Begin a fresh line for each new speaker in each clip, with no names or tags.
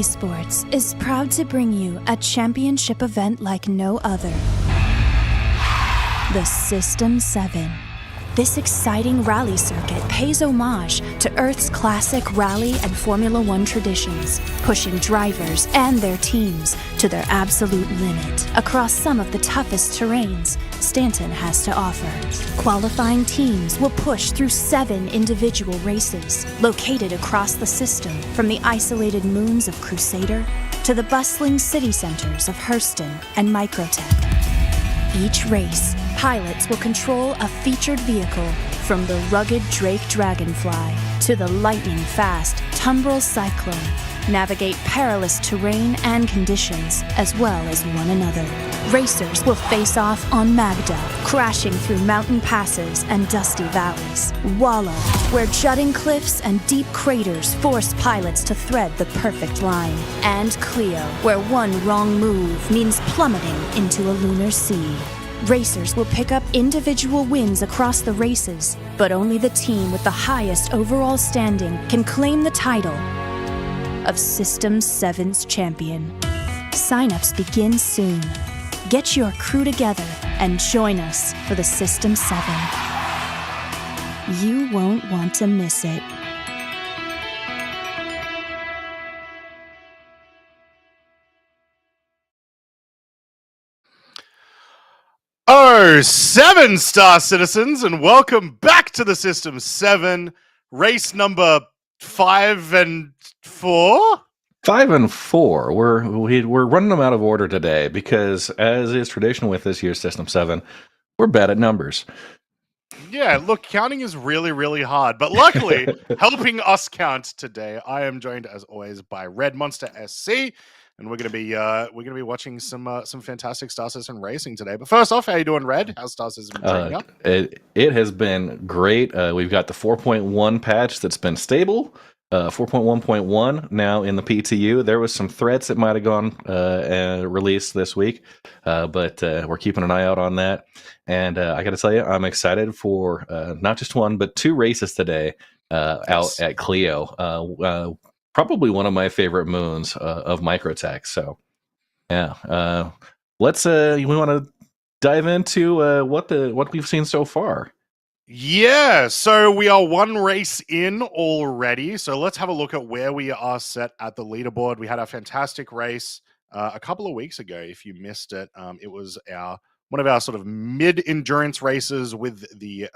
Esports is proud to bring you a championship event like no other. The System 7. This exciting rally circuit pays homage to Earth's classic rally and Formula One traditions, pushing drivers and their teams to their absolute limit across some of the toughest terrains Stanton has to offer. Qualifying teams will push through 7 individual races located across the system, from the isolated moons of Crusader to the bustling city centers of Hurston and MICROTECH. Each race, pilots will control a featured vehicle, from the rugged Drake Dragonfly to the lightning-fast Tumbril Cyclone, navigate perilous terrain and conditions, as well as one another. Racers will face off on Magda, crashing through mountain passes and dusty valleys. Walla, where jutting cliffs and deep craters force pilots to thread the perfect line. And Cleo, where one wrong move means plummeting into a lunar sea. Racers will pick up individual wins across the races, but only the team with the highest overall standing can claim the title of System 7's champion. Sign-ups begin soon. Get your crew together and join us for the System 7. You won't want to miss it.
Oh, 7 Star Citizens, and welcome back to the System 7, race number 5 and 4?
5 and 4. We're running them out of order today because, as is tradition with this year's System 7, we're bad at numbers.
Yeah, look, counting is really, really hard. But luckily, helping us count today, I am joined as always by Red Monster SC, and we're gonna be watching some fantastic Star Citizen racing today. But first off, how you doing, Red? How's Star Citizen been treating up?
It has been great. We've got the 4.1 patch that's been stable. 4.1.1 now in the PTU. There was some threats that might have gone released this week, but we're keeping an eye out on that. And I got to tell you, I'm excited for not just one, but 2 races today out at Clio. Probably one of my favorite moons of MICROTECH. So, yeah, let's. We want to dive into what we've seen so far.
Yeah, so we are 1 race in already. So let's have a look at where we are set at the leaderboard. We had a fantastic race a couple of weeks ago. If you missed it, it was one of our sort of mid-endurance races with the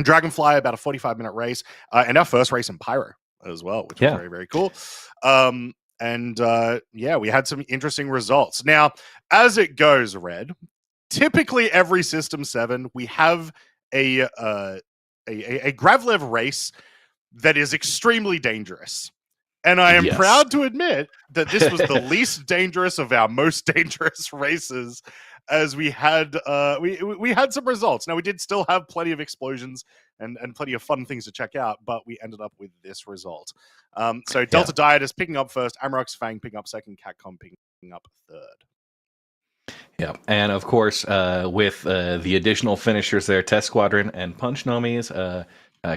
Dragonfly, about a 45-minute race, and our first race in Pyro as well, which was very, very cool. We had some interesting results. Now, as it goes, Red, typically every System 7, we have a Gravlev race that is extremely dangerous. And I am proud to admit that this was the least dangerous of our most dangerous races, as we had we had some results. Now, we did still have plenty of explosions and plenty of fun things to check out, but we ended up with this result. So Delta Diet is picking up first, Amarok's Fang picking up second, Catcom picking up third.
Yeah, and of course, with the additional finishers there, Test Squadron and Punch Nomis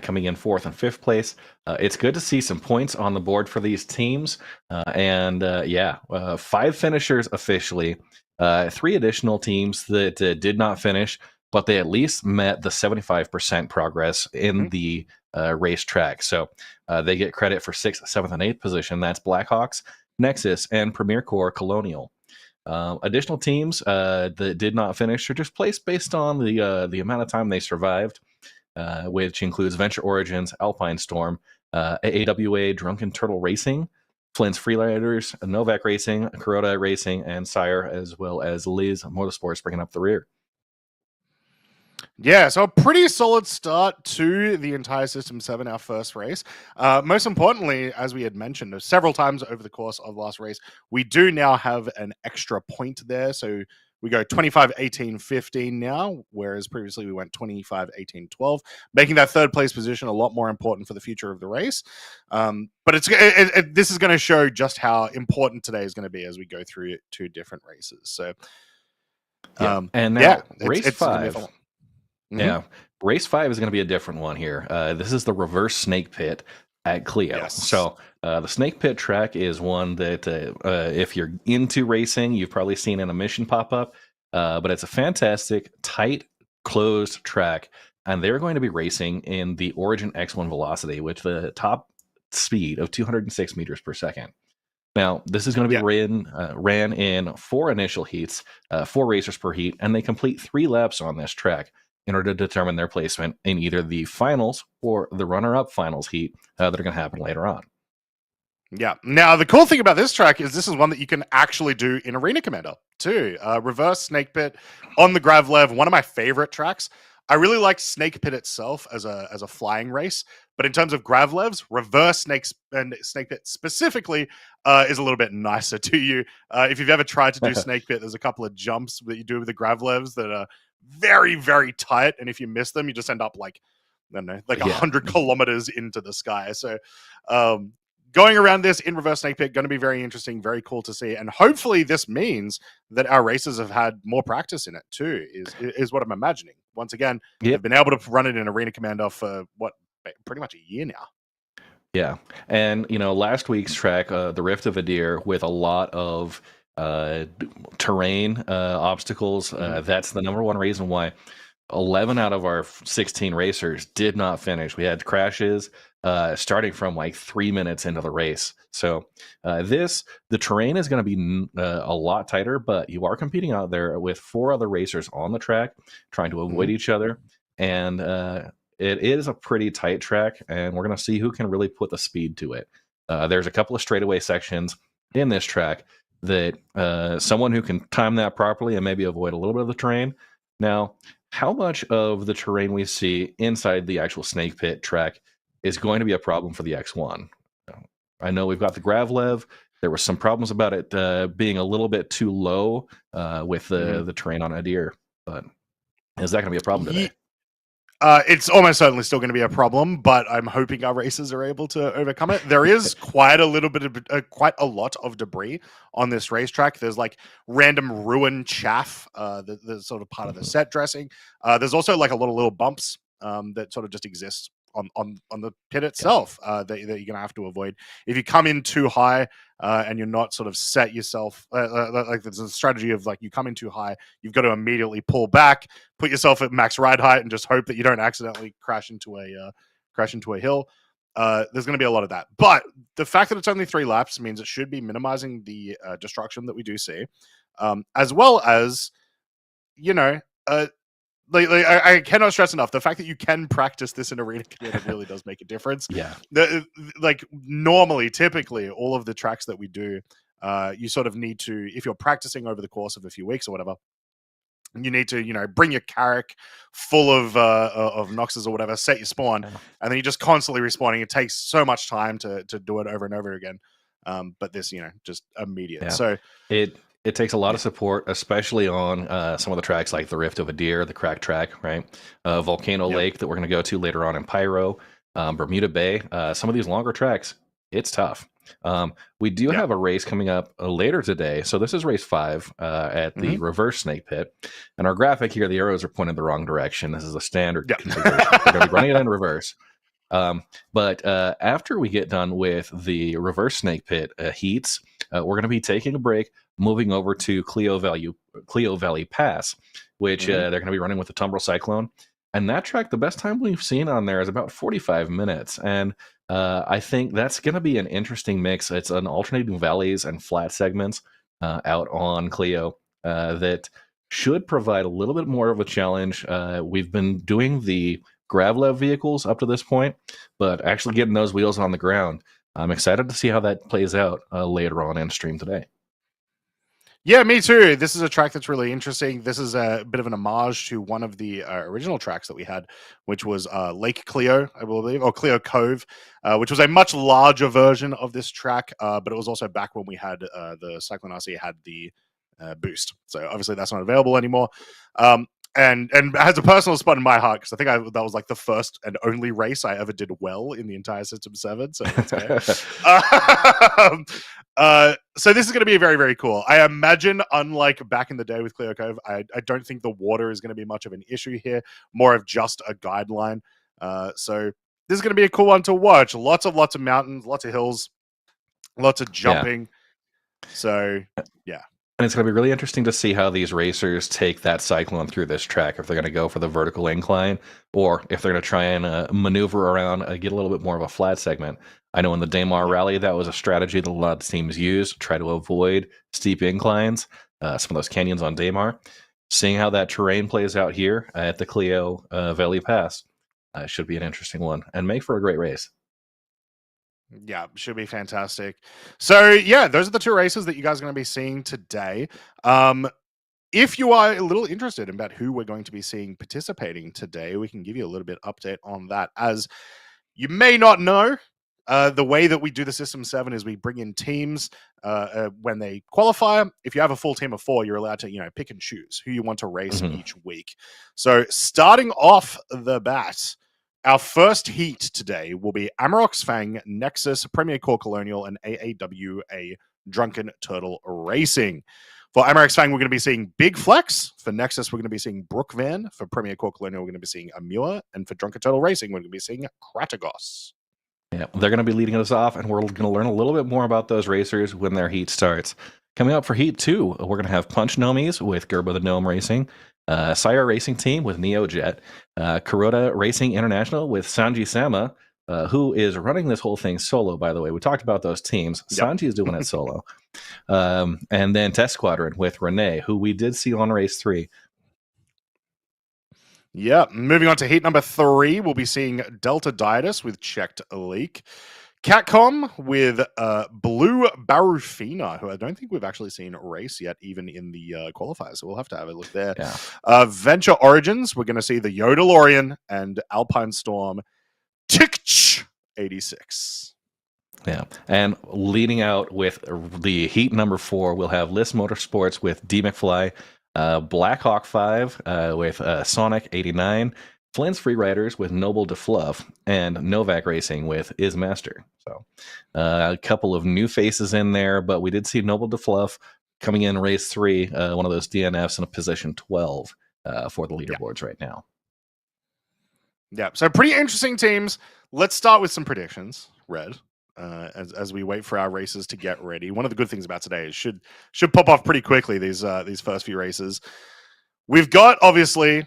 coming in 4th and 5th place. It's good to see some points on the board for these teams. 5 finishers officially, 3 additional teams that did not finish, but they at least met the 75% progress in the racetrack. So they get credit for 6th, 7th, and 8th position. That's Blackhawks, Nexus, and Premier Corps Colonial. Additional teams that did not finish are just placed based on the amount of time they survived, which includes Venture Origins, Alpine Storm, AAWA Drunken Turtle Racing, Flint's Freeriders, Novak Racing, Kuroda Racing, and Sire, as well as Liz Motorsports bringing up the rear.
Yeah, so a pretty solid start to the entire System 7, our first race. Most importantly, as we had mentioned several times over the course of last race, we do now have an extra point there. So we go 25, 18, 15 now, whereas previously we went 25, 18, 12, making that 3rd place position a lot more important for the future of the race. But this is going to show just how important today is going to be as we go through 2 different races. So,
and now race 5.
Mm-hmm.
Race 5 is going to be a different one here. This is the reverse snake pit at Clio.
Yes.
So the snake pit track is one that if you're into racing, you've probably seen in a mission pop up, but it's a fantastic, tight, closed track. And they're going to be racing in the Origin X1 velocity with the top speed of 206 meters per second. Now, this is going to be ran in 4 initial heats, 4 racers per heat, and they complete 3 laps on this track in order to determine their placement in either the finals or the runner-up finals heat that are going to happen later on.
Yeah. Now, the cool thing about this track is this is one that you can actually do in Arena Commander, too. Reverse Snake Pit on the Gravlev, one of my favorite tracks. I really like Snake Pit itself as a flying race, but in terms of Gravlevs, Reverse Snake Pit specifically is a little bit nicer to you. If you've ever tried to do Snake Pit, there's a couple of jumps that you do with the Gravlevs that are very, very tight, and if you miss them, you just end up like 100 kilometers into the sky. So going around this in Reverse Snake Pit, going to be very interesting, very cool to see, and hopefully this means that our racers have had more practice in it too, is what I'm imagining. Once again, they've been able to run it in Arena Commander for pretty much a year now.
Yeah, and last week's track, the Rift of Adir, with a lot of terrain obstacles, that's the number one reason why 11 out of our 16 racers did not finish. We had crashes starting from like 3 minutes into the race. So the terrain is going to be a lot tighter, but you are competing out there with 4 other racers on the track trying to avoid each other, and it is a pretty tight track, and we're going to see who can really put the speed to it. There's a couple of straightaway sections in this track that someone who can time that properly and maybe avoid a little bit of the terrain. Now, how much of the terrain we see inside the actual Snake Pit track is going to be a problem for the X1? I know we've got the Gravlev. There were some problems about it being a little bit too low with the terrain on Adir, but is that going to be a problem today?
It's almost certainly still going to be a problem, but I'm hoping our racers are able to overcome it. There is quite a lot of debris on this racetrack. There's like random ruin chaff that's sort of part of the set dressing. There's also like a lot of little bumps that sort of just exist on the pit itself that you're going to have to avoid. If you come in too high and you're not sort of set yourself, like there's a strategy of like you come in too high, you've got to immediately pull back, put yourself at max ride height, and just hope that you don't accidentally crash into a hill. There's going to be a lot of that. But the fact that it's only 3 laps means it should be minimizing the destruction that we do see, as well as, I cannot stress enough the fact that you can practice this in arena command really does make a difference.
Yeah.
Normally, typically, all of the tracks that we do, you sort of need to, if you're practicing over the course of a few weeks or whatever, you need to, bring your carrack full of Noxes or whatever, set your spawn, and then you're just constantly respawning. It takes so much time to do it over and over again. But this, just immediate.
Yeah.
So
it takes a lot of support, especially on some of the tracks like the Rift of Adir, the Crack Track, right? Volcano Lake that we're going to go to later on in Pyro, Bermuda Bay. Some of these longer tracks, it's tough. We do have a race coming up later today. So this is race 5 at the reverse snake pit. And our graphic here, the arrows are pointed the wrong direction. This is a standard configuration. We're going to be running it in reverse. But after we get done with the reverse snake pit heats, we're going to be taking a break, moving over to Clio Valley Pass, which they're going to be running with the Tumbrel Cyclone. And that track, the best time we've seen on there is about 45 minutes. And I think that's going to be an interesting mix. It's an alternating valleys and flat segments out on Clio that should provide a little bit more of a challenge. We've been doing the Gravlev vehicles up to this point, but actually getting those wheels on the ground, I'm excited to see how that plays out later on in stream today.
Yeah, me too. This is a track that's really interesting. This is a bit of an homage to one of the original tracks that we had, which was Lake Clio, I believe, or Clio Cove, which was a much larger version of this track, but it was also back when we had the Cyclone RC had the boost. So obviously that's not available anymore. And has a personal spot in my heart because I think that was like the first and only race I ever did well in the entire System 7. So that's okay. So this is going to be very, very cool. I imagine, unlike back in the day with Clio Cove, I don't think the water is going to be much of an issue here. More of just a guideline. So this is going to be a cool one to watch. Lots of mountains, lots of hills, lots of jumping. Yeah. So yeah.
And it's going to be really interesting to see how these racers take that Cyclone through this track, if they're going to go for the vertical incline or if they're going to try and maneuver around, get a little bit more of a flat segment. I know in the Daymar Rally, that was a strategy that a lot of teams used, try to avoid steep inclines, some of those canyons on Daymar. Seeing how that terrain plays out here at the Clio Valley Pass should be an interesting one and make for a great race.
Yeah, should be fantastic. So yeah, those are the 2 races that you guys are going to be seeing today. If you are a little interested about who we're going to be seeing participating today, we can give you a little bit update on that. As you may not know, the way that we do the System 7 is we bring in teams when they qualify. If you have a full team of 4, you're allowed to, pick and choose who you want to race each week. So starting off the bat, our first heat today will be Amarok's Fang, Nexus, Premier Core Colonial, and AAWA Drunken Turtle Racing. For Amarok's Fang, we're going to be seeing Big Flex. For Nexus, we're going to be seeing Brookvan. For Premier Core Colonial, we're going to be seeing Amua. And for Drunken Turtle Racing, we're going to be seeing Kratagos.
Yeah, they're going to be leading us off, and we're going to learn a little bit more about those racers when their heat starts. Coming up for Heat 2, we're going to have Punch Nomies with Gerba the Gnome Racing, Sire Racing Team with NeoJet, Kuroda Racing International with Sanji Sama, who is running this whole thing solo, by the way. We talked about those teams. Yep. Sanji is doing it solo. And then Test Squadron with Renee, who we did see on race 3.
Yeah, moving on to heat number 3, we'll be seeing Delta Dietus with Checked Leak. Catcom with Blue Barufina, who I don't think we've actually seen race yet, even in the qualifiers. So we'll have to have a look there. Yeah. Venture Origins, we're going to see the Yodelorian and Alpine Storm Tikch 86.
Yeah, and leading out with the heat number 4, we'll have List Motorsports with D McFly, Blackhawk 5 with Sonic 89, Flint's Free Riders with Noble de Fluff, and Novak Racing with Is Master. So a couple of new faces in there, but we did see Noble de Fluff coming in race 3, one of those DNFs in a position 12 for the leaderboards right now.
Yeah, so pretty interesting teams. Let's start with some predictions, Red. As we wait for our races to get ready. One of the good things about today is should pop off pretty quickly, these first few races. We've got obviously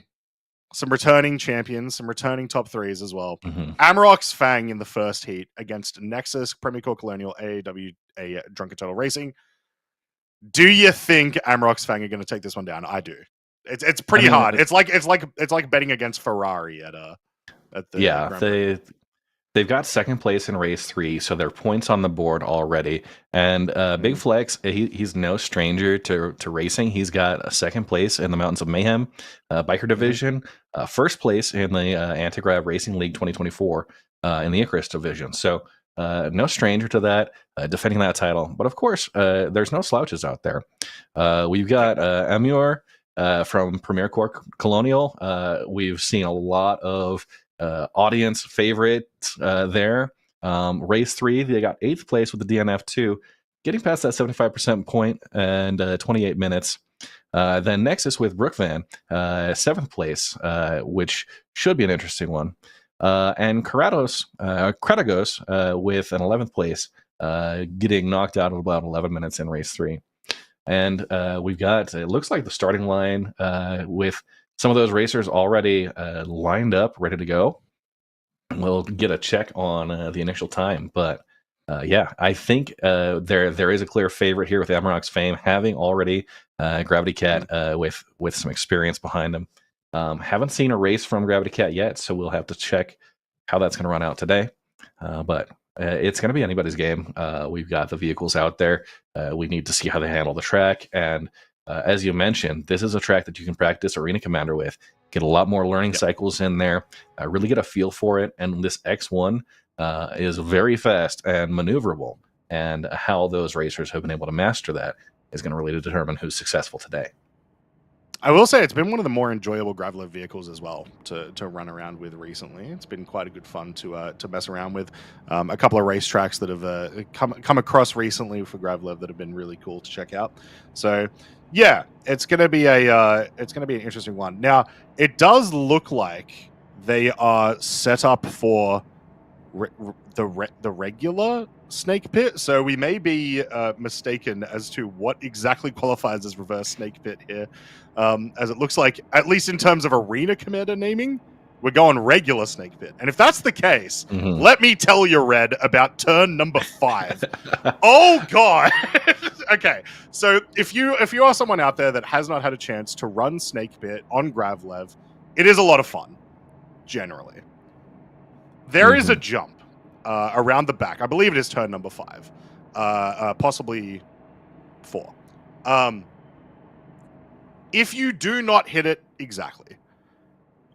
some returning champions, some returning top 3s as well. Amarok's Fang in the first heat against Nexus, Premier Corps Colonial, AWA, Drunken Turtle Racing. Do you think Amarok's Fang are going to take this one down? I do. It's pretty hard. It's like betting against Ferrari at the
They've got second place in race 3, so their points on the board already. And Big Flex, he's no stranger to racing. He's got a second place in the Mountains of Mayhem biker division, first place in the Antigrav Racing League 2024 in the Icarus division. So no stranger to that, defending that title. But of course, there's no slouches out there. We've got Amur from Premier Corps Colonial. We've seen a lot of audience favorite there. Race 3, they got 8th place with the DNF 2, getting past that 75% point and 28 minutes. Then Nexus with Brookvan, 7th place, which should be an interesting one. And Kratagos with an 11th place, getting knocked out of about 11 minutes in race 3. And we've got, it looks like the starting line with some of those racers already lined up, ready to go. We'll get a check on the initial time, but yeah, I think there is a clear favorite here with Amarok's Fame, having already Gravity Cat with some experience behind him. Haven't seen a race from Gravity Cat yet, so we'll have to check how that's going to run out today. But it's going to be anybody's game. We've got the vehicles out there. We need to see how they handle the track, and as you mentioned, this is a track that you can practice Arena Commander with. Get a lot more learning cycles in there. Really get a feel for it. And this X1 is very fast and maneuverable. And how those racers have been able to master that is going to really determine who's successful today.
I will say it's been one of the more enjoyable Gravlev vehicles as well to run around with recently. It's been quite a good fun to mess around with. A couple of racetracks that have come across recently for Gravlev that have been really cool to check out. So yeah, it's gonna be an interesting one. Now it does look like they are set up for the regular snake pit, so we may be mistaken as to what exactly qualifies as reverse snake pit here, as it looks like, at least in terms of Arena Commander naming, we're going regular snake pit. And if that's the case, let me tell you, Red, about turn number 5. Oh god. Okay, so if you are someone out there that has not had a chance to run snake pit on Gravlev, it is a lot of fun generally. There is a jump around the back. I believe it is turn number 5, possibly 4. If you do not hit it exactly,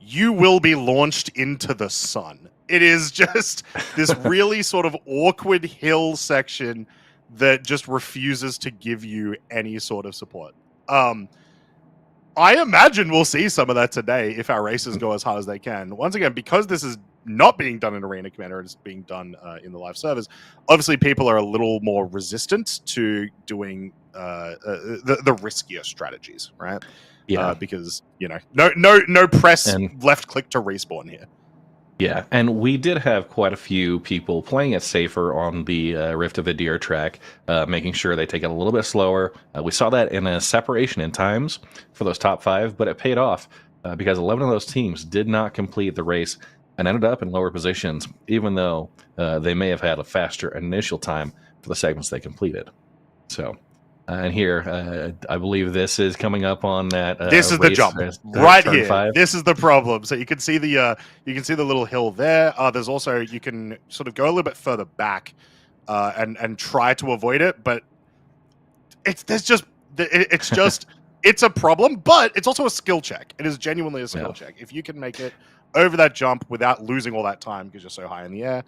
you will be launched into the sun. It is just this really sort of awkward hill section that just refuses to give you any sort of support. I imagine we'll see some of that today if our races go as hard as they can. Once again, because this is not being done in Arena Commander, it's being done in the live servers, obviously people are a little more resistant to doing the riskier strategies, right?
Yeah,
because no press and left click to respawn here.
Yeah, and we did have quite a few people playing it safer on the Rift of Adir track, making sure they take it a little bit slower. We saw that in a separation in times for those top 5, but it paid off because 11 of those teams did not complete the race and ended up in lower positions, even though they may have had a faster initial time for the segments they completed. So, and here, I believe this is coming up on that.
This is the jump right here. 5. This is the problem. So you can see the little hill there. There's also, you can sort of go a little bit further back and try to avoid it, but it's a problem. But it's also a skill check. It is genuinely a skill check. If you can make it over that jump without losing all that time because you're so high in the air,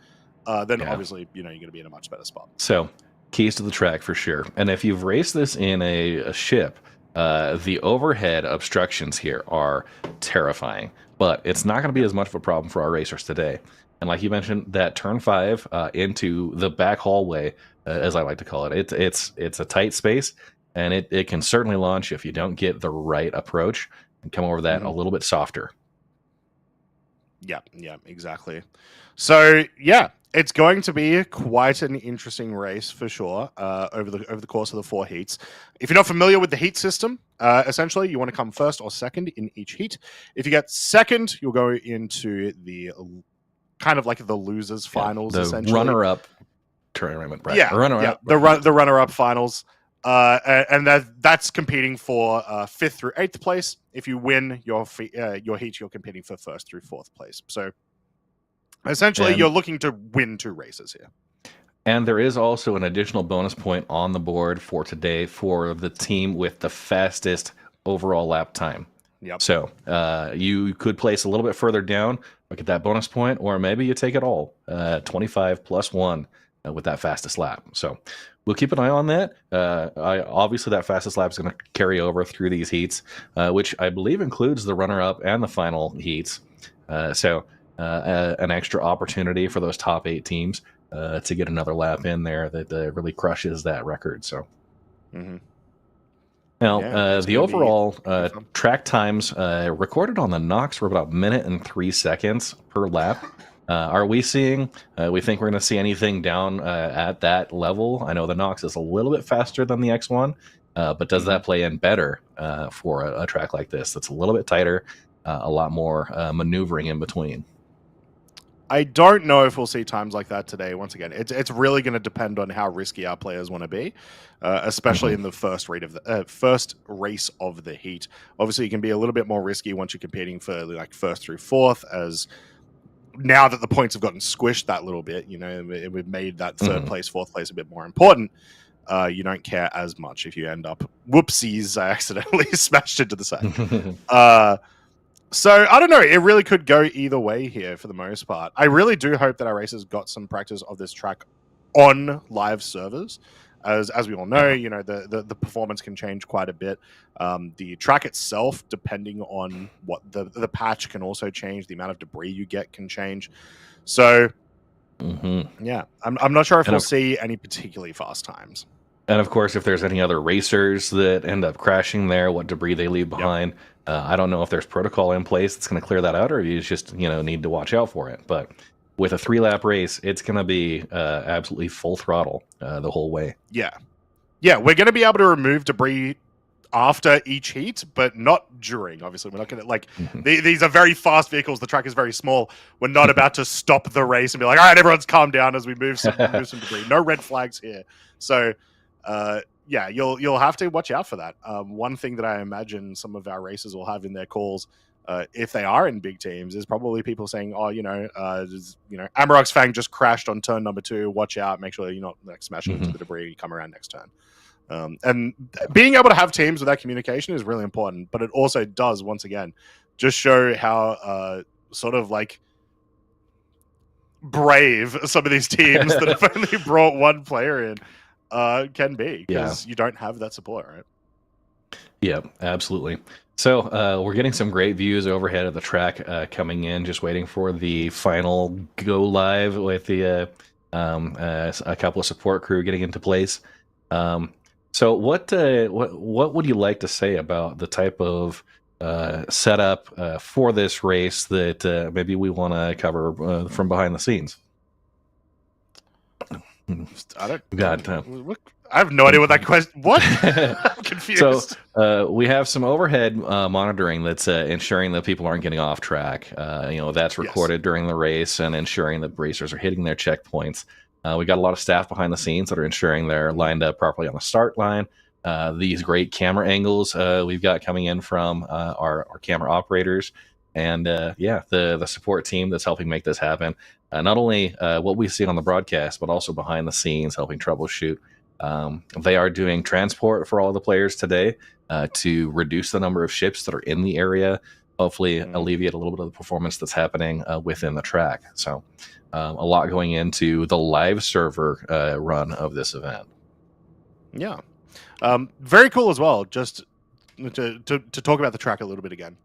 then obviously you're going to be in a much better spot.
So keys to the track for sure. And if you've raced this in a ship, The overhead obstructions here are terrifying, but it's not going to be as much of a problem for our racers today. And like you mentioned, that turn 5 into the back hallway, as I like to call it, it's a tight space, and it can certainly launch if you don't get the right approach and come over that a little bit softer.
Yeah, exactly. So yeah, it's going to be quite an interesting race for sure over the course of the 4 heats. If you're not familiar with the heat system, essentially you want to come first or second in each heat. If you get second, you'll go into the kind of like the losers finals,
the
essentially.
Runner-up tournament, right?
Yeah, the runner-up finals. And that's competing for 5th through 8th place. If you win your heat, you're competing for 1st through 4th place. So essentially, you're looking to win 2 races here.
And there is also an additional bonus point on the board for today for the team with the fastest overall lap time.
Yep.
So you could place a little bit further down, look at that bonus point, or maybe you take it all, 25 plus 1 with that fastest lap. So we'll keep an eye on that. Obviously, that fastest lap is going to carry over through these heats, which I believe includes the runner-up and the final heats. So an extra opportunity for those top 8 teams to get another lap in there that really crushes that record. So now the overall track times recorded on the Nox were about 1 minute and 3 seconds per lap. Are we seeing, we think we're going to see anything down at that level? I know the Nox is a little bit faster than the X1, but does that play in better for a track like this that's a little bit tighter, a lot more maneuvering in between?
I don't know if we'll see times like that today. Once again, it's really going to depend on how risky our players want to be, especially in the first race of the heat. Obviously, you can be a little bit more risky once you're competing for like 1st through 4th, as now that the points have gotten squished that little bit, we've made that 3rd place, 4th place a bit more important. You don't care as much if you end up, whoopsies, I accidentally smashed into the side. So I don't know. It really could go either way here for the most part. I really do hope that our racers got some practice of this track on live servers. As we all know, the performance can change quite a bit. The track itself, depending on what the patch, can also change. The amount of debris you get can change. So, yeah, I'm not sure if we'll see any particularly fast times.
And of course, if there's any other racers that end up crashing there, what debris they leave behind. I don't know if there's protocol in place that's going to clear that out, or you just need to watch out for it. But with a 3-lap race, it's going to be absolutely full throttle the whole way. Yeah,
we're going to be able to remove debris after each heat, but not during. Obviously, we're not going to these are very fast vehicles. The track is very small. We're not about to stop the race and be like, all right, everyone's calm down as we move some debris. No red flags here. So. Yeah, you'll have to watch out for that. One thing that I imagine some of our racers will have in their calls, if they are in big teams, is probably people saying, "Oh, Amarok's Fang just crashed on turn number 2. Watch out! Make sure you're not smashing into the debris. You come around next turn." And being able to have teams with that communication is really important. But it also does, once again, just show how sort of like brave some of these teams that have only brought one player in. Can be, because you don't have that support, right?
Yeah, absolutely. So we're getting some great views overhead of the track coming in, just waiting for the final go live with the a couple of support crew getting into place. So what would you like to say about the type of setup for this race that maybe we want to cover from behind the scenes?
I have no idea what that question. What? I'm confused.
So we have some overhead monitoring that's ensuring that people aren't getting off track. That's recorded during the race and ensuring that racers are hitting their checkpoints. We got a lot of staff behind the scenes that are ensuring they're lined up properly on the start line. These great camera angles we've got coming in from our camera operators. And the support team that's helping make this happen. Not only what we see on the broadcast, but also behind the scenes helping troubleshoot. They are doing transport for all the players today to reduce the number of ships that are in the area, hopefully alleviate a little bit of the performance that's happening within the track. So a lot going into the live server run of this event.
Yeah. Very cool as well. Just to talk about the track a little bit again.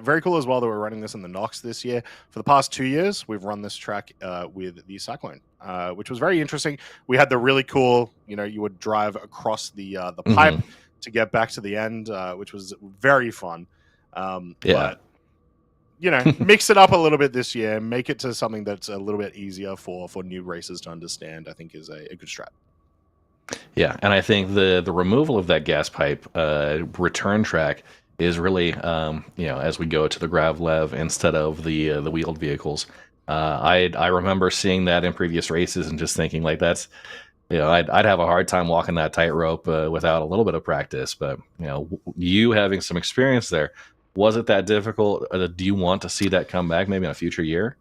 Very cool as well that we're running this in the Nox this year. For the past 2 years, we've run this track with the Cyclone, which was very interesting. We had the really cool, you would drive across the pipe to get back to the end, which was very fun. But mix it up a little bit this year, make it to something that's a little bit easier for new racers to understand, I think is a good strat.
Yeah, and I think the removal of that gas pipe return track is really, as we go to the Gravlev instead of the wheeled vehicles. I remember seeing that in previous races and just thinking like that's, I'd have a hard time walking that tightrope without a little bit of practice. But you having some experience there, was it that difficult? Do you want to see that come back maybe in a future year?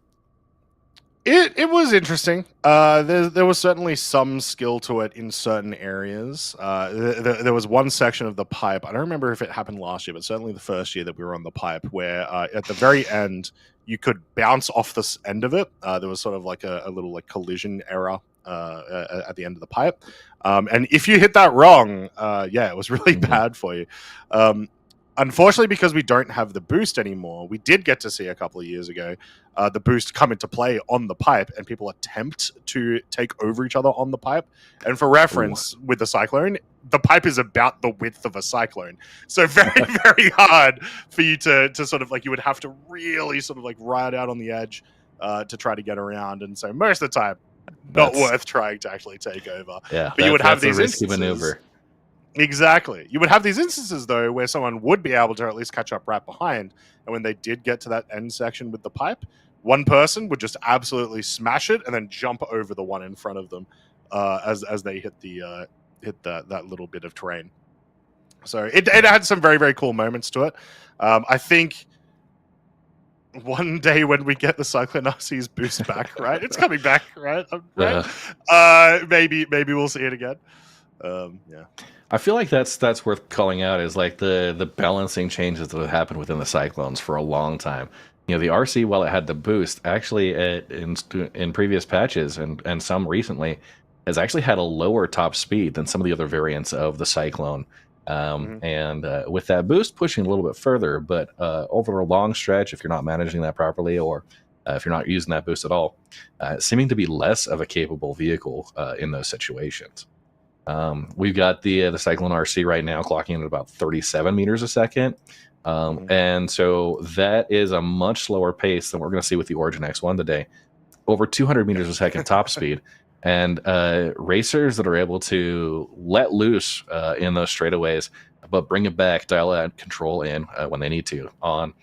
It was interesting. There was certainly some skill to it in certain areas. There was one section of the pipe. I don't remember if it happened last year, but certainly the first year that we were on the pipe, where at the very end you could bounce off this end of it. There was sort of like a little like collision error at the end of the pipe, and if you hit that wrong, it was really bad for you. Unfortunately, because we don't have the boost anymore, we did get to see a couple of years ago the boost come into play on the pipe, and people attempt to take over each other on the pipe. And for reference, with the Cyclone, the pipe is about the width of a Cyclone. So very, very hard for you to sort of like, you would have to really sort of like ride out on the edge to try to get around. And so most of the time, not worth trying to actually take over.
Yeah,
but you would have these
risky maneuver.
Exactly. You would have these instances, though, where someone would be able to at least catch up right behind. And when they did get to that end section with the pipe, one person would just absolutely smash it and then jump over the one in front of them as they hit that little bit of terrain. So it had some very, very cool moments to it. I think one day when we get the Cyclone RC's boost back, right? It's coming back, right? Maybe we'll see it again.
I feel like that's worth calling out, is like the balancing changes that have happened within the Cyclones for a long time. The RC, while it had the boost, actually in previous patches and some recently, has actually had a lower top speed than some of the other variants of the Cyclone. And with that boost pushing a little bit further, but over a long stretch, if you're not managing that properly, or if you're not using that boost at all, seeming to be less of a capable vehicle in those situations. We've got the Cyclone RC right now clocking at about 37 meters a second. And so that is a much slower pace than we're going to see with the Origin X1 today. Over 200 meters a second top speed. And racers that are able to let loose in those straightaways, but bring it back, dial that control in when they need to on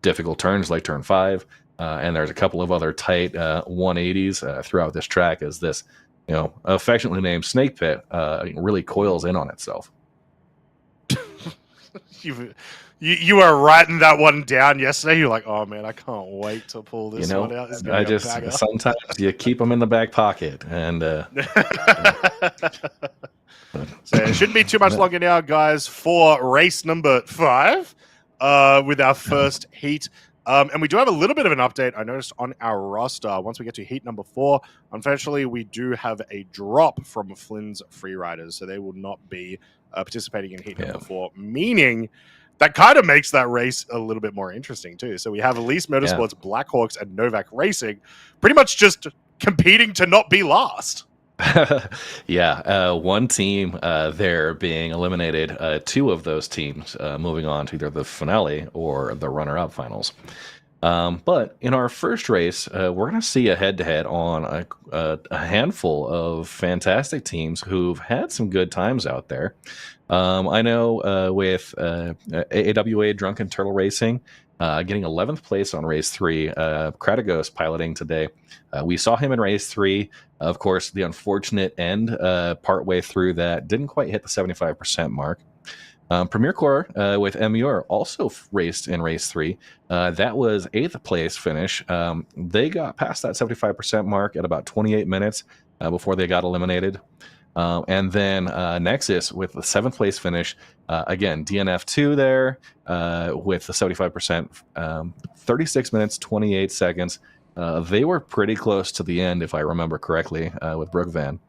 difficult turns like turn 5. And there's a couple of other tight 180s throughout this track as this, affectionately named Snake Pit really coils in on itself.
You were writing that one down yesterday. You're like, oh man, I can't wait to pull this one out.
Sometimes you keep them in the back pocket, and
so it shouldn't be too much longer now, guys, for race number 5 with our first heat. And we do have a little bit of an update, I noticed, on our roster. Once we get to heat number 4, unfortunately, we do have a drop from Flynn's Freeriders, so they will not be participating in heat number 4, meaning that kind of makes that race a little bit more interesting, too. So we have Elise Motorsports, Blackhawks, and Novak Racing pretty much just competing to not be last.
One team there being eliminated, 2 of those teams moving on to either the finale or the runner-up finals. But in our first race, we're going to see a head-to-head on a handful of fantastic teams who've had some good times out there. I know with AWA Drunken Turtle Racing getting 11th place on race 3, Kratagos piloting today. We saw him in race 3. Of course, the unfortunate end partway through that didn't quite hit the 75% mark. Premier Corps with MUR also raced in race 3. That was 8th place finish. They got past that 75% mark at about 28 minutes before they got eliminated. And then Nexus with the 7th place finish. Again, DNF2 there with the 75%, 36 minutes, 28 seconds. They were pretty close to the end, if I remember correctly, with Brookvan.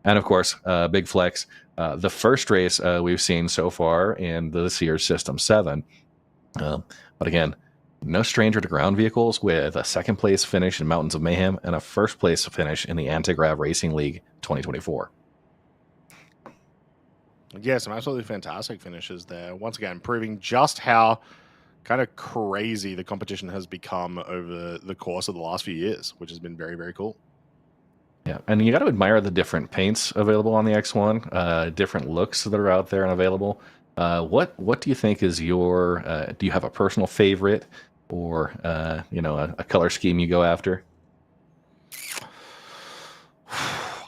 And of course, big flex. The first race we've seen so far in this year's System 7. But again, no stranger to ground vehicles, with a second place finish in Mountains of Mayhem and a first place finish in the Anti-Grav Racing League 2024.
Yeah, some absolutely fantastic finishes there. Once again, proving just how kind of crazy the competition has become over the course of the last few years, which has been very, very cool.
Yeah, and you got to admire the different paints available on the X1, different looks that are out there and available. What do you think is your? Do you have a personal favorite, or a color scheme you go after?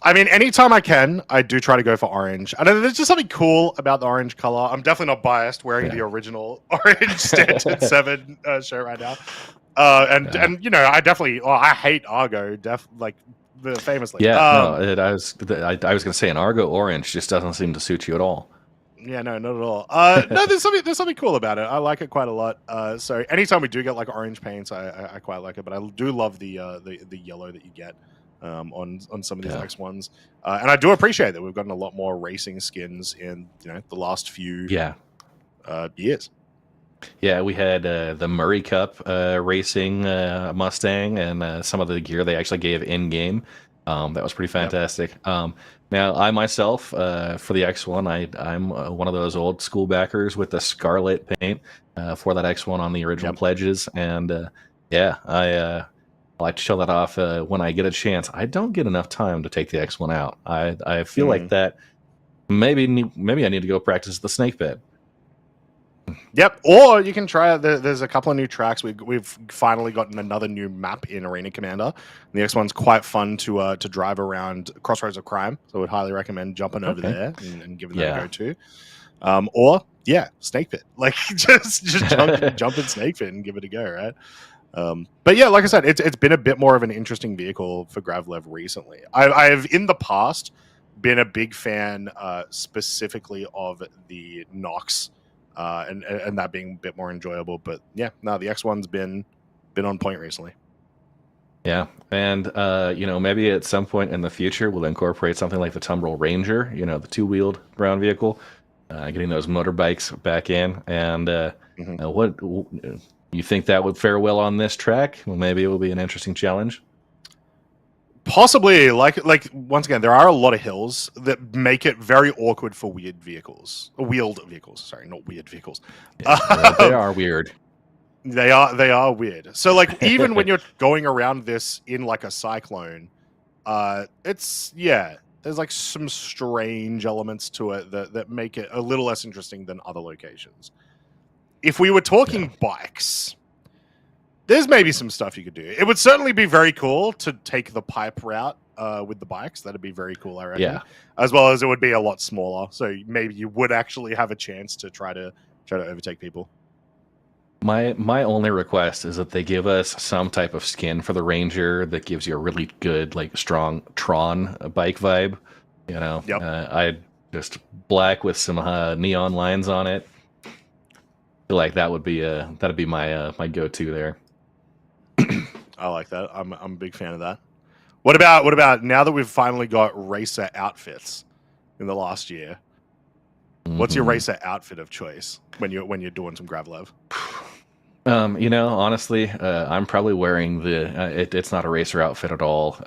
I mean, anytime I can, I do try to go for orange. And there's just something cool about the orange color. I'm definitely not biased wearing the original orange Stanton 7 shirt right now. And I definitely, I hate Argo, famously.
Yeah, I was going to say an Argo orange just doesn't seem to suit you at all.
Yeah, no, not at all. No, there's something cool about it. I like it quite a lot. So anytime we do get like orange paints, I quite like it. But I do love the yellow that you get on some of these X1s, and I do appreciate that we've gotten a lot more racing skins in the last few years.
Yeah, we had the Murray Cup racing Mustang, and some of the gear they actually gave in game. That was pretty fantastic. Yep. Now, I myself, for the X1, I'm one of those old school backers with the Scarlet paint for that X1 on the original pledges, and I like to show that off when I get a chance. I don't get enough time to take the X1 out. I feel like that maybe I need to go practice the snake bed.
Yep, or you can try it. There's a couple of new tracks. We've finally gotten another new map in Arena Commander. The X1's quite fun to drive around Crossroads of Crime, so I would highly recommend jumping over there and giving that a go too. Or Snake Pit, like just jump in Snake Pit and give it a go, right? But yeah, like I said, it's been a bit more of an interesting vehicle for Gravlev recently. I've in the past been a big fan specifically of the Nox. And that being a bit more enjoyable, but the X1's been on point recently.
Yeah, and maybe at some point in the future we'll incorporate something like the Tumbrel Ranger, the two-wheeled ground vehicle, getting those motorbikes back in. And what you think that would fare well on this track? Well, maybe it will be an interesting challenge.
Possibly, like once again, there are a lot of hills that make it very awkward for wheeled vehicles. Sorry, not weird vehicles.
Yeah, they are weird.
They are weird. So like even when you're going around this in like a cyclone, there's like some strange elements to it that make it a little less interesting than other locations. If we were talking bikes, there's maybe some stuff you could do. It would certainly be very cool to take the pipe route with the bikes. That'd be very cool, I reckon.
Yeah.
As well as it would be a lot smaller, so maybe you would actually have a chance to try to overtake people.
My only request is that they give us some type of skin for the Ranger that gives you a really good, like, strong Tron bike vibe. I just black with some neon lines on it. I feel like that'd be my go-to there.
I like that. I'm a big fan of that. What about now that we've finally got racer outfits in the last year? What's your racer outfit of choice when you're doing some Gravlev?
Honestly, I'm probably wearing it's not a racer outfit at all,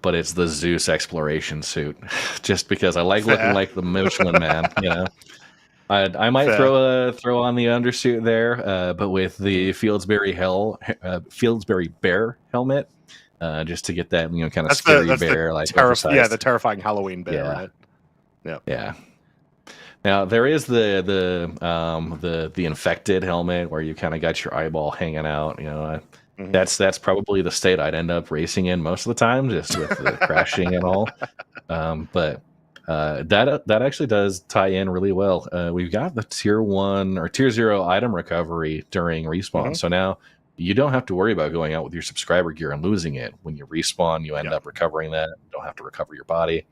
but it's the Zeus exploration suit, just because I like looking like the Michelin Man. I might throw on the undersuit there, but with the Fieldsbury Bear helmet, just to get that kind of scary bear,
the terrifying Halloween bear, right?
Yeah. Now there is the infected helmet where you kind of got your eyeball hanging out. That's probably the state I'd end up racing in most of the time, just with the crashing and all. But that actually does tie in really well. We've got the tier 1 or tier 0 item recovery during respawn, so now you don't have to worry about going out with your subscriber gear and losing it. When you respawn, you end up recovering that. You don't have to recover your body.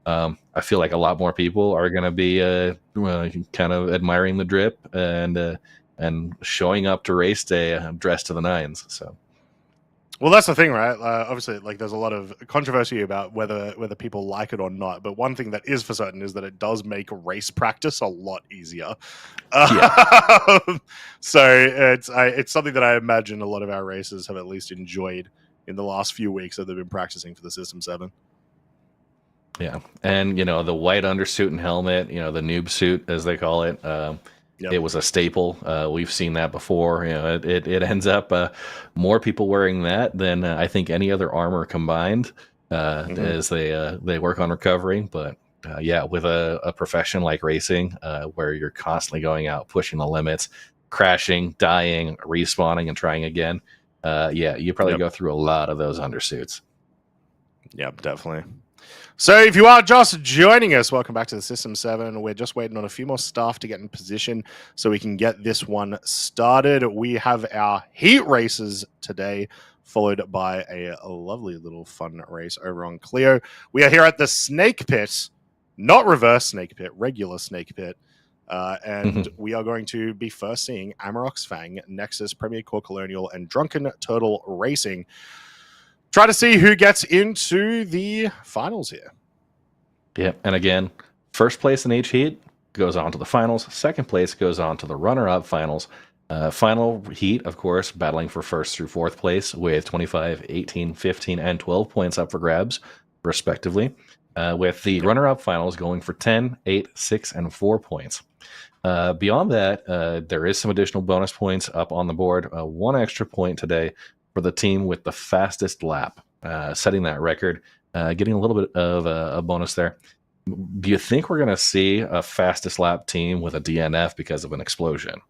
I feel like a lot more people are going to be kind of admiring the drip and showing up to race day dressed to the nines. So,
Well, that's the thing, right? Obviously, like there's a lot of controversy about whether people like it or not. But one thing that is for certain is that it does make race practice a lot easier.
Yeah.
So it's something that I imagine a lot of our racers have at least enjoyed in the last few weeks that they've been practicing for the System 7.
Yeah, and the white undersuit and helmet, the noob suit as they call it.
Yep.
It was a staple. We've seen that before. It ends up more people wearing that than I think any other armor combined as they work on recovering. But yeah, with a profession like racing, where you're constantly going out, pushing the limits, crashing, dying, respawning, and trying again. Yeah, you probably go through a lot of those undersuits.
Yep, definitely. So if you are just joining us, welcome back to the System 7. We're just waiting on a few more staff to get in position so we can get this one started. We have our heat races today, followed by a lovely little fun race over on Clio. We are here at the Snake Pit, not reverse Snake Pit, regular Snake Pit. And we are going to be first seeing Amarok's Fang, Nexus, Premier Core Colonial, and Drunken Turtle Racing. Try to see who gets into the finals here.
Yeah, and again, first place in each heat goes on to the finals. Second place goes on to the runner-up finals. Final heat, of course, battling for first through fourth place with 25, 18, 15, and 12 points up for grabs, respectively, with the runner-up finals going for 10, 8, 6, and 4 points. Beyond that, there is some additional bonus points up on the board. One extra point today for the team with the fastest lap, setting that record, getting a little bit of a bonus there. Do you think we're going to see a fastest lap team with a DNF because of an explosion?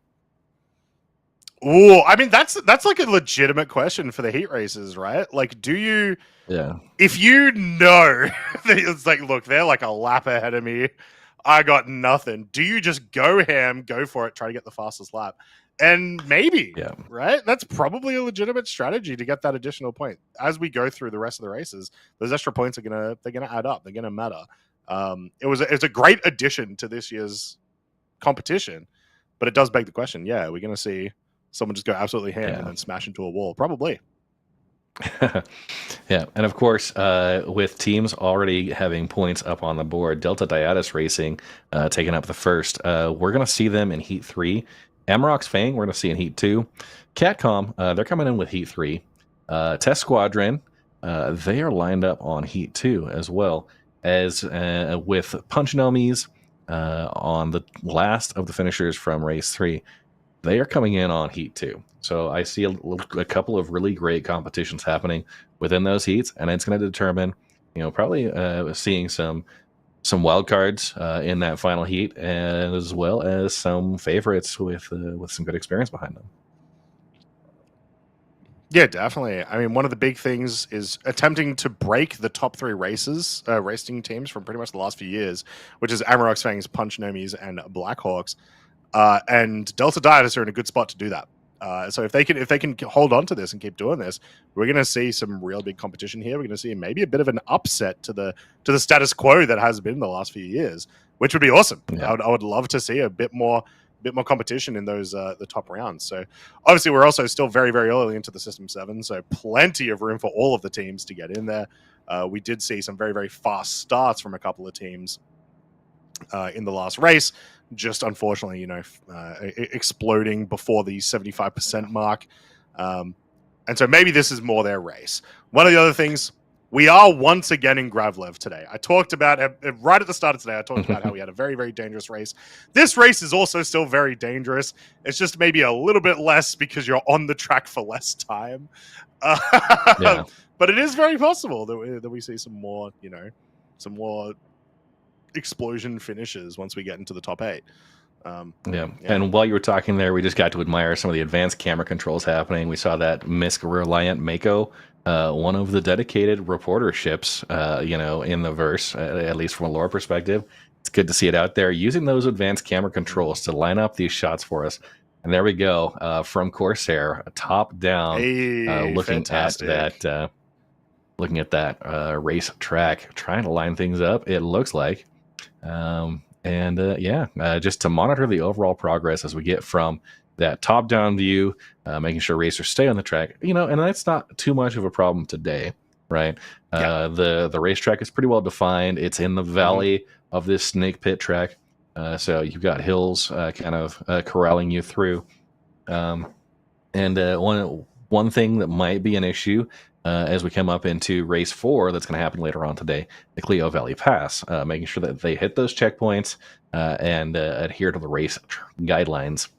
Oh, I mean, that's like a legitimate question for the heat races, right? Like, do you...
Yeah.
If you know that it's like, look, they're like a lap ahead of me, I got nothing. Do you just go ham, go for it, try to get the fastest lap? And maybe, right? That's probably a legitimate strategy to get that additional point. As we go through the rest of the races, those extra points they're gonna add up. They're gonna matter. It's a great addition to this year's competition, but it does beg the question: yeah, we're gonna see someone just go absolutely ham and then smash into a wall, probably.
Yeah, and of course, with teams already having points up on the board, Delta Diatus Racing taking up the first. We're gonna see them in Heat 3. Amarok's Fang, we're going to see in Heat 2. Catcom, they're coming in with Heat 3. Test Squadron, they are lined up on Heat 2 as well, as with Punchnomi's on the last of the finishers from Race 3. They are coming in on Heat 2. So I see a couple of really great competitions happening within those heats, and it's going to determine, probably seeing some wild cards in that final heat, and as well as some favorites with some good experience behind them.
Yeah, definitely. I mean, one of the big things is attempting to break the top three racing teams from pretty much the last few years, which is Amarok's Fangs, Punchnomi's, and Blackhawks. And Delta Diatus are in a good spot to do that. So if they can hold on to this and keep doing this, we're going to see some real big competition here. We're going to see maybe a bit of an upset to the status quo that has been the last few years, which would be awesome. Yeah. I would love to see a bit more competition in those the top rounds. So obviously we're also still very, very early into the System 7, so plenty of room for all of the teams to get in there. We did see some very, very fast starts from a couple of teams in the last race, just unfortunately, exploding before the 75% mark. And so maybe this is more their race. One of the other things, we are once again in Gravlev today. I talked about, right at the start of today, I talked about how we had a very, very dangerous race. This race is also still very dangerous. It's just maybe a little bit less because you're on the track for less time. But it is very possible that we see some more explosion finishes once we get into the top 8.
And while you were talking there, we just got to admire some of the advanced camera controls happening. We saw that MISC Reliant Mako, one of the dedicated reporter ships, in the verse, at least from a lore perspective. It's good to see it out there using those advanced camera controls to line up these shots for us. And there we go, from Corsair, top down, looking at that race track, trying to line things up. It looks like. Just to monitor the overall progress as we get from that top-down view, making sure racers stay on the track, and that's not too much of a problem today, right? The racetrack is pretty well defined. It's in the valley of this snake pit track, so you've got hills kind of corralling you through. And one thing that might be an issue as we come up into race 4 that's going to happen later on today, the Clio Valley Pass, making sure that they hit those checkpoints and adhere to the race guidelines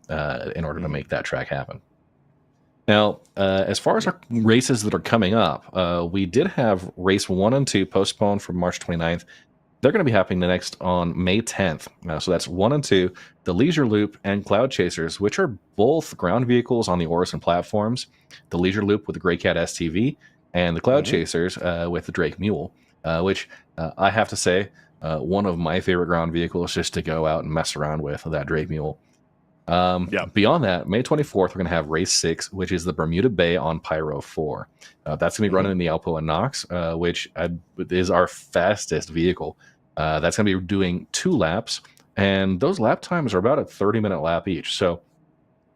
in order to make that track happen. Now, as far as our races that are coming up, we did have race 1 and 2 postponed from March 29th. They're going to be happening next on May 10th. So that's 1 and 2, the Leisure Loop and Cloud Chasers, which are both ground vehicles on the Orison platforms. The Leisure Loop with the Grey Cat STV, and the Cloud Chasers with the Drake Mule, which I have to say, one of my favorite ground vehicles just to go out and mess around with that Drake Mule. Beyond that, May 24th, we're going to have race 6, which is the Bermuda Bay on Pyro 4. That's going to be running in the Alpo and Nox, which is our fastest vehicle. That's going to be doing 2 laps, and those lap times are about a 30-minute lap each. So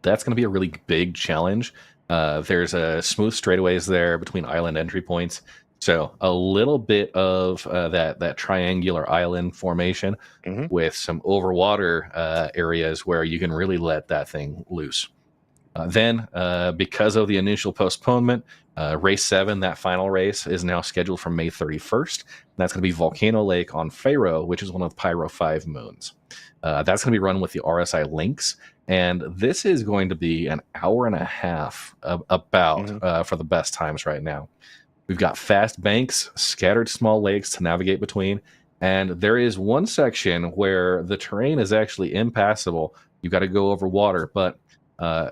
that's going to be a really big challenge. There's smooth straightaways there between island entry points. So a little bit of that triangular island formation with some overwater areas where you can really let that thing loose. Then, because of the initial postponement, race 7, that final race, is now scheduled for May 31st. That's going to be Volcano Lake on Faro, which is one of Pyro 5 moons. That's going to be run with the RSI Lynx. And this is going to be an hour and a half for the best times right now. We've got fast banks, scattered small lakes to navigate between, and there is one section where the terrain is actually impassable. You've got to go over water, but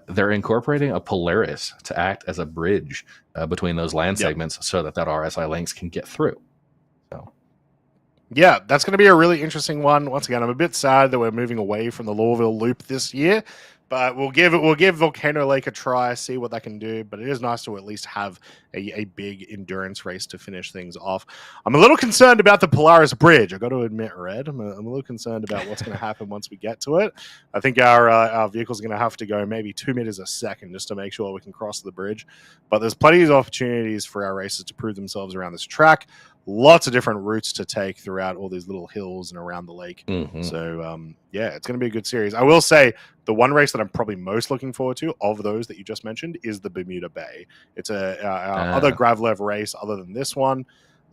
they're incorporating a Polaris to act as a bridge between those land segments so that RSI Lynx can get through. So,
yeah, that's going to be a really interesting one. Once again, I'm a bit sad that we're moving away from the Louisville Loop this year, but we'll give Volcano Lake a try, see what that can do. But it is nice to at least have a big endurance race to finish things off. I'm a little concerned about the Polaris Bridge. I got to admit, Red, I'm a little concerned about what's going to happen once we get to it. I think our vehicles are going to have to go maybe 2 meters a second just to make sure we can cross the bridge. But there's plenty of opportunities for our racers to prove themselves around this track. Lots of different routes to take throughout all these little hills and around the lake. So, it's going to be a good series. I will say the one race that I'm probably most looking forward to of those that you just mentioned is the Bermuda Bay. It's our other Gravlev race other than this one.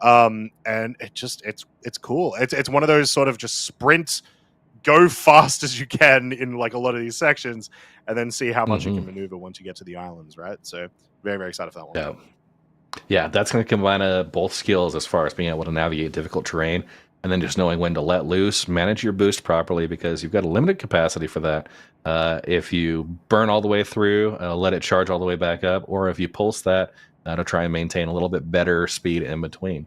And it's cool. It's one of those sort of just sprint, go fast as you can in like a lot of these sections, and then see how much you can maneuver once you get to the islands, right? So very, very excited for that one.
Yeah, that's going to combine both skills as far as being able to navigate difficult terrain and then just knowing when to let loose, manage your boost properly, because you've got a limited capacity for that. If you burn all the way through, let it charge all the way back up, or if you pulse that to try and maintain a little bit better speed in between.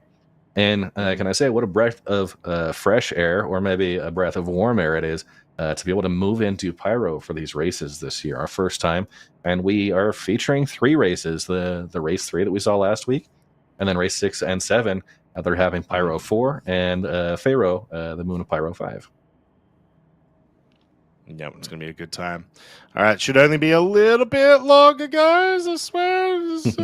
And can I say what a breath of fresh air, or maybe a breath of warm air it is, to be able to move into Pyro for these races this year, our first time. And we are featuring 3 races, the race 3 that we saw last week, and then race 6 and 7, they're having Pyro 4 and Faro, the moon of Pyro 5.
Yeah, it's going to be a good time. All right, should only be a little bit longer, guys. I swear it's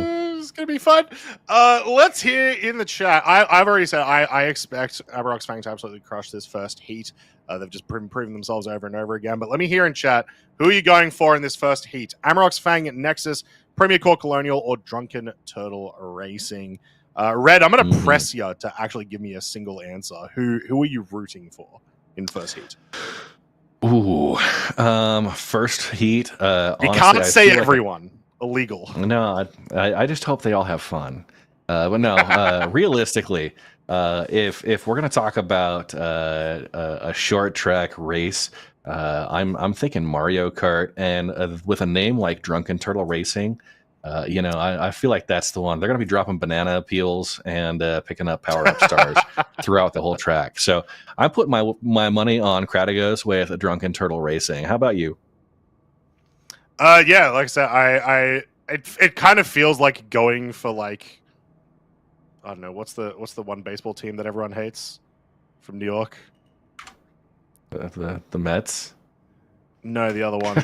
going to be fun. Let's hear in the chat. I've already said I expect Amarok's Fang to absolutely crush this first heat. They've just proven themselves over and over again. But let me hear in chat, who are you going for in this first heat? Amarok's Fang, Nexus, Premier Core Colonial, or Drunken Turtle Racing? Red, I'm going to press you to actually give me a single answer. Who are you rooting for in first heat?
Ooh, first heat.
You
Honestly,
can't say everyone. Illegal.
No, I just hope they all have fun. But no, realistically, if we're gonna talk about a short track race, I'm thinking Mario Kart, and with a name like Drunken Turtle Racing, I feel like that's the one. They're going to be dropping banana peels and picking up power-up stars throughout the whole track. So I'm putting my money on Kratigos with a Drunken Turtle Racing. How about you?
Yeah, like I said, it kind of feels like going for like, I don't know, what's the one baseball team that everyone hates from New York?
The Mets?
No, the other one.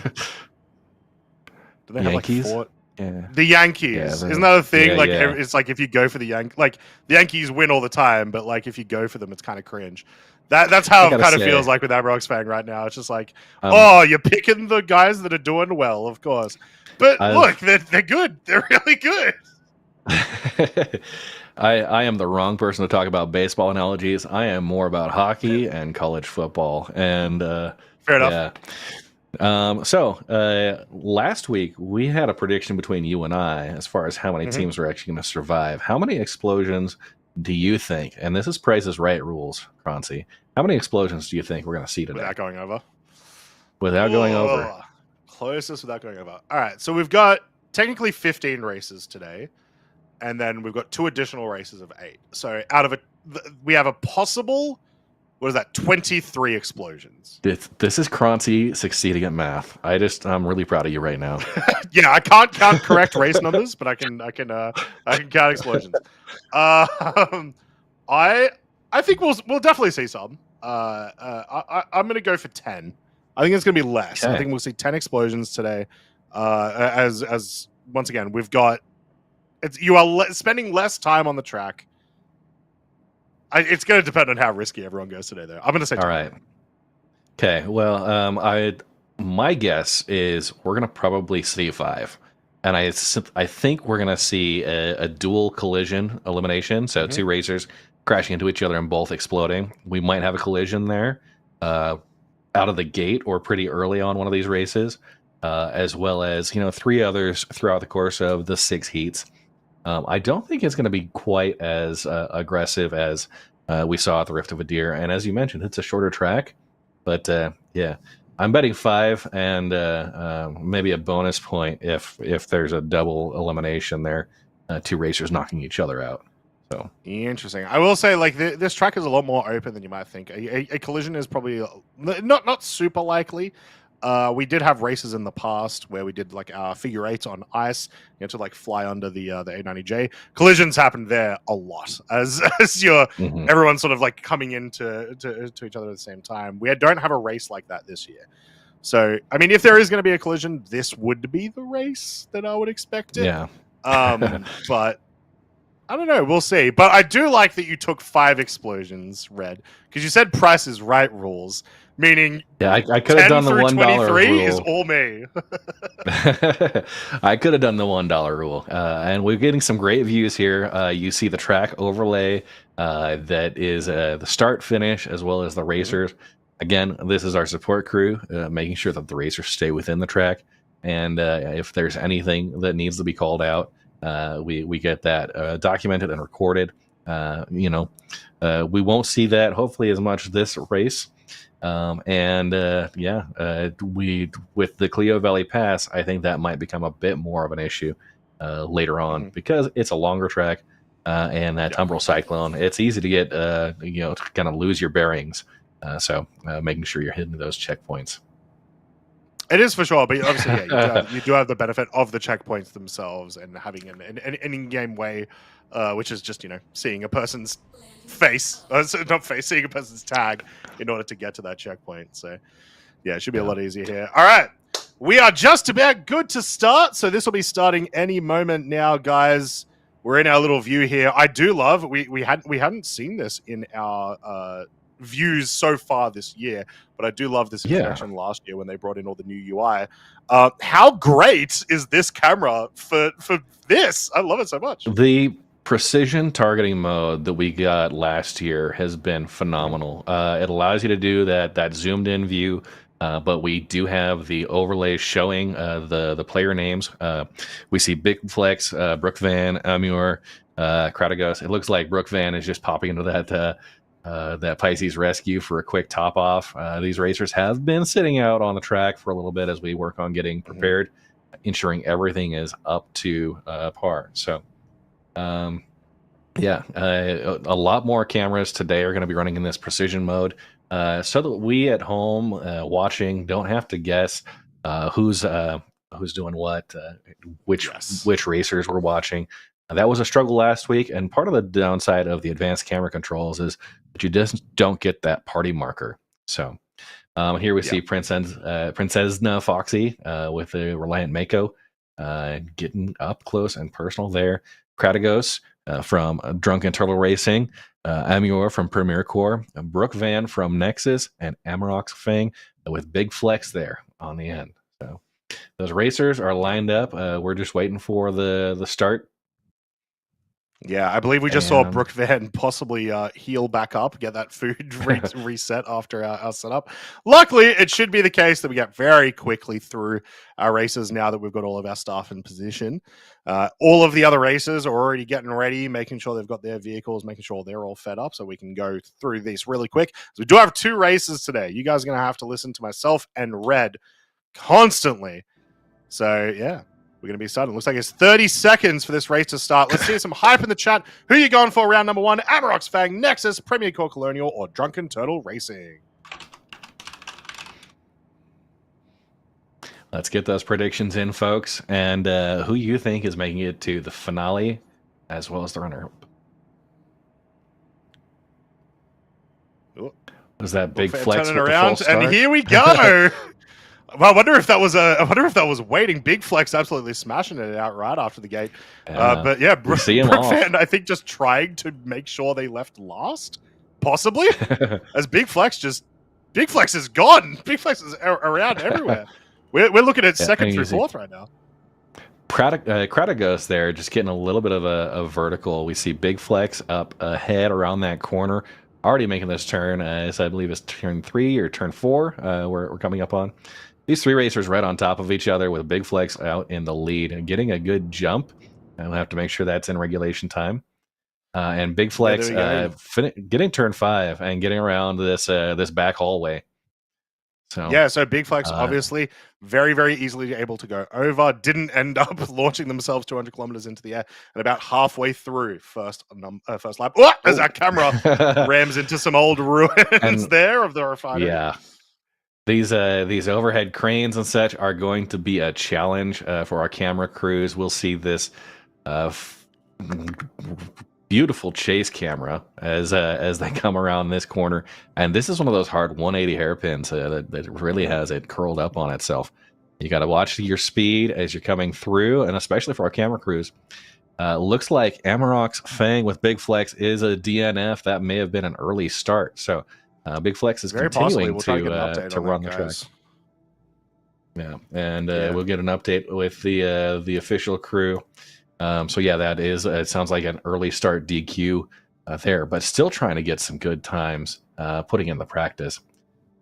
They have
Yankees?
like 4.
Yeah.
The Yankees.
Yeah,
Isn't that a thing?
yeah,
like
yeah.
it's like if you go for the like the Yankees win all the time, but like if you go for them, it's kind of cringe. That's how
I
it
gotta
kind of
say,
feels like with Amarok's Fang right now. It's just like,
um,
oh, you're picking the guys that are doing well, of course. But look, they're good. They're really good.
I am the wrong person to talk about baseball analogies. I am more about hockey and college football. And
Fair enough.
So last week we had a prediction between you and I as far as how many
Mm-hmm.
teams are actually going to survive. How many explosions do you think? And this is Price is Right rules, Croncy. How many explosions do you think we're going to see today?
Without going over.
Without going over.
Closest without going over. All right. So we've got technically 15 races today. And then we've got 2 additional races of 8. So out of it, we have a possible, 23 explosions.
This is Croncy succeeding at math. I'm really proud of you right now.
Yeah, I can't count correct race numbers, but I can count explosions. I think we'll definitely see some. I'm going to go for 10. I think it's going to be less.
Okay.
I think we'll see 10 explosions today. As once again, we've got. You are spending less time on the track. It's going to depend on how risky everyone goes today, though. I'm going to say 10.
All right. Okay. Well, my guess is we're going to probably see 5, and I think we're going to see a dual collision elimination. So 2 racers crashing into each other and both exploding. We might have a collision there out of the gate or pretty early on one of these races, as well as 3 others throughout the course of the 6 heats. I don't think it's going to be quite as aggressive as we saw at the Rift of a Deer. And as you mentioned, it's a shorter track. But yeah, I'm betting 5 and maybe a bonus point if there's a double elimination there, 2 racers knocking each other out. So
interesting. I will say, like this track is a lot more open than you might think. A collision is probably not super likely. We did have races in the past where we did like our figure 8 on ice. You had to like fly under the 890J. Collisions happened there a lot as everyone's sort of like coming into each other at the same time. We don't have a race like that this year. So I mean, if there is going to be a collision, this would be the race that I would expect it.
yeah.
But I don't know. We'll see. But I do like that you took 5 explosions, Red, because you said Price is Right rules. Meaning,
yeah, I could have done the $1 rule.
Is all me.
I could have done the $1 rule, and we're getting some great views here. You see the track overlay that is the start finish as well as the racers. Again, this is our support crew, making sure that the racers stay within the track, and if there's anything that needs to be called out, we get that documented and recorded. We won't see that hopefully as much this race. We with the Clio Valley Pass, I think that might become a bit more of an issue later on because it's a longer track and that Umbral Cyclone. It's easy to get to kind of lose your bearings. So making sure you're hitting those checkpoints.
It is for sure, but obviously, you do have the benefit of the checkpoints themselves and having an in-game way, which is just seeing a person's face, seeing a person's tag in order to get to that checkpoint. So, yeah, it should be a lot easier here. All right, we are just about good to start, so this will be starting any moment now, guys. We're in our little view here. I do love we hadn't seen this in our views so far this year, but I do love this introduction last year when they brought in all the new UI. How great is this camera for this? I love it so much.
The precision targeting mode that we got last year has been phenomenal. It allows you to do that zoomed in view, but we do have the overlays showing the player names. We see Big Flex, Brook Van, Amur, Kratagos. It looks like Brook Van is just popping into that Pisces rescue for a quick top off. These racers have been sitting out on the track for a little bit as we work on getting prepared, ensuring everything is up to par. So, a lot more cameras today are going to be running in this precision mode, so that we at home watching don't have to guess who's doing what, which racers we're watching. That was a struggle last week, and part of the downside of the advanced camera controls is that you just don't get that party marker. So here we see Princess Foxy with the Reliant Mako. getting up close and personal there. Kratagos from Drunken Turtle Racing, Amur from Premier Corps, Brooke Van from Nexus, and Amarox Fang with Big Flex there on the end. So those racers are lined up. We're just waiting for the start.
Yeah, I believe we just saw Brooke Van possibly heal back up, get that food reset after our setup. Luckily, it should be the case that we get very quickly through our races now that we've got all of our staff in position. All of the other racers are already getting ready, making sure they've got their vehicles, making sure they're all fed up so we can go through these really quick. So we do have 2 races today. You guys are going to have to listen to myself and Red constantly. So, yeah. We're going to be starting. Looks like it's 30 seconds for this race to start. Let's see some hype in the chat. Who are you going for round number 1? Amarox Fang, Nexus, Premier Corps Colonial, or Drunken Turtle Racing?
Let's get those predictions in, folks. And who you think is making it to the finale as well as the runner-up? Was that Big Flex with
around,
the full start?
And here we go. Well, I wonder if that was waiting. Big Flex absolutely smashing it out right after the gate. But yeah, Brooke Fan, I think just trying to make sure they left last, possibly. As Big Flex is gone. Big Flex is around everywhere. We're looking at second through fourth right now.
Kratagos there, just getting a little bit of a vertical. We see Big Flex up ahead around that corner, already making this turn, as I believe it's turn 3 or turn 4 we're coming up on. These 3 racers right on top of each other with Big Flex out in the lead and getting a good jump. And we'll have to make sure that's in regulation time. And Big Flex getting turn 5 and getting around this back hallway. So
yeah, so Big Flex obviously very, very easily able to go over. Didn't end up launching themselves 200 kilometers into the air, and about halfway through first lap, as our camera rams into some old ruins there of the refinery.
Yeah. These overhead cranes and such are going to be a challenge for our camera crews. We'll see this beautiful chase camera as they come around this corner, and this is one of those hard 180 hairpins that really has it curled up on itself. You got to watch your speed as you're coming through, and especially for our camera crews. Looks like Amarox Fang with Big Flex is a DNF. That may have been an early start, so. Big Flex is continuing to run the track. Yeah, and we'll get an update with the official crew. So yeah, that is. It sounds like an early start DQ there, but still trying to get some good times, putting in the practice.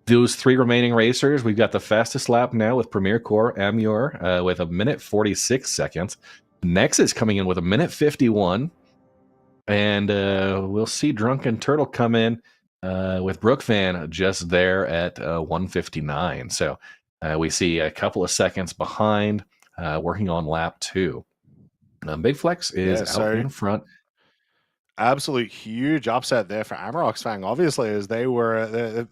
Those 3 remaining racers, we've got the fastest lap now with Premier Corps Amur with 1:46 seconds. Nexus coming in with 1:51, and we'll see Drunken Turtle come in. With Brooke Van just there at 1:59. So we see a couple of seconds behind, working on lap 2. Big Flex is out in front.
Absolute huge upset there for Amarox Fang, obviously, as they were.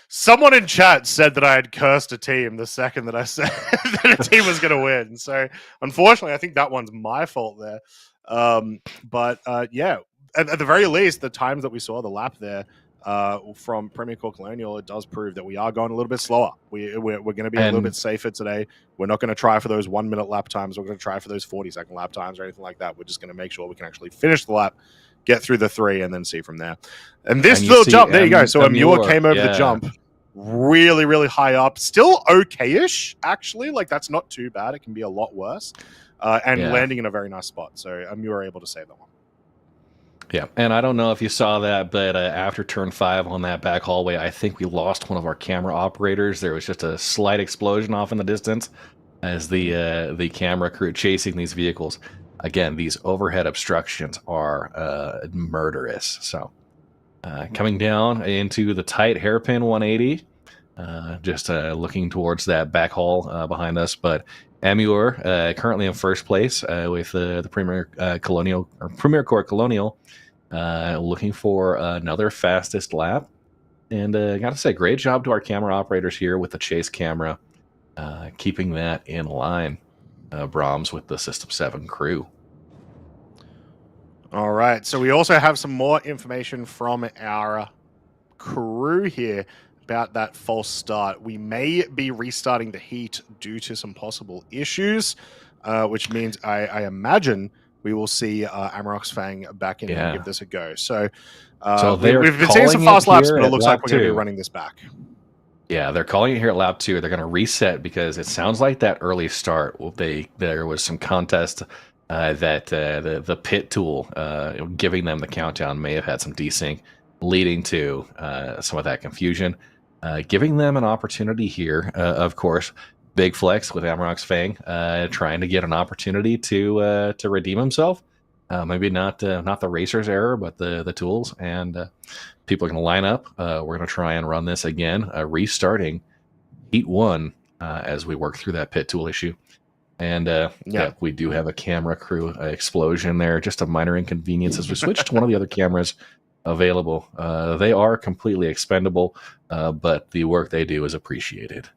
Someone in chat said that I had cursed a team the second that I said that a team was going to win. So unfortunately, I think that one's my fault there. Yeah. At the very least, the times that we saw the lap there from Premier Corps Colonial, it does prove that we are going a little bit slower. We're going to be a little bit safer today. We're not going to try for those 1-minute lap times. We're going to try for those 40-second lap times or anything like that. We're just going to make sure we can actually finish the lap, get through the 3, and then see from there. And this little jump, there you go. So Amur came over the jump really, really high up. Still okay-ish, actually. Like, that's not too bad. It can be a lot worse. Landing in a very nice spot. So Amur able to save that one.
Yeah, and I don't know if you saw that, but after turn 5 on that back hallway, I think we lost one of our camera operators. There was just a slight explosion off in the distance as the camera crew chasing these vehicles. Again, these overhead obstructions are murderous. So coming down into the tight hairpin 180, just looking towards that back haul behind us, but Amur currently in first place with the Premier Corps Colonial, looking for another fastest lap. And got to say, great job to our camera operators here with the chase camera, keeping that in line. Brahms with the System 7 crew.
All right, so we also have some more information from our crew here. about that false start. We may be restarting the heat due to some possible issues, which means I imagine we will see Amarok's Fang back in and give this a go. So, we've been seeing some fast laps, but it looks like we're going to be running this back.
Yeah, they're calling it here at lap 2. They're going to reset because it sounds like that early start. There was some contest that the pit tool giving them the countdown may have had some desync, leading to some of that confusion. Giving them an opportunity here, of course. Big flex with Amarok's Fang, trying to get an opportunity to redeem himself. Maybe not the racer's error, but the tools. And people are going to line up. We're going to try and run this again, restarting Heat 1 as we work through that pit tool issue. And we do have a camera crew explosion there. Just a minor inconvenience as we switch to one of the other cameras available. They are completely expendable, but the work they do is appreciated.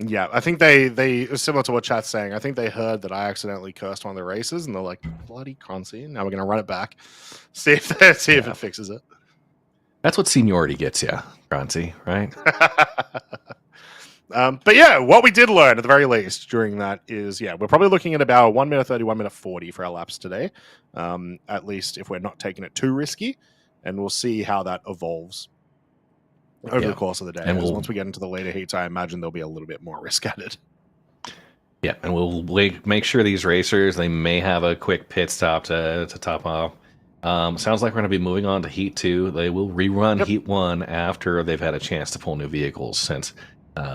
Yeah, I think they similar to what chat's saying. I think they heard that I accidentally cursed one of the races, and they're like, "Bloody Concy!" Now we're going to run it back, see if it fixes it.
That's what seniority gets you, Concy, right?
But yeah, what we did learn at the very least during that is, we're probably looking at about 1 minute 30, 1 minute 40 for our laps today. At least if we're not taking it too risky, and we'll see how that evolves over the course of the day. And once we get into the later heats, I imagine there'll be a little bit more risk added.
Yeah, and we'll make sure these racers, they may have a quick pit stop to top off. Sounds like we're going to be moving on to Heat 2. They will rerun Heat 1 after they've had a chance to pull new vehicles, since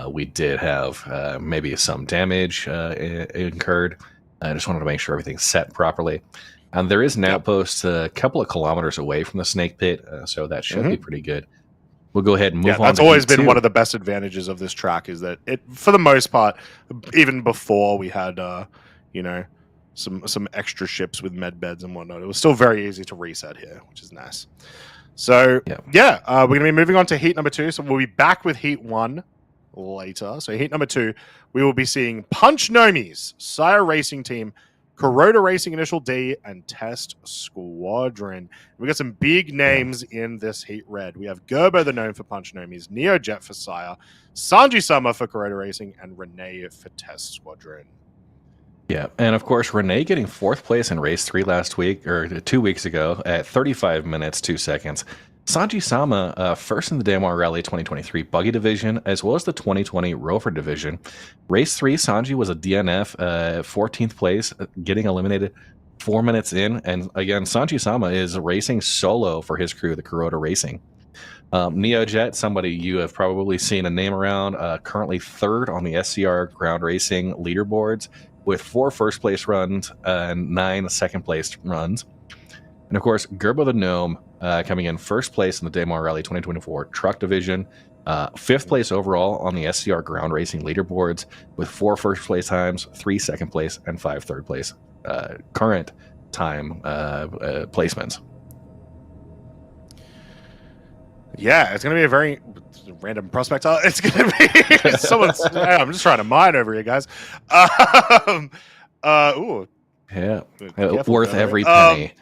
we did have maybe some damage incurred. I just wanted to make sure everything's set properly. And there is an outpost a couple of kilometers away from the Snake Pit, so that should be pretty good. We'll go ahead and move on.
That's always been one of the best advantages of this track, is that it, for the most part, even before we had, some extra ships with med beds and whatnot, it was still very easy to reset here, which is nice. So, we're going to be moving on to heat number 2. So we'll be back with heat 1 later. So heat number 2, we will be seeing Punch Nomi's Sire Racing Team, Kuroda Racing Initial D, and Test Squadron. We got some big names in this heat red. We have Gerbo the Gnome for Punch Nomi's, Neojet for Sire, Sanji Sama for Kuroda Racing, and Renee for Test Squadron.
Yeah, and of course, Renee getting 4th place in race 3 last week, or 2 weeks ago, at 35 minutes, 2 seconds. Sanji Sama, first in the Damar Rally 2023 Buggy Division, as well as the 2020 Rover Division. Race 3, Sanji was a DNF, 14th place, getting eliminated 4 minutes in. And again, Sanji Sama is racing solo for his crew, the Kuroda Racing. Neojet, somebody you have probably seen a name around, currently 3rd on the SCR Ground Racing leaderboards, with 4 first-place runs and 9 second-place runs. And of course, Gerbo the Gnome coming in 1st place in the Damar Rally 2024 Truck Division, 5th place overall on the SCR Ground Racing leaderboards, with 4 first-place times, 3 second-place, and 5 third-place current time placements.
Yeah, it's going to be a very random prospect. It's going to be someone's. I'm just trying to mine over here, guys.
Worth every penny.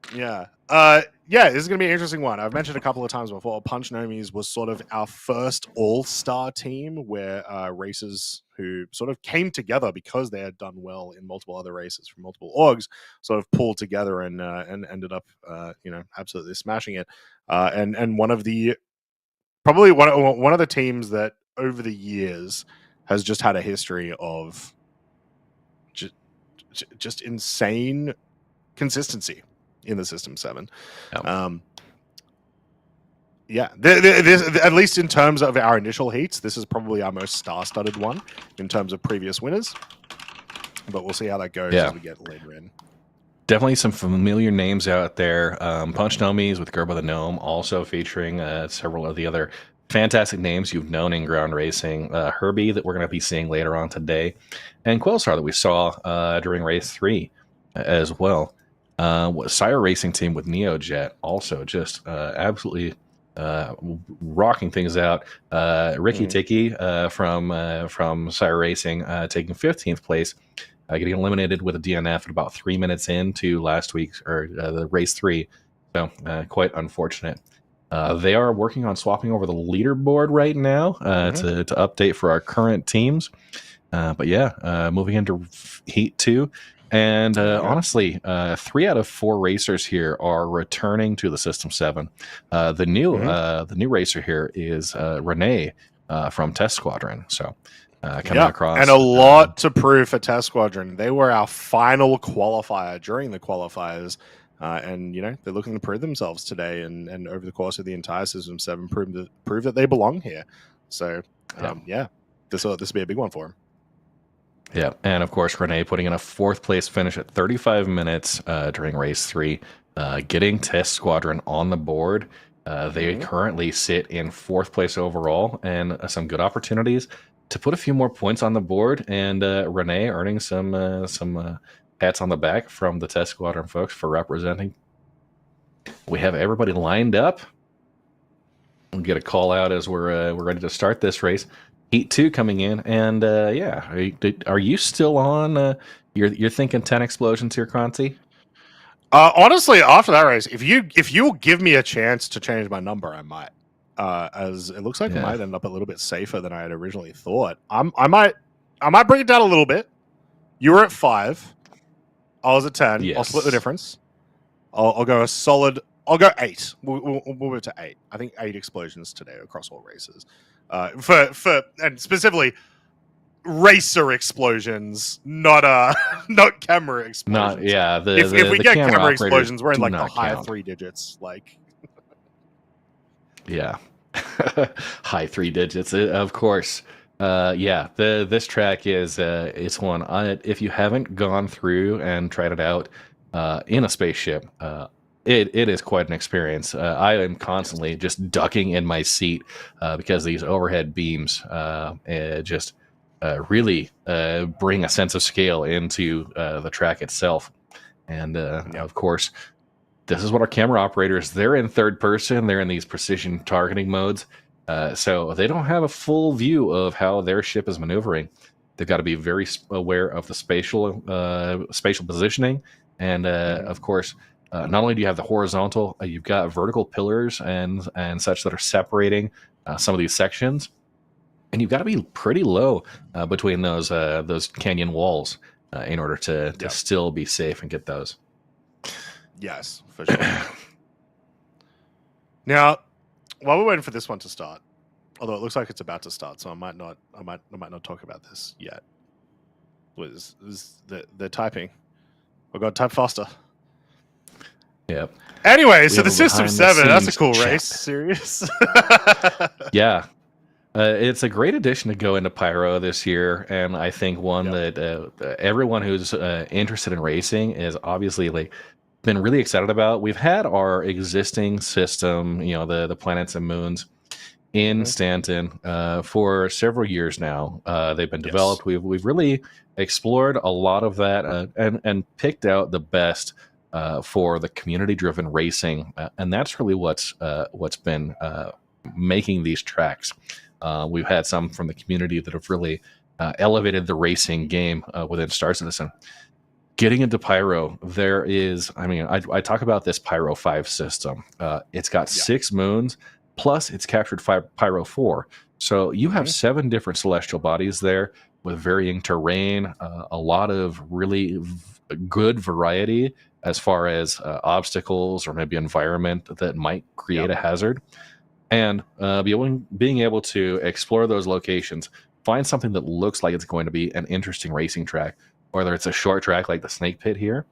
This is going to be an interesting one. I've mentioned a couple of times before, Punch Nomi's was sort of our first all-star team where racers who sort of came together because they had done well in multiple other races from multiple orgs, sort of pulled together and ended up, absolutely smashing it. And one of the probably one of the teams that over the years has just had a history of just insane consistency in the System 7. This, at least in terms of our initial heats, this is probably our most star-studded one in terms of previous winners. But we'll see how that goes as we get later in.
Definitely some familiar names out there. Punch Nomi's with Gerbo the Gnome, also featuring several of the other fantastic names you've known in ground racing. Herbie, that we're going to be seeing later on today, and Quillstar that we saw during race 3 as well. Sire Racing Team with Neojet, also just absolutely rocking things out. Ricky Tiki from Sire Racing taking 15th place, getting eliminated with a DNF at about 3 minutes into last week's or the race 3. So quite unfortunate. They are working on swapping over the leaderboard right now to update for our current teams. But yeah, moving into Heat 2. And honestly, 3 out of 4 racers here are returning to the System 7. The new racer here is Renee from Test Squadron. So coming across.
And a lot to prove for Test Squadron. They were our final qualifier during the qualifiers. And they're looking to prove themselves today, and over the course of the entire System 7, prove that they belong here. So this will be a big one for them.
Yeah, and of course Renee putting in a 4th place finish at 35 minutes during race 3, getting Test Squadron on the board. They currently sit in 4th place overall, and some good opportunities to put a few more points on the board. And Renee earning some pats on the back from the Test Squadron folks for representing. We have everybody lined up. We'll get a call out as we're ready to start this race. Heat 2 coming in, and are you still on? You're thinking 10 explosions here, Cronty?
Honestly, after that race, if you'll give me a chance to change my number, I might. As it looks like I might end up a little bit safer than I had originally thought. I might bring it down a little bit. You were at 5. I was at 10.
Yes.
I'll split the difference. I'll go a solid. I'll go 8. We'll move to 8. I think 8 explosions today across all races. For and specifically racer explosions, not camera explosions. If we get camera explosions, we're in like the high 3 digits. Like,
yeah, high 3 digits, of course. This track is it's one. If you haven't gone through and tried it out in a spaceship, it is quite an experience. I am constantly just ducking in my seat because these overhead beams just really bring a sense of scale into the track itself. And of course, this is what our camera operators, they're in third person. They're in these precision targeting modes. So they don't have a full view of how their ship is maneuvering. They've got to be very aware of the spatial positioning. And of course, not only do you have the horizontal, you've got vertical pillars and such that are separating some of these sections. And you've got to be pretty low between those canyon walls in order to still be safe and get those.
Yes, for sure. Now, while we're waiting for this one to start, although it looks like it's about to start, so I might not talk about this yet. They're typing. Oh God, type faster.
Yep.
Anyway, so the System 7, that's a cool race. Serious.
Yeah. It's a great addition to go into Pyro this year, and I think one that everyone who's interested in racing is obviously been really excited about. We've had our existing system, the planets and moons in Stanton for several years now. They've been developed. We've really explored a lot of that and picked out the best for the community-driven racing, and that's really what's been making these tracks. We've had some from the community that have really elevated the racing game within StarCitizen. Getting into Pyro, there is, I talk about this Pyro 5 system. It's got 6 moons, plus it's captured Pyro 4. So you have 7 different celestial bodies there with varying terrain, a lot of really good variety as far as obstacles or maybe environment that might create a hazard. And being able to explore those locations, find something that looks like it's going to be an interesting racing track, whether it's a short track like the Snake Pit here,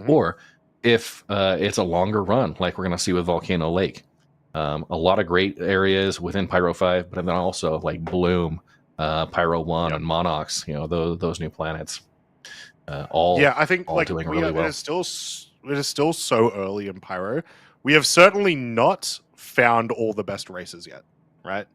or if it's a longer run like we're going to see with Volcano Lake. A lot of great areas within Pyro 5, but then also like Bloom, Pyro 1, and Monox, those new planets.
I think
all doing really well.
It is still so early in Pyro. We have certainly not found all the best races yet, right?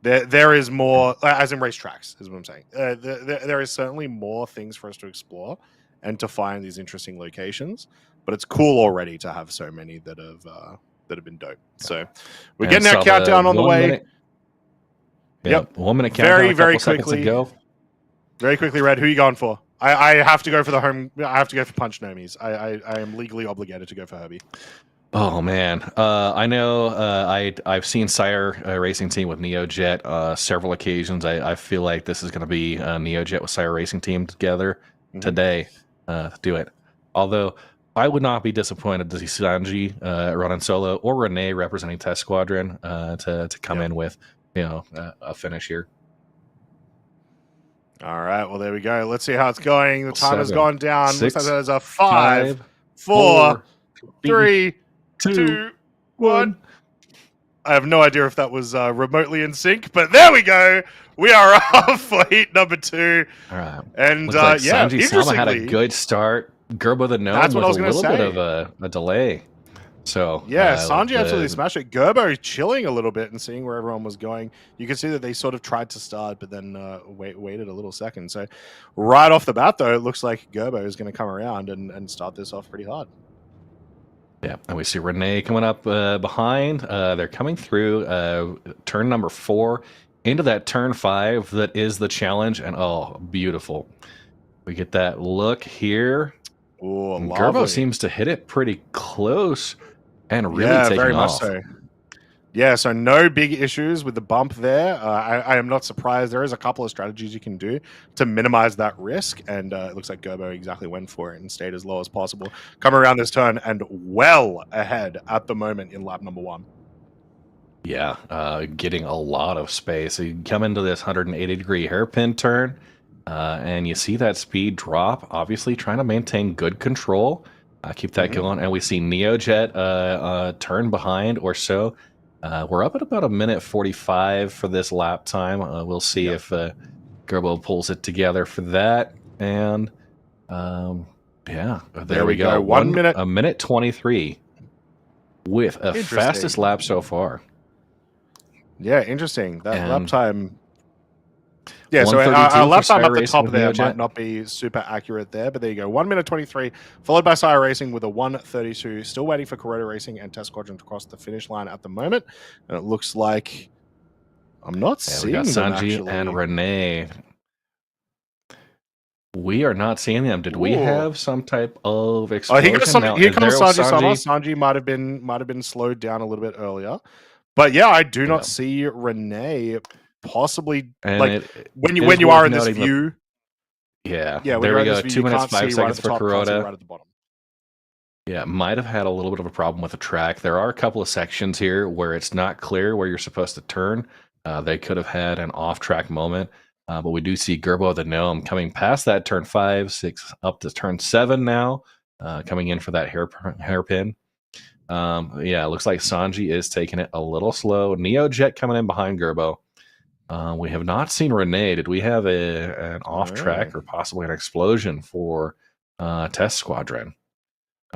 There is more, as in racetracks, is what I'm saying. There is certainly more things for us to explore and to find these interesting locations. But it's cool already to have so many that have been dope. So we're getting our countdown on the way.
Yep, 1 minute countdown.
Very quickly. Very quickly, Red. Who are you going for? I have to go for the home. I have to go for Punch Nomies. I am legally obligated to go for Herbie.
Oh man, I know. I've seen Sire Racing Team with NeoJet several occasions. I feel like this is going to be NeoJet with Sire Racing Team together today to do it. Although I would not be disappointed to see Sanji running solo or Renee representing Test Squadron to come in with a finish here.
All right, well, there we go. Let's see how it's going. The time has
7,
gone down.
6,
Looks like there's a 5, 4, 3, 2, 1. I have no idea if that was remotely in sync, but there we go. We are off for heat number 2.
All right.
And
like
yeah,
Sanji Sama had a good start. Gerbo the Gnome
That's what I was
with a little bit of a delay. So
yeah, Sanji absolutely smashed it. Gerbo chilling a little bit and seeing where everyone was going. You can see that they sort of tried to start, but then waited a little second. So right off the bat, though, it looks like Gerbo is going to come around and start this off pretty hard.
Yeah, and we see Renee coming up behind. They're coming through turn number 4 into that turn 5 that is the challenge. And oh, beautiful. We get that look here.
Oh,
Gerbo seems to hit it pretty close and really taking
very
off.
much so. Yeah, so no big issues with the bump there. I am not surprised. There is a couple of strategies you can do to minimize that risk, and it looks like Gerbo exactly went for it and stayed as low as possible. Come around this turn and well ahead at the moment in lap number 1.
Yeah, getting a lot of space. So you come into this 180-degree hairpin turn, and you see that speed drop, obviously trying to maintain good control. Keep that going. And we see NeoJet turn behind or so. We're up at about 1:45 for this lap time. We'll see if Gerbo pulls it together for that. And yeah, there we go.
1 minute.
1:23 with a fastest lap so far.
Yeah, interesting. That lap time. Yeah, so our lap time at the top there might not be super accurate there, but there you go. 1:23, followed by Sire Racing with a 1:32. Still waiting for Kuroda Racing and Test Squadron to cross the finish line at the moment. And it looks like I'm not seeing them,
Sanji
actually.
and Renee. We are not seeing them. Did we have some type of explosion?
Here comes Sanji. Sanji might have been slowed down a little bit earlier. But yeah, I do not see Renee possibly, and like when you are in this view.
Yeah, there we go. 2 minutes 5 seconds for Kuroda.
Right at the bottom.
Yeah, might have had a little bit of a problem with the track. There are a couple of sections here where it's not clear where you're supposed to turn. They could have had an off-track moment, but we do see Gerbo the Gnome coming past that turn 5, 6, up to turn 7 now, coming in for that hairpin. Yeah, it looks like Sanji is taking it a little slow. NeoJet coming in behind Gerbo. We have not seen Renee. Did we have an off track or possibly an explosion for Test Squadron?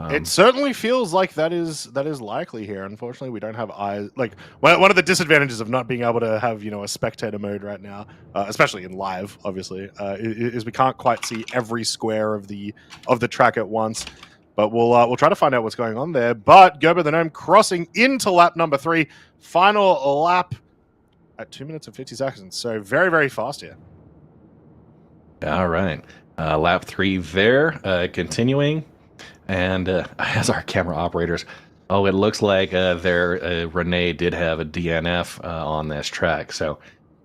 It certainly feels like that is likely here. Unfortunately, we don't have eyes. Like one of the disadvantages of not being able to have a spectator mode right now, especially in live, obviously, is we can't quite see every square of the track at once. But we'll try to find out what's going on there. But Gerbo the Gnome crossing into lap number 3, final lap at 2 minutes and 50 seconds. So very, very fast here.
All right. Lap 3 there, continuing. And as our camera operators, it looks like Renee did have a DNF on this track. So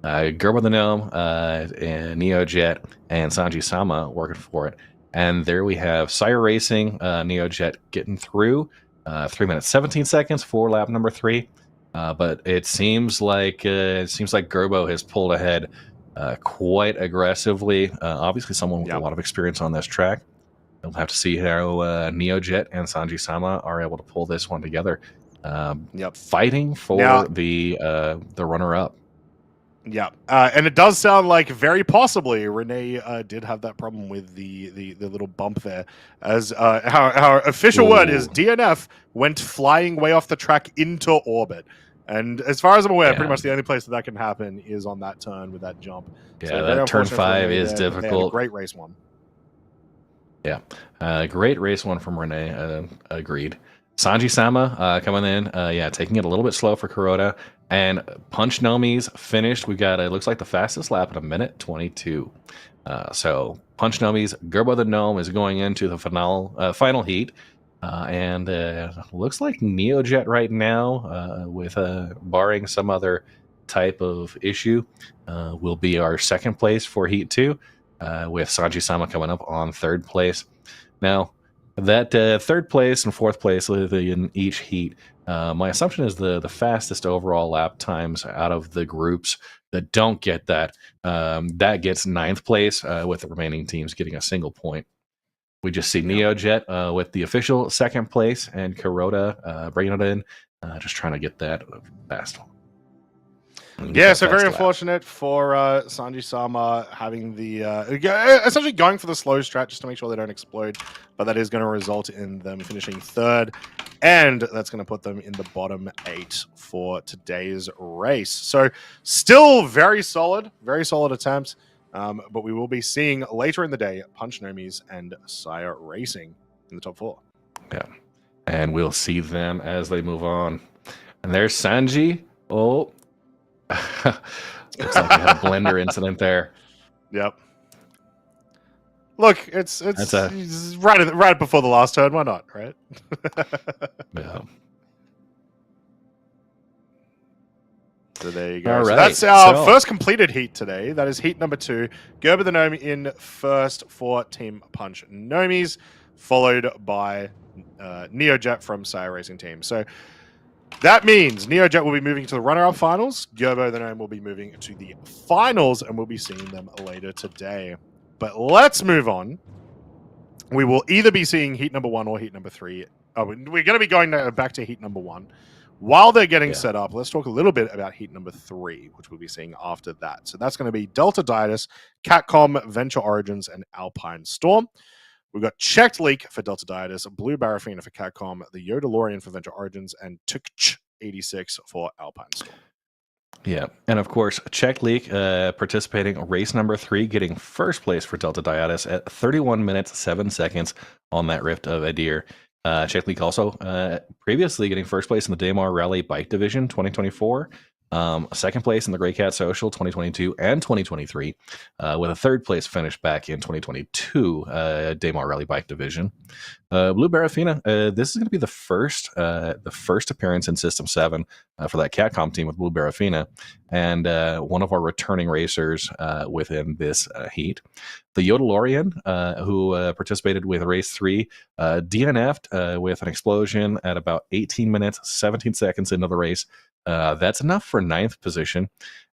Gerbo the Gnome, and NeoJet, and Sanji Sama working for it. And there we have Sire Racing, NeoJet getting through. 3 minutes 17 seconds for lap number 3. But it seems like Gerbo has pulled ahead quite aggressively. Obviously, someone with a lot of experience on this track. We'll have to see how NeoJet and Sanji Sama are able to pull this one together. Fighting for the runner-up.
Yeah, and it does sound like very possibly Renee did have that problem with the little bump there, as our official word is DNF went flying way off the track into orbit. And as far as I'm aware, pretty much the only place that can happen is on that turn with that jump.
Yeah, so that turn 5 is difficult.
Great race one.
Yeah, great race one from Renee. Agreed. Sanji Sama coming in, taking it a little bit slow for Kuroda. And Punch Nomi's finished. We've got, it looks like the fastest lap at 1:22. So Punch Nomi's Gerbo the Gnome is going into the final heat. And looks like Neojet right now, with barring some other type of issue, will be our second place for Heat 2, with Sanji Sama coming up on third place. Now, that third place and fourth place in each heat, my assumption is the fastest overall lap times out of the groups that don't get that, that gets ninth place, with the remaining teams getting a single point. We just see Neojet with the official second place, and Kuroda bringing it in, just trying to get that fast one.
Yeah, so very unfortunate for Sanji Sama having the essentially going for the slow strat just to make sure they don't explode, but that is going to result in them finishing third, and that's going to put them in the bottom 8 for today's race. So still very solid attempts, but we will be seeing later in the day Punch Nomis and Sire Racing in the top 4.
Yeah, and we'll see them as they move on. And there's Sanji. Oh. Looks like we had a blender incident there.
Yep. Look, it's right before the last turn. Why not? Right?
Yeah.
So there you go.
All
So
right.
that's our first completed heat today. That is heat number 2. Gerber the Gnome in first for Team Punch Nomis, followed by Neojet from Sire Racing Team. So that means Neojet will be moving to the runner-up finals. Gerbo the Gnome will be moving to the finals, and we'll be seeing them later today. But let's move on. We will either be seeing heat number 1 or heat number 3. Oh, we're going to be going back to heat number 1. While they're getting set up, let's talk a little bit about heat number 3, which we'll be seeing after that. So that's going to be Delta Dietis, Catcom, Venture Origins, and Alpine Storm. We've got Checked Leak for Delta Dietis, Blue Barafina for Catcom, the Yodalorian for Venture Origins, and Tukch 86 for Alpine Storm.
Yeah, and of course, Check Leak participating race number 3, getting first place for Delta Dietis at 31 minutes 7 seconds on that Rift of Adir. Check Leak also previously getting first place in the Daymar Rally Bike Division 2024. Second place in the Grey Cat Social 2022 and 2023, with a third place finish back in 2022 Daymar Rally Bike Division. Blue Barafina, this is going to be the first appearance in System 7 for that Catcom team with Blue Barafina, and one of our returning racers within this heat. The Yodalorian, who participated with race 3, DNF'd with an explosion at about 18 minutes 17 seconds into the race. That's enough for 9th position.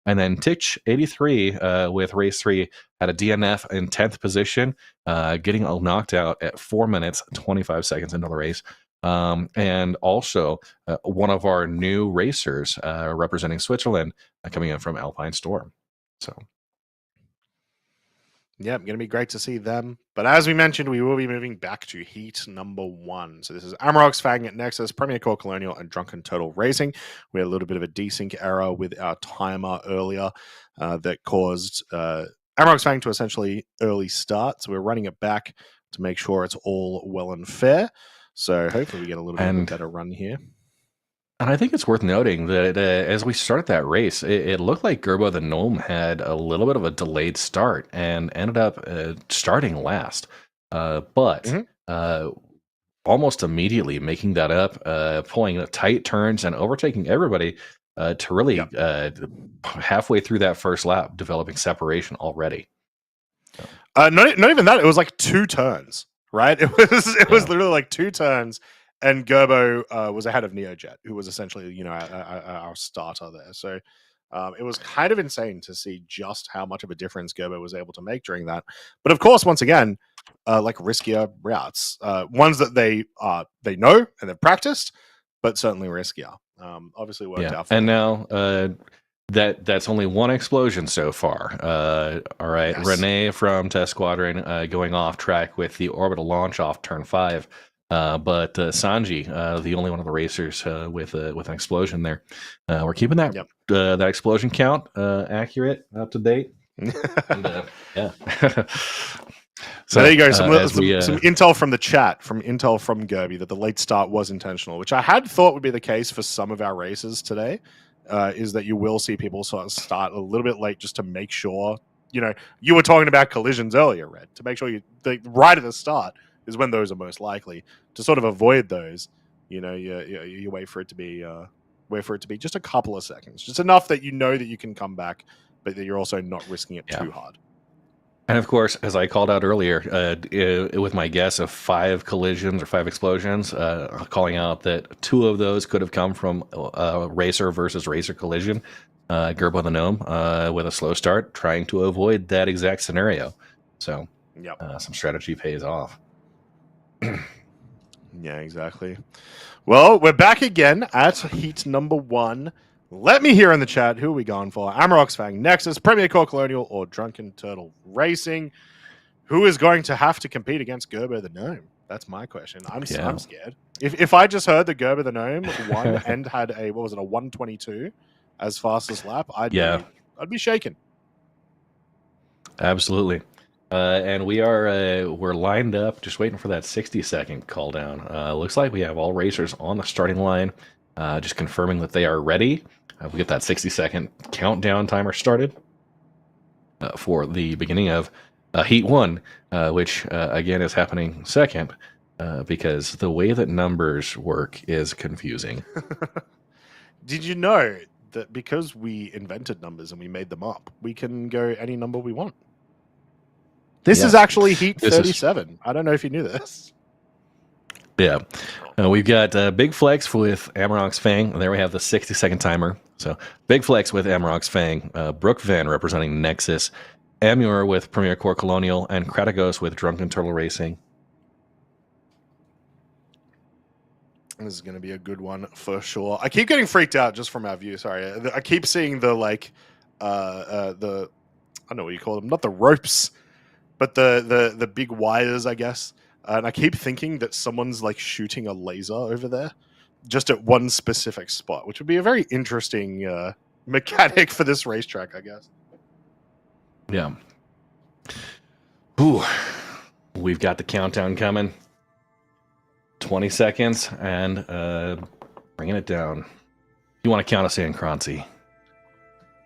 And then Titch 83 with race 3 had a DNF in 10th position, getting knocked out at 4 minutes 25 seconds into the race. And also one of our new racers representing Switzerland coming in from Alpine Storm. So.
Yeah, going to be great to see them. But as we mentioned, we will be moving back to heat number 1. So this is Amarok's Fang at Nexus, Premier Core Colonial, and Drunken Total Racing. We had a little bit of a desync error with our timer earlier that caused Amarok's Fang to essentially early start. So we're running it back to make sure it's all well and fair. So hopefully we get a little bit of a better run here.
And I think it's worth noting that as we started that race, it looked like Gerbo the Gnome had a little bit of a delayed start and ended up starting last. But almost immediately making that up, pulling tight turns and overtaking everybody to really halfway through that first lap, developing separation already.
Not even that. It was like 2 turns, right? It was literally like 2 turns. And Gerbo was ahead of Neojet, who was essentially, our starter there. So it was kind of insane to see just how much of a difference Gerbo was able to make during that. But of course, once again, like riskier routes, ones that they know and they've practiced, but certainly riskier. Obviously worked out.
And now that's only one explosion so far. All right, yes. Renee from Test Squadron going off track with the orbital launch off turn 5. But Sanji, the only one of the racers with an explosion there. We're keeping that that explosion count accurate, up to date. And,
so there you go. Some intel from the chat, from Gerby, that the late start was intentional, which I had thought would be the case for some of our races today. Is that you will see people sort of start a little bit late just to make sure. You were talking about collisions earlier, Red, to make sure right at the start is when those are most likely. To sort of avoid those, you wait for it to be just a couple of seconds, just enough that you know that you can come back, but that you're also not risking it too hard.
And of course, as I called out earlier, with my guess of 5 collisions or 5 explosions, calling out that 2 of those could have come from racer versus racer collision. Gerbo the Gnome with a slow start, trying to avoid that exact scenario. So, some strategy pays off.
Yeah, exactly. Well, we're back again at heat number 1. Let me hear in the chat, who are we going for? Amarok's Fang, Nexus, Premier Core Colonial, or Drunken Turtle Racing? Who is going to have to compete against Gerbo the Gnome? That's my question. I'm scared. If I just heard that Gerbo the Gnome won and had a 122 as fastest lap, I'd be shaken.
Absolutely. And we're lined up, just waiting for that 60-second call down. Looks like we have all racers on the starting line, just confirming that they are ready. We get that 60-second countdown timer started for the beginning of Heat 1, which again is happening second, because the way that numbers work is confusing.
Did you know that because we invented numbers and we made them up, we can go any number we want? This is actually Heat 37. I don't know if you knew this.
Yeah. We've got Big Flex with Amarok's Fang. And there we have the 60-second timer. So Big Flex with Amarok's Fang, Brooke Van representing Nexus, Amur with Premier Core Colonial, and Kratigos with Drunken Turtle Racing.
This is going to be a good one for sure. I keep getting freaked out just from our view. Sorry. I keep seeing the, I don't know what you call them. Not the ropes, but the big wires, I guess. And I keep thinking that someone's like shooting a laser over there just at one specific spot, which would be a very interesting mechanic for this racetrack, I guess.
Yeah. Ooh. We've got the countdown coming. 20 seconds and bringing it down. You want to count us in, Croncy?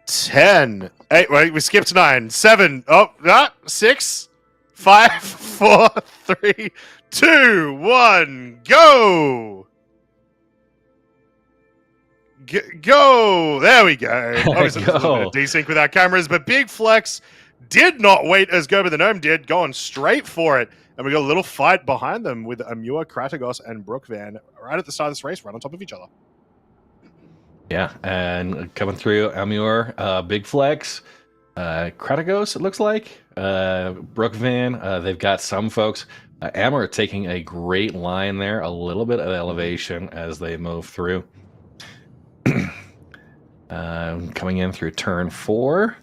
10. 8. Wait, we skipped 9. 7. 6. 5, 4, 3, 2, 1, go! Go! There we go. Obviously, there's a little bit of desync with our cameras, but Big Flex did not wait as Gerbo the Gnome did, going straight for it. And we got a little fight behind them with Amur, Kratigos, and Brooke Van right at the start of this race, right on top of each other.
Yeah, and coming through, Amur, Big Flex, Kratigos, it looks like. Brooke Van, they've got some folks. Amur taking a great line there, a little bit of elevation as they move through. Coming in through turn 4.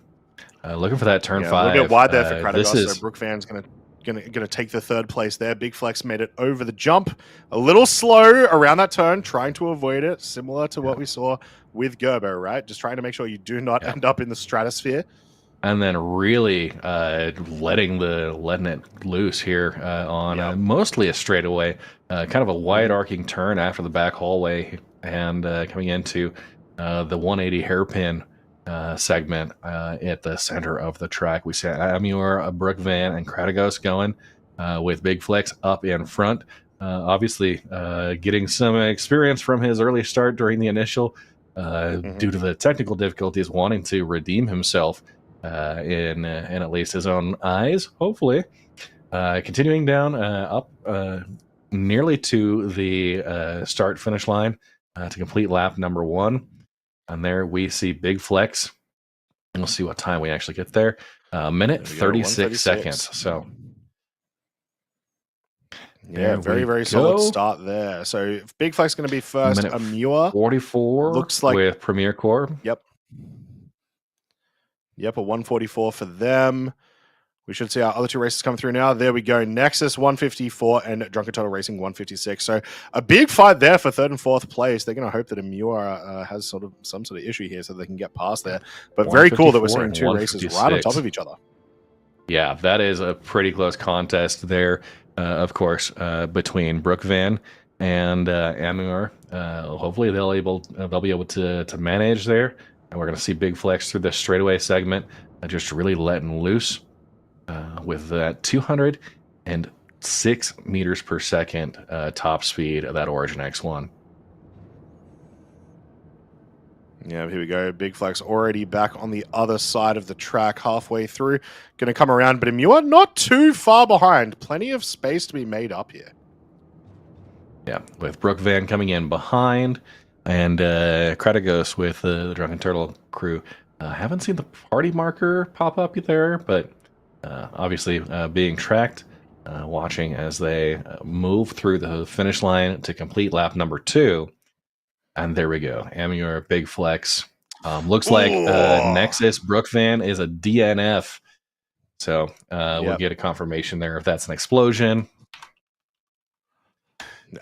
Looking for that turn 5.
A little bit wide there for Kratigos, so Brooke Van's going to take the 3rd place there. Big Flex made it over the jump. A little slow around that turn, trying to avoid it, similar to what we saw with Gerbo, right? Just trying to make sure you do not end up in the stratosphere.
And then really letting it loose here on mostly a straightaway, kind of a wide arcing turn after the back hallway, and coming into the 180 hairpin segment at the center of the track. We see Amur, Brooke Van, and Kratigos going with Big Flex up in front. Obviously, getting some experience from his early start during the initial, due to the technical difficulties, wanting to redeem himself in at least his own eyes, hopefully. Continuing down up nearly to the start-finish line to complete lap number 1. And there we see Big Flex. And we'll see what time we actually get there. Minute 36 seconds. So,
yeah, very, very solid start there. So, Big Flex going to be first.
Minute
Amur
44
looks like
with Premier Core.
Yep, a 144 for them. We should see our other 2 races come through now. There we go. Nexus 154 and Drunken Turtle Racing 156. So a big fight there for 3rd and 4th place. They're going to hope that Amur has some sort of issue here so they can get past there. But very cool that we're seeing 2 races right on top of each other.
Yeah, that is a pretty close contest there, of course, between Brooke Van and Amur. Hopefully they'll be able to manage there. And we're going to see Big Flex through the straightaway segment, just really letting loose with that 260 6 meters per second top speed of that Origin X1.
Yeah, here we go. Big Flex already back on the other side of the track, halfway through. Going to come around, but Imua not too far behind. Plenty of space to be made up here.
Yeah, with Brook Van coming in behind, and Kratigos with the Drunken Turtle crew. Haven't seen the party marker pop up there, but obviously being tracked, watching as they move through the finish line to complete lap number 2. And there we go. Amur, Big Flex. Looks like Nexus Brook Van is a DNF. So we'll get a confirmation there if that's an explosion.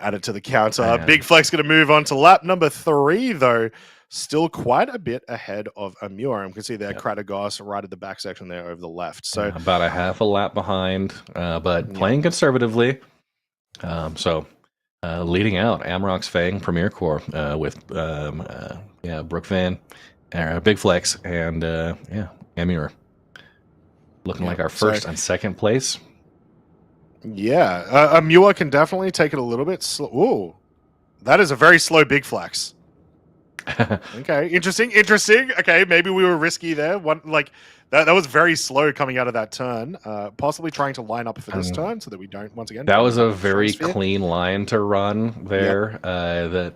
Add it to the counter. Big Flex going to move on to lap number 3, though. Still quite a bit ahead of Amur. You can see there, Kratigos right at the back section there over the left. So
about a half a lap behind, but playing conservatively. Leading out, Amarok's Fang Premier Corps with Brook Van, Big Flex, and Amur. Looking like our first and second place.
Yeah, Amur can definitely take it a little bit slow. Ooh, that is a very slow Big Flex. Okay, interesting. Okay, maybe we were risky there. That was very slow coming out of that turn. Possibly trying to line up for this turn so that we don't once again.
That was a very clean line to run there.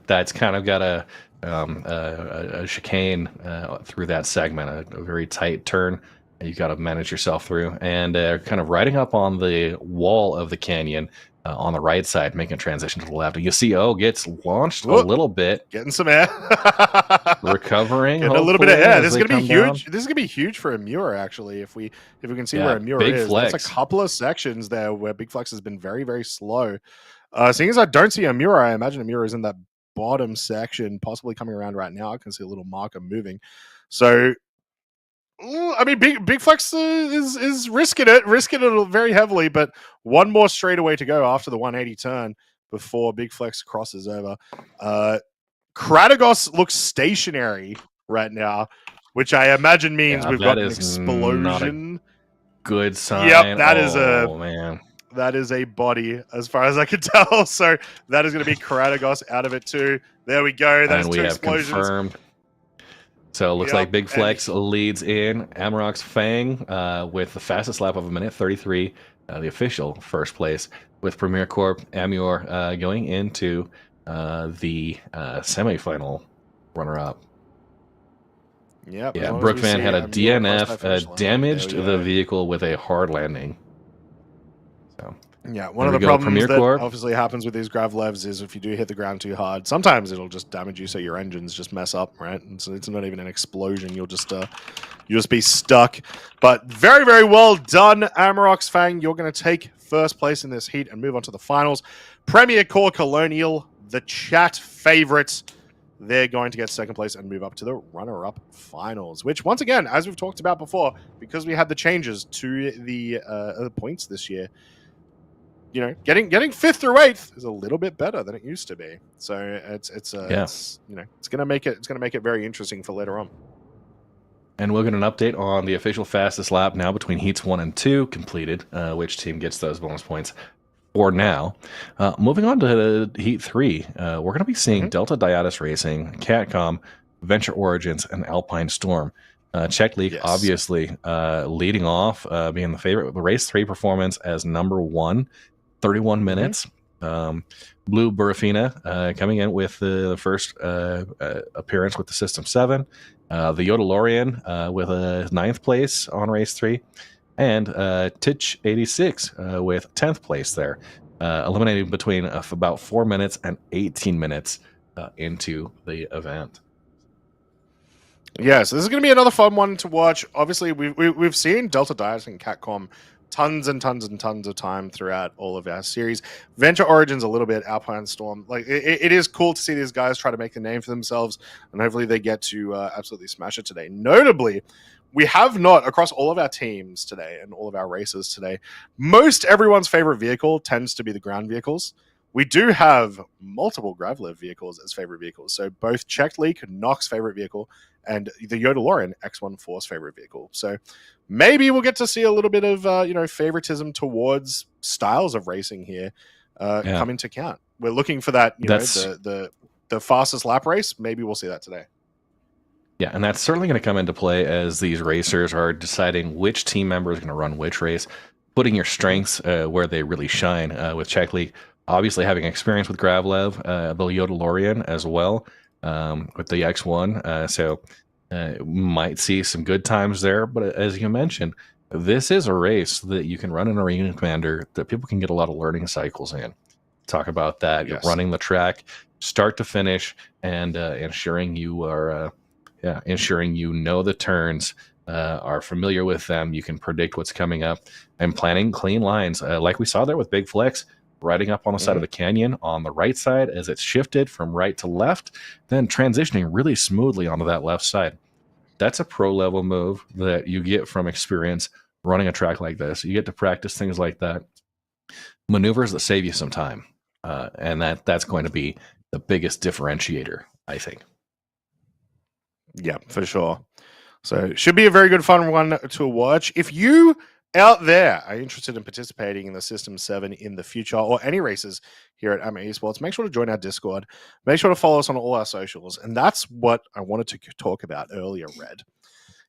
That's kind of got a chicane through that segment, a very tight turn. You got to manage yourself through, and kind of riding up on the wall of the canyon. On the right side, making a transition to the left. You see, gets launched a little bit.
Getting some air.
Recovering.
Getting a little bit of air. This is going to be huge. This is going to be huge for Amur, actually, if we can see where Amur is.
Flex.
There's a couple of sections there where Big Flex has been very, very slow. Seeing as I don't see Amur, I imagine Amur is in that bottom section, possibly coming around right now. I can see a little marker moving. So, I mean, Big Flex is risking it very heavily, but one more straightaway to go after the 180 turn before Big Flex crosses over. Kratigos looks stationary right now, which I imagine means we've got an explosion.
Not a good sign.
Yep, that is a body as far as I can tell. So that is going to be Kratigos out of it too. There we go. That's 2 explosions.
Confirmed. So it looks like Big Flex leads in Amarok's Fang with the fastest lap of 1:33, the official first place, with Premier Corp Amur going into the semifinal runner-up.
Yep,
yeah, Brook Van had a DNF, damaged the vehicle with a hard landing. So
yeah, one of the problems that obviously happens with these Gravlevs is if you do hit the ground too hard, sometimes it'll just damage you, so your engines just mess up, right? And so it's not even an explosion; you'll just be stuck. But very, very well done, Amarok's Fang. You're going to take first place in this heat and move on to the finals. Premier Corps Colonial, the chat favorites, they're going to get second place and move up to the runner-up finals. Which, once again, as we've talked about before, because we had the changes to the points this year. You know, getting 5th through 8th is a little bit better than it used to be. So it's going to make it very interesting for later on.
And we'll get an update on the official fastest lap now between heats 1 and 2 completed. Which team gets those bonus points for now? Moving on to heat 3, we're going to be seeing Delta Diatus Racing, Catcom, Venture Origins, and Alpine Storm. Czech League obviously leading off, being the favorite with the race 3 performance as number 1. 31 minutes. Blue Burafina coming in with the first appearance with the System 7. The Yodalorian with a 9th place on race 3. And Titch 86 with 10th place there. Eliminating between about 4 minutes and 18 minutes into the event.
Yeah, so this is going to be another fun one to watch. Obviously, we've seen Delta Diatus and Catcom tons and tons and tons of time throughout all of our series. Venture Origins a little bit, Alpine Storm. Like it is cool to see these guys try to make a name for themselves, and hopefully they get to absolutely smash it today. Notably, we have not, across all of our teams today and all of our races today, most everyone's favorite vehicle tends to be the ground vehicles. we do have multiple Gravlev vehicles as favorite vehicles. So both Czech League, Nox favorite vehicle, and the Yodelorian X1 Force favorite vehicle. So maybe we'll get to see a little bit of favoritism towards styles of racing here come into account. We're looking for that, the fastest lap race. Maybe we'll see that today.
Yeah, and that's certainly going to come into play as these racers are deciding which team member is going to run which race, putting your strengths where they really shine. With Czech League obviously having experience with Gravlev, the Yodelorian as well, with the X1. So might see some good times there. But as you mentioned, this is a race that you can run an Arena Commander that people can get a lot of learning cycles in. Talk about that.
Yes.
You're running the track, start to finish, and ensuring you are... ensuring you know the turns, are familiar with them, you can predict what's coming up, and planning clean lines, like we saw there with Big Flex, riding up on the side of the canyon on the right side as it's shifted from right to left, then transitioning really smoothly onto that left side. That's a pro level move that you get from experience running a track like this. You get to practice things like that, maneuvers that save you some time, and that's going to be the biggest differentiator, I think.
Yeah, for sure. So should be a very good fun one to watch. If you out there are interested in participating in the System 7 in the future or any races here at AMA Esports, make sure to join our Discord. Make sure to follow us on all our socials. And that's what I wanted to talk about earlier, Red,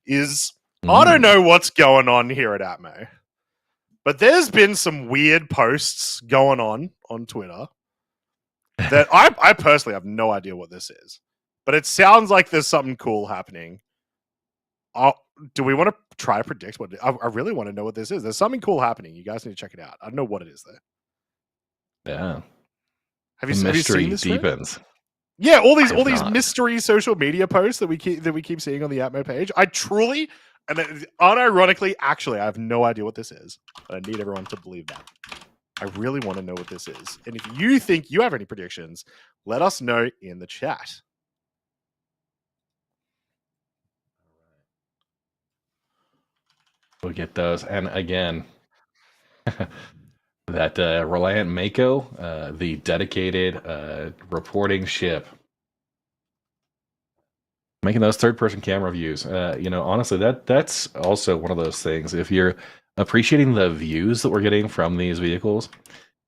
is I don't know what's going on here at ATMO, but there's been some weird posts going on Twitter that I personally have no idea what this is. But it sounds like there's something cool happening. Do we want to try to predict what? I really want to know what this is. There's something cool happening. You guys need to check it out. I don't know what it is though.
Yeah.
Have you seen this?
Deepens.
Yeah, all these mystery social media posts that we keep seeing on the Atmo page. I truly and unironically, actually, I have no idea what this is, but I need everyone to believe that. I really want to know what this is. And if you think you have any predictions, let us know in the chat.
We'll get those. And again, that Reliant Mako, the dedicated reporting ship, making those third-person camera views. Honestly, that's also one of those things. If you're appreciating the views that we're getting from these vehicles,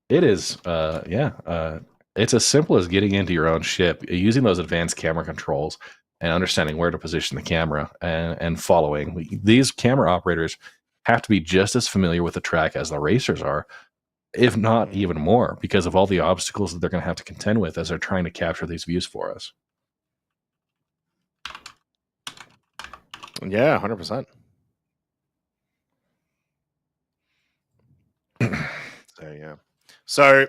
it is, it's as simple as getting into your own ship, using those advanced camera controls, and understanding where to position the camera and following. These camera operators have to be just as familiar with the track as the racers are, if not even more, because of all the obstacles that they're going to have to contend with as they're trying to capture these views for us.
Yeah, 100%. So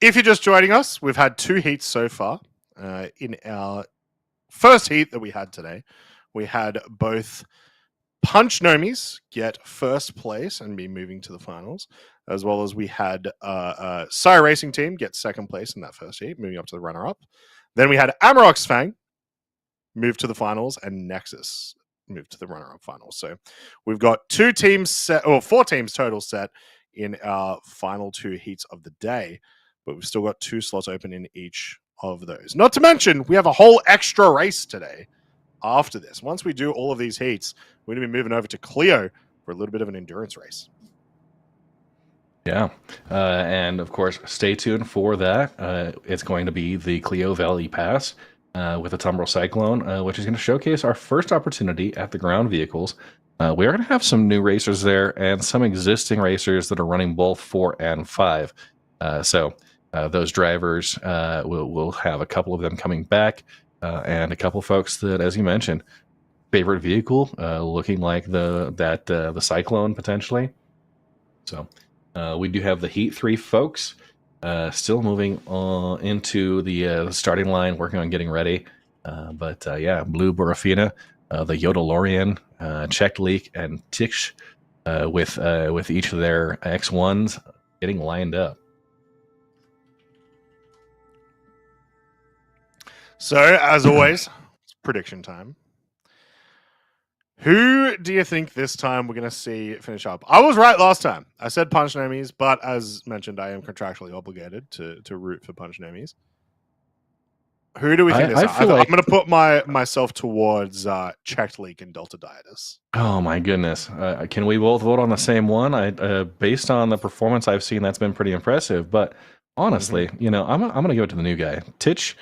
if you're just joining us, we've had 2 heats so far. In our first heat that we had today, we had both Punch Nomis get first place and be moving to the finals, as well as we had Sire Racing Team get second place in that first heat, moving up to the runner-up. Then we had Amarok's Fang move to the finals, and Nexus move to the runner-up finals. So we've got 4 teams total set in our final 2 heats of the day, but we've still got 2 slots open in each of those. Not to mention, we have a whole extra race today after this. Once we do all of these heats, we're going to be moving over to Clio for a little bit of an endurance race.
Yeah, and of course, stay tuned for that. It's going to be the Clio Valley Pass with a Tumbrel Cyclone, which is going to showcase our first opportunity at the ground vehicles. We are going to have some new racers there and some existing racers that are running both 4 and 5. So those drivers, we'll have a couple of them coming back, and a couple folks that, as you mentioned, favorite vehicle looking like the Cyclone potentially. So we do have the Heat 3 folks still moving into the starting line, working on getting ready. But Blue Borafina, the Yodelorian, Czech Leak, and Tix with each of their X1s getting lined up.
So, as always, it's prediction time. Who do you think this time we're going to see finish up? I was right last time. I said Punch Namies, but as mentioned, I am contractually obligated to root for Punch Namies. Who do we think this time? I'm going to put myself towards Checked Leak and Delta Dietus.
Oh my goodness! Can we both vote on the same one? Based on the performance I've seen, that's been pretty impressive. But honestly, I'm going to give it to the new guy, Titch.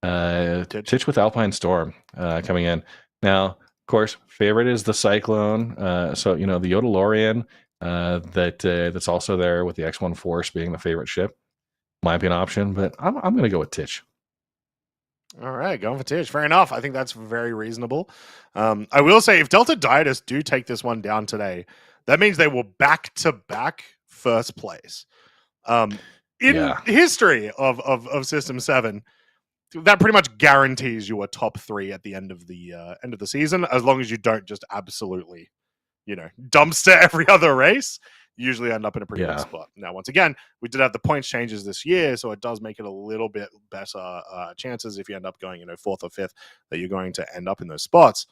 Titch with Alpine Storm coming in now. Of course, favorite is the Cyclone. So the Yodalorian that's also there with the X1 Force being the favorite ship. Might be an option, but I'm going to go with Titch.
All right, going for Titch. Fair enough. I think that's very reasonable. I will say, if Delta Dietus do take this one down today, that means they will back-to-back first place. In history of System 7, that pretty much guarantees you a top 3 at the end of the season, as long as you don't just absolutely, dumpster every other race. Usually end up in a pretty good spot. Now, once again, we did have the points changes this year, so it does make it a little bit better chances if you end up going, 4th or 5th, that you're going to end up in those spots.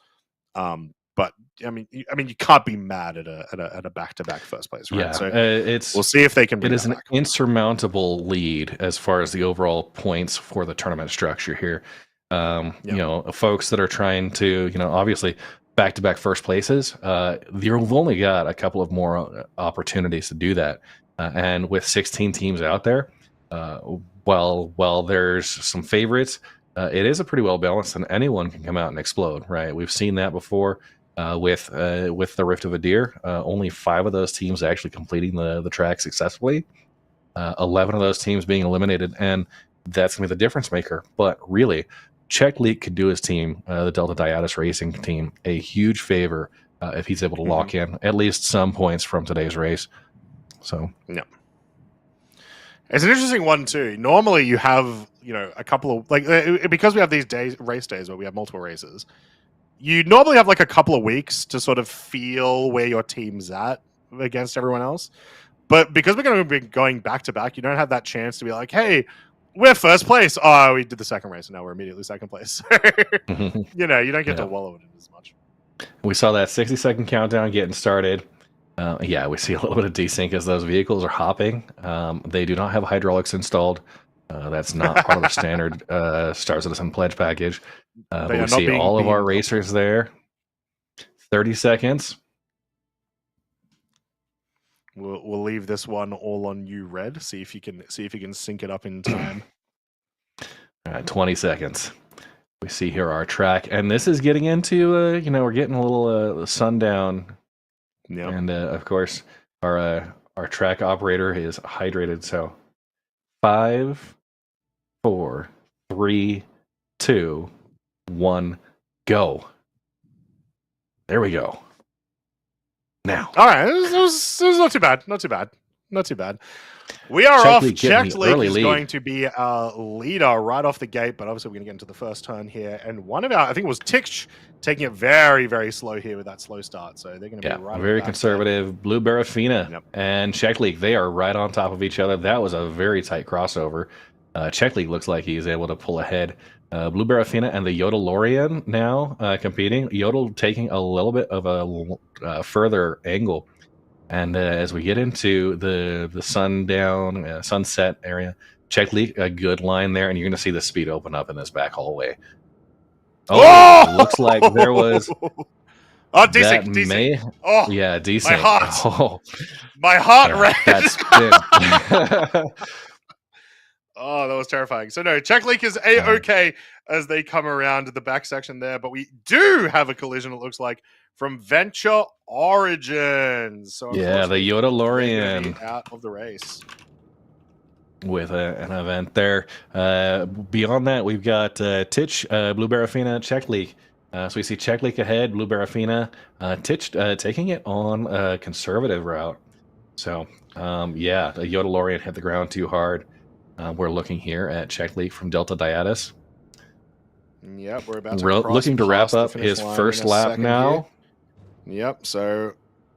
But I mean, you can't be mad at a back-to-back first place, right?
Yeah,
so we'll see if they can.
It is an insurmountable lead as far as the overall points for the tournament structure here. Folks that are trying to, obviously, back-to-back first places, you've only got a couple of more opportunities to do that. And with 16 teams out there, while there's some favorites, it is a pretty well balanced, and anyone can come out and explode, right? We've seen that before with the Rift of Adir. Only 5 of those teams actually completing the track successfully. 11 of those teams being eliminated, and that's going to be the difference maker. But really, Check Leak could do his team, the Delta Dietus Racing team, a huge favor if he's able to lock in at least some points from today's race. So,
yeah. It's an interesting one too. Normally, you have a couple of because we have these race days where we have multiple races. You normally have a couple of weeks to sort of feel where your team's at against everyone else. But because we're going to be going back to back, you don't have that chance to be like, hey, we're first place. Oh, we did the second race, and now we're immediately second place. You don't get to wallow in it as much.
We saw that 60-second countdown getting started. We see a little bit of desync as those vehicles are hopping. They do not have hydraulics installed. That's not part of the standard StarCitizen pledge package. But we see all of our racers there. 30 seconds.
We'll leave this one all on you, Red. See if you can sync it up in time.
All right, 20 seconds. We see here our track, and this is getting into we're getting a little sundown.
Yeah,
and of course our track operator is hydrated. So 5, 4, 3, 2, 1, go. There we go. Now,
all right, it was not too bad. Not too bad. We are off. Checked Leak is going to be our leader right off the gate, but obviously we're going to get into the first turn here. And one of our, I think it was Titch, taking it very, very slow here with that slow start. So they're going to be right.
Very conservative. Blue Barafina and Checked Leak, they are right on top of each other. That was a very tight crossover. Checked Leak looks like he's able to pull ahead. Blue Barafina and the Yodalorian now competing. Yodel taking a little bit of a further angle. And as we get into the sunset area, Check Leak, a good line there, and you're going to see the speed open up in this back hallway. Oh! Looks like there was...
Oh, desync. Oh,
yeah, desync.
My heart.
Oh.
My heart red.
That's
Oh, that was terrifying. So no, Check Leak is A-OK as they come around the back section there, but we do have a collision, it looks like, from Venture Origins. So
the Yodalorian
out of the race.
With an event there. Beyond that, we've got Titch, Blue Barafina, Check Leak. So we see Check Leak ahead, Blue Barafina, Titch taking it on a conservative route. So, the Yodalorian hit the ground too hard. We're looking here at Check Leak from Delta Dietus.
Yep, we're about to
looking to wrap up his first lap now.
Here. Yep, so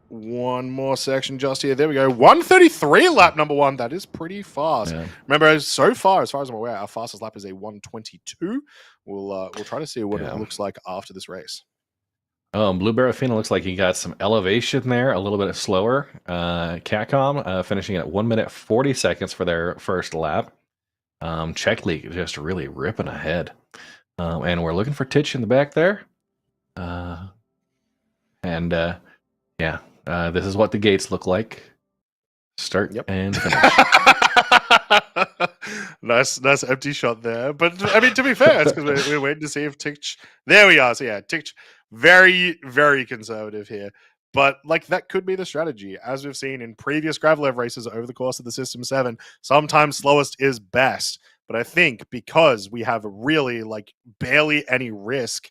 one more section just here. There we go. 1:33 lap number 1. That is pretty fast. Yeah. Remember, so far, as I'm aware, our fastest lap is a 1:22. We'll try to see what it looks like after this race.
Blue Barafina looks like he got some elevation there, a little bit slower. Catcom finishing at 1 minute 40 seconds for their first lap. Czech League just really ripping ahead. And we're looking for Titch in the back there. This is what the gates look like. Start and finish.
nice empty shot there. But I mean, to be fair, it's because we're waiting to see if Titch. There we are. So yeah, Titch, very, very conservative here. But like that could be the strategy, as we've seen in previous Gravel races over the course of the System 7. Sometimes slowest is best. But I think because we have really like barely any risk,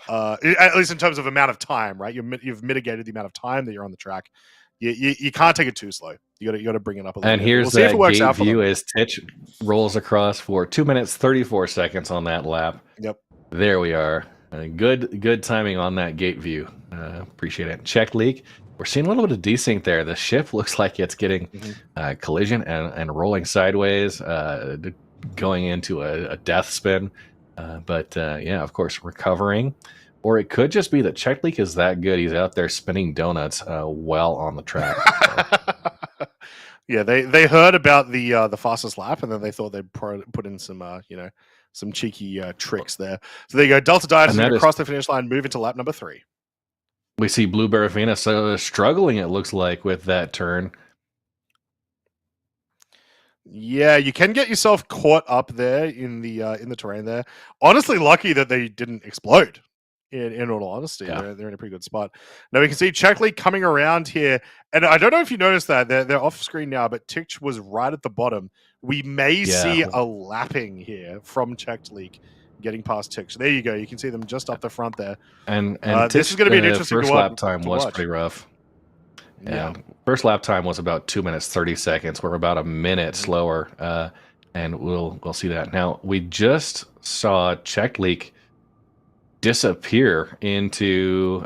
at least in terms of amount of time, right? You've mitigated the amount of time that you're on the track. You can't take it too slow. You got to bring it up a little
and
bit.
Here's that gate view as Titch rolls across for 2 minutes 34 seconds on that lap.
Yep.
There we are. Good timing on that gate view. Appreciate it. Czech League. We're seeing a little bit of desync there. The ship looks like it's getting collision and rolling sideways, going into a death spin. Of course, recovering. Or it could just be that Czech League is that good. He's out there spinning donuts well on the track.
Yeah, they heard about the fastest lap, and then they thought they'd put in some some cheeky tricks there. So there you go. Delta Diet is going to cross the finish line, move into lap number 3.
We see Blue Barafina struggling, it looks like, with that turn.
Yeah, you can get yourself caught up there in the terrain there. Honestly, lucky that they didn't explode. In all honesty, they're in a pretty good spot. Now we can see Czech League coming around here, and I don't know if you noticed that they're off screen now, but Titch was right at the bottom. We may see a lapping here from Czech League getting past Titch. So there you go. You can see them just up the front there.
And
this is going to be an interesting
first lap time was pretty rough.
Yeah.
First lap time was about 2 minutes 30 seconds. We're about a minute slower, and we'll see that. Now we just saw Czech League disappear into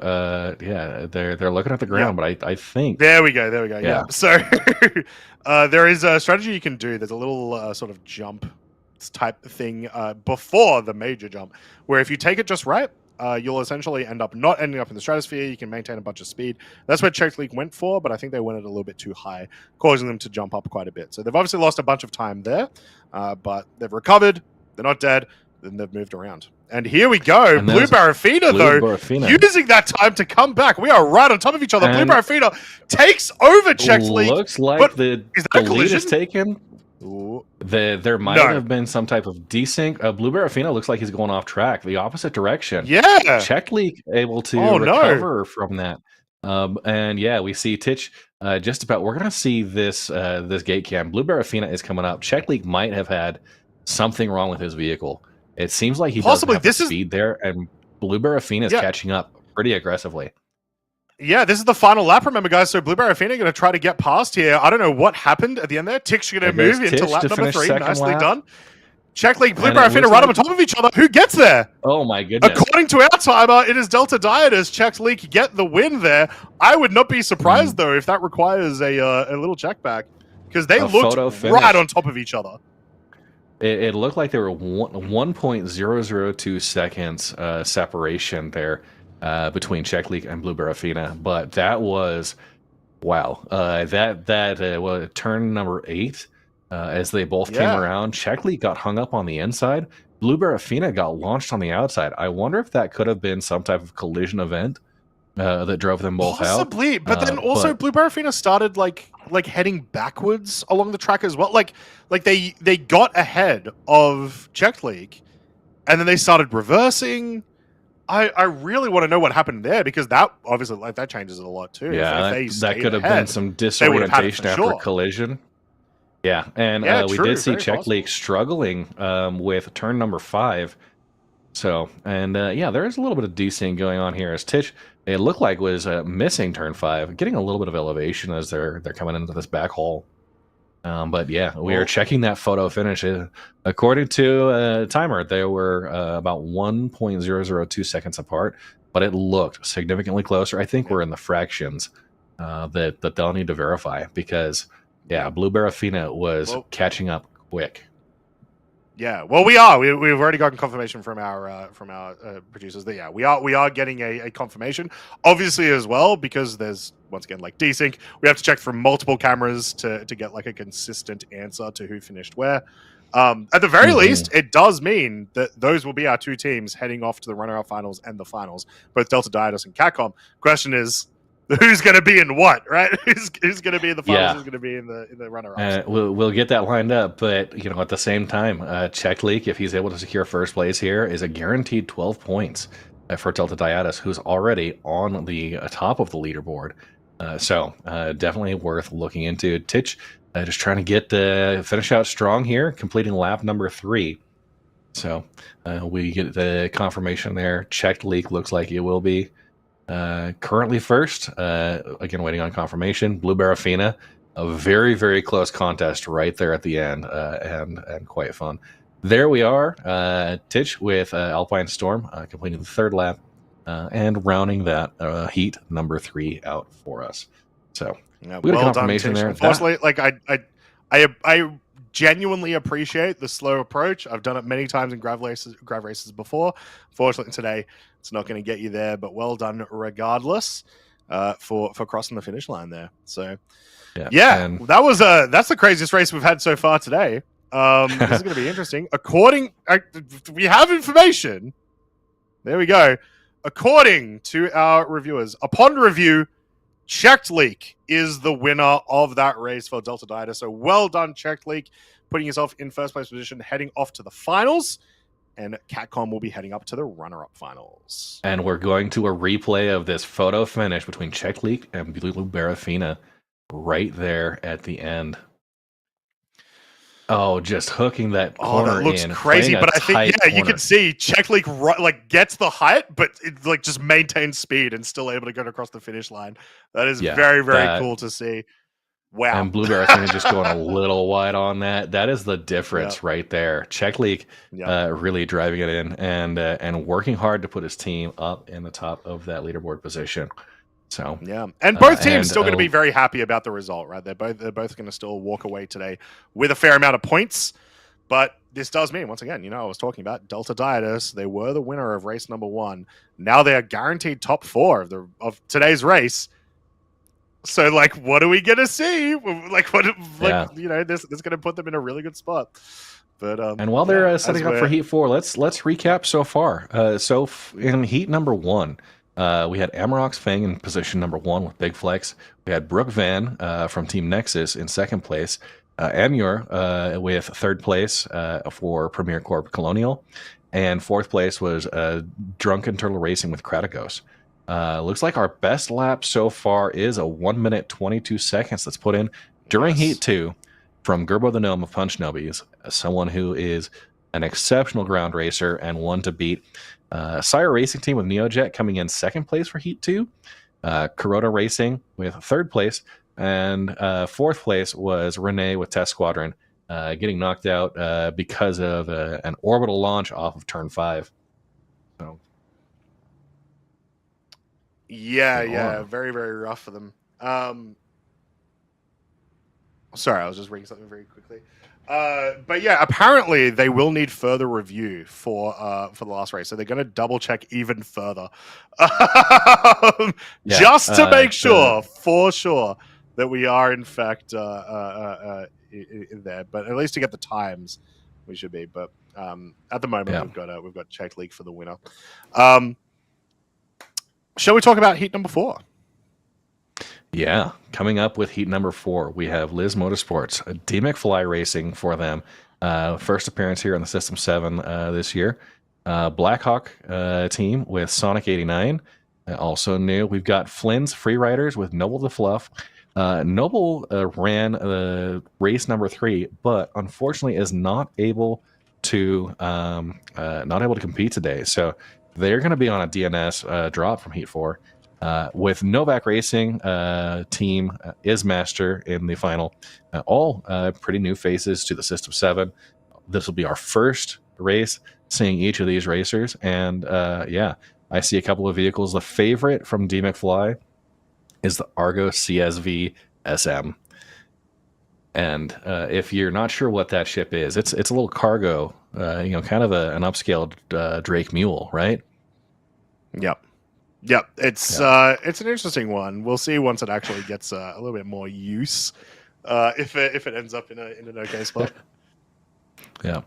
they're looking at the ground, but I think
there we go. Yeah. So there is a strategy you can do. There's a little sort of jump type thing before the major jump, where if you take it just right, you'll essentially end up not ending up in the stratosphere. You can maintain a bunch of speed. That's what Czech League went for, but I think they went it a little bit too high, causing them to jump up quite a bit. So they've obviously lost a bunch of time there, but they've recovered. They're not dead. Then they've moved around. And here we go. Blue Barafina, using that time to come back. We are right on top of each other. Blue Barafina takes over Czech League.
Looks like the lead is taken. There might have been some type of desync. Blue Barafina looks like he's going off track, the opposite direction.
Yeah.
Czech League able to recover from that. We see Titch just about. We're going to see this gate cam. Blue Barafina is coming up. Czech League might have had something wrong with his vehicle. It seems like he doesn't have the speed there, and Blue Barafina is catching up pretty aggressively.
Yeah, this is the final lap, remember, guys. So Blue Barafina going to try to get past here. I don't know what happened at the end there. Titch going to move into lap number 3. Nicely done. Czech League, Blue Barafina right on top of each other. Who gets there?
Oh, my goodness.
According to our timer, it is Delta Diet as Czech League get the win there. I would not be surprised, though, if that requires a little check back, because they looked right on top of each other.
It looked like there were 1.002 seconds separation there between Czech League and Blue Barafina, but that was wow. That turn number 8 as they both came around. Czech League got hung up on the inside. Blue Barafina got launched on the outside. I wonder if that could have been some type of collision event that drove them both out.
Possibly, but then also Blue Barafina started like heading backwards along the track as well. Like they got ahead of Czech League, and then they started reversing. I really want to know what happened there, because that obviously that changes it a lot too.
Yeah, that could have been some disorientation after collision. Yeah, and we did see Czech League struggling with turn number 5. So, and there is a little bit of desync going on here as Titch, it looked like, was missing turn 5, getting a little bit of elevation as they're coming into this back hole. We are checking that photo finish. According to timer, they were about 1.002 seconds apart, but it looked significantly closer. I think we're in the fractions that they'll need to verify, because Blue Barafina was catching up quick.
Yeah, well, we are. We've already gotten confirmation from our producers that we are getting a confirmation. Obviously, as well, because there's once again like desync, we have to check from multiple cameras to get like a consistent answer to who finished where. At the very least, it does mean that those will be our two teams heading off to the runner-up finals and the finals, both Delta Dietis and Catcom. Question is, who's going to be in what, right? Who's going to be in the finals? Who's going to be in the runner-ups?
We'll get that lined up, but at the same time, Czech League, if he's able to secure first place here, is a guaranteed 12 points for Delta Dietis, who's already on the top of the leaderboard. So definitely worth looking into. Titch just trying to get finish out strong here, completing lap number 3. So we get the confirmation there. Czech League looks like it will be. Currently first, again waiting on confirmation. Blue Barafina, a very, very close contest right there at the end, and quite fun. There we are, Titch with Alpine Storm completing the 3rd lap and rounding that heat number 3 out for us. So
yeah,
we got
well
confirmation
done,
there.
Unfortunately, I genuinely appreciate the slow approach. I've done it many times in grav races before. Fortunately, today it's not going to get you there, but well done regardless for crossing the finish line there. So yeah, that's the craziest race we've had so far today. This is going to be interesting. We have information. There we go. According to our reviewers, upon review, Checked Leak is the winner of that race for Delta Dietis. So well done, Checked Leak, putting yourself in first place position, heading off to the finals. And Catcom will be heading up to the runner-up finals.
And we're going to a replay of this photo finish between Czech Leak and Blue Barafina right there at the end. Oh, just hooking that corner
that looks
in.
Crazy, but I think
corner.
You can see Czech Leak gets the height, but it just maintains speed and still able to get across the finish line. That is very, very cool to see. Wow.
And Blue Barafina just going a little wide on that. That is the difference right there. Czech Leak really driving it in and working hard to put his team up in the top of that leaderboard position. So
and both teams still going to be very happy about the result, right? They're both going to still walk away today with a fair amount of points. But this does mean, once again, I was talking about Delta Dietis. They were the winner of race number 1. Now they are guaranteed top 4 of today's race. So, what are we going to see? This is going to put them in a really good spot. But
and while they're setting up for Heat 4, let's recap so far. In Heat number 1. We had Amarox Fang in position number 1 with Big Flex. We had Brooke Van from Team Nexus in 2nd place. Amur with 3rd place for Premier Corp Colonial. And 4th place was Drunken Turtle Racing with Kratikos. Looks like our best lap so far is a 1 minute 22 seconds that's put in during Heat 2 from Gerbo the Gnome of Punch Nubbies, someone who is an exceptional ground racer and one to beat. Sire Racing Team with Neojet coming in 2nd place for Heat 2. Kuroda Racing with 3rd place. And 4th place was Renee with Test Squadron, getting knocked out because of an orbital launch off of turn 5. So,
very, very rough for them. Sorry, I was just reading something very quickly. But apparently they will need further review for the last race, so they're going to double check even further, just to make sure, for sure, that we are in fact in there. But at least to get the times, we should be. But at the moment, we've got Czech League for the winner. Shall we talk about Heat number 4?
Yeah, coming up with Heat number 4, we have Liz Motorsports, D McFly Racing for them. First appearance here on the System 7 this year. Blackhawk team with Sonic 89, also new. We've got Flynn's Freeriders with Noble the Fluff. Noble ran race number 3, but unfortunately is not able to compete today. So they're going to be on a DNS drop from Heat 4. With Novak Racing team Ismaster in the final. All pretty new faces to the System 7. This will be our first race seeing each of these racers. And I see a couple of vehicles. The favorite from D McFly is the Argo CSV SM. And if you're not sure what that ship is, it's a little cargo, kind of an upscaled Drake Mule, right?
Yep. It's an interesting one. We'll see once it actually gets a little bit more use. If it ends up in an okay spot.
Yeah.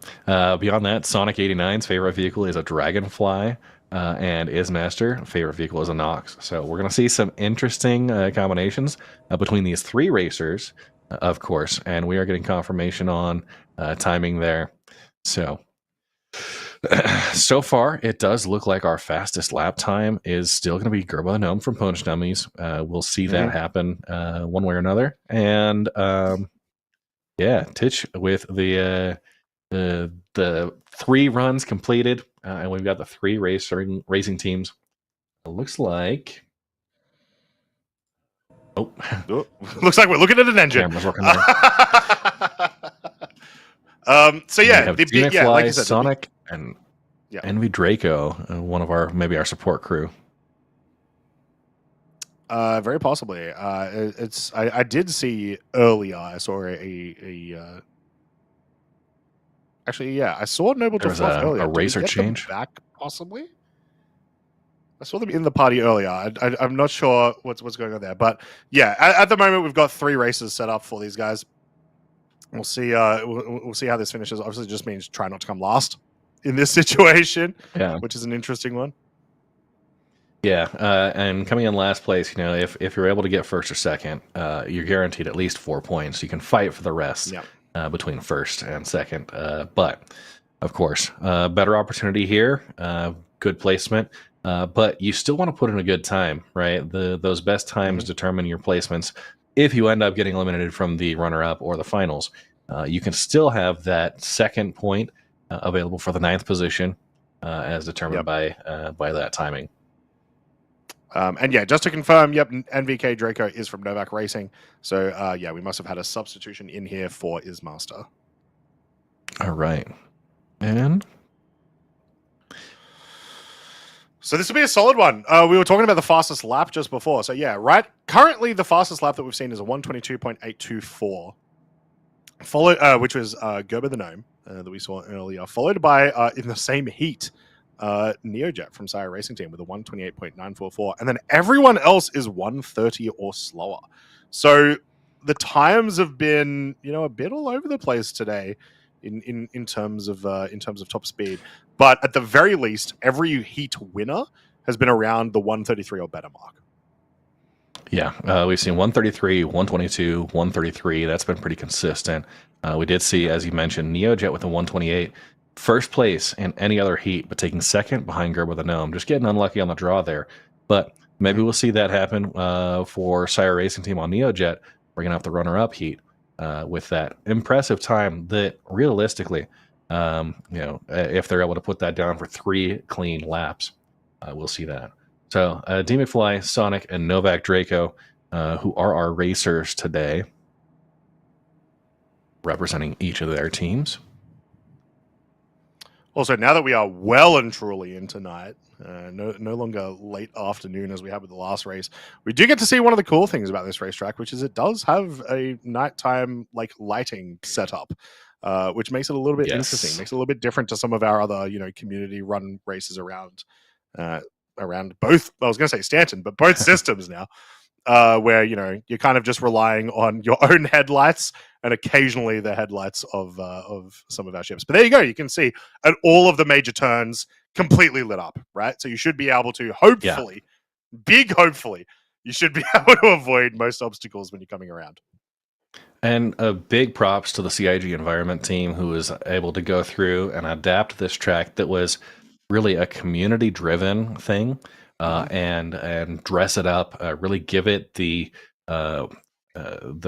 Beyond that, Sonic 89's favorite vehicle is a Dragonfly, and Ismaster favorite vehicle is a Nox. So we're going to see some interesting combinations between these three racers, of course, and we are getting confirmation on timing there. So far, it does look like our fastest lap time is still going to be Gerbo the Gnome from Punch Dummies. We'll see that happen one way or another. And Titch with the 3 runs completed, and we've got the 3 racing teams. It looks like.
Looks like we're looking at an engine.
Camera's working there.
So yeah,
like you said, Sonic and Envy Draco, one of our support crew.
Very possibly. I did see earlier. I saw I saw Noble to Fluff earlier.
A racer change
back, possibly. I saw them in the party earlier. I'm not sure what's going on there, but yeah, at the moment we've got 3 races set up for these guys. We'll see. We'll see how this finishes. Obviously, it just means try not to come last in this situation, which is an interesting one.
Yeah, and coming in last place, if you're able to get first or second, you're guaranteed at least 4 points. You can fight for the rest between first and second. But of course, better opportunity here. Good placement. But you still want to put in a good time, right? Those best times determine your placements. If you end up getting eliminated from the runner-up or the finals, you can still have that second point available for the 9th position, as determined by that timing.
And just to confirm, NVK Draco is from Novak Racing. So we must have had a substitution in here for Ismaster.
All right, and.
So this will be a solid one. We were talking about the fastest lap just before. So currently the fastest lap that we've seen is a 122.824, which was Gerbo the Gnome that we saw earlier, followed by in the same heat, Neojet from Sire Racing Team with a 128.944, and then everyone else is 130 or slower. So the times have been a bit all over the place today in terms of top speed. But at the very least, every heat winner has been around the 133 or better mark.
Yeah, we've seen 133, 122, 133. That's been pretty consistent. We did see, as you mentioned, Neojet with a 128. First place in any other heat, but taking second behind Gerbo the Gnome. Just getting unlucky on the draw there. But maybe we'll see that happen for Sire Racing Team on Neojet, bringing up the runner-up heat with that impressive time that realistically, if they're able to put that down for 3 clean laps, we'll see that. So D McFly, Sonic, and Novak Draco, who are our racers today, representing each of their teams.
Also, now that we are well and truly into night, no longer late afternoon as we had with the last race, we do get to see one of the cool things about this racetrack, which is it does have a nighttime lighting setup, which makes it a little bit interesting, makes it a little bit different to some of our other community run races around both. I was going to say Stanton, but both systems now. Where you're kind of just relying on your own headlights and occasionally the headlights of some of our ships. But there you go, you can see at all of the major turns completely lit up, right? So you should be able to hopefully, you should be able to avoid most obstacles when you're coming around.
And a big props to the CIG environment team who was able to go through and adapt this track that was really a community-driven thing. And dress it up, really give it the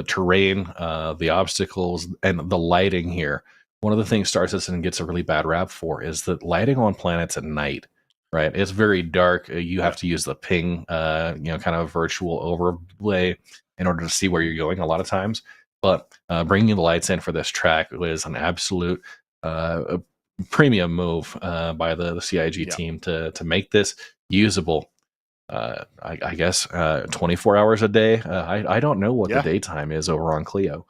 terrain, the obstacles, and the lighting here. One of the things StarCitizen gets a really bad rap for is that lighting on planets at night, right? It's very dark. You have to use the ping, kind of virtual overlay in order to see where you're going a lot of times. But bringing the lights in for this track was an absolute premium move by the CIG team to make this usable. I guess 24 hours a day. I don't know what the daytime is over on Clio.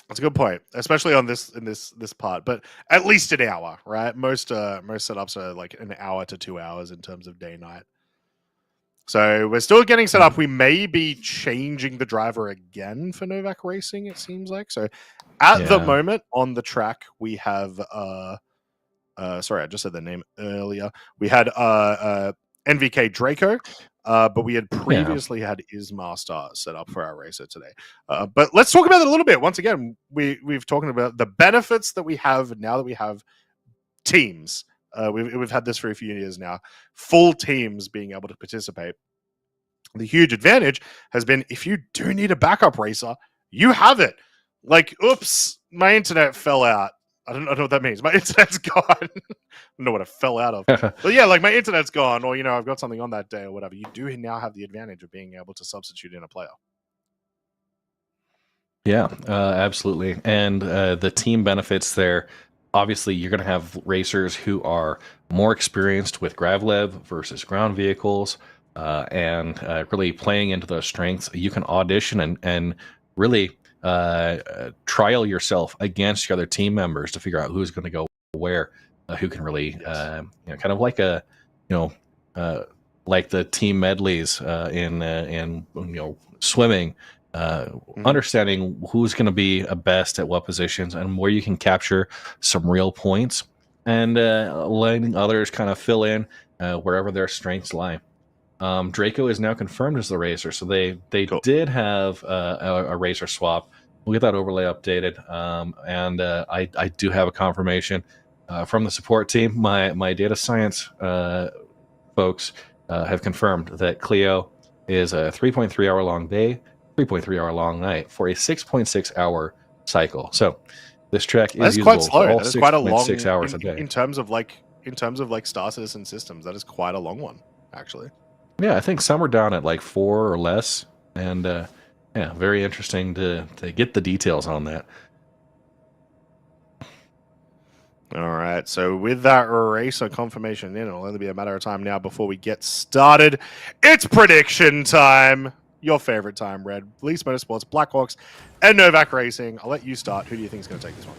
That's a good point, especially on this part. But at least an hour, right? Most setups are like an hour to 2 hours in terms of day night. So we're still getting set up. We may be changing the driver again for Novak Racing, it seems like. So at the moment on the track, we have sorry, I just said the name earlier. We had NVK Draco, but we had previously had Ismaster set up for our racer today. But let's talk about it a little bit. Once again, we've talking about the benefits that we have now that we have teams. We've had this for a few years now. Full teams being able to participate. The huge advantage has been if you do need a backup racer, you have it. Like, oops, my internet fell out. I don't know what that means. My internet's gone. I don't know what it fell out of. But yeah, like my internet's gone, or I've got something on that day or whatever. You do now have the advantage of being able to substitute in a player.
Yeah, absolutely. And the team benefits there. Obviously, you're going to have racers who are more experienced with GravLev versus ground vehicles, and really playing into those strengths. You can audition and really trial yourself against the other team members to figure out who's going to go where, who can really, kind of like like the team medleys in swimming. Understanding who's going to be best at what positions and where you can capture some real points, and letting others kind of fill in wherever their strengths lie. Draco is now confirmed as the racer, so they cool. did have a racer swap. We'll get that overlay updated, and I do have a confirmation from the support team. My data science folks have confirmed that Clio is a 3.3 hour long day, 3.3 hour long night for a 6.6 hour cycle. So this track is usable
quite slow.
For all
that is quite a long
6 hours a day.
In terms of StarCitizen systems, that is quite a long one, actually.
Yeah, I think some are down at like 4 or less, and yeah, very interesting to get the details on that.
All right, so with that racer confirmation in, it'll only be a matter of time now before we get started. It's prediction time. Your favorite time, Red. Least Motorsports, Blackhawks, and Novak Racing. I'll let you start. Who do you think is going to take this one?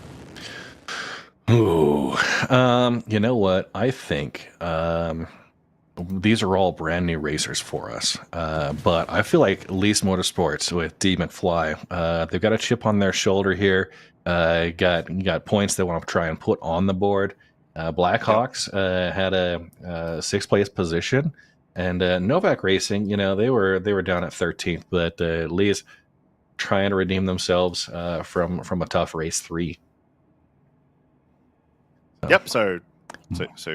Ooh, you know what? I think these are all brand new racers for us. But I feel like Least Motorsports with D. McFly, they've got a chip on their shoulder here. Got points they want to try and put on the board. Blackhawks had a sixth place position. And Novak Racing, they were down at 13th, but Lee's trying to redeem themselves from a tough race 3.
Yep. So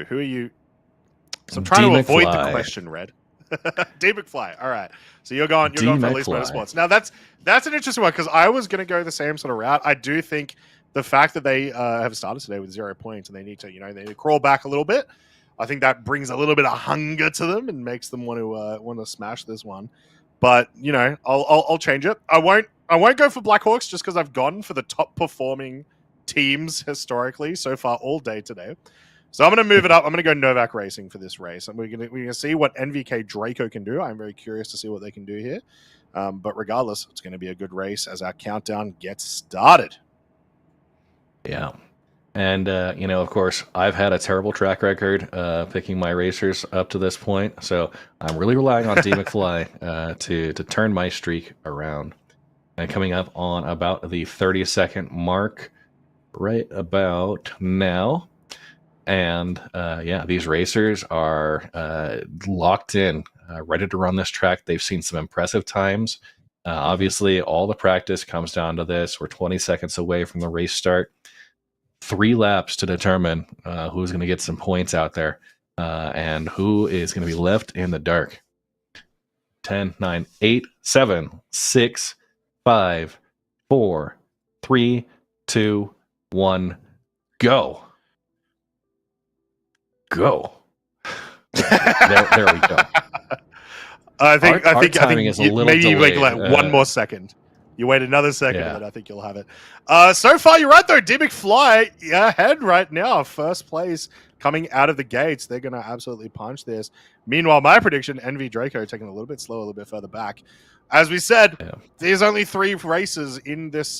who are you? So I'm trying to avoid the question, Red. D. McFly. All right. So you're going for Least Motorsports. Now that's an interesting one because I was going to go the same sort of route. I do think the fact that they have started today with 0 points and they need to crawl back a little bit. I think that brings a little bit of hunger to them and makes them want to smash this one. But I'll change it. I won't go for Blackhawks just because I've gone for the top performing teams historically so far all day today. So I'm going to move it up. I'm going to go Novak Racing for this race, and we're going to see what NVK Draco can do. I'm very curious to see what they can do here. But regardless, it's going to be a good race as our countdown gets started.
Yeah. And, of course, I've had a terrible track record picking my racers up to this point, so I'm really relying on D. McFly to turn my streak around. And coming up on about the 30-second mark right about now. And, these racers are locked in, ready to run this track. They've seen some impressive times. Obviously, all the practice comes down to this. We're 20 seconds away from the race start. 3 laps to determine who's going to get some points out there and who is going to be left in the dark. 10, 9, 8, 7, 6, 5, 4, 3, 2, 1, go. Go. There we go.
I think
timing is a little
maybe
delayed.
like one more second. You wait another second,
Yeah.
and then I think you'll have it. So far, you're right, though. D-McFly ahead right now. First place coming out of the gates. They're going to absolutely punch this. Meanwhile, my prediction, NV Draco taking a little bit slower, a little bit further back. As we said, there's only 3 races in this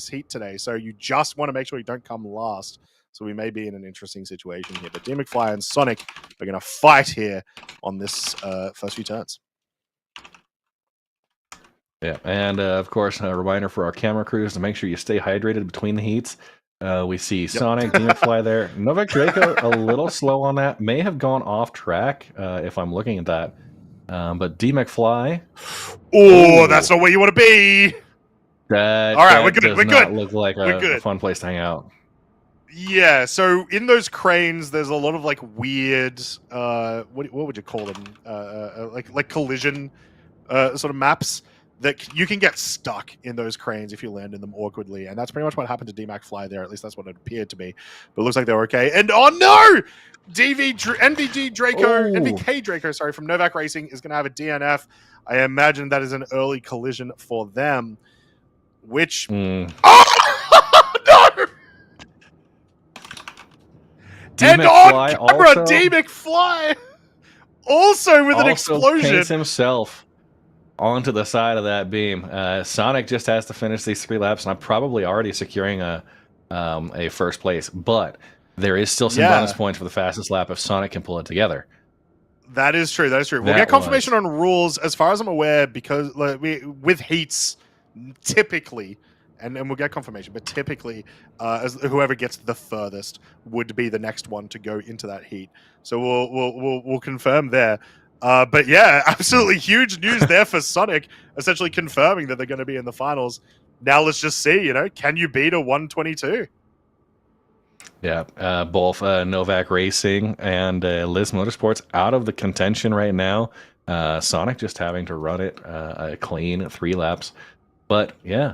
heat today, so you just want to make sure you don't come last. So we may be in an interesting situation here. But D-McFly and Sonic are going to fight here on this first few turns.
Yeah, and of course, a reminder for our camera crews to make sure you stay hydrated between the heats. We see Sonic, D-McFly there. Novak Draco a little slow on that. May have gone off track if I'm looking at that. But D-McFly.
Oh, that's not where you want to be.
All
right, we're good. We're good.
Look like a fun place to hang out.
Yeah, so in those cranes, there's a lot of like weird, what would you call them? Like collision sort of maps that you can get stuck in those cranes if you land in them awkwardly, and that's pretty much what happened to D-McFly there. At least that's what it appeared to be. But it looks like they're okay. And oh no, NVK Draco, sorry, from Novak Racing is going to have a DNF. I imagine that is an early collision for them, which oh no. And on camera, D-McFly also with an explosion.
Paints himself onto the side of that beam. Sonic just has to finish these 3 laps, and I'm probably already securing a first place. But there is still some bonus points for the fastest lap if Sonic can pull it together.
That is true. That is true. We'll get confirmation on rules, as far as I'm aware, because with heats, typically. And we'll get confirmation, but typically, as whoever gets the furthest would be the next one to go into that heat. So we'll confirm there. But yeah, absolutely huge news there for Sonic, essentially confirming that they're going to be in the finals. Now let's just see, can you beat a 122?
Yeah, both Novak Racing and Liz Motorsports out of the contention right now. Sonic just having to run it a clean 3 laps. But yeah,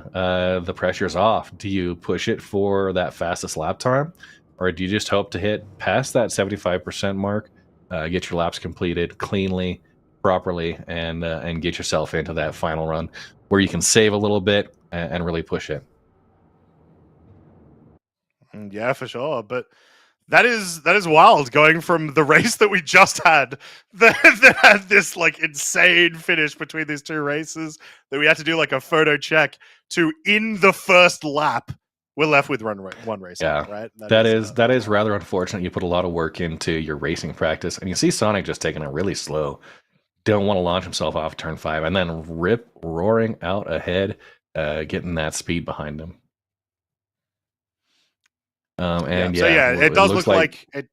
the pressure's off. Do you push it for that fastest lap time, or do you just hope to hit past that 75% mark, get your laps completed cleanly, properly, and get yourself into that final run where you can save a little bit and really push it?
Yeah, for sure. But that is wild, going from the race that we just had that had this like insane finish between these 2 races that we had to do like a photo check to in the first lap we're left with one race.
Yeah,
right.
That is rather unfortunate. You put a lot of work into your racing practice, and you see Sonic just taking it really slow. Don't want to launch himself off turn 5 and then rip roaring out ahead, getting that speed behind him.
It does look like it.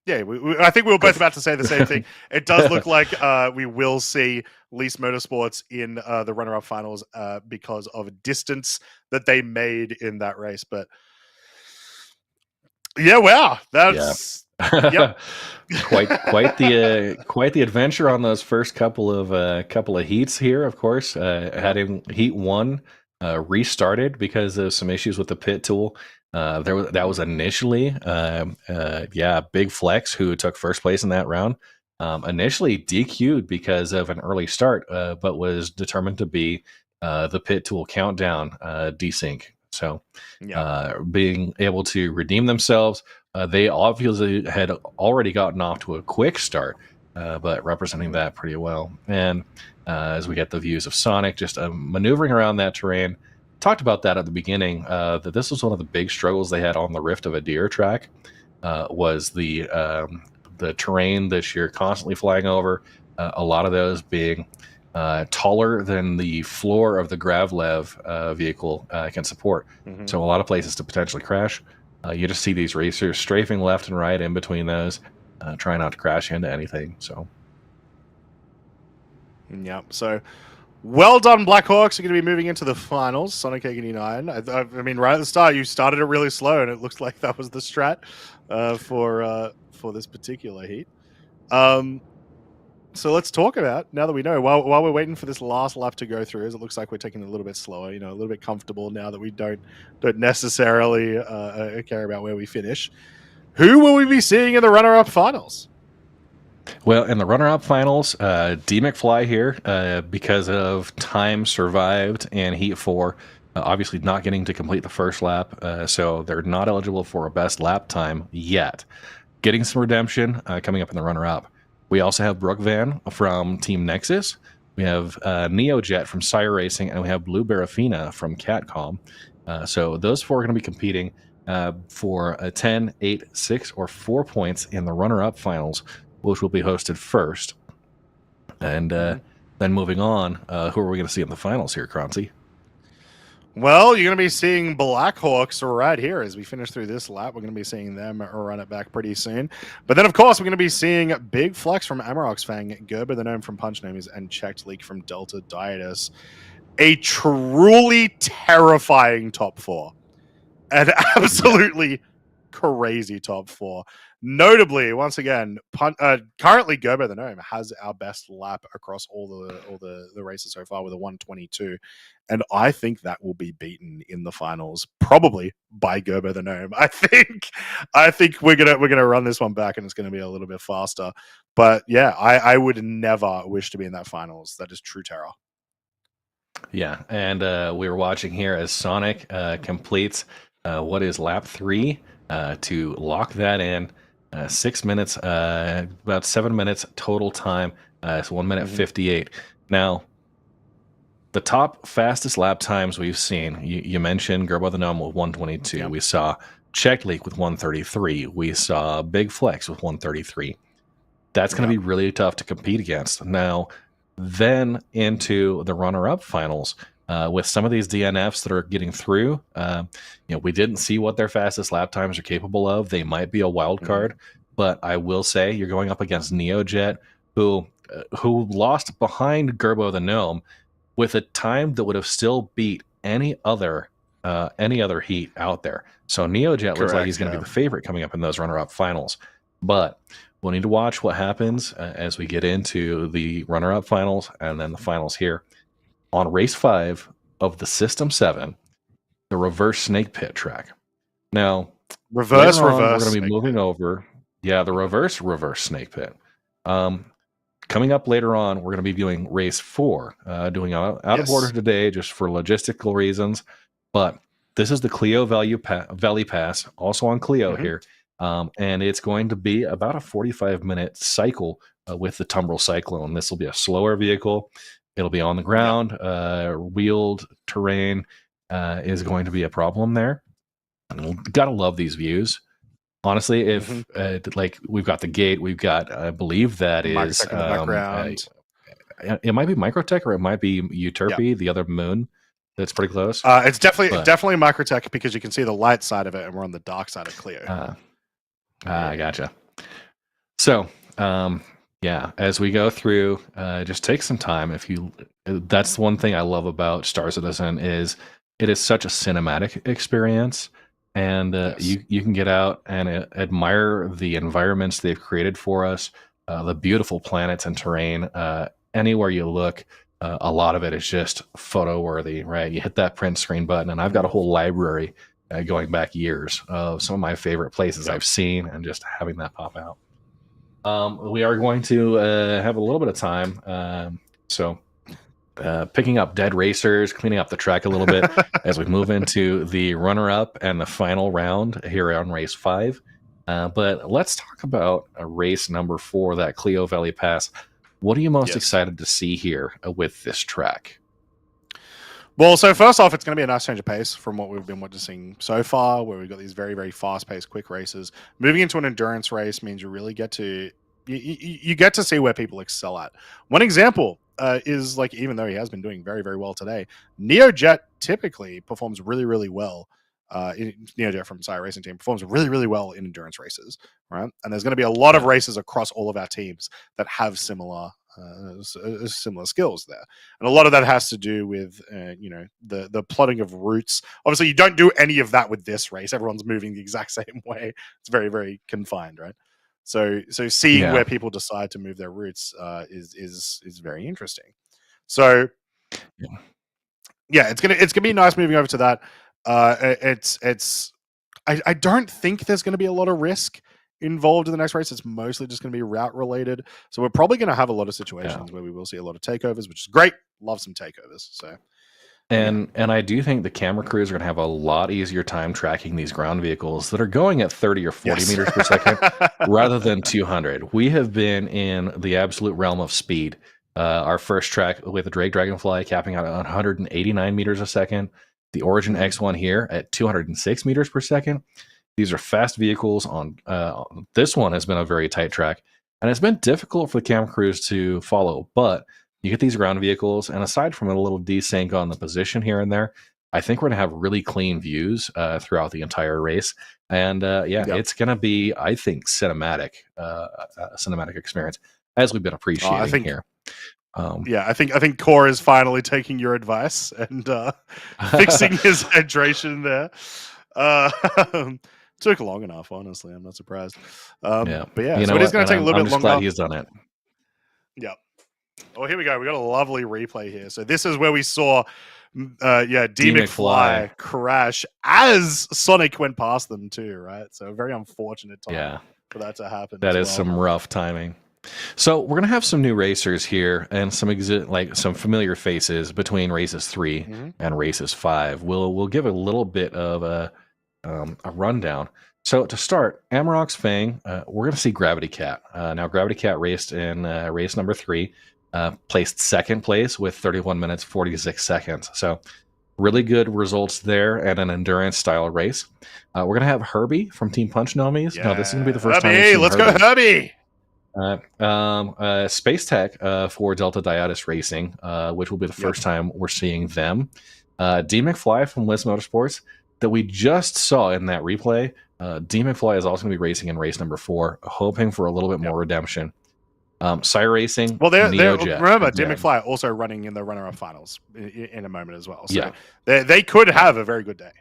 Yeah, I think we were both about to say the same thing. It does look like we will see Lease Motorsports in the runner-up finals because of a distance that they made in that race. But yeah, wow, that's yep.
quite the adventure on those first couple of heats here. Of course, having heat 1 restarted because of some issues with the pit tool. That was initially Big Flex, who took first place in that round, initially DQ'd because of an early start, but was determined to be the pit tool countdown desync. So being able to redeem themselves, they obviously had already gotten off to a quick start, but representing that pretty well. And as we get the views of Sonic just maneuvering around that terrain. Talked about that at the beginning, that this was one of the big struggles they had on the Rift of a Deer track, was the terrain that you're constantly flying over, a lot of those being taller than the floor of the Gravlev vehicle can support. Mm-hmm. So a lot of places to potentially crash. You just see these racers strafing left and right in between those, trying not to crash into anything. So,
yeah, so... Well done, Blackhawks. You're going to be moving into the finals. Sonic 89. I mean, right at the start, you started it really slow, and it looks like that was the strat for this particular heat. So let's talk about, now that we know, while we're waiting for this last lap to go through, as it looks like we're taking it a little bit slower, a little bit comfortable now that we don't necessarily care about where we finish. Who will we be seeing in the runner-up finals?
Well, in the runner-up finals, D McFly here, because of time survived in Heat 4, obviously not getting to complete the first lap, so they're not eligible for a best lap time yet. Getting some redemption coming up in the runner-up. We also have Brooke Van from Team Nexus. We have NeoJet from Sire Racing, and we have Blue Barafina from Catcom. So those four are going to be competing for a 10, 8, 6, or 4 points in the runner-up finals, which will be hosted first. And then moving on, who are we going to see in the finals here, Croncy?
Well, you're going to be seeing Blackhawks right here as we finish through this lap. We're going to be seeing them run it back pretty soon. But then, of course, we're going to be seeing Big Flex from Amarok's Fang, Gerber the Gnome from Punch Gnomies, and Checked Leak from Delta Dietus. A truly terrifying top four. An absolutely crazy top four. Notably, once again, currently Gerber the Gnome has our best lap across all the races so far with a 122, and I think that will be beaten in the finals, probably by Gerber the Gnome. I think we're gonna run this one back, and it's gonna be a little bit faster. But yeah, I would never wish to be in that finals. That is true terror.
Yeah, and we were watching here as Sonic completes what is lap 3 to lock that in. 6 minutes, about 7 minutes total time. It's 1 minute 58. Now, the top fastest lap times we've seen, you mentioned Gerbo the Gnome with 122. We saw Check Leak with 133. We saw Big Flex with 133. That's going to be really tough to compete against. Now, then into the runner-up finals, with some of these DNFs that are getting through, we didn't see what their fastest lap times are capable of. They might be a wild card, but I will say you're going up against NeoJet, who lost behind Gerbo the Gnome with a time that would have still beat any other heat out there. So NeoJet looks like he's going to be the favorite coming up in those runner-up finals. But we'll need to watch what happens as we get into the runner-up finals and then the finals here. On race 5 of the System 7, the reverse snake pit track. Now,
reverse,
we're going to be moving over. Yeah, the reverse snake pit. Coming up later on, we're going to be doing race 4, doing out of order today just for logistical reasons. But this is the Clio Valley Pass, also on Clio here. And it's going to be about a 45-minute cycle with the Tumbrel Cyclone. This will be a slower vehicle. It'll be on the ground. Wheeled terrain is going to be a problem there. And gotta love these views. Honestly, if we've got the gate, we've got, I believe that is
in the background.
It might be MICROTECH or it might be Euterpe, the other moon. That's pretty close.
It's definitely MICROTECH because you can see the light side of it, and we're on the dark side of Clio.
Gotcha. So, as we go through, just take some time. That's one thing I love about StarCitizen is it is such a cinematic experience, and you can get out and admire the environments they've created for us, the beautiful planets and terrain. Anywhere you look, a lot of it is just photo worthy, right? You hit that print screen button, and I've got a whole library going back years of some of my favorite places I've seen, and just having that pop out. We are going to have a little bit of time, so picking up dead racers, cleaning up the track a little bit as we move into the runner-up and the final round here on race 5. But let's talk about race number 4, that Clio Valley Pass. What are you most excited to see here with this track?
Well, so first off, it's going to be a nice change of pace from what we've been watching so far, where we've got these very, very fast-paced, quick races. Moving into an endurance race means you really get to you get to see where people excel at. One example is, like, even though he has been doing very, very well today, NeoJet typically performs really, really well. NeoJet from Sire Racing Team performs really, really well in endurance races, right? And there's going to be a lot of races across all of our teams that have similar skills there, and a lot of that has to do with the plotting of routes. Obviously, you don't do any of that with this race. Everyone's moving the exact same way. It's very, very confined, right? So seeing where people decide to move their routes is very interesting. So it's gonna be nice moving over to that. I don't think there's going to be a lot of risk involved in the next race. It's mostly just going to be route related. So we're probably going to have a lot of situations where we will see a lot of takeovers, which is great. Love some takeovers. So.
And I do think the camera crews are going to have a lot easier time tracking these ground vehicles that are going at 30 or 40 meters per second rather than 200. We have been in the absolute realm of speed. Our first track with the Drake Dragonfly capping out at 189 meters a second. The Origin X1 here at 206 meters per second. These are fast vehicles. On this one has been a very tight track, and it's been difficult for the camera crews to follow, but you get these ground vehicles, and aside from a little desync on the position here and there, I think we're going to have really clean views throughout the entire race. And it's going to be, I think, cinematic experience, as we've been appreciating here.
I think Core is finally taking your advice and fixing his hydration there. Took long enough, honestly. I'm not surprised. But yeah, so it is going to take a little bit longer.
Glad he's done it.
Yeah. Oh, here we go. We got a lovely replay here. So this is where we saw, D McFly crash as Sonic went past them too, right? So a very unfortunate time for that to happen.
That is some rough timing. So we're gonna have some new racers here and some some familiar faces between races 3 and races 5. We'll give a little bit of a rundown. So to start, Amarok's Fang, we're going to see Gravity Cat. Now, Gravity Cat raced in race number 3, placed second place with 31 minutes, 46 seconds. So really good results there and an endurance-style race. We're going to have Herbie from Team Punch Nomies.
Yeah.
No, this is going to be the first
time
we've seen
let's Herbie.
go Herbie! Space Tech for Delta Diotis Racing, which will be the first time we're seeing them. D McFly from Liz Motorsports that we just saw in that replay. D McFly is also going to be racing in race number 4, hoping for a little bit more redemption. Sire Racing.
Well, remember, D McFly also running in the runner-up finals in a moment as well. So they could have a very good day.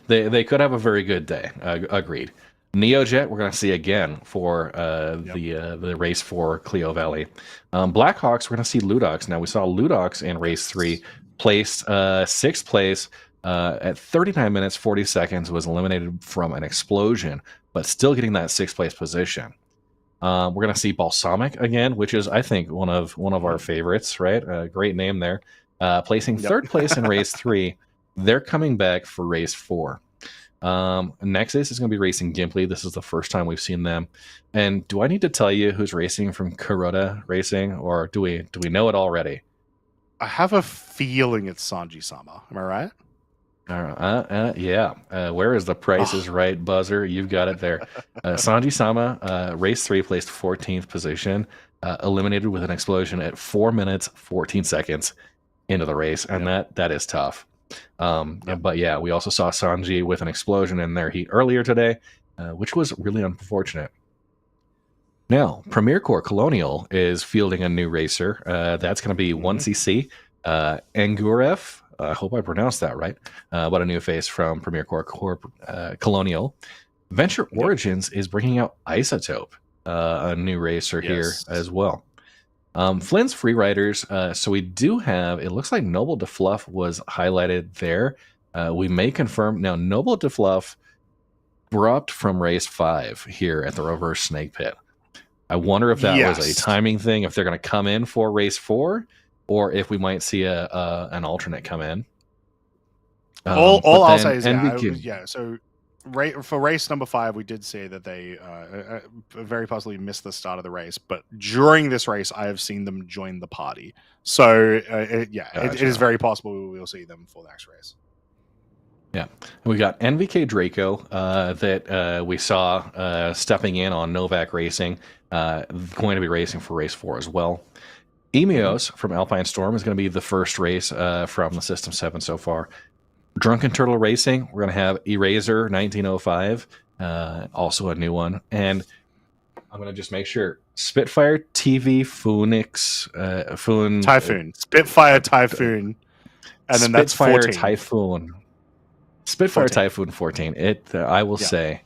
They could have a very good day. Agreed. Neojet, we're going to see again for the race for Clio Valley. Blackhawks, we're going to see Ludox. Now, we saw Ludox in race 3, placed 6th place. At 39 minutes 40 seconds, was eliminated from an explosion, but still getting that 6th place position. We're going to see Balsamic again, which is, I think, one of our favorites, right? Great name there. Placing 3rd place in race 3. They're coming back for race 4. Nexus is going to be racing Gimply. This is the first time we've seen them. And do I need to tell you who's racing from Kuroda Racing, or do we know it already?
I have a feeling it's Sanji Sama. Am I right?
Where is the Price is Right buzzer? You've got it there. Sanji Sama, race 3, placed 14th position, eliminated with an explosion at 4 minutes 14 seconds into the race, and that is tough. But yeah, we also saw Sanji with an explosion in their heat earlier today, which was really unfortunate. Now, Premier Corps Colonial is fielding a new racer. That's going to be 1cc Angurev. I hope I pronounced that right. But a new face from Premier Corps Colonial. Venture Origins is bringing out Isotope, a new racer here as well. Flynn's Freeriders. So we do have, it looks like Noble DeFluff was highlighted there. We may confirm. Now, Noble DeFluff dropped from race 5 here at the Reverse Snake Pit. I wonder if that was a timing thing, if they're going to come in for race 4, or if we might see an alternate come in.
All I'll say is, so for race number 5, we did see that they very possibly missed the start of the race, but during this race, I have seen them join the party. So, it is very possible we will see them for the next race.
Yeah, we got NVK Draco that we saw stepping in on Novak Racing, going to be racing for race 4 as well. Emios from Alpine Storm is going to be the first race from the System 7 so far. Drunken Turtle Racing, we're going to have Eraser 1905, also a new one. And I'm going to just make sure. Spitfire TV
Typhoon. Spitfire Typhoon. And then that's 14.
Typhoon. Spitfire 14. Typhoon 14. I will say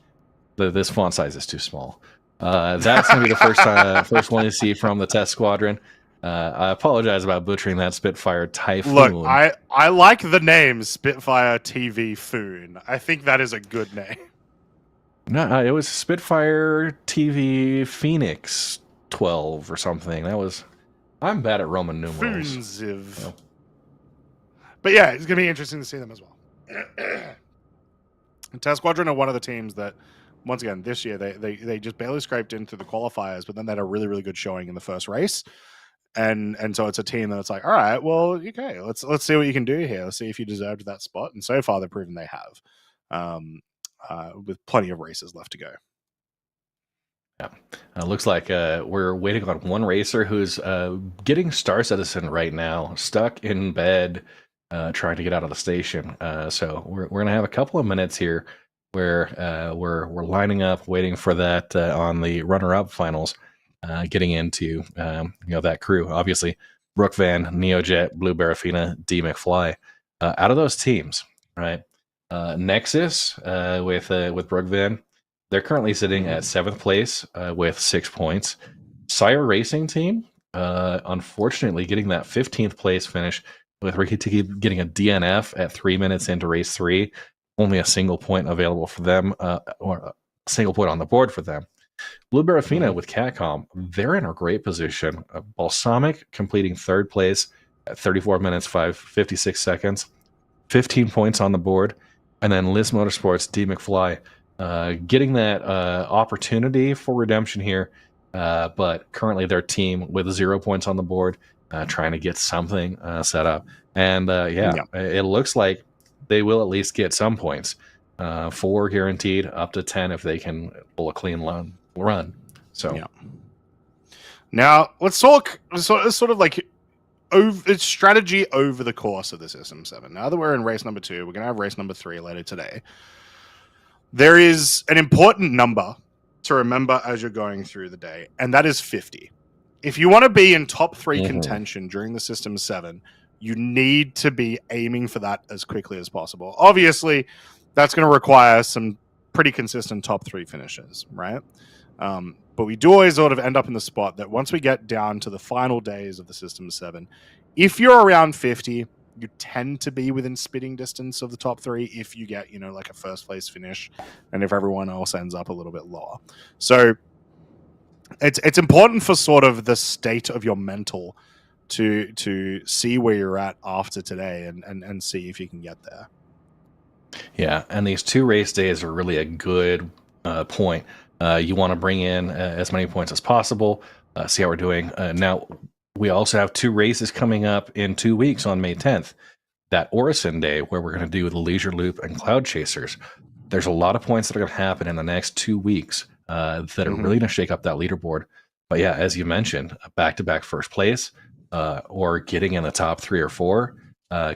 that this font size is too small. That's going to be the first one you see from the test squadron. I apologize about butchering that. Spitfire Typhoon.
Look, I like the name Spitfire TV Foon. I think that is a good name.
No, it was Spitfire TV Phoenix 12 or something. I'm bad at Roman numerals.
Funziv.
Oh.
But yeah, it's going to be interesting to see them as well. Test Squadron are one of the teams that, once again, this year they just barely scraped in through the qualifiers, but then they had a really, really good showing in the first race. And so it's a team that's like, all right, well, okay, let's see what you can do here. Let's see if you deserved that spot. And so far, they've proven they have, with plenty of races left to go.
Yeah, looks like we're waiting on one racer who's getting StarCitizen right now, stuck in bed, trying to get out of the station. So we're gonna have a couple of minutes here where we're lining up, waiting for that on the runner-up finals, getting into that crew. Obviously, Brookvan, Neojet, Blue Barafina, D McFly. Out of those teams, right? Nexus with Brookvan. They're currently sitting at 7th place with 6 points. Sire Racing Team, unfortunately, getting that 15th place finish with Ricky Tiki getting a DNF at 3 minutes into race 3. Only a single point available for them, or a single point on the board for them. Blue Barafina with Catcom, they're in a great position. Balsamic completing 3rd place at 34 minutes 56 seconds. 15 points on the board. And then Liz Motorsports, D McFly, getting that opportunity for redemption here, but currently their team with 0 points on the board, trying to get something set up. And it looks like they will at least get some points, 4 guaranteed, up to 10 if they can pull a clean run. So
now let's talk sort of like it's strategy over the course of the System 7. Now that we're in race number 2, we're going to have race number 3 later today. There is an important number to remember as you're going through the day, and that is 50. If you want to be in top 3 contention during the System 7, you need to be aiming for that as quickly as possible. Obviously, that's going to require some pretty consistent top 3 finishes, right? But we do always sort of end up in the spot that once we get down to the final days of the System 7, if you're around 50, you tend to be within spitting distance of the top 3 if you get, like a first place finish, and if everyone else ends up a little bit lower. So it's important for sort of the state of your mental to see where you're at after today and see if you can get there.
Yeah, and these 2 race days are really a good point. You want to bring in as many points as possible, see how we're doing. Now, we also have 2 races coming up in 2 weeks on May 10th. That Orison Day, where we're going to do the Leisure Loop and Cloud Chasers. There's a lot of points that are going to happen in the next 2 weeks that are really going to shake up that leaderboard. But yeah, as you mentioned, a back-to-back first place or getting in the top 3 or 4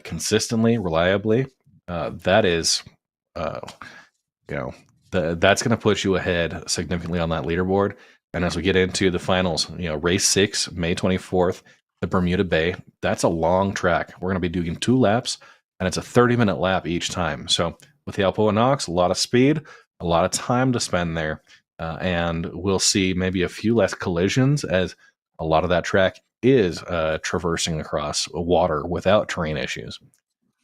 consistently, reliably, that is, that's going to put you ahead significantly on that leaderboard. And as we get into the finals, race 6, May 24th, the Bermuda Bay, that's a long track. We're going to be doing 2 laps, and it's a 30-minute lap each time. So with the Alpo and Nox, a lot of speed, a lot of time to spend there. And we'll see maybe a few less collisions as a lot of that track is traversing across water without terrain issues.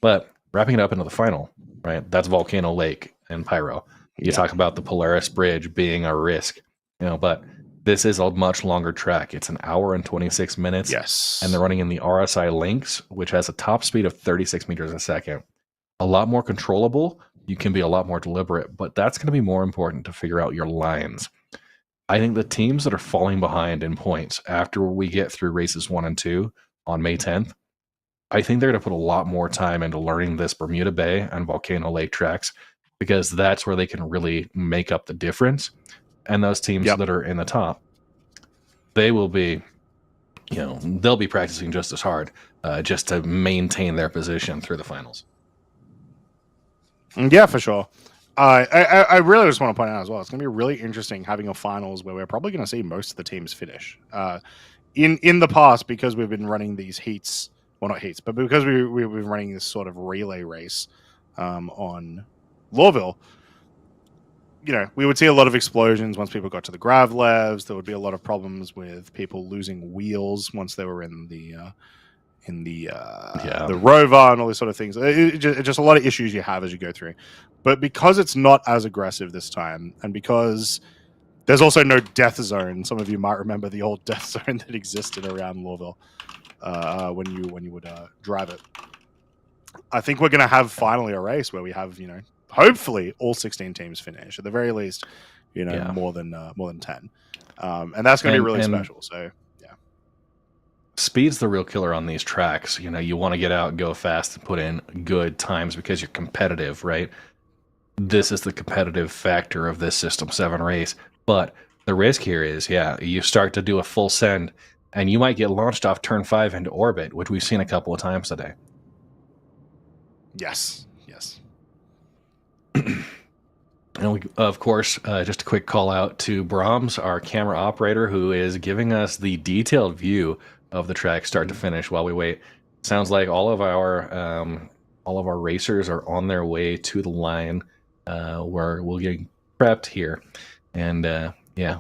But wrapping it up into the final, right? That's Volcano Lake and Pyro. You talk about the Polaris Bridge being a risk, but this is a much longer track. It's 1 hour and 26 minutes.
Yes.
And they're running in the RSI Lynx, which has a top speed of 36 meters a second. A lot more controllable. You can be a lot more deliberate, but that's going to be more important to figure out your lines. I think the teams that are falling behind in points after we get through races 1 and 2 on May 10th, I think they're going to put a lot more time into learning this Bermuda Bay and Volcano Lake tracks, because that's where they can really make up the difference. And those teams that are in the top, they will be, they'll be practicing just as hard just to maintain their position through the finals.
Yeah, for sure. I really just want to point out as well, it's going to be really interesting having a finals where we're probably going to see most of the teams finish. In the past, because we've been running these heats, well, not heats, but because we've been running this sort of relay race on Lawville, we would see a lot of explosions once people got to the Gravlevs. There would be a lot of problems with people losing wheels once they were in the rover and all these sort of things. Just a lot of issues you have as you go through. But because it's not as aggressive this time, and because there's also no death zone, some of you might remember the old death zone that existed around Lorville when you would drive it. I think we're going to have finally a race where we have, hopefully all 16 teams finish at the very least, more than 10, and that's going to be really special. So.
Speed's the real killer on these tracks. You want to get out and go fast and put in good times because you're competitive, right? This is the competitive factor of this System 7 race. But the risk here is, you start to do a full send and you might get launched off turn 5 into orbit, which we've seen a couple of times today.
Yes.
And we, of course, just a quick call out to Brahms, our camera operator, who is giving us the detailed view of the track start to finish while we wait. Sounds like all of our racers are on their way to the line where we'll get prepped here. And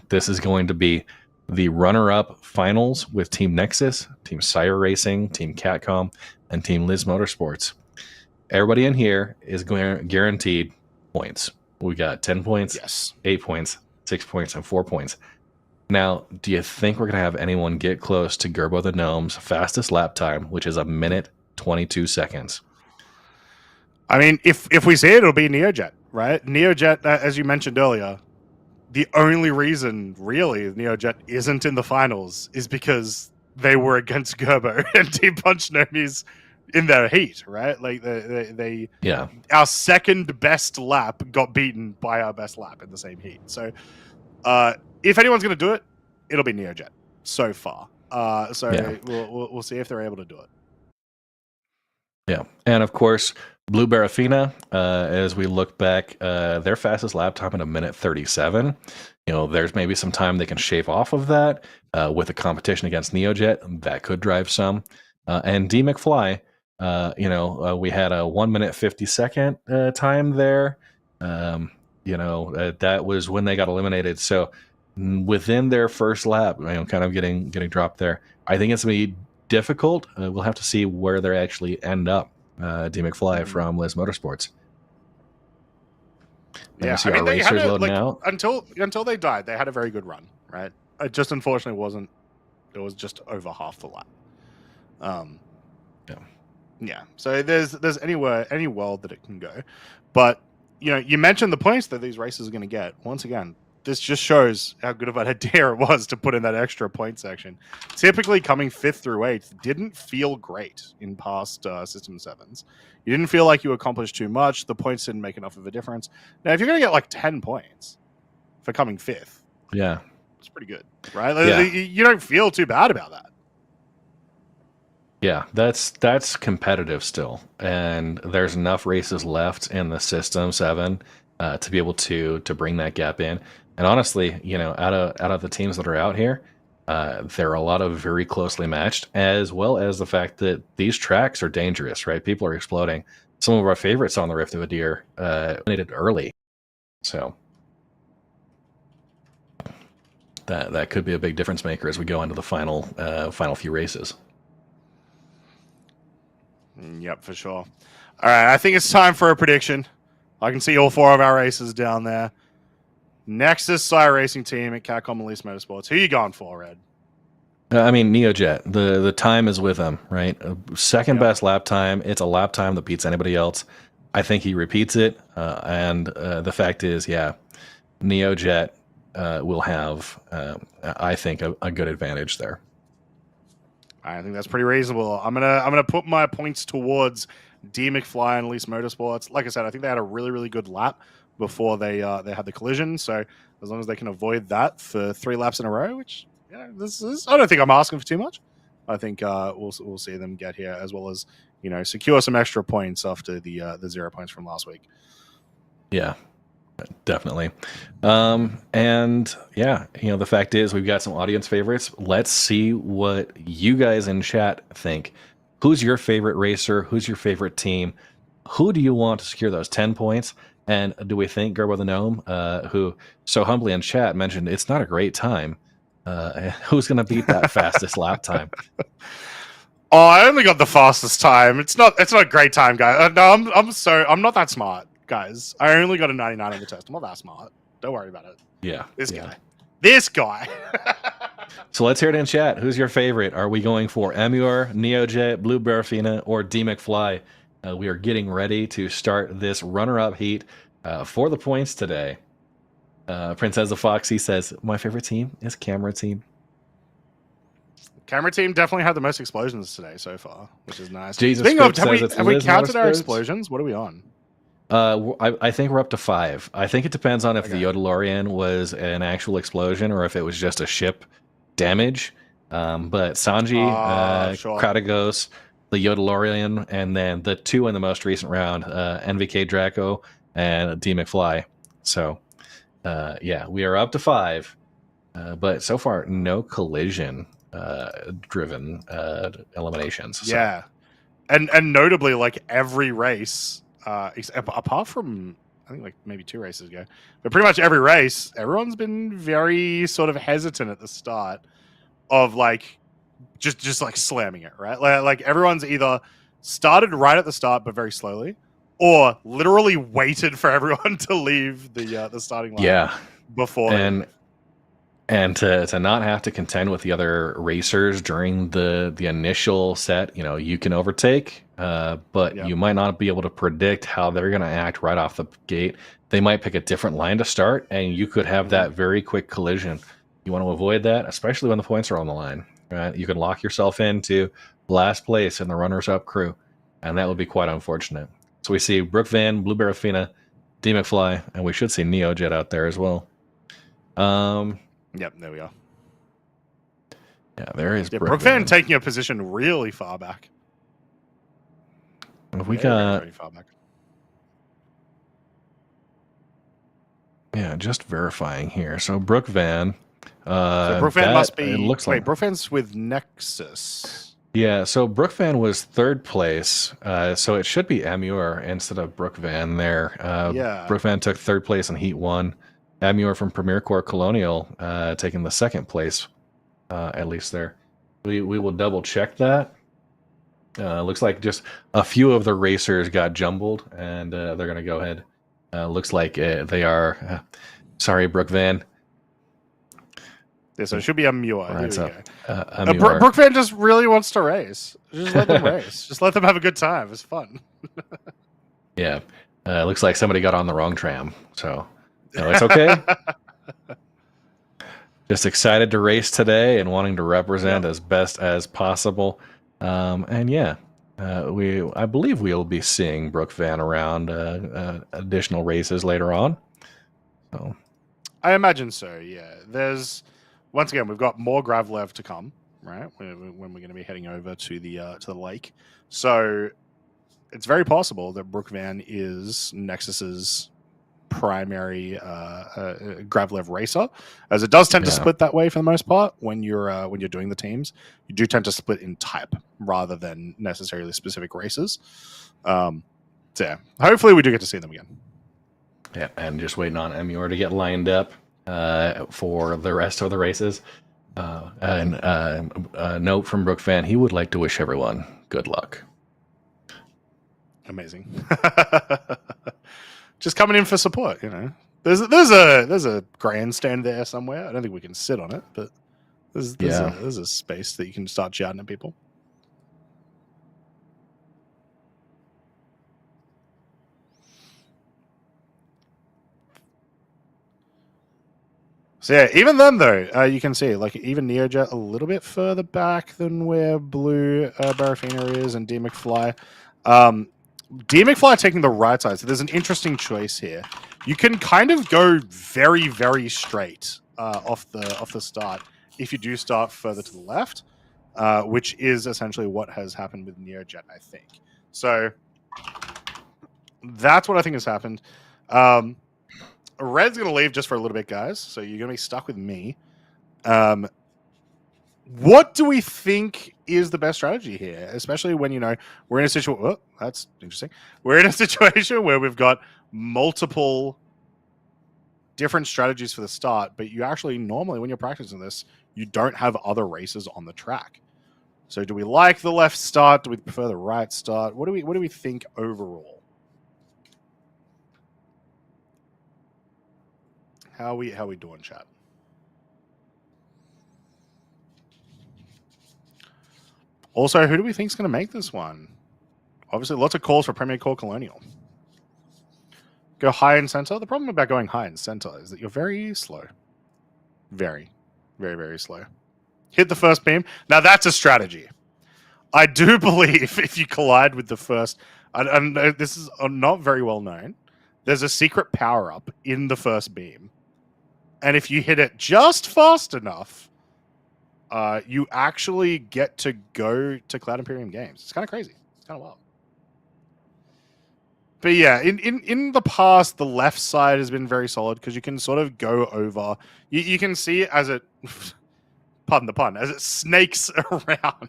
this is going to be the runner-up finals with Team Nexus, Team Sire Racing, Team Catcom, and Team Liz Motorsports. Everybody in here is guaranteed points. We got 10 points, 8 points, 6 points, and 4 points. Now, do you think we're going to have anyone get close to Gerbo the Gnome's fastest lap time, which is 1 minute 22 seconds?
I mean, if we see it, it'll be Neojet, right? Neojet, as you mentioned earlier, the only reason, really, Neojet isn't in the finals is because they were against Gerbo and Team Punch Gnomies in their heat, right? Like, they our second best lap got beaten by our best lap in the same heat. So, if anyone's going to do it, it'll be Neojet so far. We'll see if they're able to do it.
Yeah, and of course, Blue Barafina, as we look back, their fastest lap time in 1 minute 37. There's maybe some time they can shave off of that with a competition against Neojet. That could drive some. And D McFly, we had a 1 minute 52nd time there. That was when they got eliminated. So within their first lap, kind of getting dropped there. I think it's going to be difficult. We'll have to see where they actually end up. D McFly from Liz Motorsports.
Yeah, I mean, they had until they died. They had a very good run, right? It just unfortunately wasn't. It was just over half the lap. Yeah. So there's any world that it can go, but you mentioned the points that these races are going to get. Once again, this just shows how good of an idea it was to put in that extra point section. Typically, coming 5th through 8th didn't feel great in past System 7s. You didn't feel like you accomplished too much. The points didn't make enough of a difference. Now, if you're going to get like 10 points for coming 5th, it's pretty good, right? You don't feel too bad about that.
Yeah, that's competitive still, and there's enough races left in the System 7 to be able to bring that gap in. And honestly, out of the teams that are out here, there are a lot of very closely matched, as well as the fact that these tracks are dangerous, right? People are exploding. Some of our favorites on the Rift of Adir eliminated early, so that could be a big difference maker as we go into the final few races.
Yep, for sure. All right, I think it's time for a prediction. I can see all 4 of our races down there. Nexus Sire Racing Team at Catcom and Lease Motorsports. Who are you going for, Red?
I mean, Neojet. The time is with him, right? Second best lap time. It's a lap time that beats anybody else. I think he repeats it. And the fact is, Neojet will have, I think, a good advantage there.
I think that's pretty reasonable. I'm gonna put my points towards D McFly and Lease Motorsports. Like I said, I think they had a really, really good lap before they had the collision. So as long as they can avoid that for 3 laps in a row, which this is, I don't think I'm asking for too much. I think we'll see them get here, as well as secure some extra points after the 0 points from last week.
Yeah, definitely. And the fact is we've got some audience favorites. Let's see what you guys in chat think. Who's your favorite racer? Who's your favorite team? Who do you want to secure those 10 points? And do we think Gerbo the Gnome, who so humbly in chat mentioned it's not a great time, who's going to beat that fastest lap time?
Oh, I only got the fastest time. It's not a great time, guys. No, I'm not that smart, guys. I only got a 99 on the test. I'm not that smart. Don't worry about it.
Yeah.
This guy.
So let's hear it in chat. Who's your favorite? Are we going for Amur, Neojet, Blue Barafina, or D McFly? We are getting ready to start this runner-up heat for the points today. Princess of Foxy says, my favorite team is Camera Team.
Camera Team definitely had the most explosions today so far, which is nice.
Jesus
Speaking of,
says
have we counted our explosions? What are we on?
I think we're up to 5. I think it depends on if the Yodelorian was an actual explosion or if it was just a ship damage. But Sanji,
sure.
Kratos, the Yodelorian, and then the 2 in the most recent round, NVK Draco and D McFly. So, yeah, we are up to 5. But so far, no collision driven eliminations. So.
Yeah. And notably, like every race, apart from I think like maybe 2 races ago, but pretty much every race, everyone's been very sort of hesitant at the start of like just like slamming it, right? Like everyone's either started right at the start but very slowly, or literally waited for everyone to leave the starting line. Before
and to not have to contend with the other racers during the initial set, you can overtake, but you might not be able to predict how they're going to act right off the gate. They might pick a different line to start, and you could have that very quick collision. You want to avoid that, especially when the points are on the line. Right? You can lock yourself into last place in the runners-up crew, and that would be quite unfortunate. So we see Brooke Van, Blue Barafina, D McFly, and we should see Neojet out there as well.
Yep, there we are.
Yeah, there is
Brooke Van taking a position really far back.
We got
very far back.
Yeah, just verifying here. So Brooke Van.
So Brooke Van must be.
It looks like
Brooke Van's with Nexus.
Yeah, so Brooke Van was 3rd place, so it should be Amur instead of Brooke Van there. Brooke Van took 3rd place in Heat 1. Amur from Premier Corps Colonial taking the 2nd place, at least there. We will double check that. Looks like just a few of the racers got jumbled, and they're going to go ahead. Looks like they are. Sorry, Brooke Van.
Yeah, so it should be Amur.
Brooke
Van just really wants to race. Just let them race. Just let them have a good time. It's fun.
Yeah. Looks like somebody got on the wrong tram, so... No, it's okay. Just excited to race today and wanting to represent as best as possible. And yeah, I believe we'll be seeing Brooke Van around additional races later on. So,
I imagine so. Yeah, once again we've got more Gravlev to come, right? When we're going to be heading over to the lake, so it's very possible that Brooke Van is Nexus's primary Gravlev racer, as it does tend to split that way for the most part. When you're doing the teams, you do tend to split in type rather than necessarily specific races. So yeah, hopefully we do get to see them again.
Yeah, and just waiting on Amur to get lined up for the rest of the races. And a note from Brooke Van: he would like to wish everyone good luck.
Amazing. Just coming in for support, There's a grandstand there somewhere. I don't think we can sit on it, but there's a space that you can start shouting at people. So yeah, even then though, you can see like even Neojet a little bit further back than where Blue Barafina is and D McFly. D McFly taking the right side, so there's an interesting choice here. You can kind of go very, very straight off the start if you do start further to the left, which is essentially what has happened with Neojet, I think. So that's what I think has happened. Red's going to leave just for a little bit, guys, so you're going to be stuck with me. What do we think is the best strategy here, especially when we're in a situation? Oh, that's interesting. We're in a situation where we've got multiple different strategies for the start, but you actually normally, when you're practicing this, you don't have other races on the track. So do we like the left start? Do we prefer the right start? What do we think overall? How are we doing, chat? Also, who do we think is going to make this one? Obviously, lots of calls for Premier Core Colonial. Go high in center. The problem about going high in center is that you're very slow. Very, very, very slow. Hit the first beam. Now, that's a strategy. I do believe if you collide with the first... and this is not very well known. There's a secret power-up in the first beam. And if you hit it just fast enough, you actually get to go to Cloud Imperium Games. It's kind of crazy. It's kind of wild. But yeah, in the past, the left side has been very solid because you can sort of go over. You can see it as it, pardon the pun, as it snakes around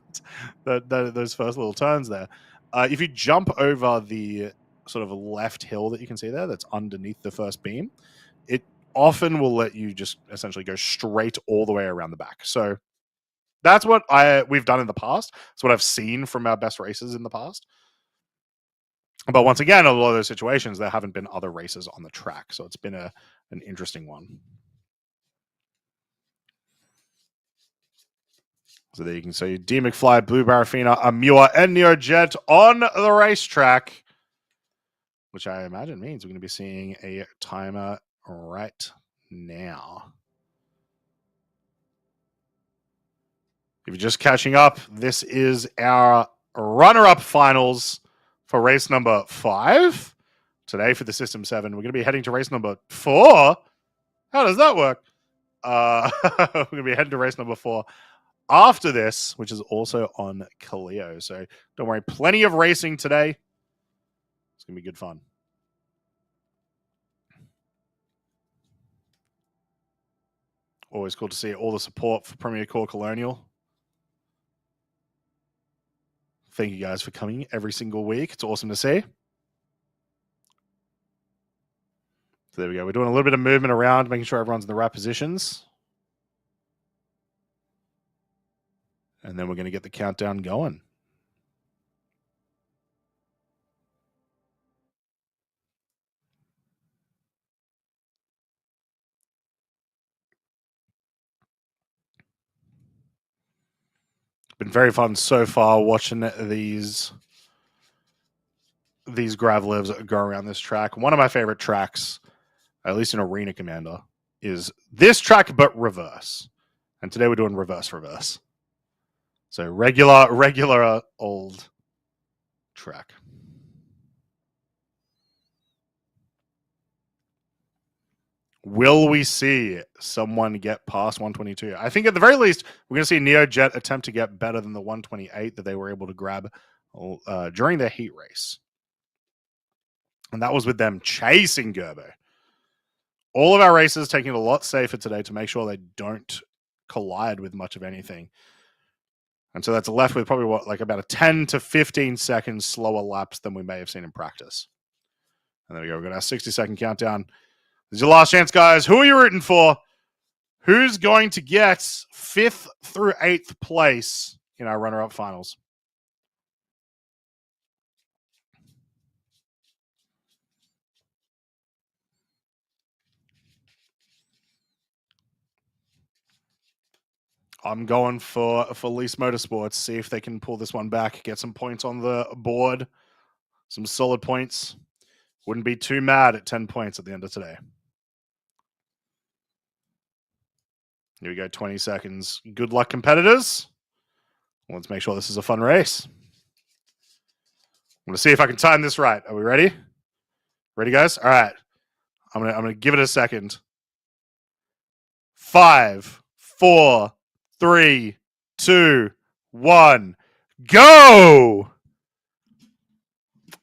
those first little turns there. If you jump over the sort of left hill that you can see there, that's underneath the first beam, it often will let you just essentially go straight all the way around the back. So that's what we've done in the past. That's what I've seen from our best races in the past. But once again, a lot of those situations, there haven't been other races on the track. So it's been an interesting one. So there you can see D McFly, Blue Barafina, Amua, and Neojet on the racetrack, which I imagine means we're going to be seeing a timer right now. If you're just catching up, this is our runner-up finals for race number 5. Today for the System 7. We're going to be heading to race number 4. How does that work? We're going to be heading to race number 4 after this, which is also on Kaleo. So don't worry, plenty of racing today. It's going to be good fun. Always cool to see all the support for Premier Core Colonial. Thank you guys for coming every single week. It's awesome to see. So there we go. We're doing a little bit of movement around, making sure everyone's in the right positions. And then we're going to get the countdown going. Been very fun so far watching these Gravlivs go around this track. One of my favorite tracks, at least in Arena Commander, is this track but reverse. And today we're doing reverse. So regular old track. Will we see someone get past 122? I think at the very least, we're going to see Neojet attempt to get better than the 128 that they were able to grab during their heat race. And that was with them chasing Gerbo. All of our races taking it a lot safer today to make sure they don't collide with much of anything. And so that's left with probably like about a 10 to 15 seconds slower laps than we may have seen in practice. And there we go. We're going to have 60-second countdown. This is your last chance, guys. Who are you rooting for? Who's going to get 5th through 8th place in our runner-up finals? I'm going for Lease Motorsports. See if they can pull this one back, get some points on the board, some solid points. Wouldn't be too mad at 10 points at the end of today. Here we go, 20 seconds. Good luck, competitors. Let's make sure this is a fun race. I'm going to see if I can time this right. Are we ready? Ready, guys? All right. I'm gonna give it a second. 5, 4, 3, 2, 1, go!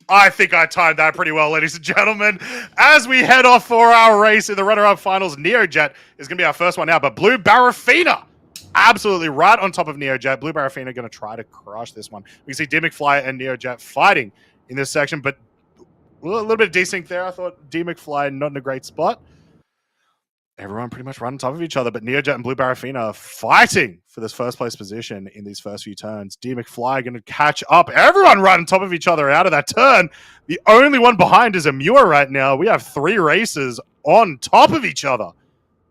I think I timed that pretty well, ladies and gentlemen. As we head off for our race in the runner-up finals, Neojet is going to be our first one now, but Blue Barafina absolutely right on top of Neojet. Blue Barafina going to try to crush this one. We can see D McFly and Neojet fighting in this section, but a little bit of desync there. I thought D McFly not in a great spot. everyone pretty much run on top of each other, but Neojet and Blue Barafina are fighting for this first place position in these first few turns. D McFly going to catch up. Everyone right on top of each other out of that turn. The only one behind is Amua right now. We have 3 races on top of each other.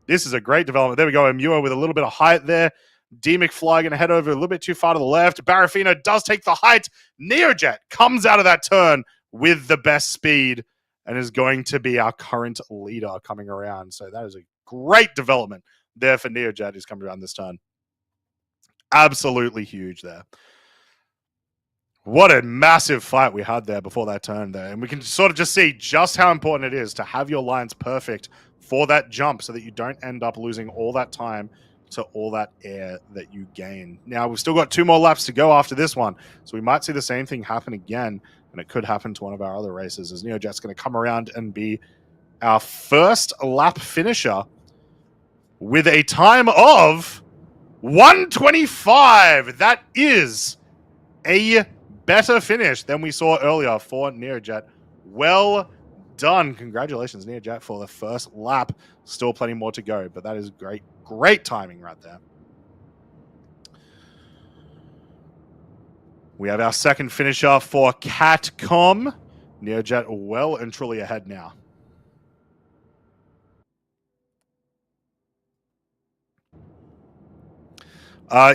This is a great development. There we go. Amua with a little bit of height there. D McFly going to head over a little bit too far to the left. Barafina does take the height. Neojet comes out of that turn with the best speed and is going to be our current leader coming around. So that is a great development there for Neojet who's coming around this turn. Absolutely huge there. What a massive fight we had there before that turn there. And we can sort of just see just how important it is to have your lines perfect for that jump so that you don't end up losing all that time to all that air that you gain. Now, we've still got 2 more laps to go after this one. So we might see the same thing happen again. And it could happen to one of our other races as Neojet's going to come around and be our first lap finisher with a time of 1:25. That is a better finish than we saw earlier for Neojet. Well done. Congratulations, Neojet, for the first lap. Still plenty more to go, but that is great. Great timing right there. We have our second finisher for Catcom. Neojet well and truly ahead now.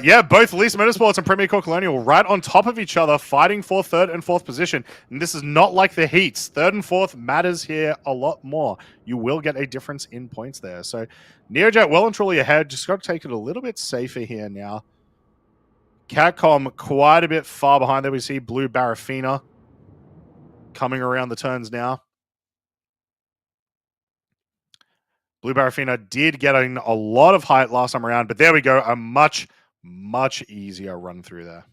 Yeah, both Lease Motorsports and Premier Core Colonial right on top of each other, fighting for 3rd and 4th position. And this is not like the heats. 3rd and 4th matters here a lot more. You will get a difference in points there. So Neojet well and truly ahead. Just got to take it a little bit safer here now. Catcom quite a bit far behind there. We see Blue Barafina coming around the turns now. Blue Barafina did get in a lot of height last time around, but there we go. A much easier run through there.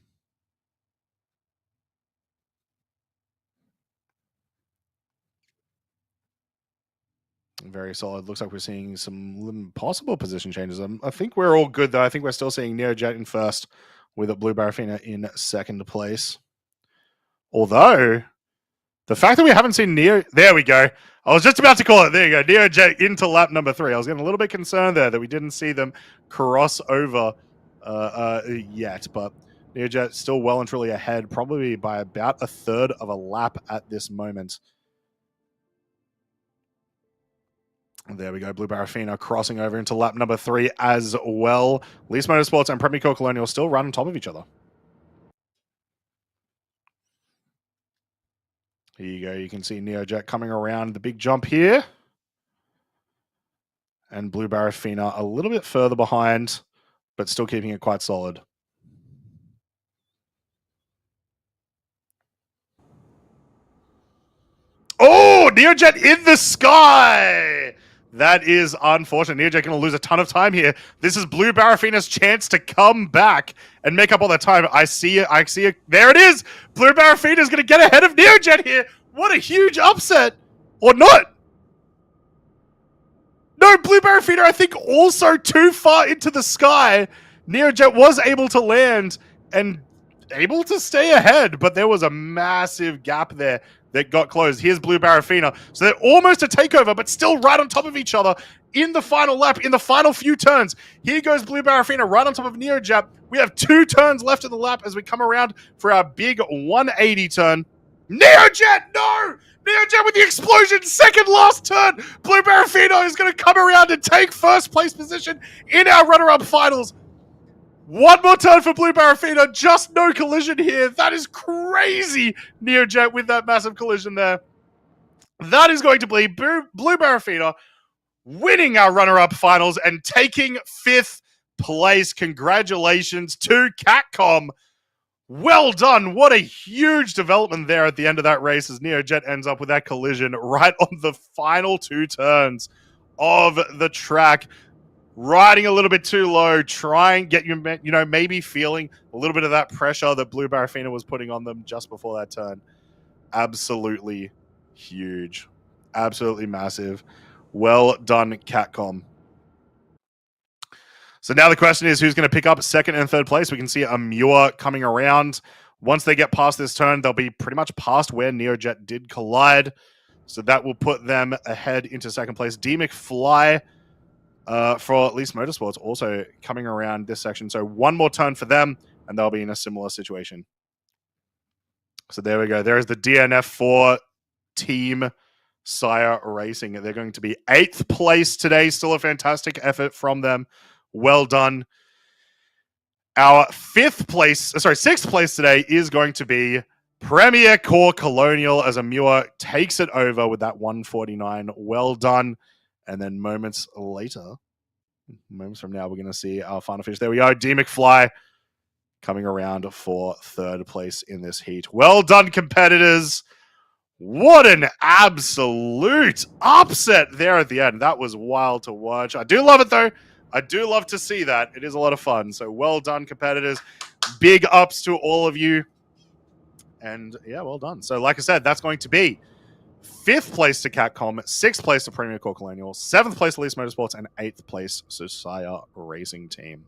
Very solid. Looks like we're seeing some possible position changes. I think we're all good, though. I think we're still seeing Neojet in first with a Blue Barafina in second place. Although, the fact that we haven't seen Neo... There we go. I was just about to call it. There you go. Neojet into lap number 3. I was getting a little bit concerned there that we didn't see them cross over yet, but Neojet still well and truly ahead, probably by about a third of a lap at this moment. And there we go. Blue Barafina crossing over into lap number 3 as well. Lease Motorsports and Premier Core Colonial still run on top of each other. Here you go. You can see Neojet coming around the big jump here. And Blue Barafina a little bit further behind, but still keeping it quite solid. Oh, Neojet in the sky! That is unfortunate. Neojet going to lose a ton of time here. This is Blue Barafina's chance to come back and make up all that time. I see it. I see it. There it is. Blue Barafina is going to get ahead of Neojet here. What a huge upset. Or not. No, Blue Barafina, I think, also too far into the sky. Neojet was able to land and able to stay ahead, but there was a massive gap there that got closed. Here's Blue Barafina. So they're almost a takeover, but still right on top of each other in the final lap, in the final few turns. Here goes Blue Barafina right on top of Neojet. We have 2 turns left in the lap as we come around for our big 180 turn. Neojet, no! Neojet with the explosion, second last turn. Blue Barafina is going to come around and take first place position in our runner-up finals. One more turn for Blue Barafina. Just no collision here. That is crazy. Neojet with that massive collision there. That is going to be Blue Barafina winning our runner-up finals and taking 5th place. Congratulations to Catcom. Well done. What a huge development there at the end of that race as Neojet ends up with that collision right on the final 2 turns of the track. Riding a little bit too low, trying get maybe feeling a little bit of that pressure that Blue Barafina was putting on them just before that turn. Absolutely huge. Absolutely massive. Well done, Catcom. So now the question is who's going to pick up 2nd and 3rd place. We can see Amua coming around. Once they get past this turn, they'll be pretty much past where Neojet did collide. So that will put them ahead into 2nd place. D McFly for at least Motorsports also coming around this section. So one more turn for them, and they'll be in a similar situation. So there we go. There is the DNF4 team Sire Racing. They're going to be 8th place today. Still a fantastic effort from them. Well done. Our 6th place today is going to be Premier Core Colonial as Amur takes it over with that 149. Well done. And then moments from now, we're going to see our final finish. There we go. D McFly coming around for 3rd place in this heat. Well done, competitors. What an absolute upset there at the end. That was wild to watch. I do love it, though. I do love to see that. It is a lot of fun. So well done, competitors. Big ups to all of you. And yeah, well done. So like I said, that's going to be 5th place to Catcom, 6th place to Premier Core Colonial, 7th place to Least Motorsports, and 8th place to Sire Racing Team.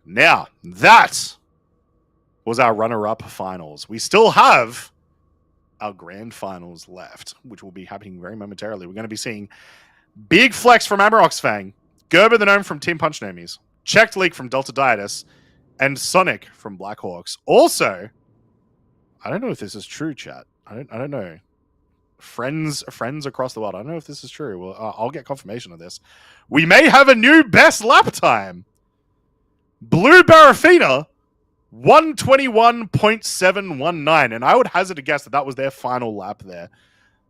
Now, that was our runner-up finals. We still have our grand finals left, which will be happening very momentarily. We're going to be seeing Big Flex from Amarok's Fang, Gerber the Gnome from Team Punch Nomies, Checked Leak from Delta Dietus, and Sonic from Blackhawks. Also, I don't know if this is true, chat. I don't know. Friends across the world. I don't know if this is true. Well, I'll get confirmation of this. We may have a new best lap time. Blue Barafina, 121.719. And I would hazard a guess that that was their final lap there.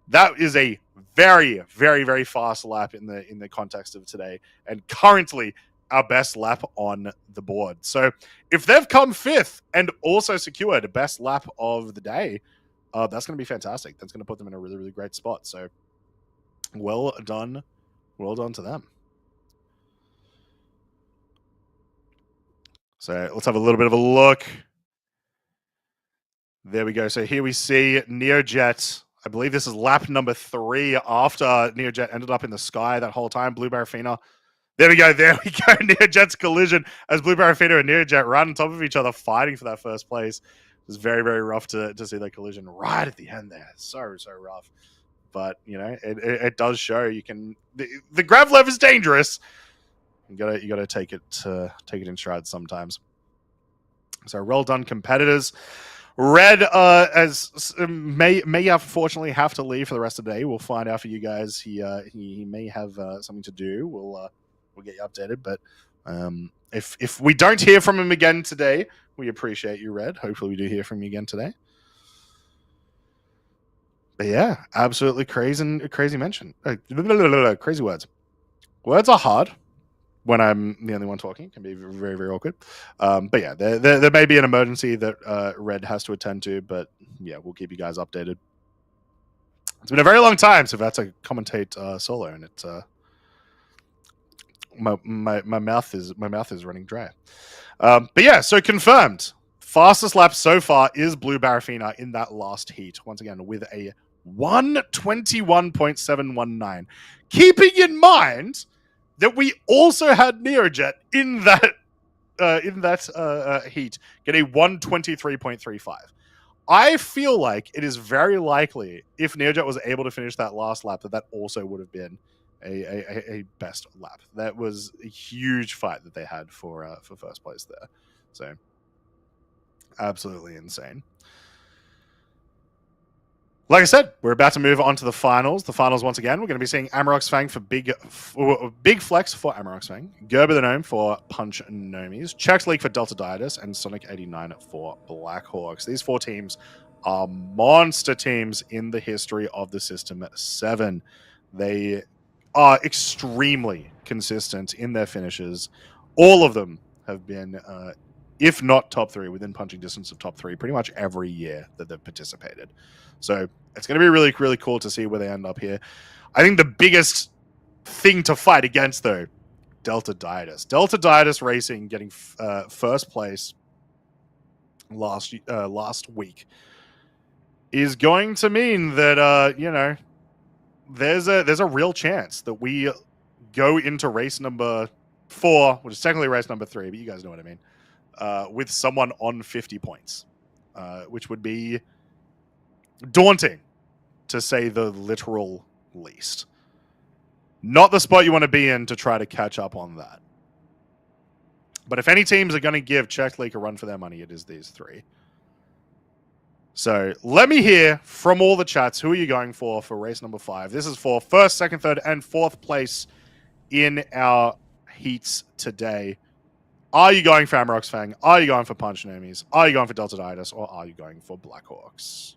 That is a very, very, very fast lap in the context of today. And currently our best lap on the board. So if they've come 5th and also secured a best lap of the day, that's going to be fantastic. That's going to put them in a really, really great spot. So well done. Well done to them. So let's have a little bit of a look. There we go. So here we see Neojet. I believe this is lap number 3 after Neojet ended up in the sky that whole time. Blue Barafina. There we go. There we go. Neojet's collision as Blue Barafina and Neojet right on top of each other fighting for that first place. It was very, very rough to see that collision right at the end there. So rough. But, you know, it does show you can... The grav lev is dangerous. You gotta take it in stride sometimes. So well done, competitors. Red may unfortunately have to leave for the rest of the day. We'll find out for you guys. He may have something to do. We'll get you updated. But if we don't hear from him again today, we appreciate you, Red. Hopefully we do hear from you again today. But yeah, absolutely crazy mention. Crazy words. Words are hard. When I'm the only one talking, it can be very, very awkward. But yeah, there may be an emergency that Red has to attend to, but yeah, we'll keep you guys updated. It's been a very long time since I've had to commentate solo, and it's my mouth is running dry. But yeah, so confirmed. Fastest lap so far is Blue Barafina in that last heat. Once again, with a 121.719. Keeping in mind that we also had Neojet in that heat get a 123.35. I feel like it is very likely if Neojet was able to finish that last lap that also would have been a best lap. That was a huge fight that they had for first place there. So absolutely insane. Like I said, we're about to move on to the finals. The finals, once again, we're going to be seeing Amarok's Fang for Big Flex for Amarok's Fang, Gerber the Gnome for Punch Nomies, Chex League for Delta Dietus, and Sonic 89 for Blackhawks. These 4 teams are monster teams in the history of the System 7. They are extremely consistent in their finishes. All of them have been, if not top 3, within punching distance of top 3 pretty much every year that they've participated. So it's going to be really, really cool to see where they end up here. I think the biggest thing to fight against, though, Delta Dietus. Delta Dietus Racing getting first place last week is going to mean that, you know, there's a real chance that we go into race number 4, which is technically race number 3, but you guys know what I mean, with someone on 50 points, which would be daunting, to say the literal least. Not the spot you want to be in to try to catch up on that. But if any teams are going to give Czech League a run for their money, it is these three. So let me hear from all the chats, who are you going for race number 5? This is for first, second, third, and fourth place in our heats today. Are you going for Amarok's Fang? Are you going for Punch Nomis? Are you going for Delta Ditus? Or are you going for Blackhawks?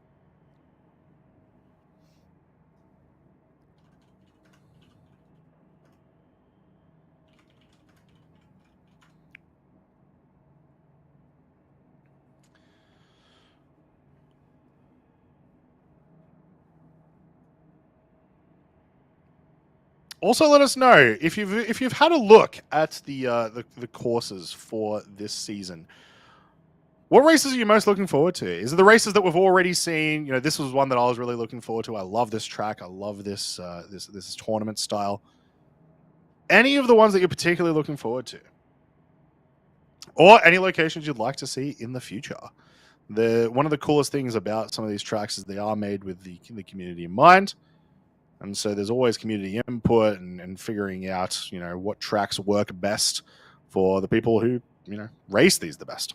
Also, let us know if you've had a look at the courses for this season. What races are you most looking forward to? Is it the races that we've already seen? You know, this was one that I was really looking forward to. I love this track. I love this this tournament style. Any of the ones that you're particularly looking forward to, or any locations you'd like to see in the future? One of the coolest things about some of these tracks is they are made with the community in mind. And so there's always community input and figuring out, you know, what tracks work best for the people who, you know, race these the best.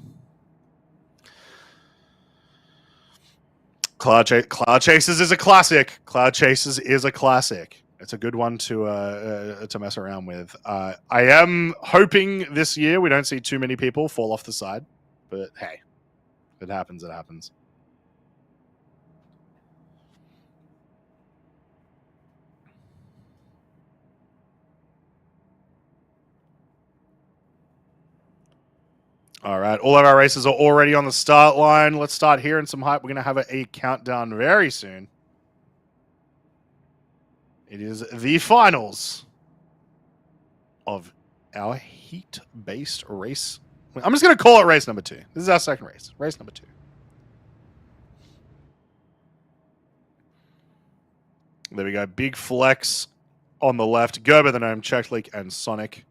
Cloud Chasers is a classic. Cloud Chasers is a classic. It's a good one to mess around with. I am hoping this year we don't see too many people fall off the side, but hey, it happens. It happens. All right, all of our races are already on the start line. Let's start hearing some hype. We're going to have a countdown very soon. It is the finals of our heat-based race. I'm just going to call it race number 2. This is our second race. Race number 2. There we go. Big Flex on the left. Gerber, the Gnome, Czech League, and Sonic.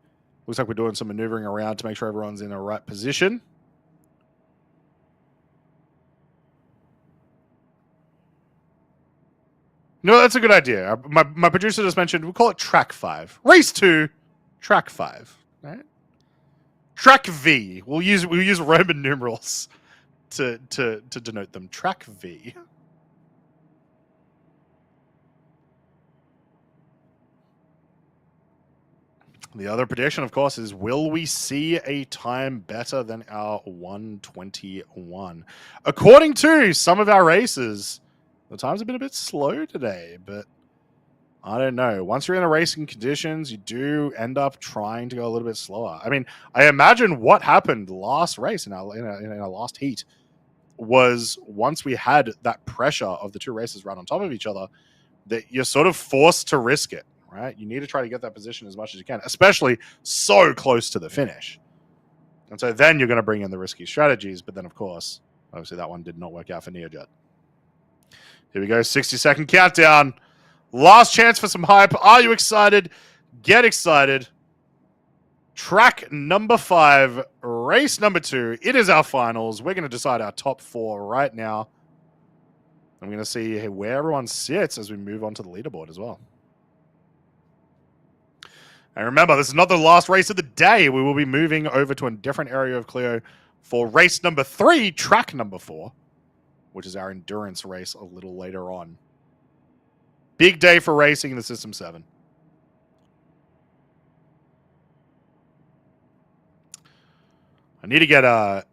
Looks like we're doing some maneuvering around to make sure everyone's in the right position. No, that's a good idea. My producer just mentioned we'll call it Track 5. Race 2, Track 5. Right? Track V. We'll use Roman numerals to denote them. Track V. The other prediction, of course, is will we see a time better than our 1:21? According to some of our races, the times have been a bit slow today, but I don't know. Once you're in the racing conditions, you do end up trying to go a little bit slower. I mean, I imagine what happened last race in our last heat was once we had that pressure of the two races right on top of each other, that you're sort of forced to risk it. Right? You need to try to get that position as much as you can, especially so close to the finish. And so then you're going to bring in the risky strategies. But then, of course, obviously that one did not work out for Neojet. Here we go. 60-second countdown. Last chance for some hype. Are you excited? Get excited. Track number 5, race number 2. It is our finals. We're going to decide our top 4 right now. I'm going to see where everyone sits as we move on to the leaderboard as well. And remember, this is not the last race of the day. We will be moving over to a different area of Clio for race number 3, track number 4, which is our endurance race a little later on. Big day for racing in the System 7. I need to get Ammo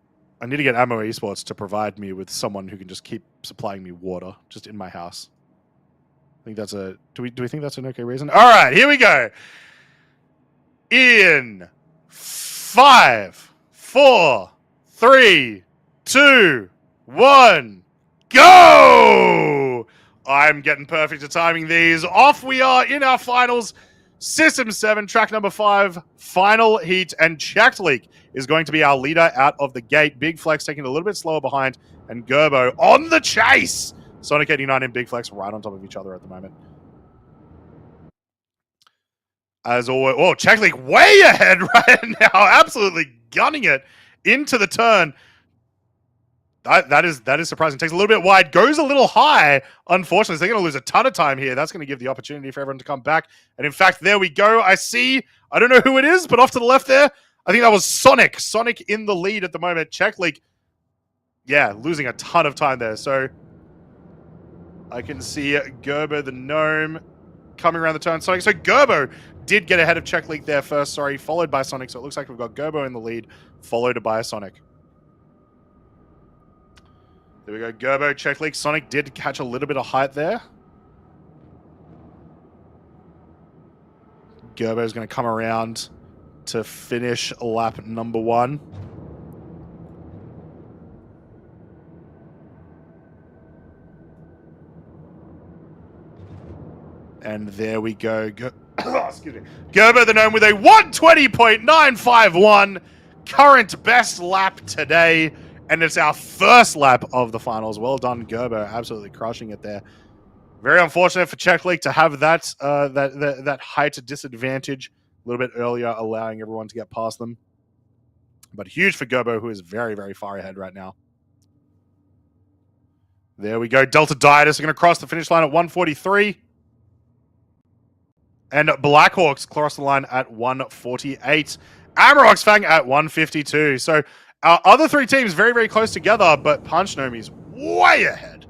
Esports to provide me with someone who can just keep supplying me water just in my house. I think that's a do we think that's an okay reason? All right, here we go. In 5, 4, 3, 2, 1, go! I'm getting perfect at timing these. Off we are in our finals. System 7, track number 5, final heat, and Czech League is going to be our leader out of the gate. Big Flex taking it a little bit slower behind, and Gerbo on the chase. Sonic 89 and Big Flex right on top of each other at the moment. As always, Czech League way ahead right now, absolutely gunning it into the turn. That is surprising. Takes a little bit wide, goes a little high. Unfortunately, so they're going to lose a ton of time here. That's going to give the opportunity for everyone to come back. And in fact, there we go. I don't know who it is, but off to the left there, I think that was Sonic. Sonic in the lead at the moment. Czech League, yeah, losing a ton of time there. So I can see Gerbo the Gnome coming around the turn. Sonic. So Gerbo did get ahead of Czech League there first, followed by Sonic. So it looks like we've got Gerbo in the lead, followed by Sonic. There we go, Gerbo, Czech League. Sonic did catch a little bit of height there. Gerbo is going to come around to finish lap number 1. And there we go. Excuse me. Gerbo the Gnome with a 120.951 current best lap today. And it's our first lap of the finals. Well done, Gerbo. Absolutely crushing it there. Very unfortunate for Czech League to have that that height disadvantage a little bit earlier, allowing everyone to get past them. But huge for Gerbo, who is very, very far ahead right now. There we go. Delta Dietus are going to cross the finish line at 143. And Blackhawks cross the line at 148. Amarok's Fang at 152. So our other 3 teams very, very close together, but Punch Nomi's way ahead.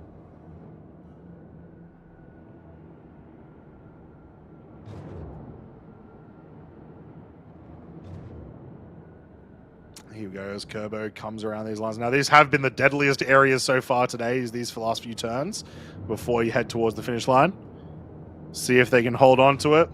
Here we go as Kerbo comes around these lines. Now, these have been the deadliest areas so far today, is these last few turns before you head towards the finish line. See if they can hold on to it.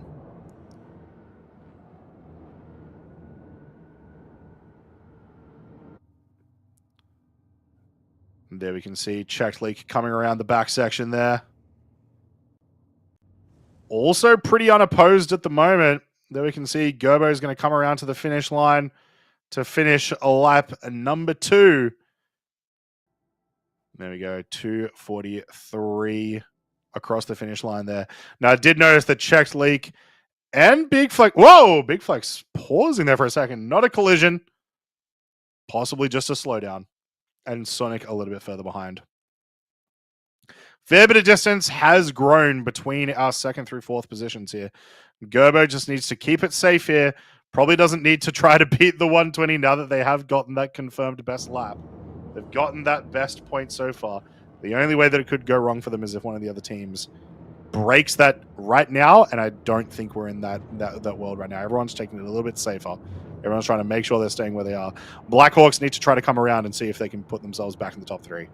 And there we can see Czech League coming around the back section there. Also pretty unopposed at the moment. There we can see Gerbo is going to come around to the finish line to finish lap number 2. There we go, 2:43 across the finish line there. Now, I did notice that Czech League and Big Flex... Whoa! Big Flex pausing there for a second. Not a collision. Possibly just a slowdown. And Sonic a little bit further behind. Fair bit of distance has grown between our 2nd through 4th positions here. Gerbo just needs to keep it safe here. Probably doesn't need to try to beat the 120 now that they have gotten that confirmed best lap. They've gotten that best point so far. The only way that it could go wrong for them is if one of the other teams breaks that right now, and I don't think we're in that world right now. Everyone's taking it a little bit safer. Everyone's trying to make sure they're staying where they are. Blackhawks need to try to come around and see if they can put themselves back in the top 3.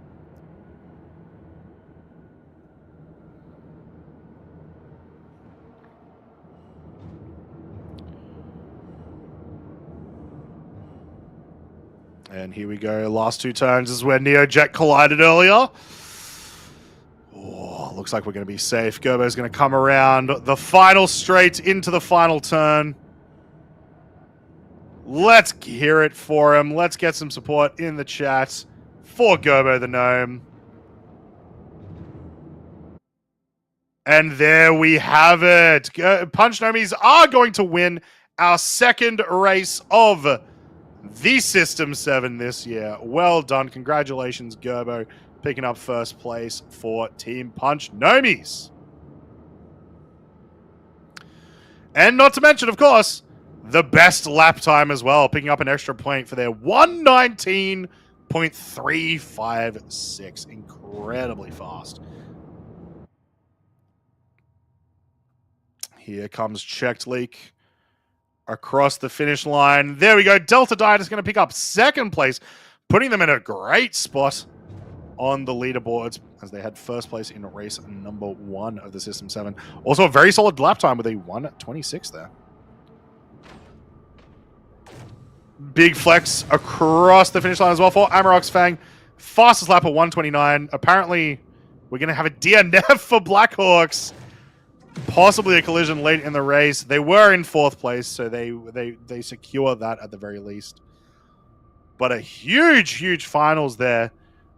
And here we go. Last 2 turns is where Neojet collided earlier. Oh, looks like we're going to be safe. Gerbo's going to come around the final straight into the final turn. Let's hear it for him. Let's get some support in the chat for Gerbo the Gnome. And there we have it. Punch Nomies are going to win our 2nd race of the System 7 this year. Well done. Congratulations, Gerbo, picking up 1st place for Team Punch Nomies. And not to mention, of course, the best lap time as well, picking up an extra point for their 119.356. Incredibly fast. Here comes Czech League across the finish line. There we go. Delta Diet is going to pick up 2nd place, putting them in a great spot on the leaderboards as they had 1st place in race number 1 of the System 7. Also a very solid lap time with a 1:26 there. Big flex across the finish line as well for Amarok's Fang. Fastest lap of 1:29. Apparently, we're going to have a DNF for Blackhawks. Possibly a collision late in the race. They were in 4th place, so they secure that at the very least. But a huge finals there.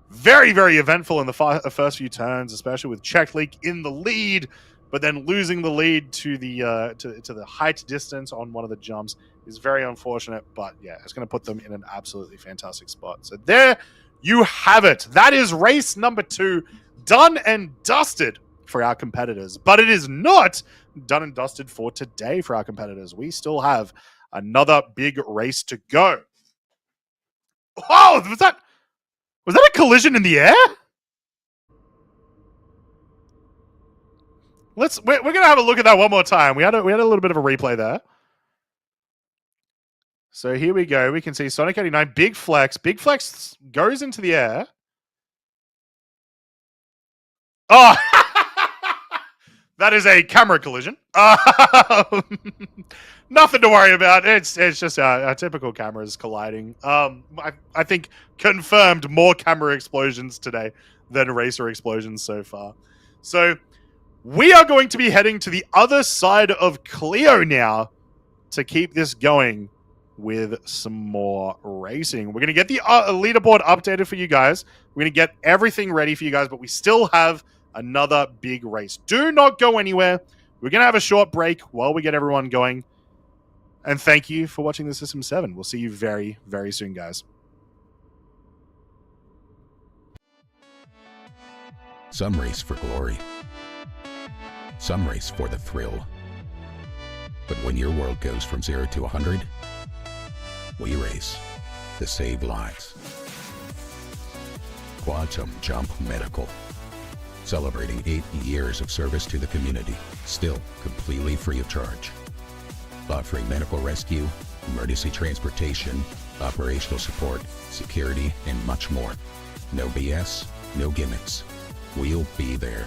Very, very eventful in the first few turns, especially with Czech League in the lead, but then losing the lead to the height distance on one of the jumps is very unfortunate. But yeah, it's going to put them in an absolutely fantastic spot. So there you have it. That is race number 2, done and dusted for our competitors. But it is not done and dusted for today for our competitors. We still have another big race to go. Oh, was that a collision in the air? We're gonna have a look at that one more time. We had a little bit of a replay there. So here we go. We can see Sonic 89, big flex. Big flex goes into the air. Oh, that is a camera collision. Nothing to worry about. It's just our typical cameras colliding. I think confirmed more camera explosions today than racer explosions so far. So we are going to be heading to the other side of Clio now to keep this going with some more racing. We're going to get the leaderboard updated for you guys. We're going to get everything ready for you guys, but we still have another big race. Do not go anywhere. We're going to have a short break while we get everyone going. And thank you for watching the System 7. We'll see you very, very soon, guys.
Some race for glory. Some race for the thrill. But when your world goes from 0 to 100, we race to save lives. Quantum Jump Medical. Celebrating 8 years of service to the community, still completely free of charge. Offering medical rescue, emergency transportation, operational support, security, and much more. No BS, no gimmicks. We'll be there.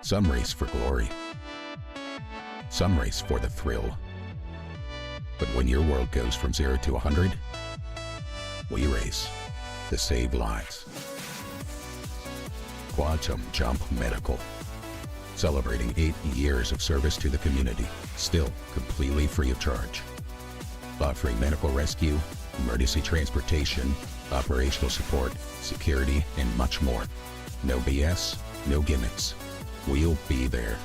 Some race for glory. Some race for the thrill. But when your world goes from 0 to 100, we race to save lives. Quantum Jump Medical. Celebrating 8 years of service to the community, still completely free of charge. Offering medical rescue, emergency transportation, operational support, security, and much more. No BS, no gimmicks. We'll be there.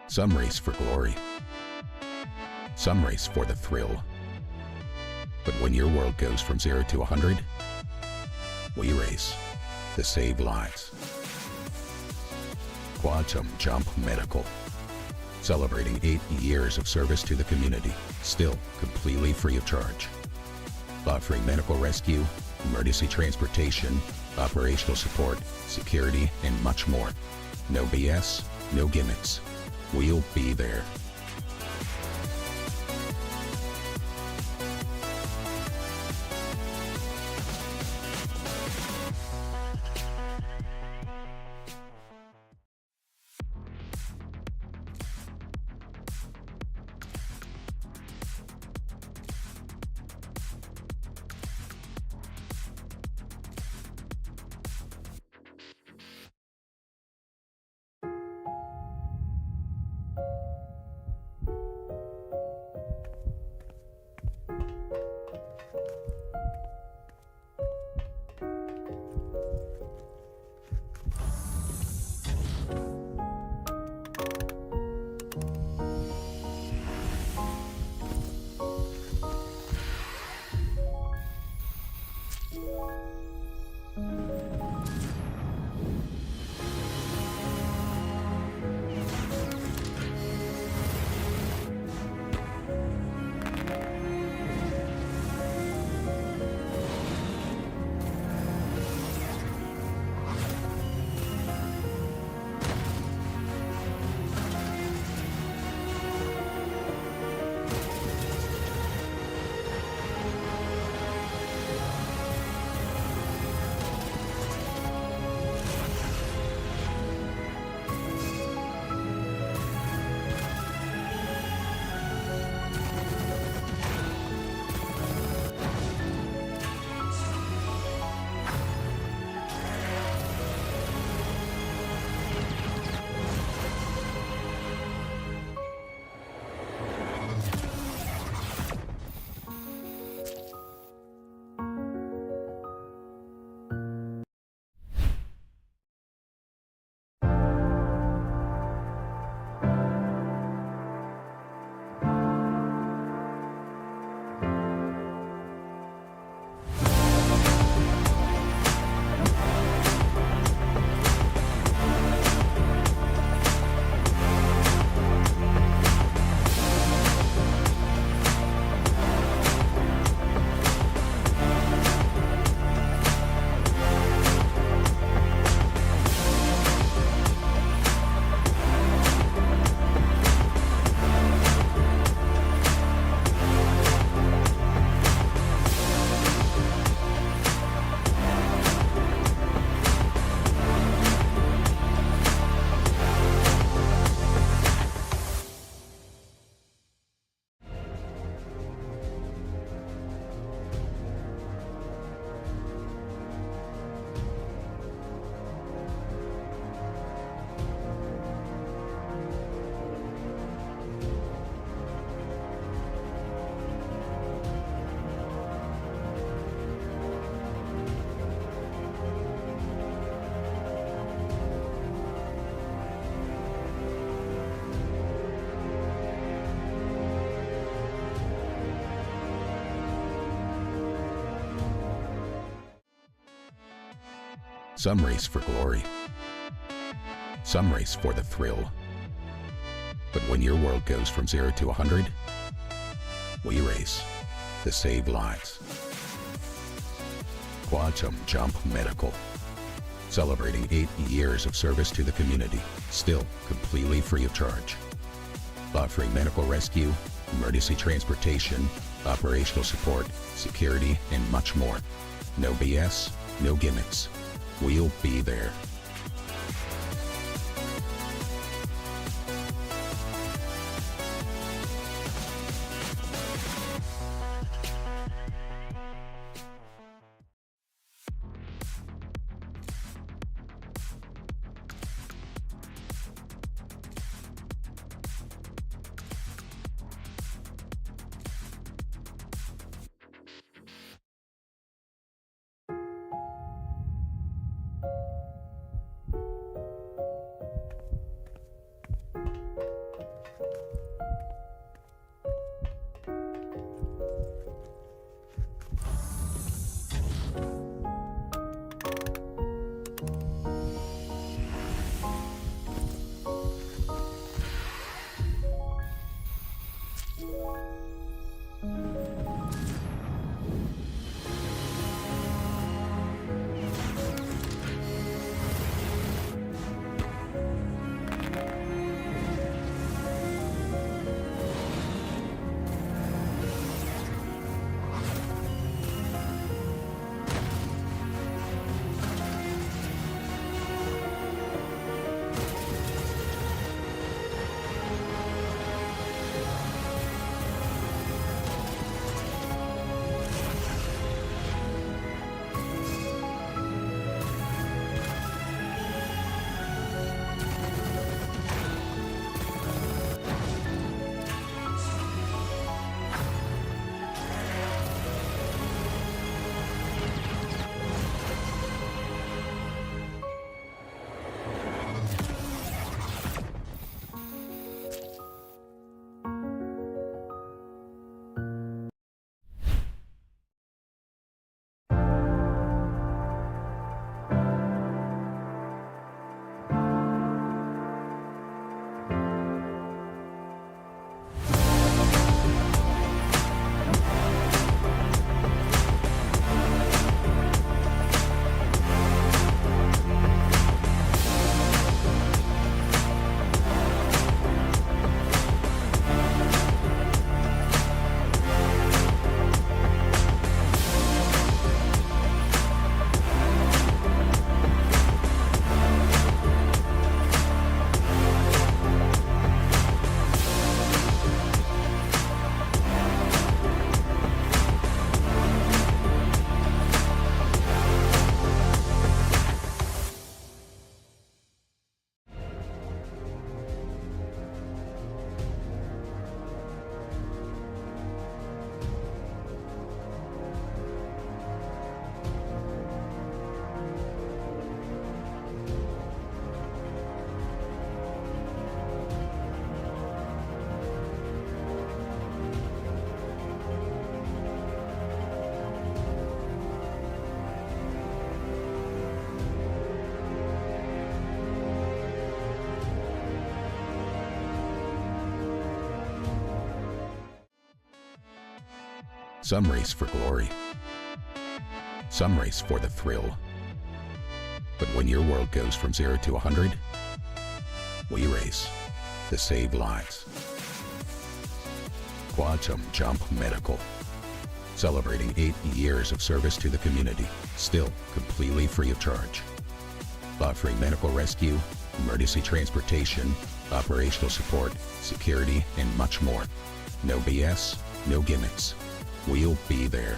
Some race for glory. Some race for the thrill. But when your world goes from 0 to 100, we race to save lives. Quantum Jump Medical. Celebrating 8 years of service to the community, still completely free of charge. Offering medical rescue, emergency transportation, operational support, security, and much more. No BS, no gimmicks. We'll be there. Some race for glory. Some race for the thrill. But when your world goes from 0 to 100, we race to save lives. Quantum Jump Medical. Celebrating 8 years of service to the community, still completely free of charge. Offering medical rescue, emergency transportation, operational support, security, and much more. No BS, no gimmicks. We'll be there. Some race for glory. Some race for the thrill. But when your world goes from 0 to 100, we race to save lives. Quantum Jump Medical. Celebrating 8 years of service to the community, still completely free of charge. Offering medical rescue, emergency transportation, operational support, security, and much more. No BS, no gimmicks. We'll be there.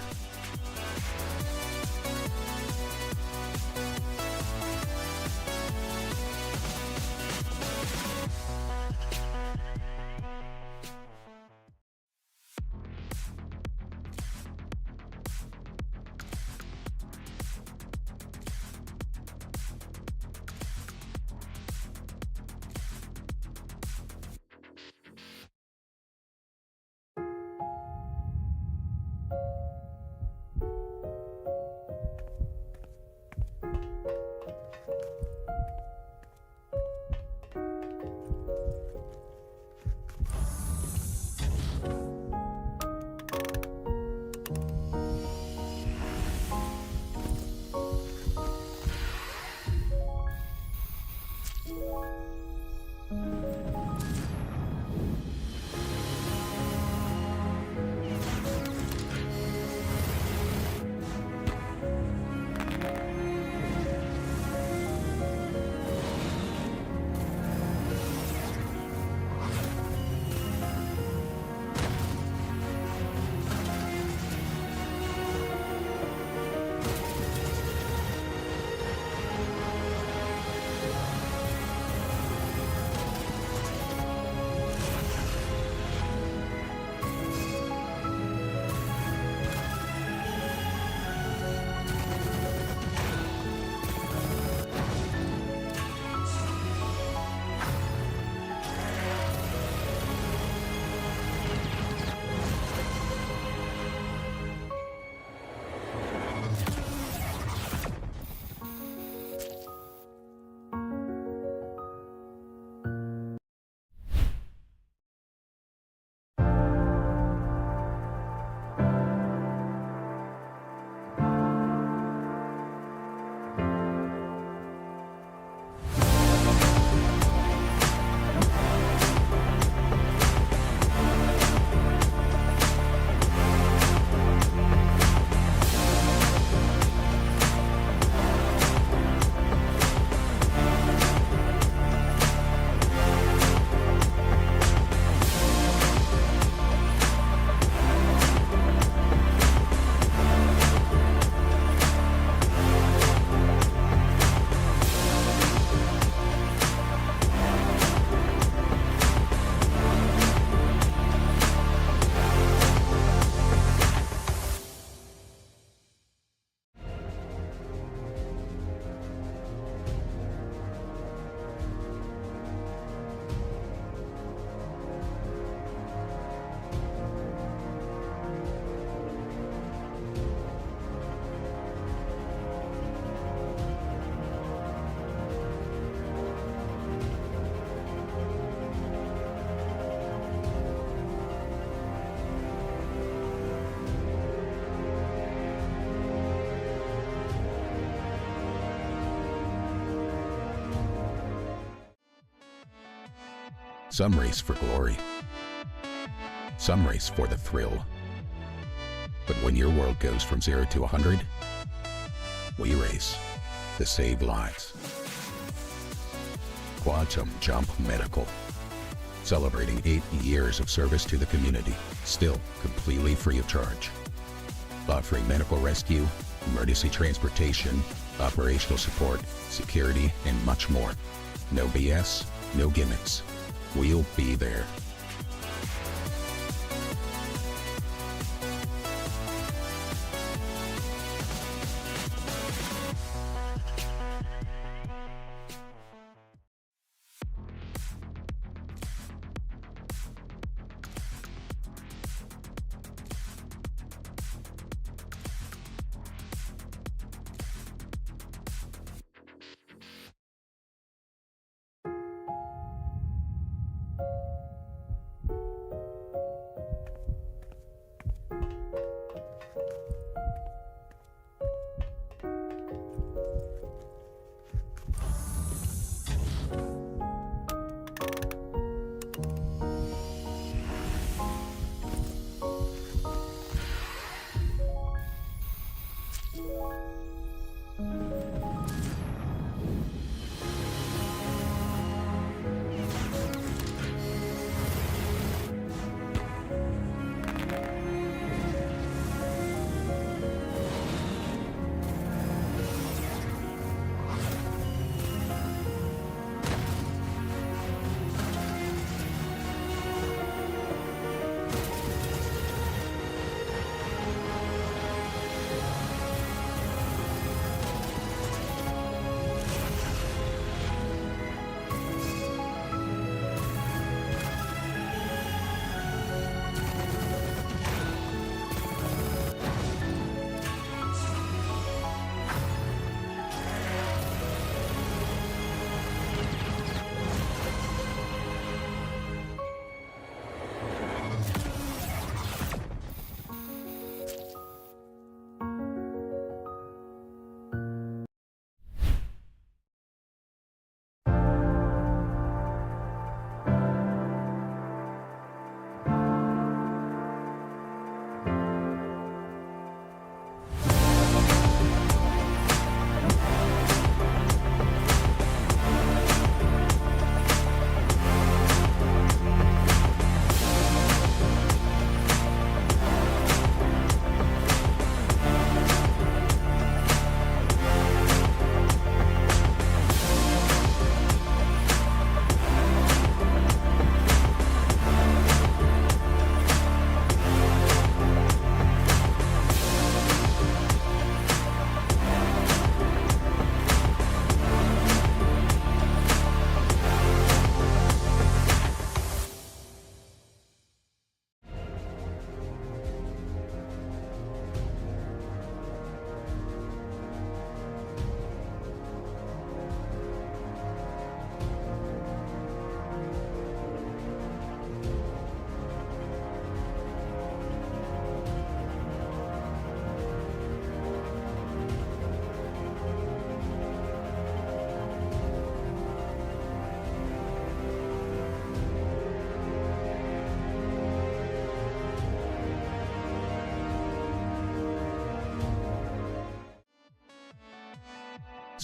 Some race for glory. Some race for the thrill. But when your world goes from 0 to 100, we race to save lives. Quantum Jump Medical. Celebrating 8 years of service to the community, still completely free of charge. Offering medical rescue, emergency transportation, operational support, security, and much more. No BS, no gimmicks. We'll be there.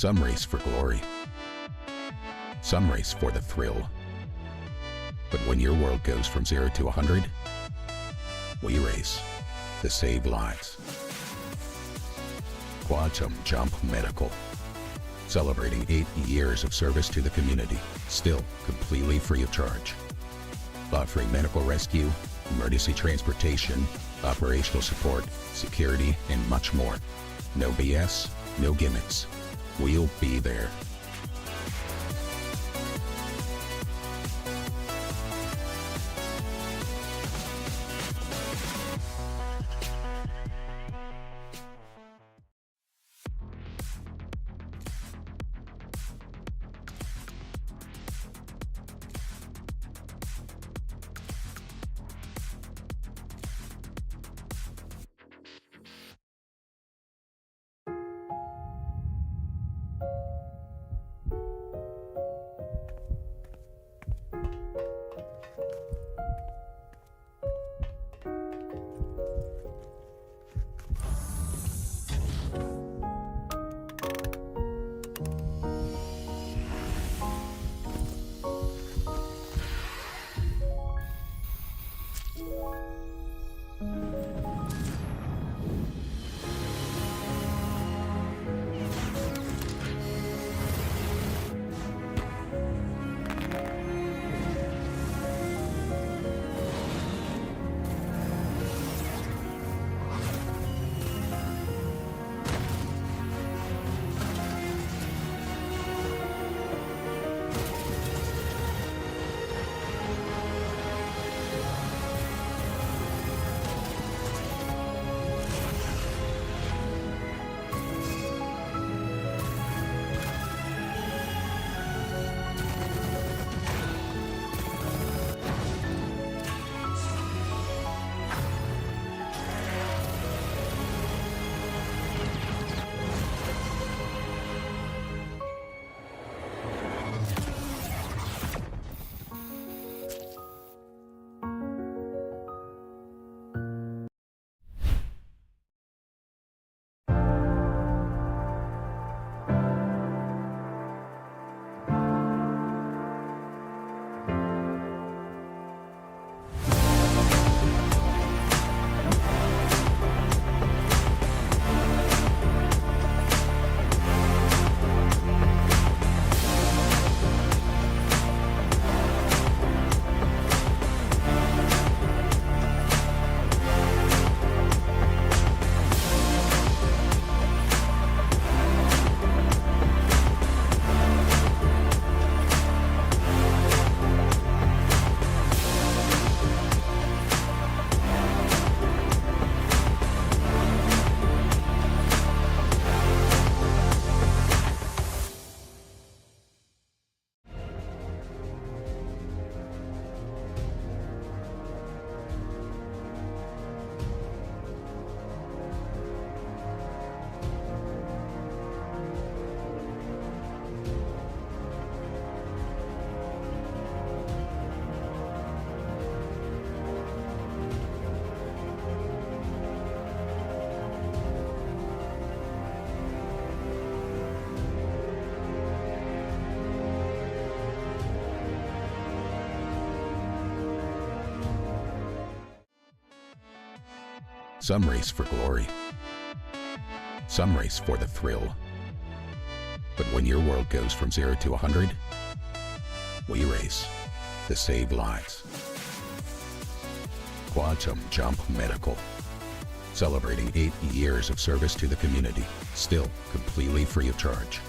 Some race for glory. Some race for the thrill. But when your world goes from 0 to 100, we race to save lives. Quantum Jump Medical. Celebrating 8 years of service to the community, still completely free of charge. Offering medical rescue, emergency transportation, operational support, security, and much more. No BS, no gimmicks. We'll be there. Some race for glory. Some race for the thrill. But when your world goes from 0 to 100, we race to save lives. Quantum Jump Medical. Celebrating 8 years of service to the community, still completely free of charge.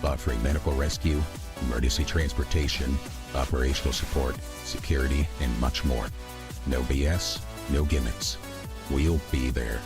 Offering medical rescue, emergency transportation, operational support, security, and much more. No BS, no gimmicks. We'll be there.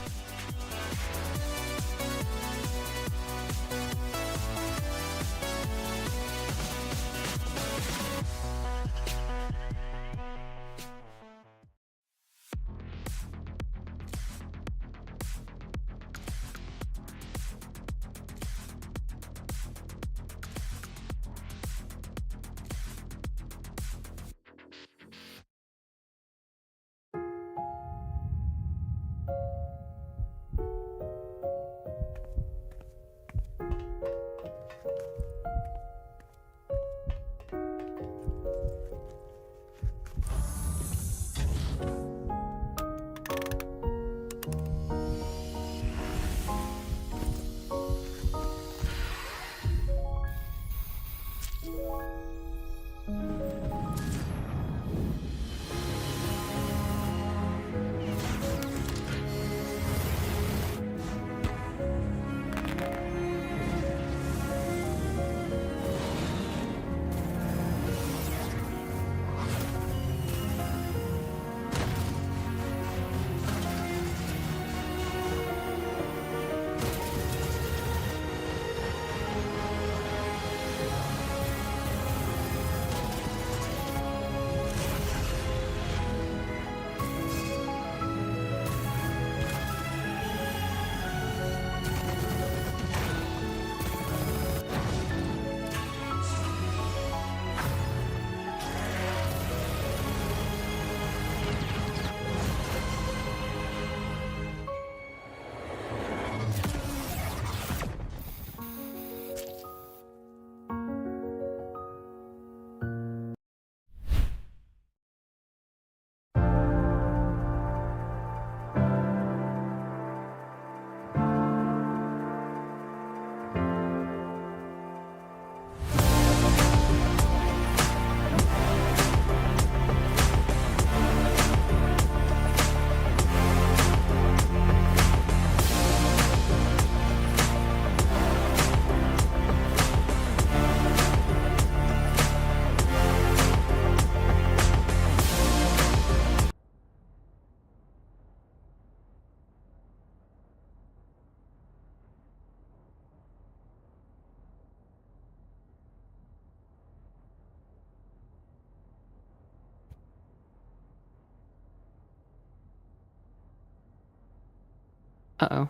Uh-oh.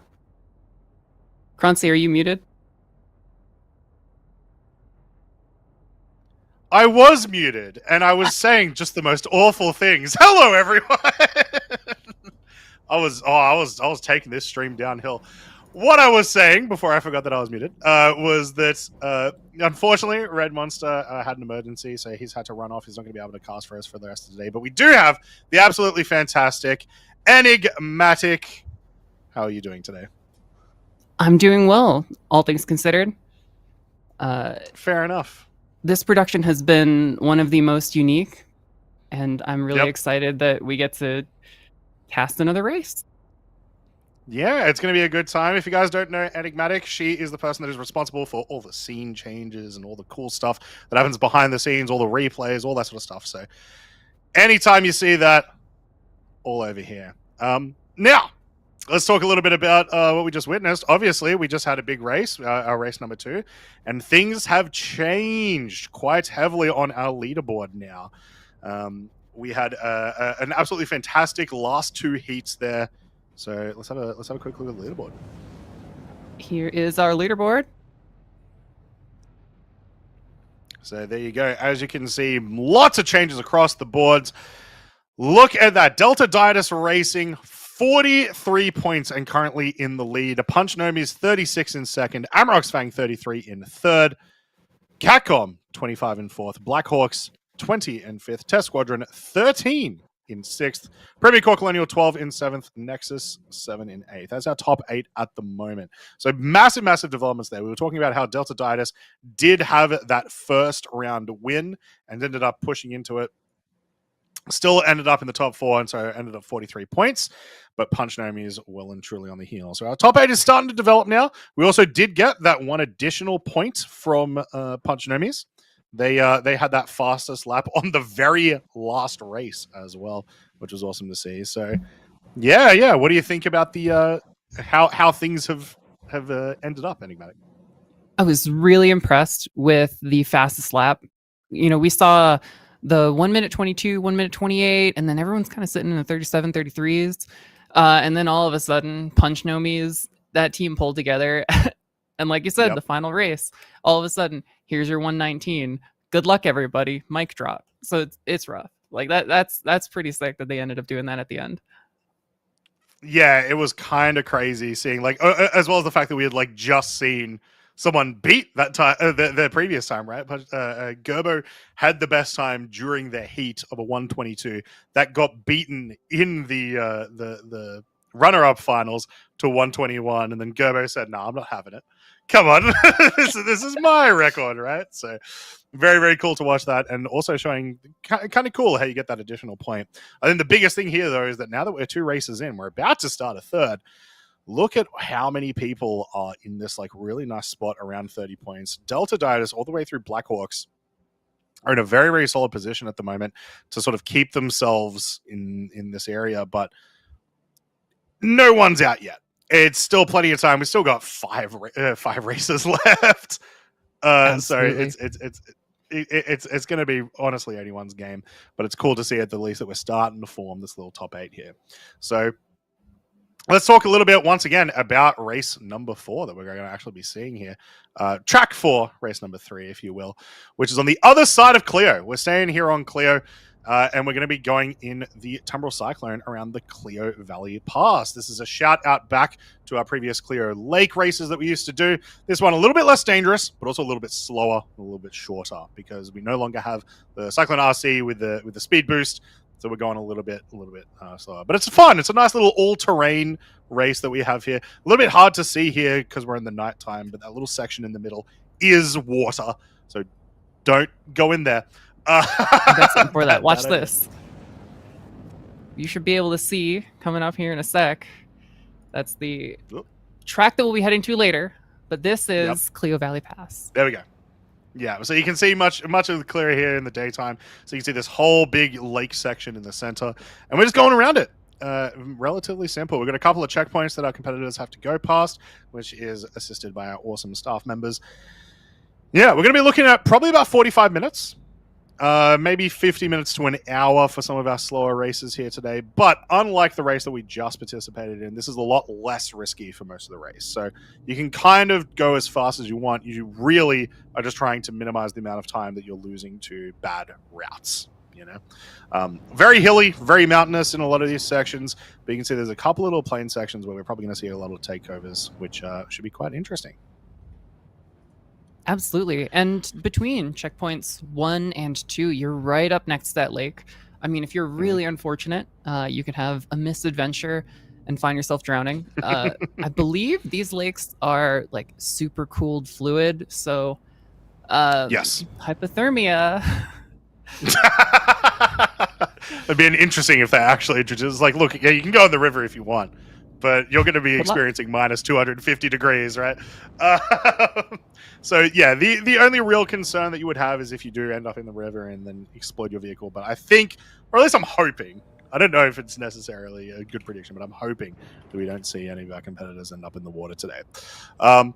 Croncy, are you muted?
I was muted, and I was saying just the most awful things. Hello, everyone. I was taking this stream downhill. What I was saying before I forgot that I was muted was that unfortunately Red Monster had an emergency, so he's had to run off. He's not going to be able to cast for us for the rest of the day. But we do have the absolutely fantastic Enigmatic. How are you doing today?
I'm doing well, all things considered.
Fair enough.
This production has been one of the most unique, and I'm really excited that we get to cast another race.
Yeah, it's going to be a good time. If you guys don't know Enigmatic, she is the person that is responsible for all the scene changes and all the cool stuff that happens behind the scenes, all the replays, all that sort of stuff. So anytime you see that, all over here. Now, let's talk a little bit about what we just witnessed. Obviously, we just had a big race, our race number 2, and things have changed quite heavily on our leaderboard now. We had an absolutely fantastic last 2 heats there. So let's have a quick look at the leaderboard.
Here is our leaderboard.
So there you go. As you can see, lots of changes across the boards. Look at that. Delta Didus Racing, 43 points and currently in the lead. Punch Nomi's 36 in second. Amrox Fang 33 in third. Catcom 25 in fourth. Blackhawks 20 in fifth. Test Squadron 13 in 6th. Premier Core Colonial 12 in 7th. Nexus 7 in 8th. That's our top 8 at the moment. So massive, massive developments there. We were talking about how Delta Didus did have that first round win and ended up pushing into it. Still ended up in the top 4, and so ended up 43 points. But Punch Nomi is well and truly on the heel. So our top 8 is starting to develop now. We also did get that one additional point from Punch Nomi's. They had that fastest lap on the very last race as well, which was awesome to see. So, yeah. What do you think about the how things have ended up, Enigmatic?
I was really impressed with the fastest lap. We saw the 1 minute 22, 1 minute 28, and then everyone's kind of sitting in the 37, 33s. And then all of a sudden, Punch Nomi's, that team pulled together. And like you said, the final race, all of a sudden, here's your 119. Good luck, everybody. Mic drop. So it's rough. Like that's pretty sick that they ended up doing that at the end.
Yeah, it was kind of crazy seeing, like, as well as the fact that we had like just seen someone beat that time, the previous time, right? But Gerbo had the best time during the heat of a 122 that got beaten in the runner-up finals to 121, and then Gerbo said, "No, I'm not having it. Come on, this is my record, right?" So very, very cool to watch that, and also showing kind of cool how you get that additional point. I think the biggest thing here, though, is that now that we're 2 races in, we're about to start a third. Look at how many people are in this like really nice spot around 30 points. Delta Didus all the way through Blackhawks are in a very, very solid position at the moment to sort of keep themselves in this area, but no one's out yet. It's still plenty of time. We've still got 5 races left. So it's going to be honestly anyone's game, but it's cool to see at the least that we're starting to form this little top 8 here. So let's talk a little bit once again about race number 4 that we're going to actually be seeing here. Track 4, race number 3, if you will, which is on the other side of Clio. We're staying here on Clio, and we're going to be going in the Tumbrel Cyclone around the Clio Valley Pass. This is a shout out back to our previous Clio Lake races that we used to do. This one a little bit less dangerous, but also a little bit slower, a little bit shorter, because we no longer have the Cyclone RC with the speed boost. So we're going a little bit slower. But it's fun. It's a nice little all-terrain race that we have here. A little bit hard to see here because we're in the nighttime, but that little section in the middle is water. So don't go in there.
That's something for that. Watch this. You should be able to see, coming up here in a sec, that's the track that we'll be heading to later. But this is Clio Valley Pass.
There we go. Yeah, so you can see much of the Clio here in the daytime. So you can see this whole big lake section in the center. And we're just going around it. Relatively simple. We've got a couple of checkpoints that our competitors have to go past, which is assisted by our awesome staff members. Yeah, we're going to be looking at probably about 45 minutes. Maybe 50 minutes to an hour for some of our slower races here today. But unlike the race that we just participated in, this is a lot less risky for most of the race. So you can kind of go as fast as you want. You really are just trying to minimize the amount of time that you're losing to bad routes. Very hilly, very mountainous in a lot of these sections. But you can see there's a couple little plain sections where we're probably going to see a lot of takeovers, which should be quite interesting.
Absolutely. And between checkpoints 1 and 2, you're right up next to that lake. I mean, if you're really unfortunate, you can have a misadventure and find yourself drowning. I believe these lakes are like super cooled fluid. So,
yes,
hypothermia.
It'd be interesting if they actually introduced, like, look, yeah, you can go in the river if you want, but you're going to be experiencing minus 250 degrees, right? So, yeah, the only real concern that you would have is if you do end up in the river and then explode your vehicle. But I think, or at least I'm hoping, I don't know if it's necessarily a good prediction, but I'm hoping that we don't see any of our competitors end up in the water today. So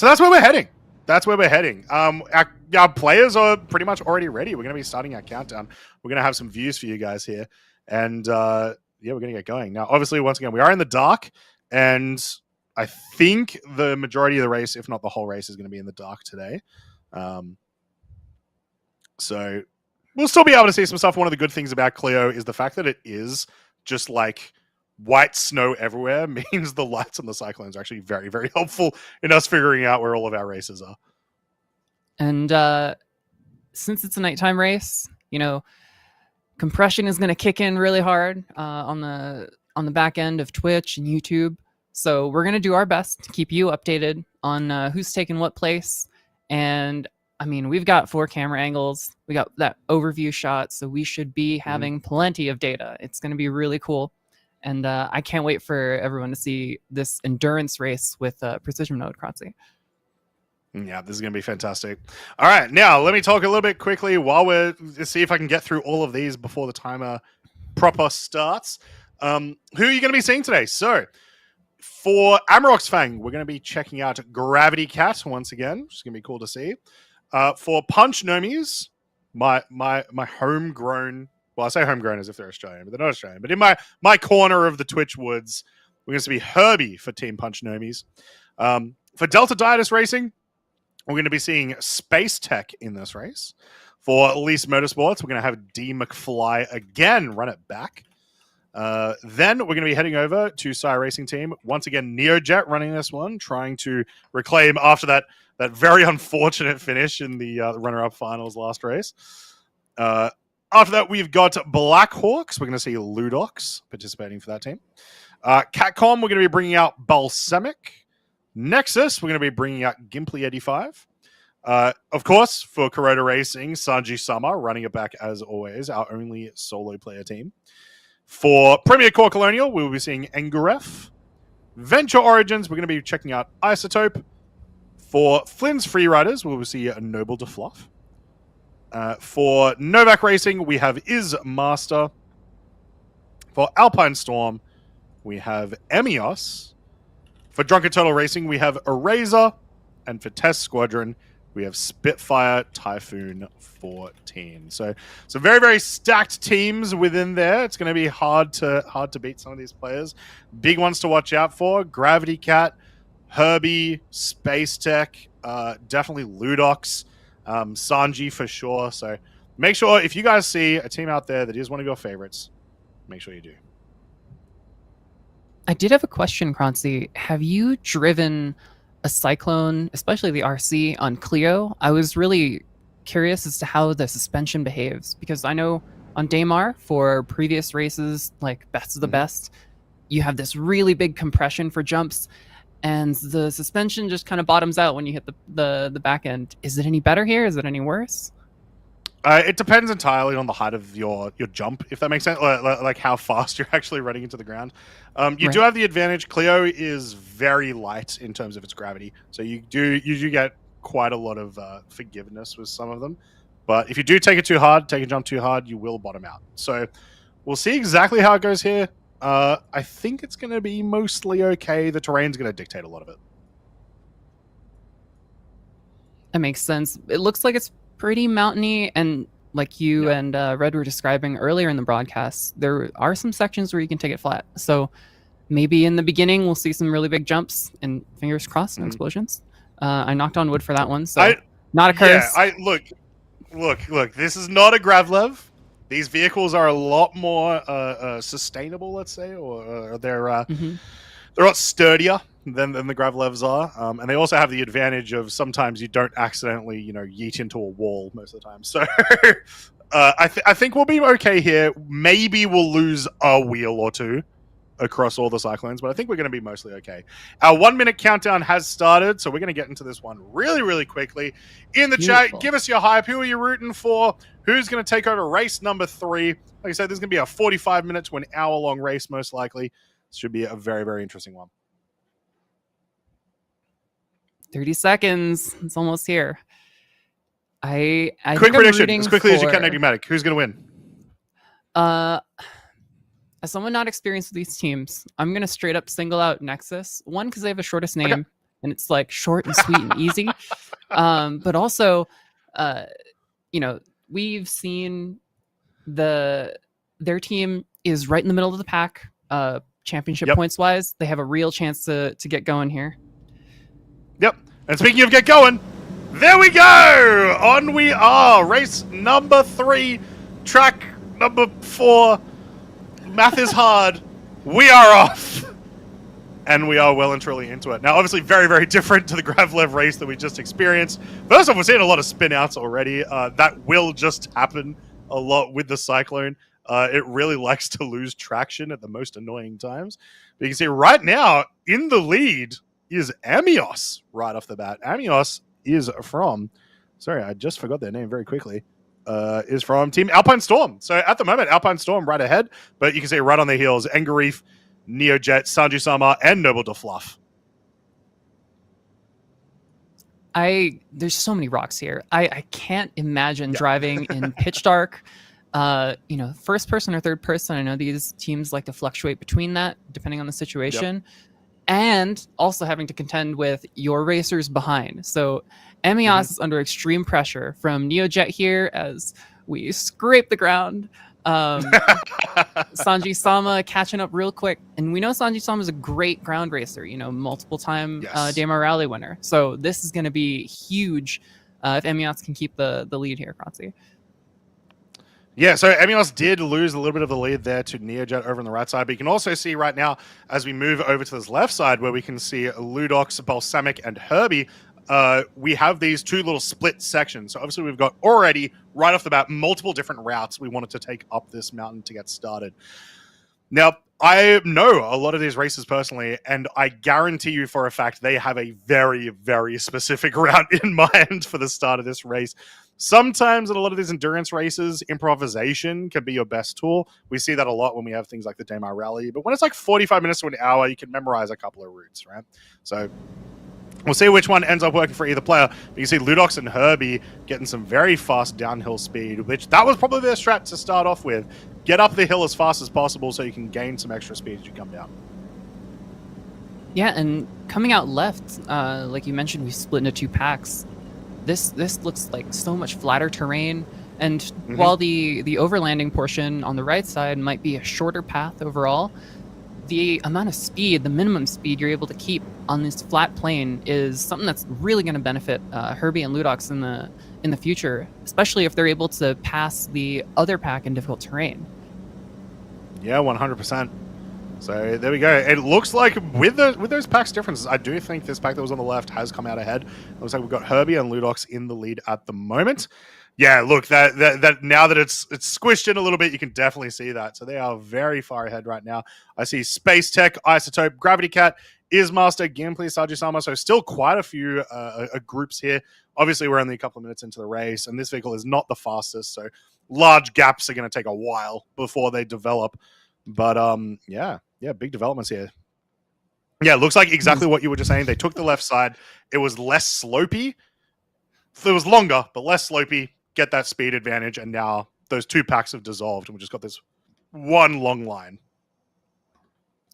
that's where we're heading. Our players are pretty much already ready. We're going to be starting our countdown. We're going to have some views for you guys here. And, yeah, we're going to get going. Now, obviously, once again, we are in the dark, and I think the majority of the race, if not the whole race, is going to be in the dark today. So we'll still be able to see some stuff. One of the good things about Clio is the fact that it is just like white snow everywhere means the lights on the Cyclones are actually very, very helpful in us figuring out where all of our races are.
And since it's a nighttime race, compression is going to kick in really hard on the back end of Twitch and YouTube. So we're going to do our best to keep you updated on who's taking what place. And I mean, we've got 4 camera angles. We got that overview shot. So we should be having plenty of data. It's going to be really cool. And I can't wait for everyone to see this endurance race with precision mode, Kratzy.
Yeah, this is going to be fantastic. All right, now let me talk a little bit quickly while see if I can get through all of these before the timer proper starts. Who are you going to be seeing today? So, for Amarok's Fang, we're going to be checking out Gravity Cat once again, which is going to be cool to see. For Punch Nomies, my homegrown, well, I say homegrown as if they're Australian, but they're not Australian. But in my corner of the Twitch woods, we're going to be Herbie for Team Punch Nomies. For Delta Dietus Racing, we're going to be seeing Space Tech in this race. For Lease Motorsports, we're going to have D McFly again run it back. Then we're going to be heading over to Sire Racing Team. Once again, Neojet running this one, trying to reclaim after that very unfortunate finish in the runner-up finals last race. After that, we've got Blackhawks. We're going to see Ludox participating for that team. Catcom, we're going to be bringing out Balsamic. Nexus, we're going to be bringing out Gimply 85. Of course, for Kuroda Racing, Sanji Sama running it back as always, our only solo player team. For Premier Core Colonial, we will be seeing Enguref. Venture Origins, we're going to be checking out Isotope. For Flynn's Freeriders, we will see a Noble de Fluff. For Novak Racing, we have Is Master. For Alpine Storm, we have Emios. For Drunken Turtle Racing, we have Eraser. And for Test Squadron, we have Spitfire Typhoon 14. So very, very stacked teams within there. It's going to be hard to beat some of these players. Big ones to watch out for: Gravity Cat, Herbie, Space Tech, definitely Ludox, Sanji for sure. So make sure if you guys see a team out there that is one of your favorites, make sure you do.
I did have a question, Kroncy. Have you driven a Cyclone, especially the RC, on Clio? I was really curious as to how the suspension behaves, because I know on Daymar for previous races, like Best of the Best, you have this really big compression for jumps, and the suspension just kind of bottoms out when you hit the back end. Is it any better here? Is it any worse?
It depends entirely on the height of your jump, if that makes sense, like how fast you're actually running into the ground. You do have the advantage. Clio is very light in terms of its gravity, so you do get quite a lot of forgiveness with some of them. But if you do take a jump too hard, you will bottom out. So we'll see exactly how it goes here. I think it's going to be mostly okay. The terrain's going to dictate a lot of it.
That makes sense. It looks like it's pretty mountainy, and like you and Red were describing earlier in the broadcast, there are some sections where you can take it flat. So maybe in the beginning we'll see some really big jumps, and fingers crossed, no explosions. I knocked on wood for that one, so not a curse.
Yeah, look. This is not a Gravlev. These vehicles are a lot more sustainable, let's say, or they're a lot sturdier than the Gravlevs are, and they also have the advantage of sometimes you don't accidentally, yeet into a wall most of the time. So I think we'll be okay here. Maybe we'll lose a wheel or two across all the Cyclones, but I think we're going to be mostly okay. Our 1 minute countdown has started, so we're going to get into this one really, really quickly. In the chat, give us your hype. Who are you rooting for? Who's going to take over race number 3? Like I said, this is going to be a 45-minute to an hour-long race, most likely. This should be a very, very interesting one.
30 seconds. It's almost here. I
quick prediction, as quickly as you can, Enigmatic. Who's going to win?
As someone not experienced with these teams, I'm going to straight up single out Nexus. One, because they have the shortest name, and it's like short and sweet and easy. But also, we've seen their team is right in the middle of the pack, championship points wise. They have a real chance to get going here.
Yep. And speaking of get going, there we go. On we are. Race number 3, track number 4. Math is hard. We are off. And we are well and truly into it. Now, obviously, very, very different to the Gravlev race that we just experienced. First off, we're seeing a lot of spin outs already. That will just happen a lot with the Cyclone. It really likes to lose traction at the most annoying times. But you can see right now in the lead is Amios right off the bat. Amios is from, sorry, I just forgot their name very quickly, is from Team Alpine Storm. So at the moment, Alpine Storm right ahead, but you can see right on their heels, Engarif, Neojet, Sanju Sama, and Noble de Fluff.
There's so many rocks here. I can't imagine driving in pitch dark. First person or third person. I know these teams like to fluctuate between that depending on the situation, and also having to contend with your racers behind. So Amios is under extreme pressure from Neojet here as we scrape the ground. Sanji Sama catching up real quick, and we know Sanji Sama is a great ground racer, multiple time Demo Rally winner, so this is going to be huge if Amios can keep the lead here. Kratzy.
Yeah, so Amios did lose a little bit of the lead there to Neojet over on the right side, but you can also see right now as we move over to this left side where we can see Ludox, Balsamic, and Herbie. We have these two little split sections. So obviously we've got already, right off the bat, multiple different routes we wanted to take up this mountain to get started. Now, I know a lot of these races personally, and I guarantee you for a fact they have a very, very specific route in mind for the start of this race. Sometimes in a lot of these endurance races, improvisation can be your best tool. We see that a lot when we have things like the Daymar Rally. But when it's like 45 minutes to an hour, you can memorize a couple of routes, right? So we'll see which one ends up working for either player. But you see Ludox and Herbie getting some very fast downhill speed, which that was probably their strat to start off with. Get up the hill as fast as possible so you can gain some extra speed as you come down.
Yeah, and coming out left, like you mentioned, we split into two packs. This looks like so much flatter terrain, and while the overlanding portion on the right side might be a shorter path overall, the amount of speed, the minimum speed you're able to keep on this flat plane is something that's really going to benefit Herbie and Ludox in the future, especially if they're able to pass the other pack in difficult terrain.
Yeah, 100%. So there we go. It looks like with those packs differences, I do think this pack that was on the left has come out ahead. It looks like we've got Herbie and Ludox in the lead at the moment. Yeah, look, that now that it's squished in a little bit, you can definitely see that. So they are very far ahead right now. I see Space Tech, Isotope, Gravity Cat, Ismaster, Gimply, Sajisama. So still quite a few groups here. Obviously, we're only a couple of minutes into the race, and this vehicle is not the fastest. So large gaps are going to take a while before they develop. But yeah, big developments here. Yeah, it looks like exactly what you were just saying. They took the left side. It was less slopey. It was longer, but less slopey. Get that speed advantage, and now those two packs have dissolved, and we just got this one long line.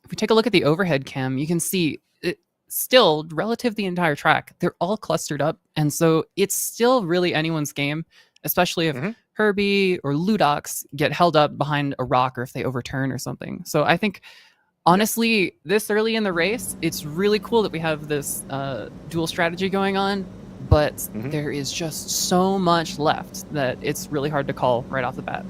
If we take a look at the overhead cam, you can see it still, relative to the entire track, they're all clustered up, and so it's still really anyone's game, especially if Herbie or Ludox get held up behind a rock or if they overturn or something. So I think, honestly, this early in the race, it's really cool that we have this dual strategy going on, but there is just so much left that it's really hard to call right off the bat.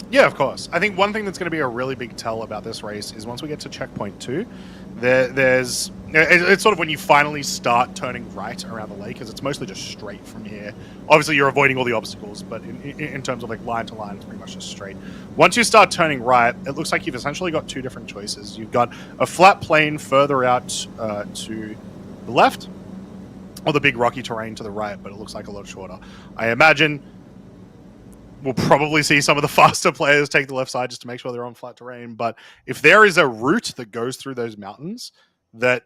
Yeah, of course. I think one thing that's going to be a really big tell about this race is once we get to checkpoint 2, it's sort of when you finally start turning right around the lake, because it's mostly just straight from here. Obviously, you're avoiding all the obstacles, but in terms of like line to line, it's pretty much just straight. Once you start turning right, it looks like you've essentially got two different choices. You've got a flat plane further out to the left, or the big rocky terrain to the right, but it looks like a lot shorter. I imagine we'll probably see some of the faster players take the left side just to make sure they're on flat terrain. But if there is a route that goes through those mountains that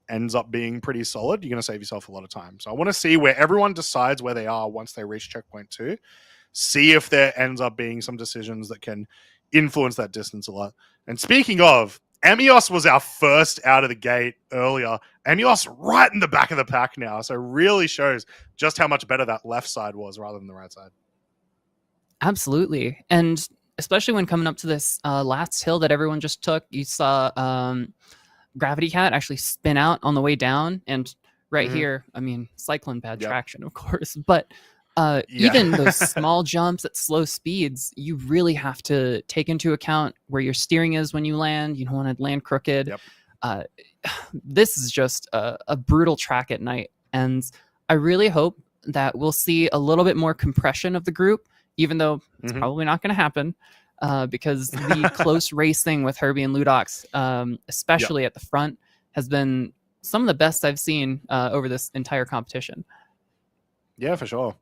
ends up being pretty solid, you're going to save yourself a lot of time. So I want to see where everyone decides where they are once they reach checkpoint 2. See if there ends up being some decisions that can influence that distance a lot. And speaking of, Amios was our first out of the gate earlier. Amios right in the back of the pack now. So really shows just how much better that left side was rather than the right side.
Absolutely. And especially when coming up to this last hill that everyone just took, you saw Gravity Cat actually spin out on the way down. And right here, I mean, cyclone pad traction, of course. But even those small jumps at slow speeds, you really have to take into account where your steering is when you land. You don't want to land crooked. This is just a brutal track at night. And I really hope that we'll see a little bit more compression of the group, even though it's probably not going to happen. because the close racing with Herbie and Ludox, especially at the front, has been some of the best I've seen over this entire competition.
Yeah, for sure.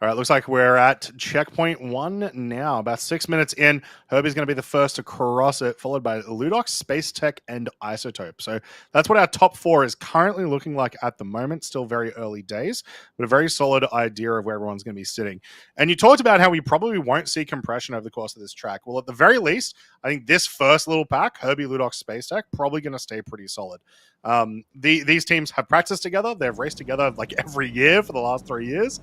All right, looks like we're at checkpoint 1 now. About 6 minutes in, Herbie's going to be the first to cross it, followed by Ludox, SpaceTech, and Isotope. So that's what our top 4 is currently looking like at the moment. Still very early days, but a very solid idea of where everyone's going to be sitting. And you talked about how we probably won't see compression over the course of this track. Well, at the very least, I think this first little pack, Herbie, Ludox, SpaceTech, probably going to stay pretty solid. These teams have practiced together. They've raced together like every year for the last 3 years.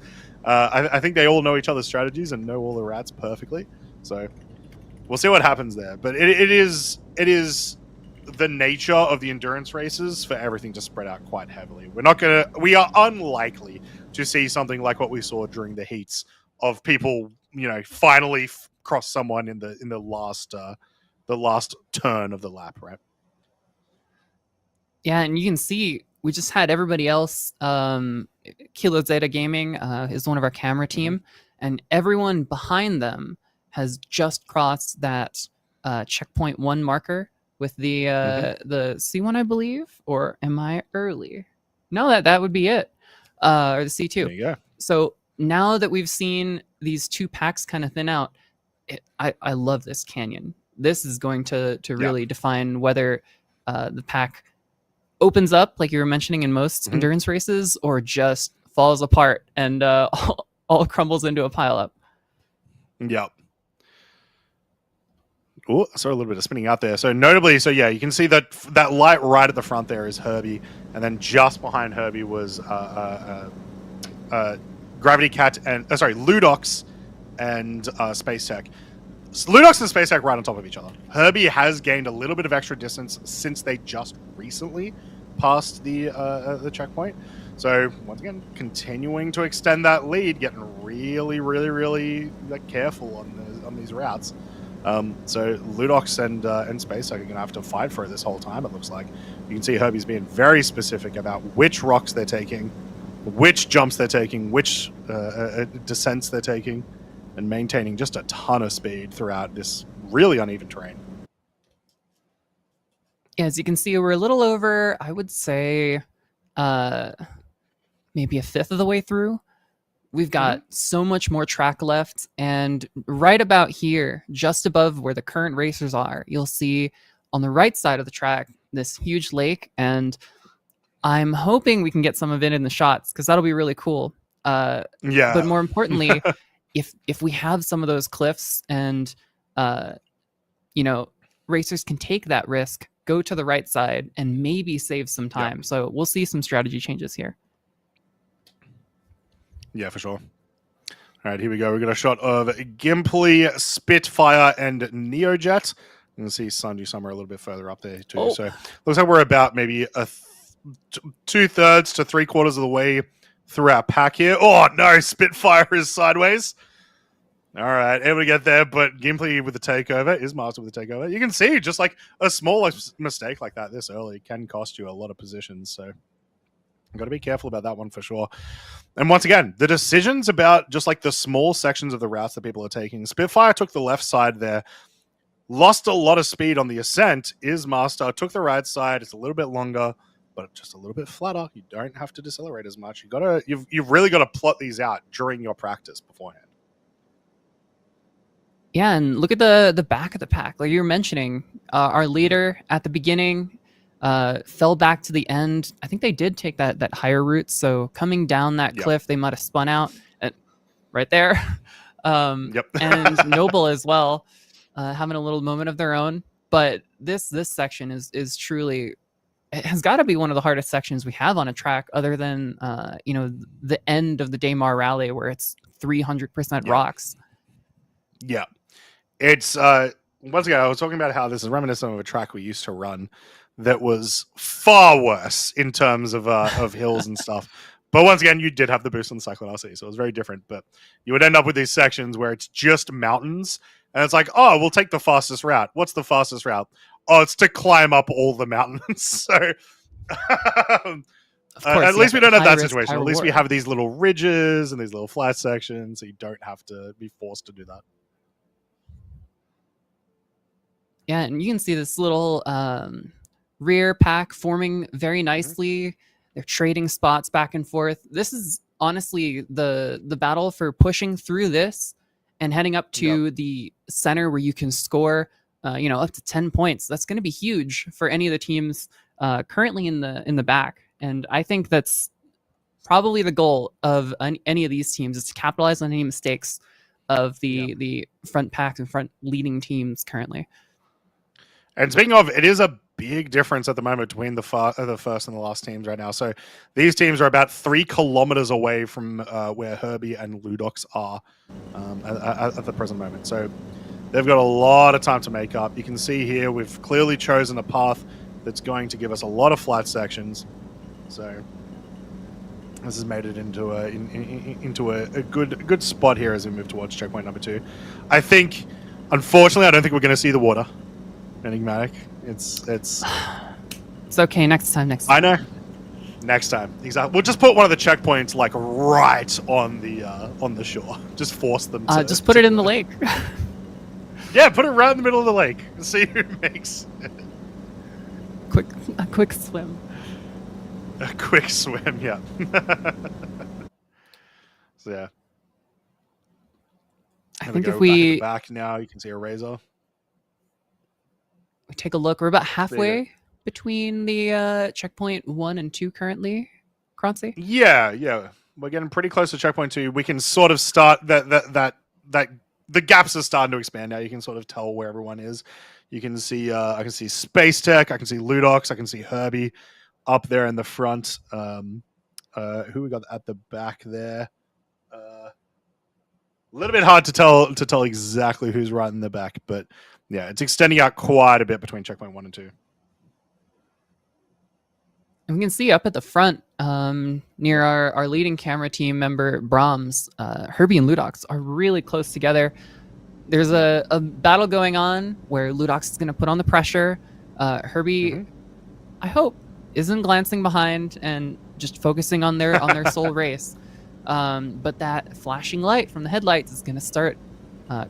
I think they all know each other's strategies and know all the routes perfectly. So we'll see what happens there. But it is the nature of the endurance races for everything to spread out quite heavily. We are unlikely to see something like what we saw during the heats of people, finally cross someone in the last turn of the lap, right?
Yeah, and you can see we just had everybody else. Kilo Zeta Gaming is one of our camera team, and everyone behind them has just crossed that checkpoint 1 marker with the C1, I believe, or am I early? No, that would be it, or the C2.
There you go.
So now that we've seen these 2 packs kind of thin out, I love this canyon. This is going to really define whether the pack opens up, like you were mentioning in most endurance races, or just falls apart and all crumbles into a pileup.
Yep. Oh, I saw a little bit of spinning out there. So notably, you can see that light right at the front there is Herbie, and then just behind Herbie was Gravity Cat and Ludox and SpaceTech. Ludox and SpaceTech right on top of each other. Herbie has gained a little bit of extra distance since they just recently passed the checkpoint. So once again, continuing to extend that lead, getting really, really, really careful on these routes. So Ludox and SpaceTech are going to have to fight for it this whole time. It looks like you can see Herbie's being very specific about which rocks they're taking, which jumps they're taking, which descents they're taking, and maintaining just a ton of speed throughout this really uneven terrain.
As you can see, we're a little over, I would say, maybe a fifth of the way through. We've got so much more track left, and right about here, just above where the current racers are, you'll see on the right side of the track this huge lake, and I'm hoping we can get some of it in the shots, because that'll be really cool. But more importantly, if we have some of those cliffs and racers can take that risk, go to the right side, and maybe save some time. So we'll see some strategy changes here.
Yeah, for sure. All right, here we go. We got a shot of Gimply, Spitfire, and Neojet. You can see Sundew somewhere a little bit further up there too. So looks like we're about maybe 2/3 to 3/4 of the way through our pack here. Oh no, Spitfire is sideways. All right, able to get there, but Gimply with the takeover is master with the takeover. You can see just like a small mistake like that this early can cost you a lot of positions. So got to be careful about that one for sure. And once again, the decisions about just like the small sections of the routes that people are taking. Spitfire took the left side there, lost a lot of speed on the ascent. Is master took the right side. It's a little bit longer, but just a little bit flatter. You don't have to decelerate as much. You've really got to plot these out during your practice beforehand.
Yeah, and look at the back of the pack. Like you were mentioning, our leader at the beginning fell back to the end. I think they did take that higher route. So coming down that cliff, they might have spun out right there. And Noble as well, having a little moment of their own. But this section is truly, it has got to be one of the hardest sections we have on a track, other than the end of the Daymar Rally where it's 300% rocks.
Yeah. It's once again, I was talking about how this is reminiscent of a track we used to run that was far worse in terms of hills and stuff. But once again, you did have the boost on the Cyclone RC, so it was very different. But you would end up with these sections where it's just mountains, and it's like, oh, we'll take the fastest route. What's the fastest route? Oh, it's to climb up all the mountains. So at least we don't have that situation. At least we have these little ridges and these little flat sections, so you don't have to be forced to do that.
Yeah, and you can see this little rear pack forming very nicely. They're trading spots back and forth. This is honestly the battle for pushing through this and heading up to the center where you can score, up to 10 points. That's going to be huge for any of the teams currently in the back. And I think that's probably the goal of any of these teams, is to capitalize on any mistakes of the front packs and front leading teams currently.
And speaking of, it is a big difference at the moment between the first and the last teams right now. So these teams are about 3 kilometers away from where Herbie and Ludox are at the present moment. So they've got a lot of time to make up. You can see here we've clearly chosen a path that's going to give us a lot of flat sections. So this has made it into a good spot here as we move towards checkpoint number 2. I think, unfortunately, I don't think we're going to see the water. Enigmatic. It's
okay. Next time.
I know. Next time, exactly. We'll just put one of the checkpoints like right on the shore. Just force them to.
Just put it in the lake.
Yeah, put it right in the middle of the lake. See who makes it.
A quick swim.
A quick swim. Yeah. So yeah.
I
There
think
go.
if we
back now, you can see a razor.
We take a look, we're about halfway between the checkpoint 1 and 2 currently, Croncy.
Yeah, we're getting pretty close to checkpoint 2. We can sort of start that the gaps are starting to expand now. You can sort of tell where everyone is. You can see I can see Space Tech, I can see Ludox, I can see Herbie up there in the front. Who we got at the back there? A little bit hard to tell exactly who's right in the back, but yeah, it's extending out quite a bit between checkpoint 1 and 2.
And we can see up at the front, near our leading camera team member, Brahms, Herbie and Ludox are really close together. There's a battle going on where Ludox is going to put on the pressure. Herbie, I hope, isn't glancing behind and just focusing on their sole race. But that flashing light from the headlights is going to start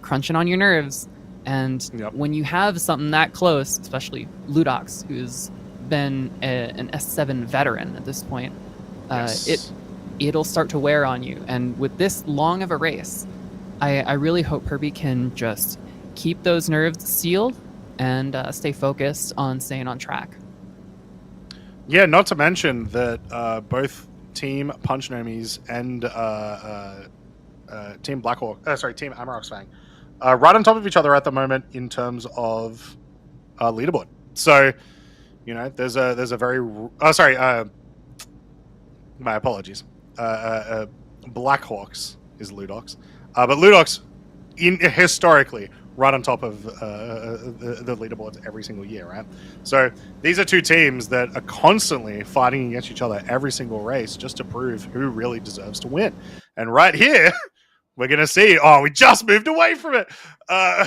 crunching on your nerves. And when you have something that close, especially Ludox, who's been an S7 veteran at this point, it'll start to wear on you. And with this long of a race, I really hope Herbie can just keep those nerves sealed and stay focused on staying on track.
Yeah, not to mention that both Team Punchnomies and Team Team Amarok's Fang, right on top of each other at the moment in terms of leaderboard. So, there's a very my apologies. Blackhawks is Ludox, but Ludox historically right on top of the leaderboards every single year, right? So these are two teams that are constantly fighting against each other every single race just to prove who really deserves to win. And right here, we're going to see, we just moved away from it.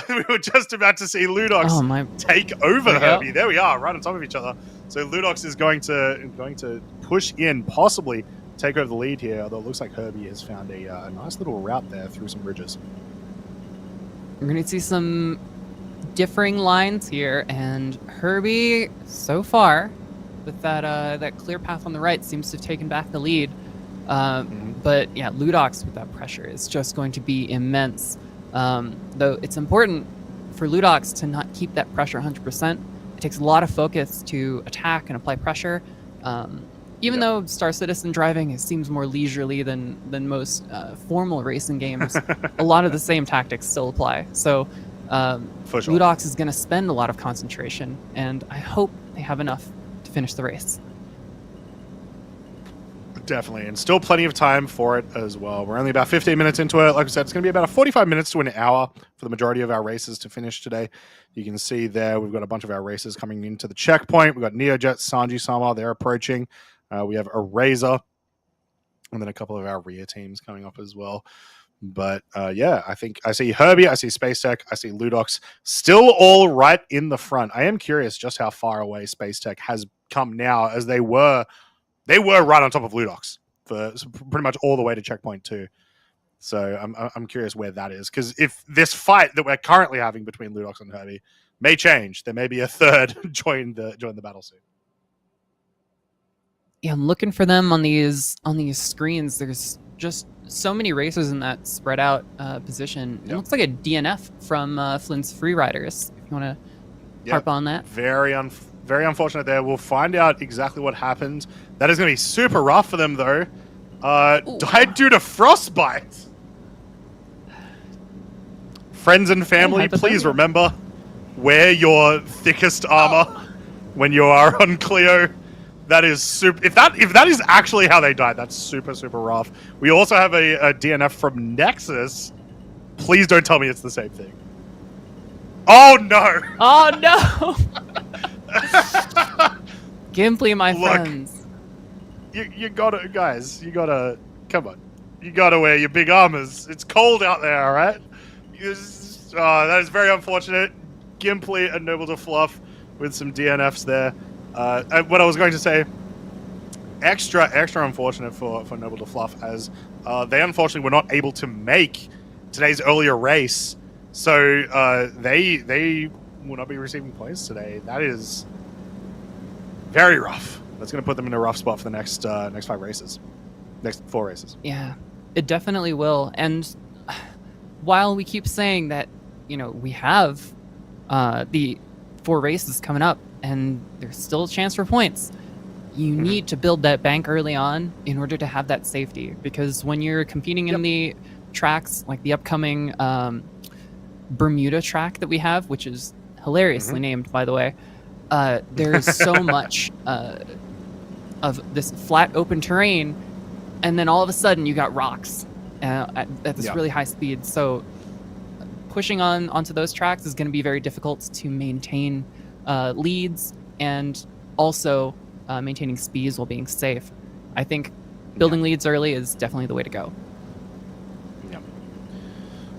We were just about to see Ludox take over Herbie. There we are, right on top of each other. So Ludox is going to push in, possibly take over the lead here, although it looks like Herbie has found a nice little route there through some bridges.
We're going to see some differing lines here, and Herbie, so far, with that clear path on the right, seems to have taken back the lead. But yeah, Ludox with that pressure is just going to be immense. Though it's important for Ludox to not keep that pressure 100%. It takes a lot of focus to attack and apply pressure. Even though StarCitizen driving seems more leisurely than most formal racing games, a lot of the same tactics still apply. So
For sure.
Ludox is going to spend a lot of concentration, and I hope they have enough to finish the race.
Definitely, and still plenty of time for it as well. We're only about 15 minutes into it. Like I said, it's going to be about 45 minutes to an hour for the majority of our races to finish today. You can see there we've got a bunch of our races coming into the checkpoint. We've got Neojet, Sanji Sama, they're approaching. We have Eraser, and then a couple of our rear teams coming up as well. But yeah, I think I see Herbie, I see Space Tech, I see Ludox, still all right in the front. I am curious just how far away Space Tech has come now, as they were right on top of Ludox for pretty much all the way to checkpoint 2. So I'm curious where that is, because if this fight that we're currently having between Ludox and Herbie may change. There may be a third join the battle soon.
Yeah, I'm looking for them on these screens. There's just so many racers in that spread out position. It looks like a DNF from Flint's Freeriders. If you want to harp on that.
Very unfortunate there. We'll find out exactly what happened. That is going to be super rough for them, though. Died due to frostbite. Friends and family, please remember, wear your thickest armor when you are on Clio. That is super. If that is actually how they died, that's super, super rough. We also have a DNF from Nexus. Please don't tell me it's the same thing. Oh no!
Oh no! Gimply, my friends.
You gotta, guys. You gotta, come on. You gotta wear your big armors. It's cold out there, all right? That is very unfortunate. Gimply and Noble to Fluff with some DNFs there. And what I was going to say, extra unfortunate for Noble to Fluff, as they unfortunately were not able to make today's earlier race, so they will not be receiving points today. That is very rough. That's going to put them in a rough spot for the next 5 races, next 4 races.
Yeah, it definitely will. And while we keep saying that, we have the 4 races coming up, and there's still a chance for points, you need to build that bank early on in order to have that safety. Because when you're competing in the tracks, like the upcoming Bermuda track that we have, which is hilariously named, by the way, there's so much of this flat open terrain, and then all of a sudden you got rocks at this really high speed. So pushing onto those tracks is going to be very difficult to maintain leads, and also maintaining speeds while being safe. I think building leads early is definitely the way to go.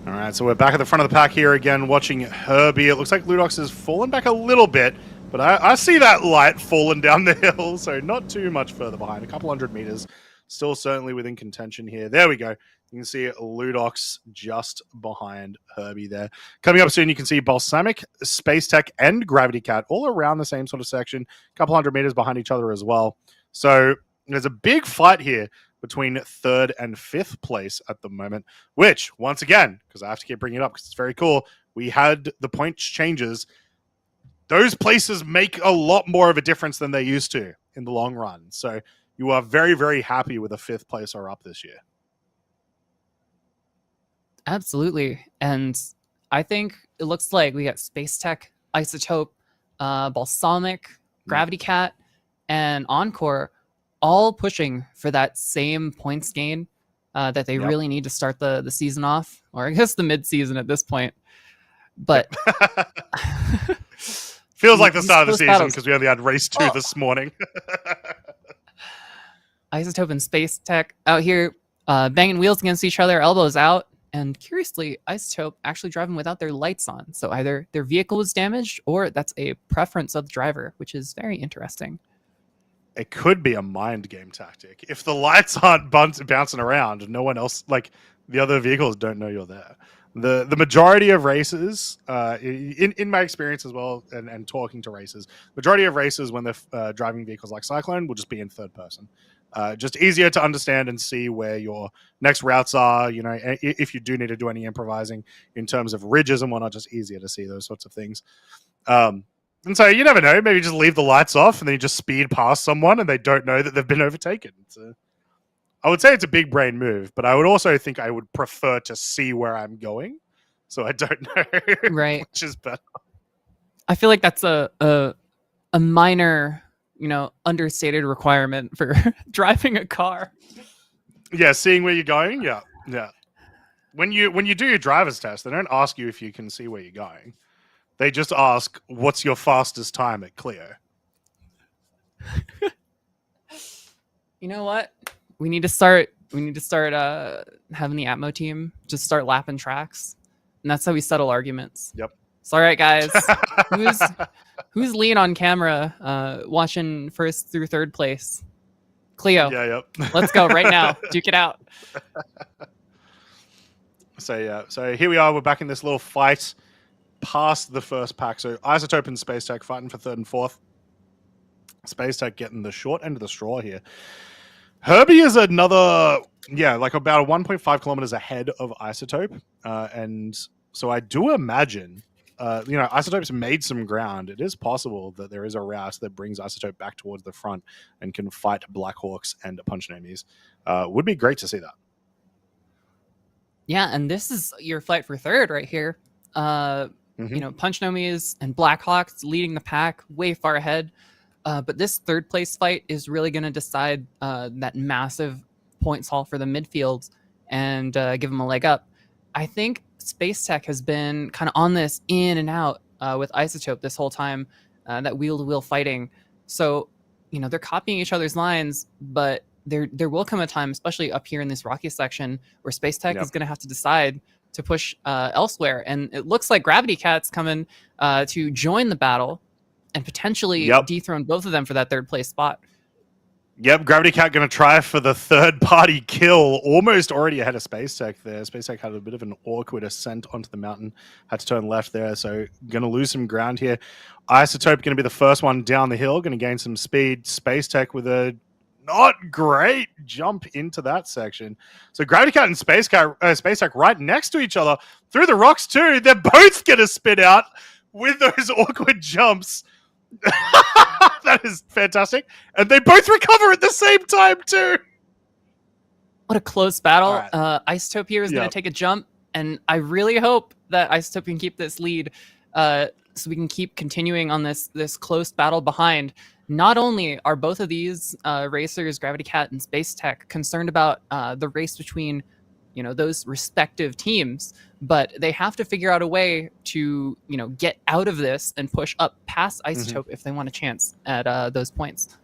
All right, so we're back at the front of the pack here again, watching Herbie. It looks like Ludox has fallen back a little bit, but I see that light falling down the hill, so not too much further behind. A couple 100 meters, still certainly within contention here. There we go. You can see Ludox just behind Herbie there. Coming up soon, you can see Balsamic, Space Tech, and Gravity Cat all around the same sort of section, a couple 100 meters behind each other as well. So there's a big fight here between 3rd and 5th place at the moment, which, once again, because I have to keep bringing it up because it's very cool, we had the points changes. Those places make a lot more of a difference than they used to in the long run. So you are very, very happy with a 5th placer up this year.
Absolutely. And I think it looks like we got Space Tech, Isotope, Balsamic, Gravity Cat, and Encore all pushing for that same points gain that they really need to start the season off, or I guess the mid-season at this point. But
feels like the start of the season because we only had race 2 this morning.
Isotope and Space Tech out here banging wheels against each other, elbows out. And curiously, Isotope actually driving without their lights on. So either their vehicle was damaged or that's a preference of the driver, which is very interesting.
It could be a mind game tactic. If the lights aren't bouncing around, no one else, like the other vehicles, don't know you're there. The majority of races, in my experience as well, and talking to racers, majority of races when they're driving vehicles like Cyclone will just be in 3rd person. Just easier to understand and see where your next routes are. If you do need to do any improvising in terms of ridges and whatnot, just easier to see those sorts of things. And so you never know. Maybe just leave the lights off and then you just speed past someone and they don't know that they've been overtaken. I would say it's a big brain move, but I would also think I would prefer to see where I'm going, so I don't know
right,
which is better.
I feel like that's a minor, understated requirement for driving a car.
Yeah, seeing where you're going. Yeah. When you do your driver's test, they don't ask you if you can see where you're going. They just ask, "What's your fastest time at Clio?"
You know what? We need to start having the Atmo team just start lapping tracks, and that's how we settle arguments.
Yep.
So, all right, guys, who's lead on camera, watching 1st through 3rd place? Cleo.
Yeah. Yep.
Let's go right now. Duke it out.
So here we are. We're back in this little fight. past the first pack. So Isotope and Space Tech fighting for third and fourth. Space Tech getting the short end of the straw here. Herbie is another, like about 1.5 kilometers ahead of Isotope. And so I do imagine, Isotope's made some ground. It is possible that there is a route that brings Isotope back towards the front and can fight Blackhawks and Punch Nomies. Would be great to see that.
Yeah, and this is your fight for third right here. Punch Nomies and Blackhawks leading the pack way far ahead. But this third place fight is really going to decide that massive points haul for the midfield and give them a leg up. I think Space Tech has been kind of on this in and out with Isotope this whole time, that wheel-to-wheel fighting. So, they're copying each other's lines, but there will come a time, especially up here in this rocky section, where Space Tech is going to have to decide to push elsewhere. And it looks like Gravity Cat's coming to join the battle and potentially dethrone both of them for that third place spot.
Yep, Gravity Cat going to try for the third party kill, almost already ahead of Space Tech there. Space Tech had a bit of an awkward ascent onto the mountain, had to turn left there, so going to lose some ground here. Isotope going to be the first one down the hill, going to gain some speed. Space Tech with a not great jump into that section. So Gravity Cat and Space Tech right next to each other through the rocks too. They're both going to spit out with those awkward jumps. That is fantastic. And they both recover at the same time too.
What a close battle.
Right.
Isotope here is going to take a jump, and I really hope that Isotope can keep this lead so we can keep continuing on this close battle behind. Not only are both of these racers, Gravity Cat and Space Tech, concerned about the race between those respective teams, but they have to figure out a way to get out of this and push up past Isotope if they want a chance at those points.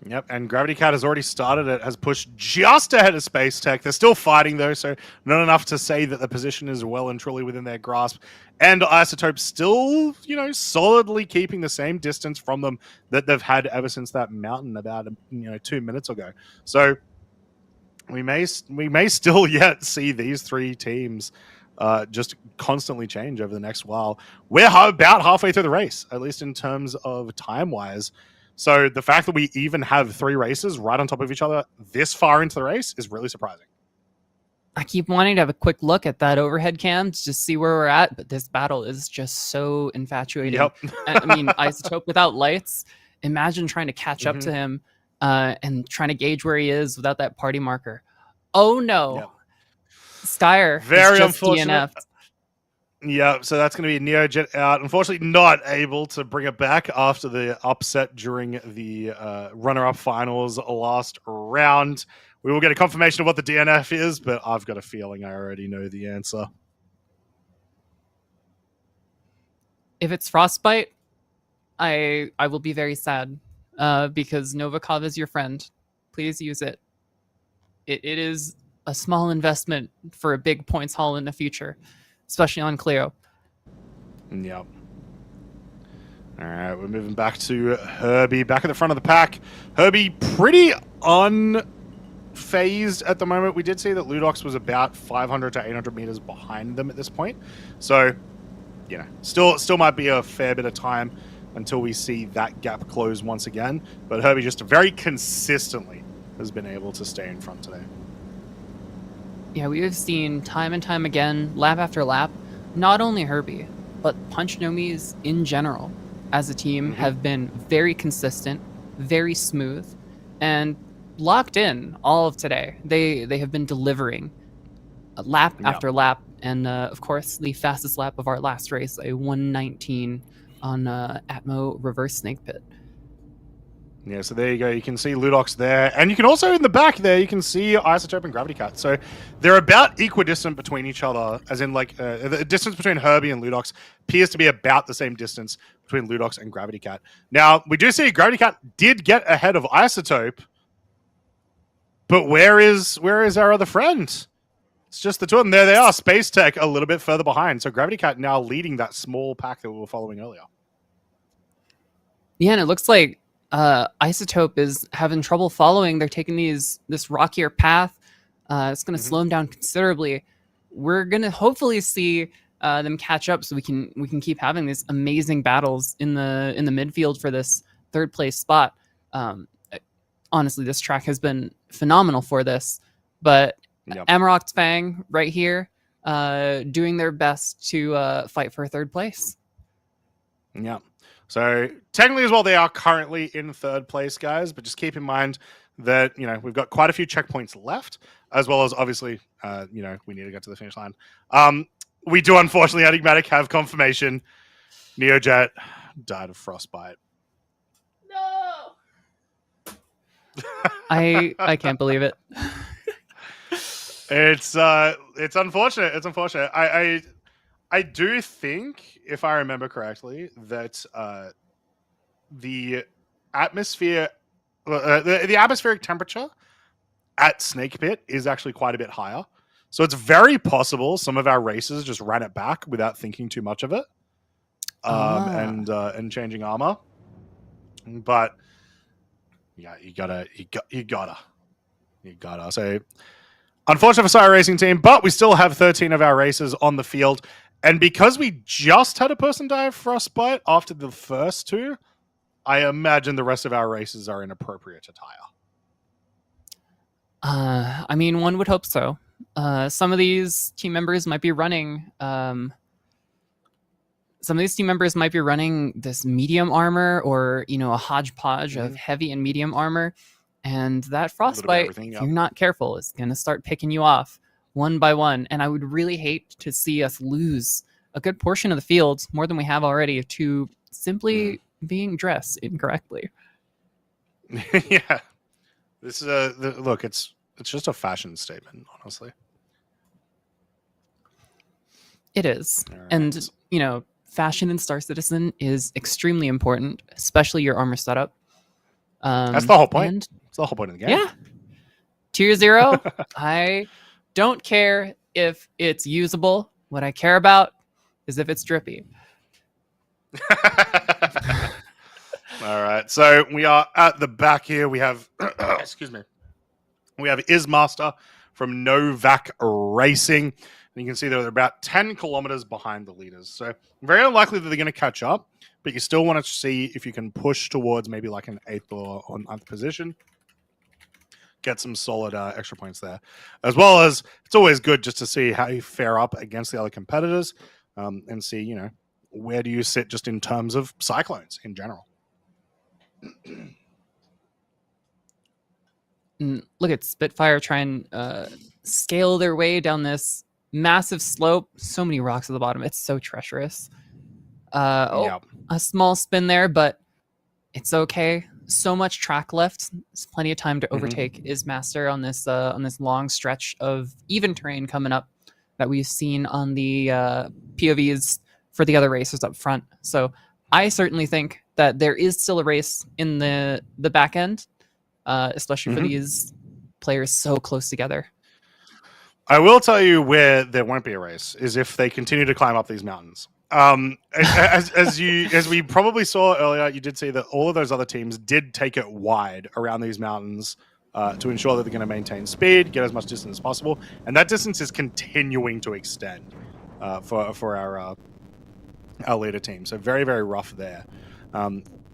Yep, and Gravity Cat has already started it, has pushed just ahead of Space Tech. They're still fighting though, so not enough to say that the position is well and truly within their grasp. And Isotope still, solidly keeping the same distance from them that they've had ever since that mountain about 2 minutes ago. So we may still yet see these three teams just constantly change over the next while. We're about halfway through the race, at least in terms of time-wise. So the fact that we even have three races right on top of each other this far into the race is really surprising.
I keep wanting to have a quick look at that overhead cam to just see where we're at, but this battle is just so infatuating.
Yep.
I mean, Isotope without lights, imagine trying to catch up to him and trying to gauge where he is without that party marker. Oh no. Yep. Skyer
very
is just
unfortunate.
DNF'd.
Yeah, so that's going to be Neojet out. Unfortunately, not able to bring it back after the upset during the runner-up finals last round. We will get a confirmation of what the DNF is, but I've got a feeling I already know the answer.
If it's Frostbite, I will be very sad because Novikov is your friend. Please use it. It is a small investment for a big points haul in the future, especially on Clio.
Yep. All right, we're moving back to Herbie, back at the front of the pack. Herbie pretty unfazed at the moment. We did see that Ludox was about 500 to 800 meters behind them at this point. So, still might be a fair bit of time until we see that gap close once again. But Herbie just very consistently has been able to stay in front today.
Yeah, we have seen time and time again, lap after lap, not only Herbie, but Punch Nomies in general as a team have been very consistent, very smooth, and locked in all of today. They have been delivering lap after lap, and of course, the fastest lap of our last race, a 1:19 on Atmo reverse snake pit.
Yeah, so there you go. You can see Ludox there. And you can also, in the back there, you can see Isotope and Gravity Cat. So they're about equidistant between each other, as in, the distance between Herbie and Ludox appears to be about the same distance between Ludox and Gravity Cat. Now, we do see Gravity Cat did get ahead of Isotope, but where is our other friend? It's just the two of them. There they are. Space Tech a little bit further behind. So Gravity Cat now leading that small pack that we were following earlier.
Yeah, and it looks like Isotope is having trouble following. They're taking this rockier path. It's going to slow them down considerably. We're going to hopefully see them catch up, so we can keep having these amazing battles in the midfield for this third place spot. Honestly, this track has been phenomenal for this, but Amarok's Fang right here, doing their best to fight for third place.
Yeah. So technically as well, they are currently in third place, guys, but just keep in mind that, we've got quite a few checkpoints left, as well as obviously, we need to get to the finish line. We do unfortunately, Enigmatic, have confirmation. Neojet died of frostbite.
No. I can't believe it.
It's unfortunate. It's unfortunate. I do think, if I remember correctly, that the atmosphere, the atmospheric temperature at Snake Pit is actually quite a bit higher. So it's very possible some of our racers just ran it back without thinking too much of it, and changing armor. But yeah, you gotta. So unfortunate for Sire Racing Team, but we still have 13 of our racers on the field. And because we just had a person die of frostbite after the first two, I imagine the rest of our races are inappropriate attire.
I mean, one would hope so. Some of these team members might be running. This medium armor, or a hodgepodge of heavy and medium armor, and that frostbite, if you're not careful, is going to start picking you off one by one. And I would really hate to see us lose a good portion of the field, more than we have already, to simply being dressed incorrectly.
Yeah, this is look. It's just a fashion statement, honestly.
It is,
right.
And fashion in StarCitizen is extremely important, especially your armor setup.
That's the whole point. It's the whole point of the game.
Yeah. Tier 0, I don't care if it's usable. What I care about is if it's drippy.
All right. So we are at the back here. We have, excuse me. We have Ismaster from Novak Racing. And you can see they're about 10 kilometers behind the leaders. So very unlikely that they're going to catch up, but you still want to see if you can push towards maybe like an 8th or 9th position. Get some solid extra points there. As well as, it's always good just to see how you fare up against the other competitors, and see, where do you sit just in terms of cyclones in general.
Look at Spitfire try and scale their way down this massive slope. So many rocks at the bottom. It's so treacherous. A small spin there, but it's okay. So much track left. There's plenty of time to overtake Ismaster on this long stretch of even terrain coming up that we've seen on the POVs for the other racers up front. So I certainly think that there is still a race in the back end, especially for these players so close together.
I will tell you where there won't be a race is if they continue to climb up these mountains. As we probably saw earlier, you did see that all of those other teams did take it wide around these mountains to ensure that they're going to maintain speed, get as much distance as possible, and that distance is continuing to extend for our leader team. So very, very rough there.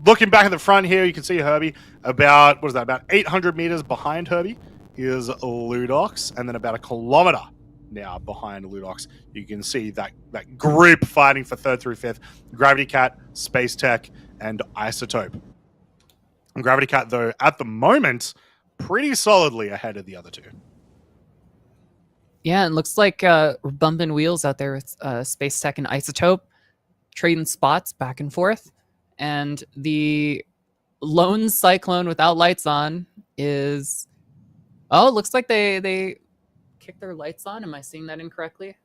Looking back at the front here, you can see Herbie about 800 meters behind Herbie is Ludox, and then about a kilometer now behind Ludox, you can see that group fighting for 3rd through 5th. Gravity Cat, Space Tech, and Isotope. And Gravity Cat, though, at the moment, pretty solidly ahead of the other two.
Yeah, it looks like we're bumping wheels out there with Space Tech and Isotope, trading spots back and forth. And the lone Cyclone without lights on is... Oh, it looks like they kicked their lights on. Am I seeing that incorrectly?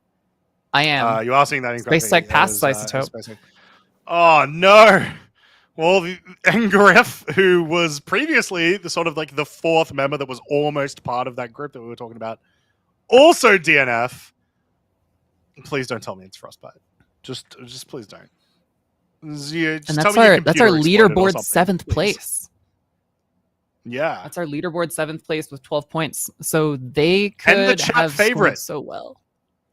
I am.
You are seeing that incorrectly.
Space Tech passed Isotope.
Oh, no. Well, Ngriff, who was previously the sort of like the 4th member that was almost part of that group that we were talking about, also DNF. Please don't tell me it's Frostbite. Just please don't.
And that's our leaderboard 7th place.
Yeah,
that's our leaderboard 7th place with 12 points. So they could have scored so well.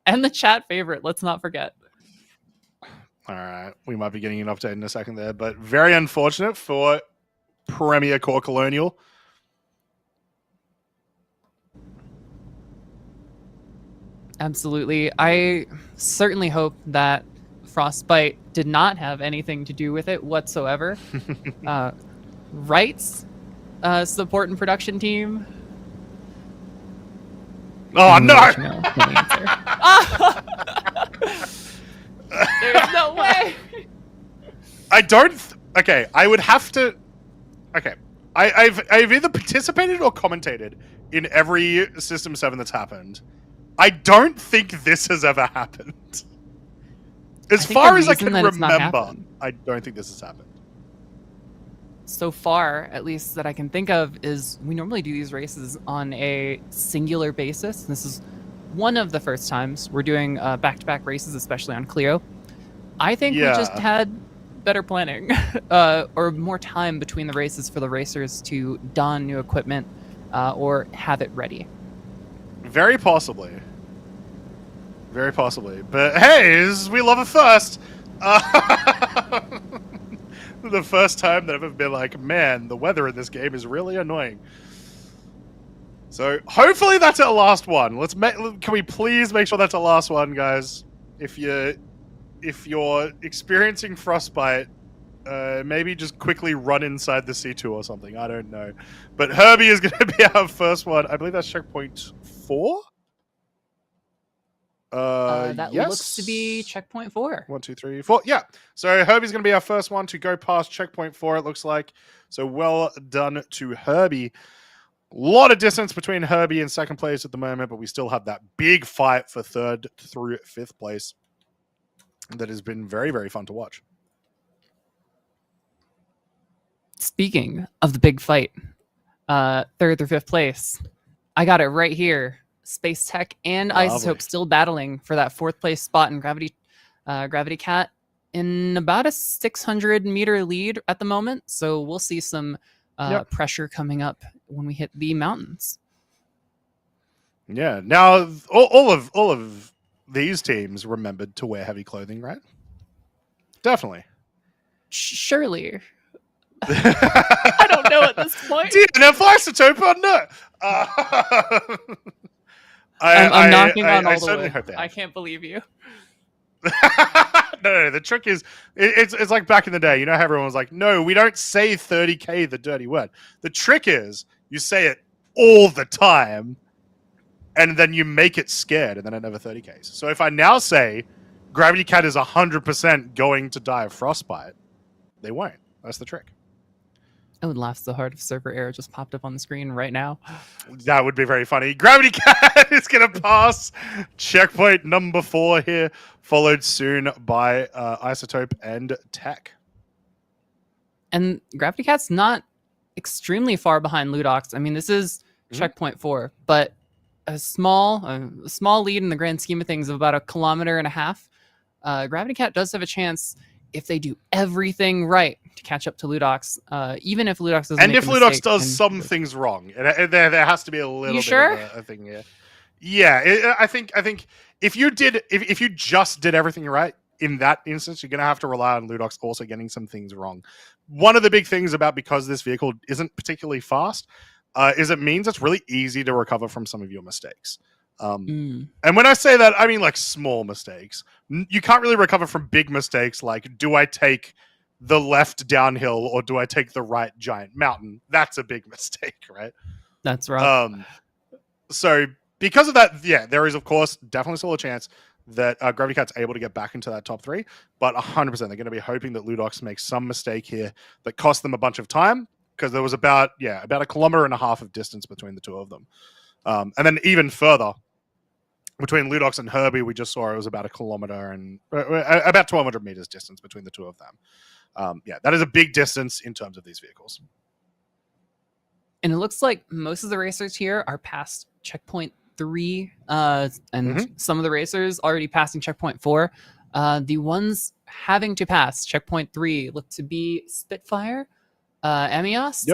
And the chat favorite, let's not forget.
All right, we might be getting an update in a second there, but very unfortunate for Premier Core Colonial.
Absolutely. I certainly hope that Frostbite did not have anything to do with it whatsoever. Wright's support and production team.
Oh, no!
There's no way!
I don't... okay, I would have to... Okay, I've either participated or commentated in every System 7 that's happened. I don't think this has ever happened. As far as I can remember, I don't think this has happened.
So far, at least that I can think of, is we normally do these races on a singular basis. This is one of the first times we're doing back-to-back races, especially on Clio. I think we just had better planning or more time between the races for the racers to don new equipment or have it ready.
Very possibly. Very possibly. But hey, we love a first. The first time that I've ever been like, man, the weather in this game is really annoying. So hopefully that's our last one. Can we please make sure that's our last one, guys? If you're experiencing frostbite, maybe just quickly run inside the C2 or something. I don't know. But Herbie is going to be our first one. I believe that's checkpoint 4.
That
yes.
looks to be checkpoint 4.
1, 2, 3, 4. Yeah. So Herbie's going to be our first one to go past checkpoint 4, it looks like. So well done to Herbie. A lot of distance between Herbie and second place at the moment, but we still have that big fight for 3rd through 5th place. That has been very, very fun to watch.
Speaking of the big fight, 3rd through 5th place, I got it right here. Space Tech and Isotope still battling for that 4th place spot in Gravity Cat in about a 600 meter lead at the moment. So we'll see some pressure coming up when we hit the mountains.
Yeah. Now all of these teams remembered to wear heavy clothing, right? Definitely.
Surely. I don't know at this point.
Dude, now Isotope or no?
I'm knocking on all the
certainly
wood.
Hope they have.
I can't believe you.
No, the trick is, it's like back in the day. You know how everyone was like, no, we don't say 30K, the dirty word. The trick is, you say it all the time, and then you make it scared, and then it never 30Ks. So if I now say, Gravity Cat is 100% going to die of frostbite, they won't. That's the trick.
I would laugh so hard if server error just popped up on the screen right now.
That would be very funny. Gravity Cat is going to pass checkpoint number 4 here, followed soon by Isotope and Tech.
And Gravity Cat's not extremely far behind Ludox. I mean, this is checkpoint 4, but a small lead in the grand scheme of things of about 1.5 kilometers. Gravity Cat does have a chance if they do everything right to catch up to Ludox, even if Ludox doesn't.
And
make
if
a
Ludox
mistake,
does some things wrong, and there has to be a little bit of a thing here. Yeah, I think if you just did everything right in that instance, you're going to have to rely on Ludox also getting some things wrong. One of the big things about, because this vehicle isn't particularly fast, is it means it's really easy to recover from some of your mistakes. And when I say that, I mean like small mistakes. You can't really recover from big mistakes like, do I take the left downhill or do I take the right giant mountain? That's a big mistake, right?
That's right.
So because of that, yeah, there is of course definitely still a chance that Gravity Cat's able to get back into that top 3, but 100% they're going to be hoping that Ludox makes some mistake here that cost them a bunch of time, because there was about 1.5 kilometers of distance between the two of them. And then even further, between Ludox and Herbie, we just saw it was about 1 kilometer and about 1,200 meters distance between the two of them. That is a big distance in terms of these vehicles.
And it looks like most of the racers here are past checkpoint 3, and some of the racers already passing checkpoint 4. The ones having to pass checkpoint 3 look to be Spitfire, Amios,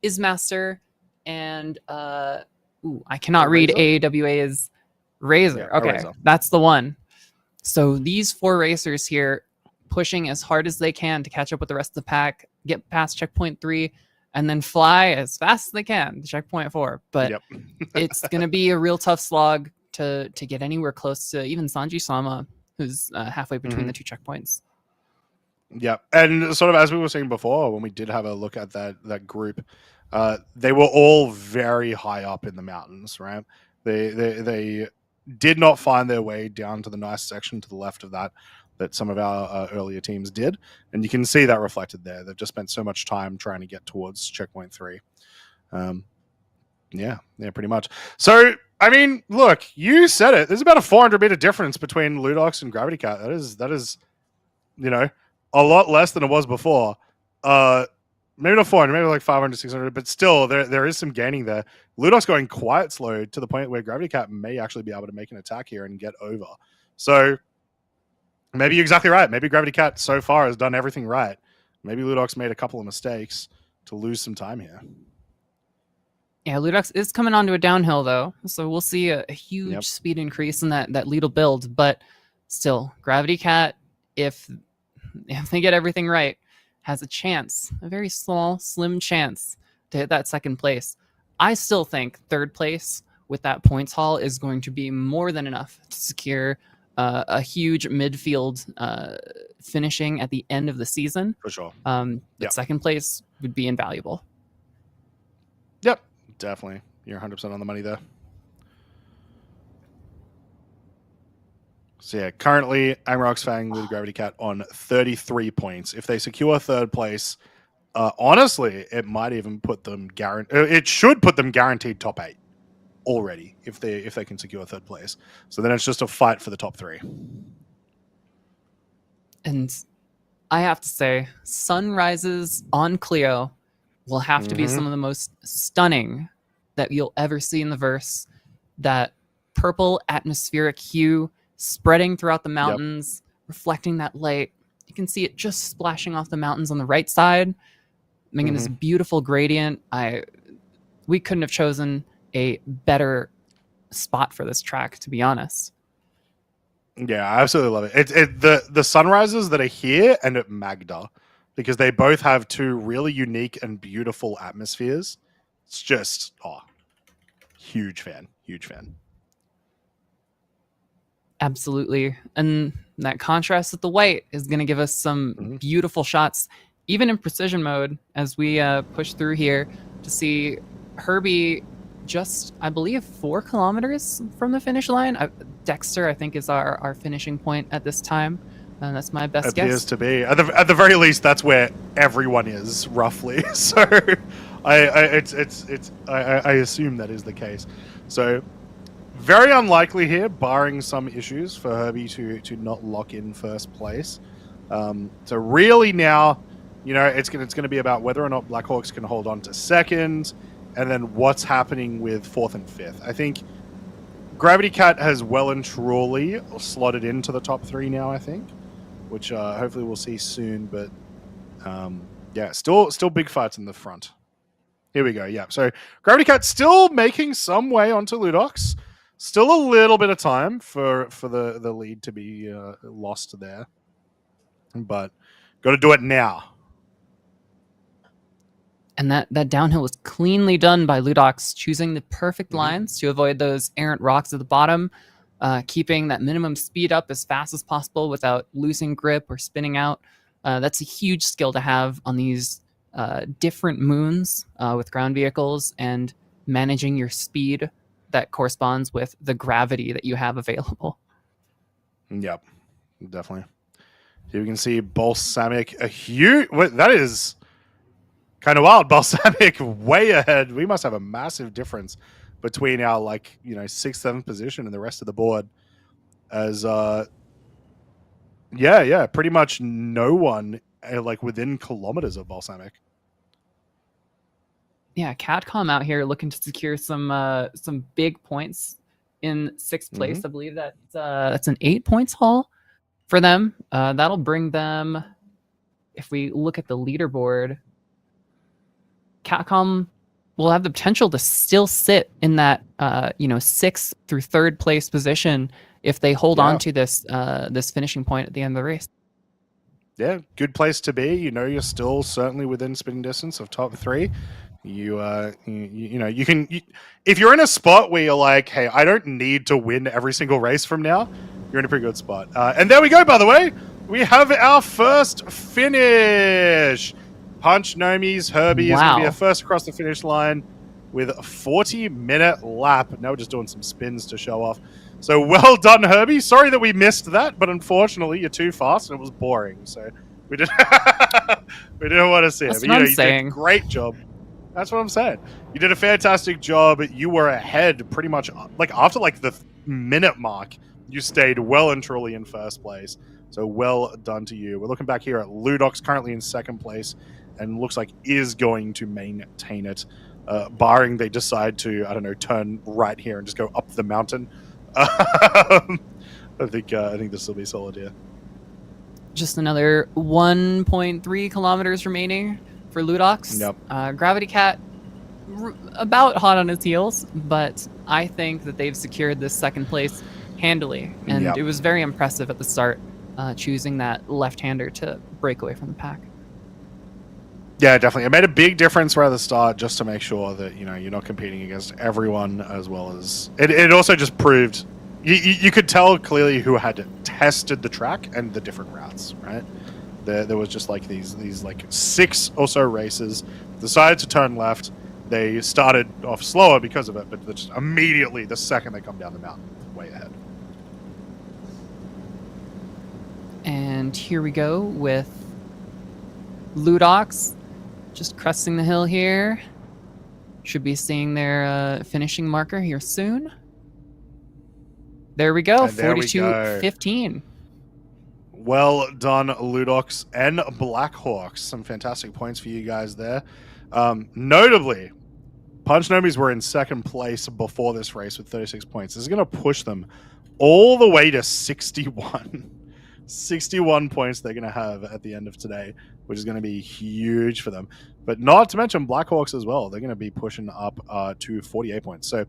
Ismaster, and I cannot read AWA's Razor. Okay, Razor. That's the one. So these 4 racers here pushing as hard as they can to catch up with the rest of the pack, get past checkpoint 3, and then fly as fast as they can to checkpoint 4. But
Yep.
it's going to be a real tough slog to get anywhere close to even Sanji Sama, who's halfway between the 2 checkpoints.
Yeah, and sort of as we were saying before, when we did have a look at that group, they were all very high up in the mountains, right? They did not find their way down to the nice section to the left of that some of our earlier teams did, and you can see that reflected there. They've just spent so much time trying to get towards checkpoint 3. Yeah, pretty much. So, I mean, look, you said it. There's about a 400 meter difference between Ludox and Gravity Cat. That is, a lot less than it was before. Maybe not 400, maybe like 500, 600, but still, there is some gaining there. Ludox going quite slow to the point where Gravity Cat may actually be able to make an attack here and get over. So, maybe you're exactly right. Maybe Gravity Cat so far has done everything right. Maybe Ludox made a couple of mistakes to lose some time here.
Yeah, Ludox is coming onto a downhill, though, so we'll see a huge speed increase in that lead build, but still, Gravity Cat, if they get everything right, has a chance, a very small, slim chance to hit that second place. I still think third place with that points haul is going to be more than enough to secure a huge midfield finishing at the end of the season.
For sure.
But second place would be invaluable.
Yep, definitely. You're 100% on the money there. So yeah, currently Amarok's Fang with Gravity Cat on 33 points. If they secure third place, honestly, it might even put them it should put them guaranteed top 8 already if they can secure third place. So then it's just a fight for the top 3.
And I have to say, sunrises on Clio will have to be some of the most stunning that you'll ever see in the verse. That purple atmospheric hue spreading throughout the mountains, reflecting that light. You can see it just splashing off the mountains on the right side, making this beautiful gradient. We couldn't have chosen a better spot for this track, to be honest.
Yeah, I absolutely love it. The sunrises that are here and at Magda, because they both have 2 really unique and beautiful atmospheres. It's just, huge fan.
Absolutely. And that contrast with the white is going to give us some beautiful shots, even in precision mode, as we push through here to see Herbie just, I believe, 4 kilometers from the finish line. Dexter, I think, is our finishing point at this time. That's my best guess.
Appears to be. At the very least, that's where everyone is, roughly. So I assume that is the case. So very unlikely here, barring some issues for Herbie to not lock in first place. So really now, it's going to be about whether or not Blackhawks can hold on to second, and then what's happening with 4th and 5th. I think Gravity Cat has well and truly slotted into the top 3 now, I think, which hopefully we'll see soon. But still big fights in the front. Here we go. Yeah, so Gravity Cat still making some way onto Ludox. Still a little bit of time for the lead to be lost there, but got to do it now.
And that downhill was cleanly done by Ludox, choosing the perfect lines to avoid those errant rocks at the bottom, keeping that minimum speed up as fast as possible without losing grip or spinning out. That's a huge skill to have on these different moons with ground vehicles, and managing your speed that corresponds with the gravity that you have available.
Yep, definitely. Here we can see Balsamic, that is kind of wild. Balsamic way ahead. We must have a massive difference between our 6th, 7th position and the rest of the board, as pretty much no one within kilometers of Balsamic.
Yeah, Catcom out here looking to secure some big points in 6th place. I believe that's an 8 points haul for them. That'll bring them, if we look at the leaderboard, Catcom will have the potential to still sit in that 6th through 3rd place position if they hold on to this finishing point at the end of the race.
Yeah, good place to be. You know, you're still certainly within spitting distance of top 3. You know, you can if you're in a spot where you're like, hey, I don't need to win every single race from now, you're in a pretty good spot. And there we go. By the way, we have our first finish. Punch Nomi's Herbie is going to be a first across the finish line with a 40-minute lap. Now we're just doing some spins to show off. So well done, Herbie. Sorry that we missed that, but unfortunately you're too fast and it was boring. So we didn't we didn't want to see
That's
it.
what
But
I'm saying.
You did a great job. That's what I'm saying. You did a fantastic job. You were ahead pretty much like after like the minute mark. You stayed well and truly in first place. So well done to you. We're looking back here at Ludox, currently in second place, and looks like is going to maintain it, barring they decide to, I don't know, turn right here and just go up the mountain. I think this will be solid here.
Just another 1.3 kilometers remaining for Ludox.
Yep.
Gravity Cat about hot on his heels, but I think that they've secured this second place handily, and
Yep.
it was very impressive at the start, choosing that left-hander to break away from the pack.
Yeah, definitely. It made a big difference right at the start, just to make sure that you're not competing against everyone, as well as it also just proved you could tell clearly who had tested the track and the different routes. Right, there was just like these like 6 or so races decided to turn left. They started off slower because of it, but just immediately the second they come down the mountain, way ahead.
And here we go with Ludox just cresting the hill here. Should be seeing their finishing marker here soon. There we go, 42-15.
Well done, Ludox and Blackhawks. Some fantastic points for you guys there. Notably, Punch Nomis were in second place before this race with 36 points. This is going to push them all the way to 61. 61 points they're going to have at the end of today, which is going to be huge for them. But not to mention Blackhawks as well. They're going to be pushing up to 48 points. So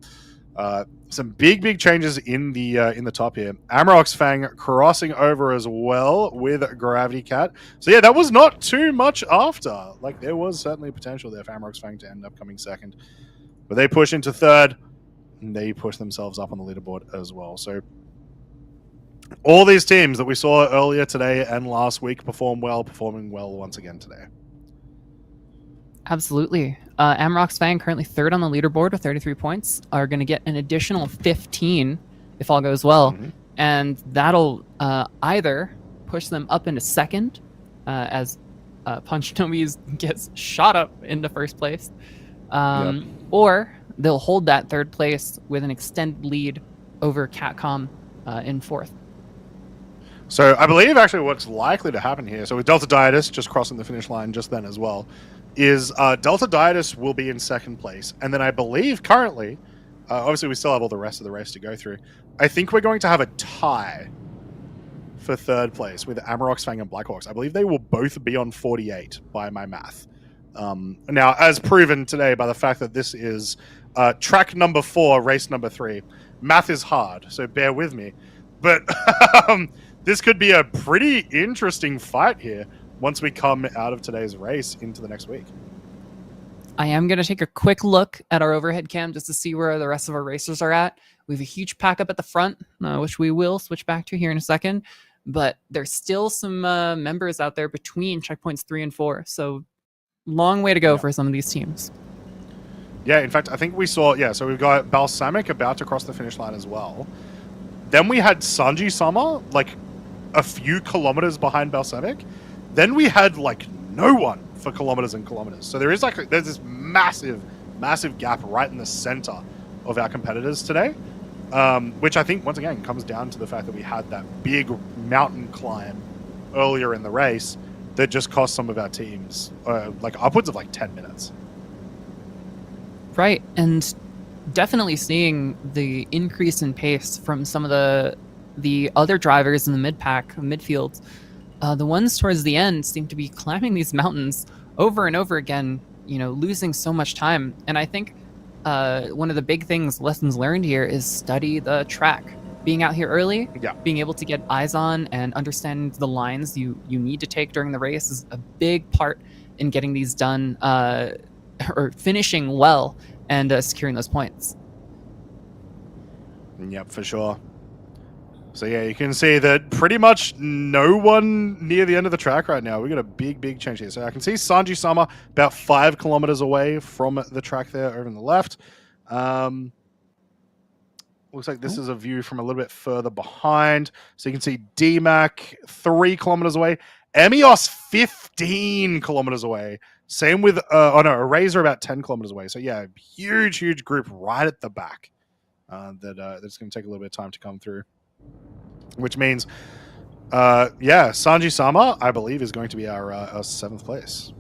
some big changes in the top here. Amarok's Fang crossing over as well with Gravity Cat. So yeah, that was not too much after. Like, there was certainly potential there for Amarok's Fang to end up coming second. But they push into third, and they push themselves up on the leaderboard as well. So all these teams that we saw earlier today and last week performing well once again today.
Absolutely. Amarok's Fang, currently third on the leaderboard with 33 points, are going to get an additional 15 if all goes well.
Mm-hmm.
And that'll either push them up into second as Punch Nomis gets shot up into first place, or they'll hold that third place with an extended lead over Catcom in fourth.
So I believe actually what's likely to happen here, so with Delta Dietis just crossing the finish line just then as well, is Delta Dietis will be in second place. And then I believe currently, obviously we still have all the rest of the race to go through, I think we're going to have a tie for third place with Amarok's Fang and Blackhawks. I believe they will both be on 48 by my math. Now, as proven today by the fact that this is track number 4, race number 3, math is hard, so bear with me. But this could be a pretty interesting fight here once we come out of today's race into the next week.
I am going to take a quick look at our overhead cam just to see where the rest of our racers are at. We have a huge pack up at the front, which we will switch back to here in a second. But there's still some members out there between checkpoints 3 and 4. So long way to go for some of these teams.
Yeah, in fact, I think we saw, so we've got Balsamic about to cross the finish line as well. Then we had Sanji Sama, like a few kilometers behind Balsamic. Then we had like no one for kilometers and kilometers. So there's this massive gap right in the center of our competitors today, which I think once again comes down to the fact that we had that big mountain climb earlier in the race that just cost some of our teams like upwards of like 10 minutes.
Right, and definitely seeing the increase in pace from some of the other drivers in the midfield. The ones towards the end seem to be climbing these mountains over and over again, losing so much time. And I think one of the big lessons learned here is study the track. being out here early,
Yeah.
being able to get eyes on and understand the lines you need to take during the race is a big part in getting these done or finishing well and securing those points.
Yep, for sure. So yeah, you can see that pretty much no one near the end of the track right now. We got a big change here. So I can see Sanji Sama about 5 kilometers away from the track there over on the left. Looks like this is a view from a little bit further behind. So you can see DMAC 3 kilometers away. Emios 15 kilometers away. Same with Razor about 10 kilometers away. So yeah, huge group right at the back. That's going to take a little bit of time to come through. Which means, Sanji Sama, I believe, is going to be our 7th place.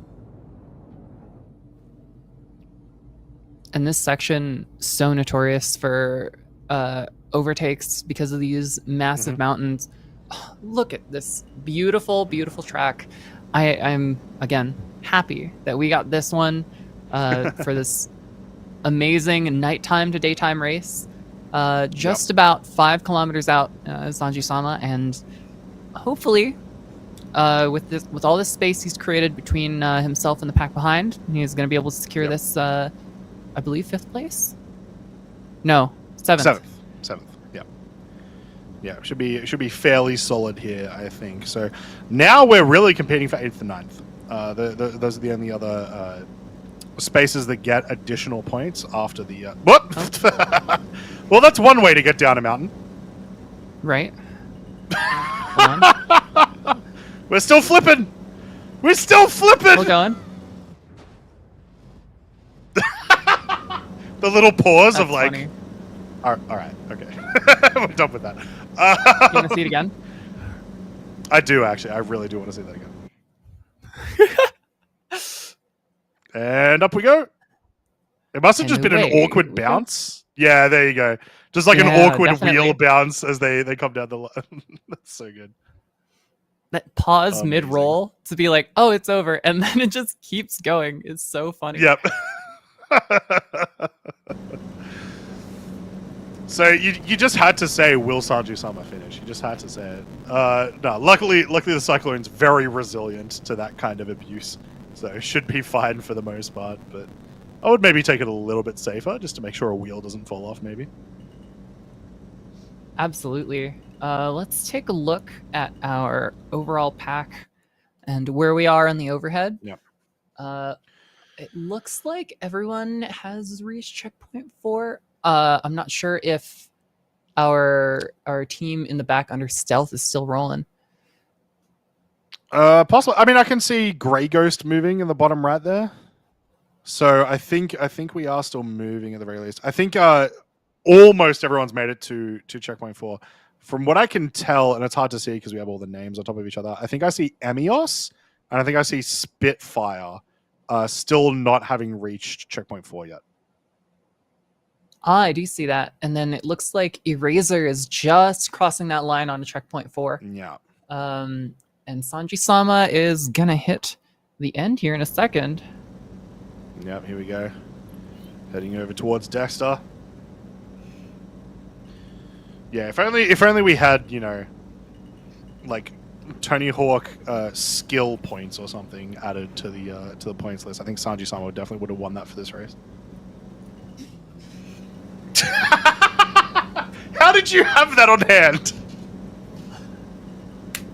And this section, so notorious for overtakes because of these massive mountains. Oh, look at this beautiful track. I'm, again, happy that we got this one for this amazing nighttime to daytime race. Just about 5 kilometers out, Sanji Sama, and hopefully, with all this space he's created between himself and the pack behind, he's going to be able to secure this, I believe, 5th place. No, 7th.
7th. Yeah. Should be fairly solid here, I think. So now we're really competing for 8th and 9th. Those are the only other spaces that get additional points after the. What? Oh. Well, that's one way to get down a mountain.
Right.
We're still flipping. We're still flipping.
We're going.
The little pause
That's
of like.
Funny.
All right. Okay. We're done with that.
You want to see it again?
I do actually. I really do want to see that again. And up we go. It must have just been an awkward bounce. Yeah, there you go. Just like an awkward wheel bounce as they come down the line. That's so good.
That pause mid-roll to be like, oh, it's over. And then it just keeps going. It's so funny.
Yep. So you just had to say, will Sanji Sama finish? You just had to say it. No, luckily the Cyclone's very resilient to that kind of abuse. So it should be fine for the most part. But I would maybe take it a little bit safer just to make sure a wheel doesn't fall off maybe.
Absolutely. Let's take a look at our overall pack and where we are on the overhead.
Yeah.
It looks like everyone has reached checkpoint 4. I'm not sure if our team in the back under stealth is still rolling.
Possibly. I mean, I can see Grey Ghost moving in the bottom right there. So I think we are still moving at the very least. I think almost everyone's made it to checkpoint 4. From what I can tell, and it's hard to see because we have all the names on top of each other, I think I see Emios and I think I see Spitfire still not having reached checkpoint 4 yet.
I do see that. And then it looks like Eraser is just crossing that line on checkpoint 4.
Yeah.
And Sanji Sama is going to hit the end here in a second.
Yep, here we go. Heading over towards Dexter. Yeah, if only we had, like Tony Hawk skill points or something added to the points list. I think Sanji Sama definitely would have won that for this race. How did you have that on hand?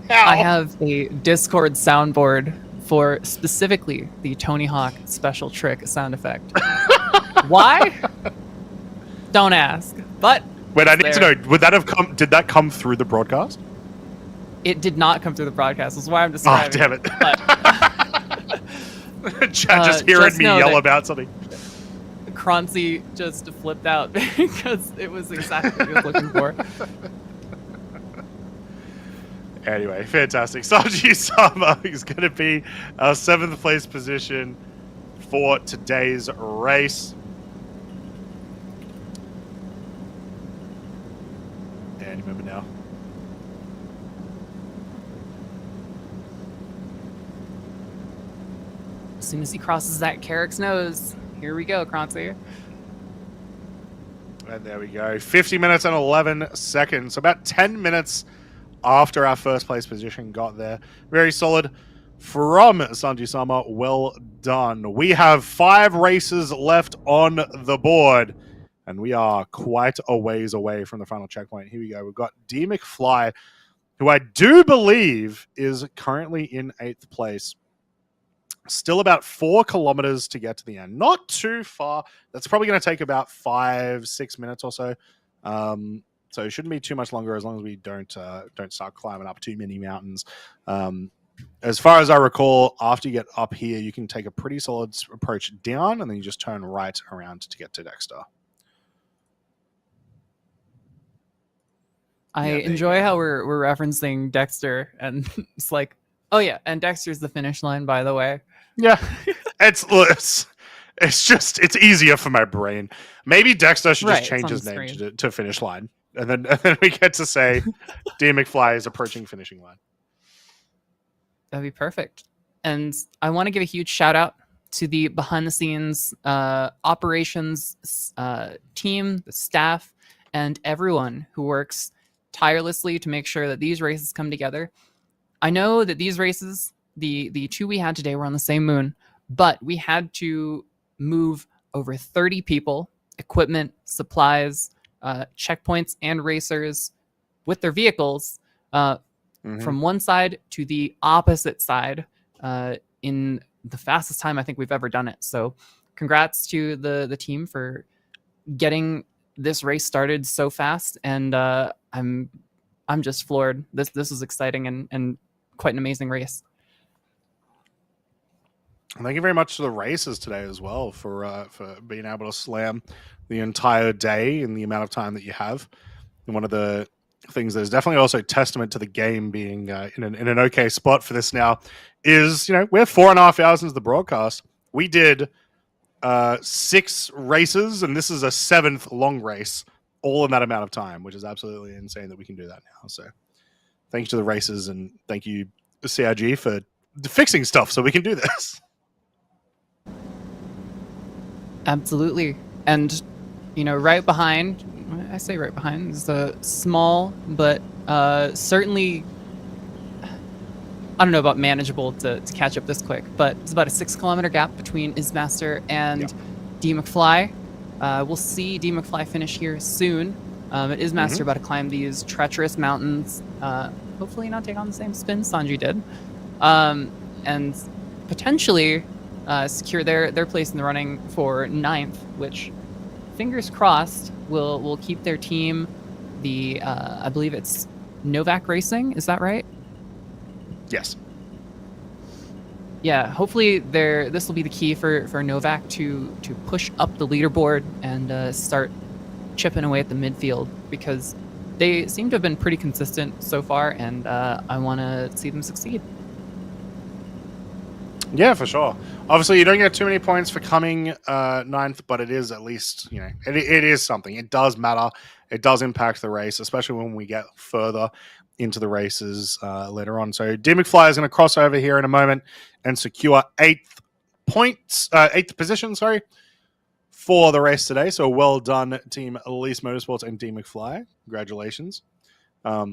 How?
I have a Discord soundboard for specifically the Tony Hawk special trick sound effect. Why? Don't ask. But
wait, I need to know. Would that have come? Did that come through the broadcast?
It did not come through the broadcast. That's why I'm describing.
Oh, damn it! Chat just hearing me yell about something.
Croncy just flipped out because it was exactly what he was looking for.
Anyway, fantastic. Sanji Sama is going to be our 7th place position for today's race. And remember now.
As soon as he crosses that Carrick's nose, here we go, Croncy.
And there we go. 50 minutes and 11 seconds. About 10 minutes after our first place position got there. Very solid from Sanji Sama. Well done. We have 5 races left on the board. And we are quite a ways away from the final checkpoint. Here we go. We've got D McFly, who I do believe is currently in 8th place. Still about 4 kilometers to get to the end. Not too far. That's probably going to take about 5-6 minutes or so. So it shouldn't be too much longer as long as we don't start climbing up too many mountains. As far as I recall, after you get up here, you can take a pretty solid approach down, and then you just turn right around to get to Dexter.
I enjoy how we're referencing Dexter, and it's like, oh yeah, and Dexter's the finish line, by the way.
Yeah, it's just easier for my brain. Maybe Dexter should just change his name to Finish Line, and then we get to say D McFly is approaching finishing line.
That'd be perfect. And I want to give a huge shout out to the behind the scenes operations team, the staff, and everyone who works tirelessly to make sure that these races come together. I know that these races, the 2 we had today, were on the same moon, but we had to move over 30 people, equipment, supplies, checkpoints, and racers with their vehicles from one side to the opposite side in the fastest time I think we've ever done it. So congrats to the team for getting this race started so fast, and I'm just floored. This is exciting and quite an amazing race.
Thank you very much to the racers today as well for being able to slam the entire day in the amount of time that you have. And one of the things that is definitely also testament to the game being in an okay spot for this now is, we're 4.5 hours into the broadcast. We did 6 races, and this is a 7th long race, all in that amount of time, which is absolutely insane that we can do that now. So thank you to the racers, and thank you, CIG, for fixing stuff so we can do this. Absolutely.
And, right behind, I say right behind, is a small, but certainly, I don't know about manageable to catch up this quick, but it's about a 6-kilometer gap between Ismaster and D McFly. We'll see D McFly finish here soon. Ismaster about to climb these treacherous mountains, hopefully not take on the same spin Sanji did, and potentially secure their place in the running for 9th, which, fingers crossed, will keep their team, the I believe it's Novak Racing, is that right?
Yes.
Yeah, hopefully this will be the key for Novak to push up the leaderboard and start chipping away at the midfield, because they seem to have been pretty consistent so far, and I want to see them succeed.
Yeah, for sure. Obviously, you don't get too many points for coming 9th, but it is at least, it is something. It does matter. It does impact the race, especially when we get further into the races later on. So D McFly is going to cross over here in a moment and secure 8th position, for the race today. So well done, Team Elise Motorsports and D McFly. Congratulations. But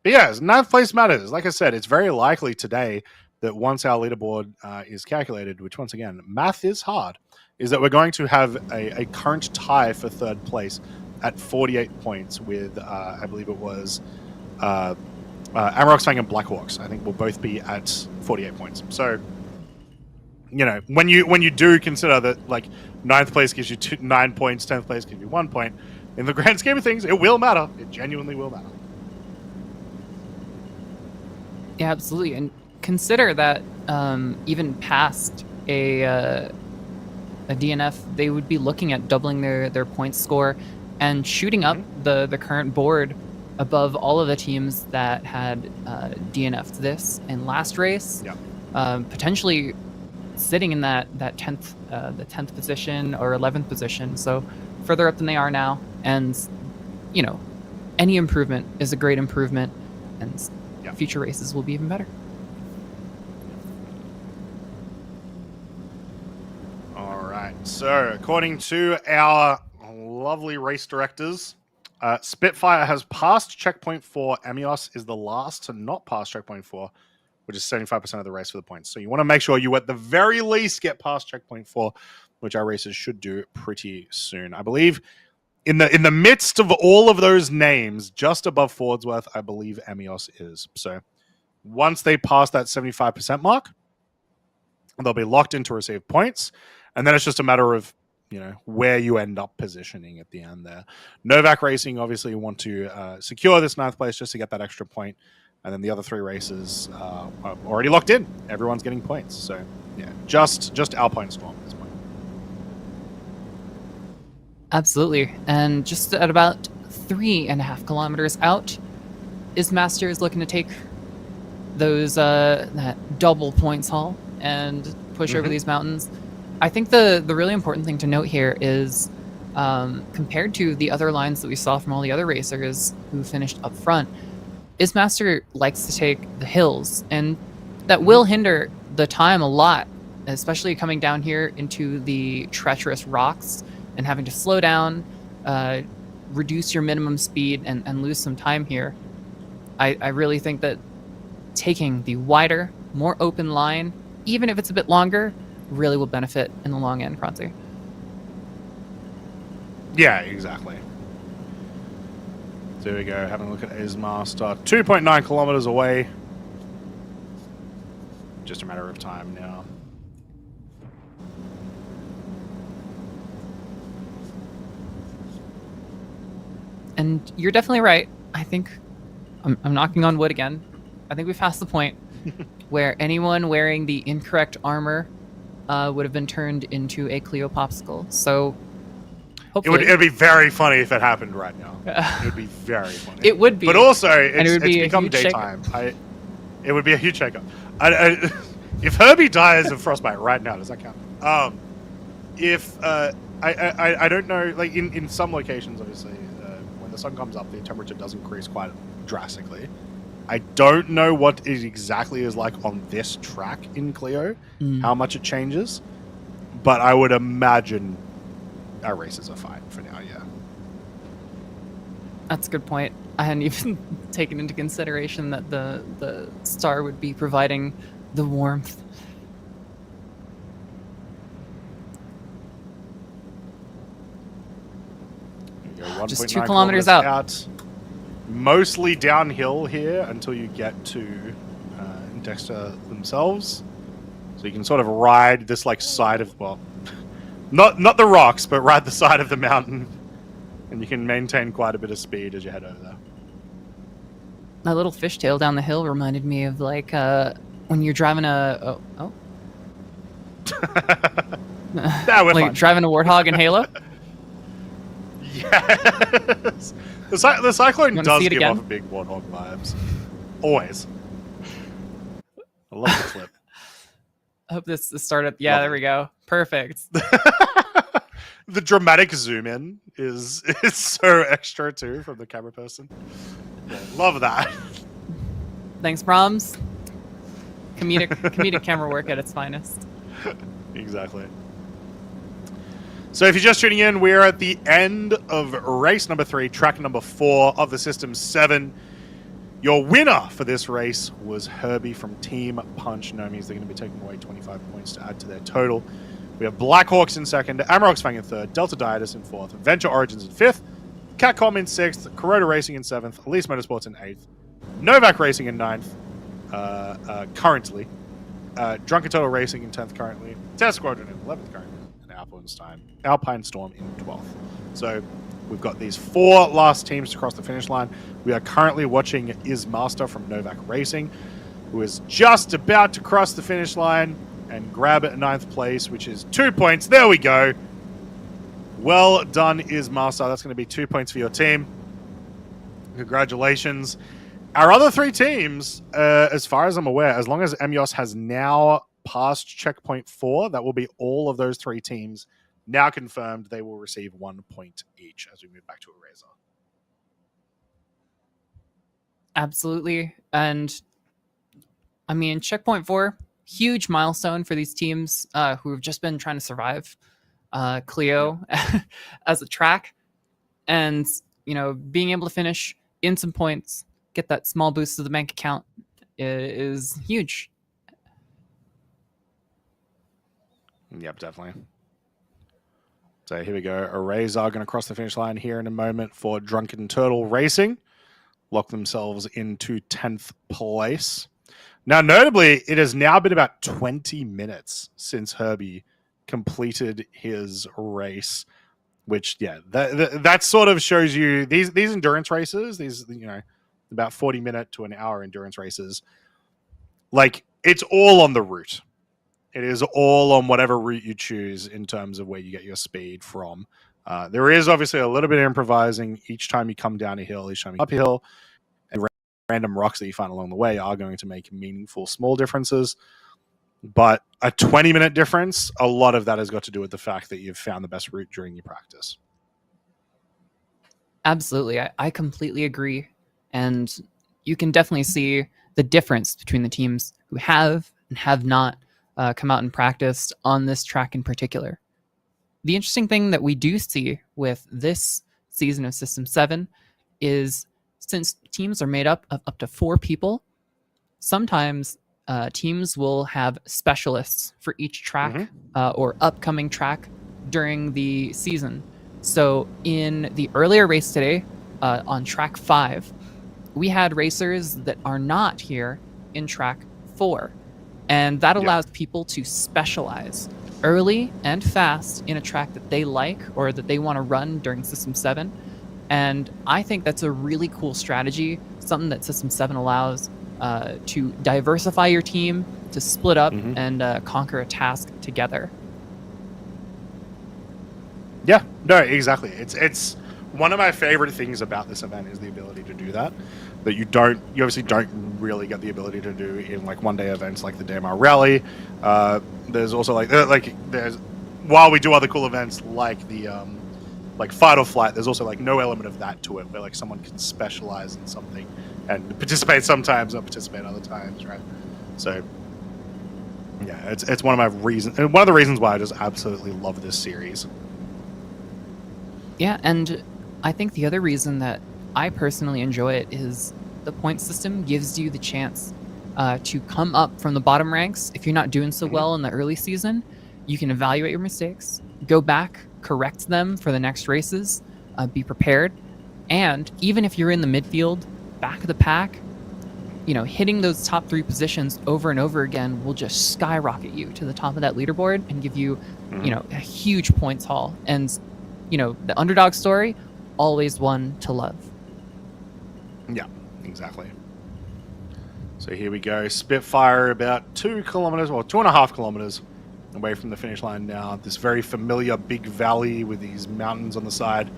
yeah, 9th place matters. Like I said, it's very likely today that once our leaderboard is calculated, which once again, math is hard, is that we're going to have a current tie for 3rd place at 48 points with, I believe it was Amarok's Fang and Blackhawks. I think will both be at 48 points. So, when you do consider that, like, 9th place gives you 9 points, 10th place gives you 1 point, in the grand scheme of things, it will matter. It genuinely will matter.
Yeah, absolutely. And consider that even past a DNF, they would be looking at doubling their points score and shooting up the current board above all of the teams that had DNF'd this in last race. Potentially sitting in that 10th the 10th position or 11th position, so further up than they are now. And any improvement is a great improvement, and future races will be even better. All
right, so according to our lovely race directors. Spitfire has passed checkpoint 4. Emios is the last to not pass checkpoint 4, which is 75% of the race for the points. So you want to make sure you at the very least get past checkpoint 4, which our racers should do pretty soon. I believe in the midst of all of those names, just above Fordsworth, I believe Emios is. So once they pass that 75% mark, they'll be locked in to receive points. And then it's just a matter of, where you end up positioning at the end there. Novak Racing, obviously, you want to secure this 9th place just to get that extra point. And then the other 3 races are already locked in. Everyone's getting points. So, yeah, just Alpine Storm at this point.
Absolutely. And just at about 3.5 kilometers out, Ismaster is looking to take those that double points haul and push over these mountains. I think the really important thing to note here is compared to the other lines that we saw from all the other racers who finished up front, Ismaster likes to take the hills, and that will hinder the time a lot, especially coming down here into the treacherous rocks and having to slow down, reduce your minimum speed, and lose some time here. I really think that taking the wider, more open line, even if it's a bit longer, really will benefit in the long end, Kronzi.
Yeah, exactly. So there we go, having a look at Ismaster. 2.9 kilometers away. Just a matter of time now.
And you're definitely right. I think I'm knocking on wood again. I think we've passed the point where anyone wearing the incorrect armor would have been turned into a Clio popsicle. So hopefully...
It would be very funny if it happened right now. It would be very funny.
It would be.
But also, it's
be
become daytime. It would be a huge shakeup. If Herbie dies of frostbite right now, does that count? I don't know, like in some locations, obviously, when the sun comes up, the temperature does increase quite drastically. I don't know what it exactly is like on this track in Clio, how much it changes, but I would imagine our races are fine for now, yeah.
That's a good point. I hadn't even taken into consideration that the star would be providing the warmth. Just 2 kilometers out.
Mostly downhill here until you get to Dexter themselves. So you can sort of ride this side of, well, not the rocks, but ride the side of the mountain. And you can maintain quite a bit of speed as you head over there.
That little fishtail down the hill reminded me of when you're driving a driving a Warthog in Halo.
Yes. The Cyclone does give off big Warthog vibes. Always. I love the flip.
I hope this startup. Yeah, there we go. Perfect.
The dramatic zoom in is so extra too from the camera person. Yeah, love that.
Thanks, Brahms. Comedic camera work at its finest.
Exactly. So if you're just tuning in, we're at the end of race number 3, track number 4 of the System 7. Your winner for this race was Herbie from Team Punch. No means they're going to be taking away 25 points to add to their total. We have Blackhawks in second, Amarok's Fang in third, Delta Dietis in fourth, Venture Origins in fifth, Catcom in sixth, Kuroda Racing in seventh, Elise Motorsports in eighth, Novak Racing in ninth, currently, Drunken Total Racing in 10th currently, Test Squadron in 11th currently, and Alpine Storm in 12th. So we've got these 4 last teams to cross the finish line. We are currently watching Ismaster from Novak Racing, who is just about to cross the finish line and grab it 9th place, which is 2 points. There we go. Well done, Ismaster. That's going to be 2 points for your team. Congratulations. Our other 3 teams, as far as I'm aware, as long as Emios has now passed checkpoint 4, that will be all of those 3 teams now confirmed. They will receive 1 point each as we move back to Eraser.
Absolutely. And I mean, checkpoint 4, huge milestone for these teams who have just been trying to survive Clio as a track. And, being able to finish in some points, get that small boost to the bank account is huge.
Yep, definitely. So here we go. Arrays are going to cross the finish line here in a moment for Drunken Turtle Racing. Lock themselves into 10th place. Now, notably, it has now been about 20 minutes since Herbie completed his race, which, yeah, that sort of shows you these endurance races, these, about 40-minute to an hour endurance races, like, it's all on the route. It is all on whatever route you choose in terms of where you get your speed from. There is obviously a little bit of improvising each time you come down a hill, each time you come up a hill, and random rocks that you find along the way are going to make meaningful small differences. But a 20-minute difference, a lot of that has got to do with the fact that you've found the best route during your practice.
Absolutely. I completely agree. And you can definitely see the difference between the teams who have and have not come out and practiced on this track in particular. The interesting thing that we do see with this season of System 7 is, since teams are made up of up to 4 people, sometimes teams will have specialists for each track or upcoming track during the season. So in the earlier race today, on track 5, we had racers that are not here in track 4. And that allows people to specialize early and fast in a track that they like or that they want to run during System 7. And I think that's a really cool strategy, something that System 7 allows to diversify your team, to split up and conquer a task together.
Yeah, no, exactly. It's one of my favorite things about this event is the ability to do that. That you obviously don't really get the ability to do in like one-day events like the DMR Rally. There's also while we do other cool events like the like Fight or Flight, there's also like no element of that to it, where like someone can specialize in something and participate sometimes, not participate other times, right? So yeah, it's one of the reasons why I just absolutely love this series.
Yeah, and I think the other reason that I personally enjoy it is the point system gives you the chance to come up from the bottom ranks. If you're not doing so well in the early season, you can evaluate your mistakes, go back, correct them for the next races, be prepared. And even if you're in the midfield, back of the pack, hitting those top 3 positions over and over again will just skyrocket you to the top of that leaderboard and give you, a huge points haul. And, the underdog story, always one to love.
Yeah, exactly. So here we go. Spitfire about 2 kilometers, or 2.5 kilometers away from the finish line now. This very familiar big valley with these mountains on the side.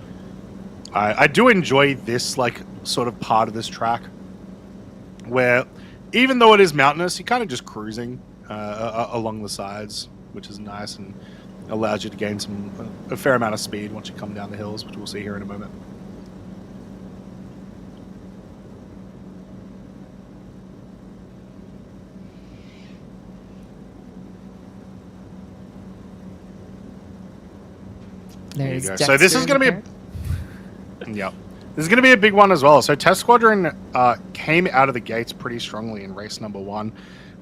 I do enjoy this like sort of part of this track where even though it is mountainous, you're kind of just cruising along the sides, which is nice and allows you to gain a fair amount of speed once you come down the hills, which we'll see here in a moment. So this is going to be this is going to be a big one as well. So Test Squadron came out of the gates pretty strongly in race number 1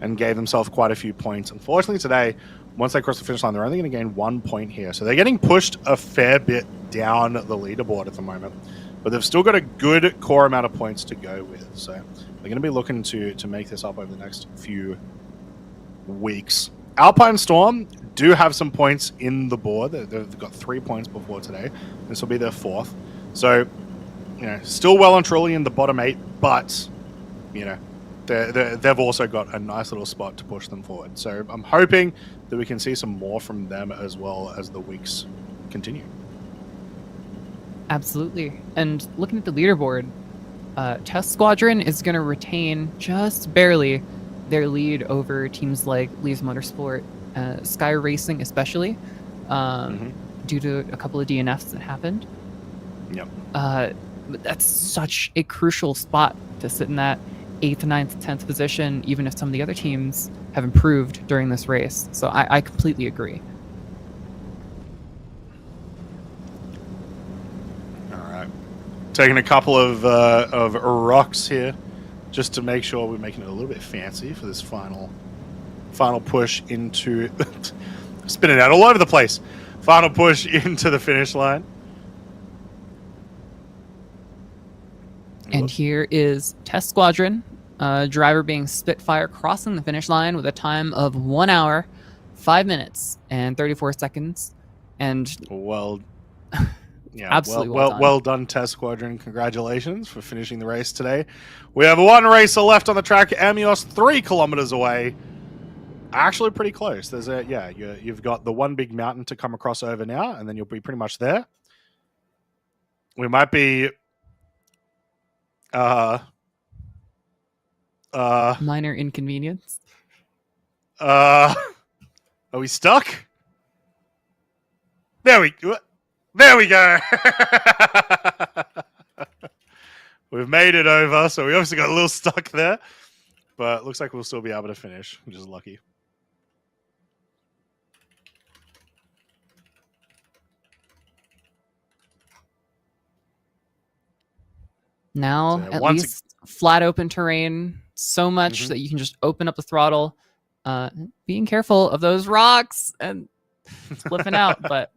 and gave themselves quite a few points. Unfortunately today, once they cross the finish line, they're only going to gain 1 point here. So they're getting pushed a fair bit down the leaderboard at the moment, but they've still got a good core amount of points to go with. So they're going to be looking to make this up over the next few weeks. Alpine Storm do have some points in the board. They've got 3 points before today. This will be their 4th. So, still well and truly in the bottom 8, but, they've also got a nice little spot to push them forward. So I'm hoping that we can see some more from them as well as the weeks continue.
Absolutely. And looking at the leaderboard, Test Squadron is going to retain just barely their lead over teams like Leaves Motorsport, Sky Racing especially, due to a couple of DNFs that happened.
Yep.
But that's such a crucial spot to sit in that 8th, 9th, 10th position, even if some of the other teams have improved during this race. So I completely agree.
All right. Taking a couple of rocks here, just to make sure we're making it a little bit fancy for this final push into spinning out all over the place. Final push into the finish line.
And here is Test Squadron, driver being Spitfire, crossing the finish line with a time of 1 hour, 5 minutes, and 34 seconds. And
well, yeah,
absolutely
well done, Test Squadron. Congratulations for finishing the race today. We have one racer left on the track. Amios 3 kilometers away. Actually, pretty close. There's you've got the one big mountain to come across over now, and then you'll be pretty much there. We might be
minor inconvenience.
Are we stuck? There we go. We've made it over, so we obviously got a little stuck there, but looks like we'll still be able to finish, which is lucky.
Now,
So,
at least flat open terrain, so much that you can just open up the throttle. Being careful of those rocks and flipping out, but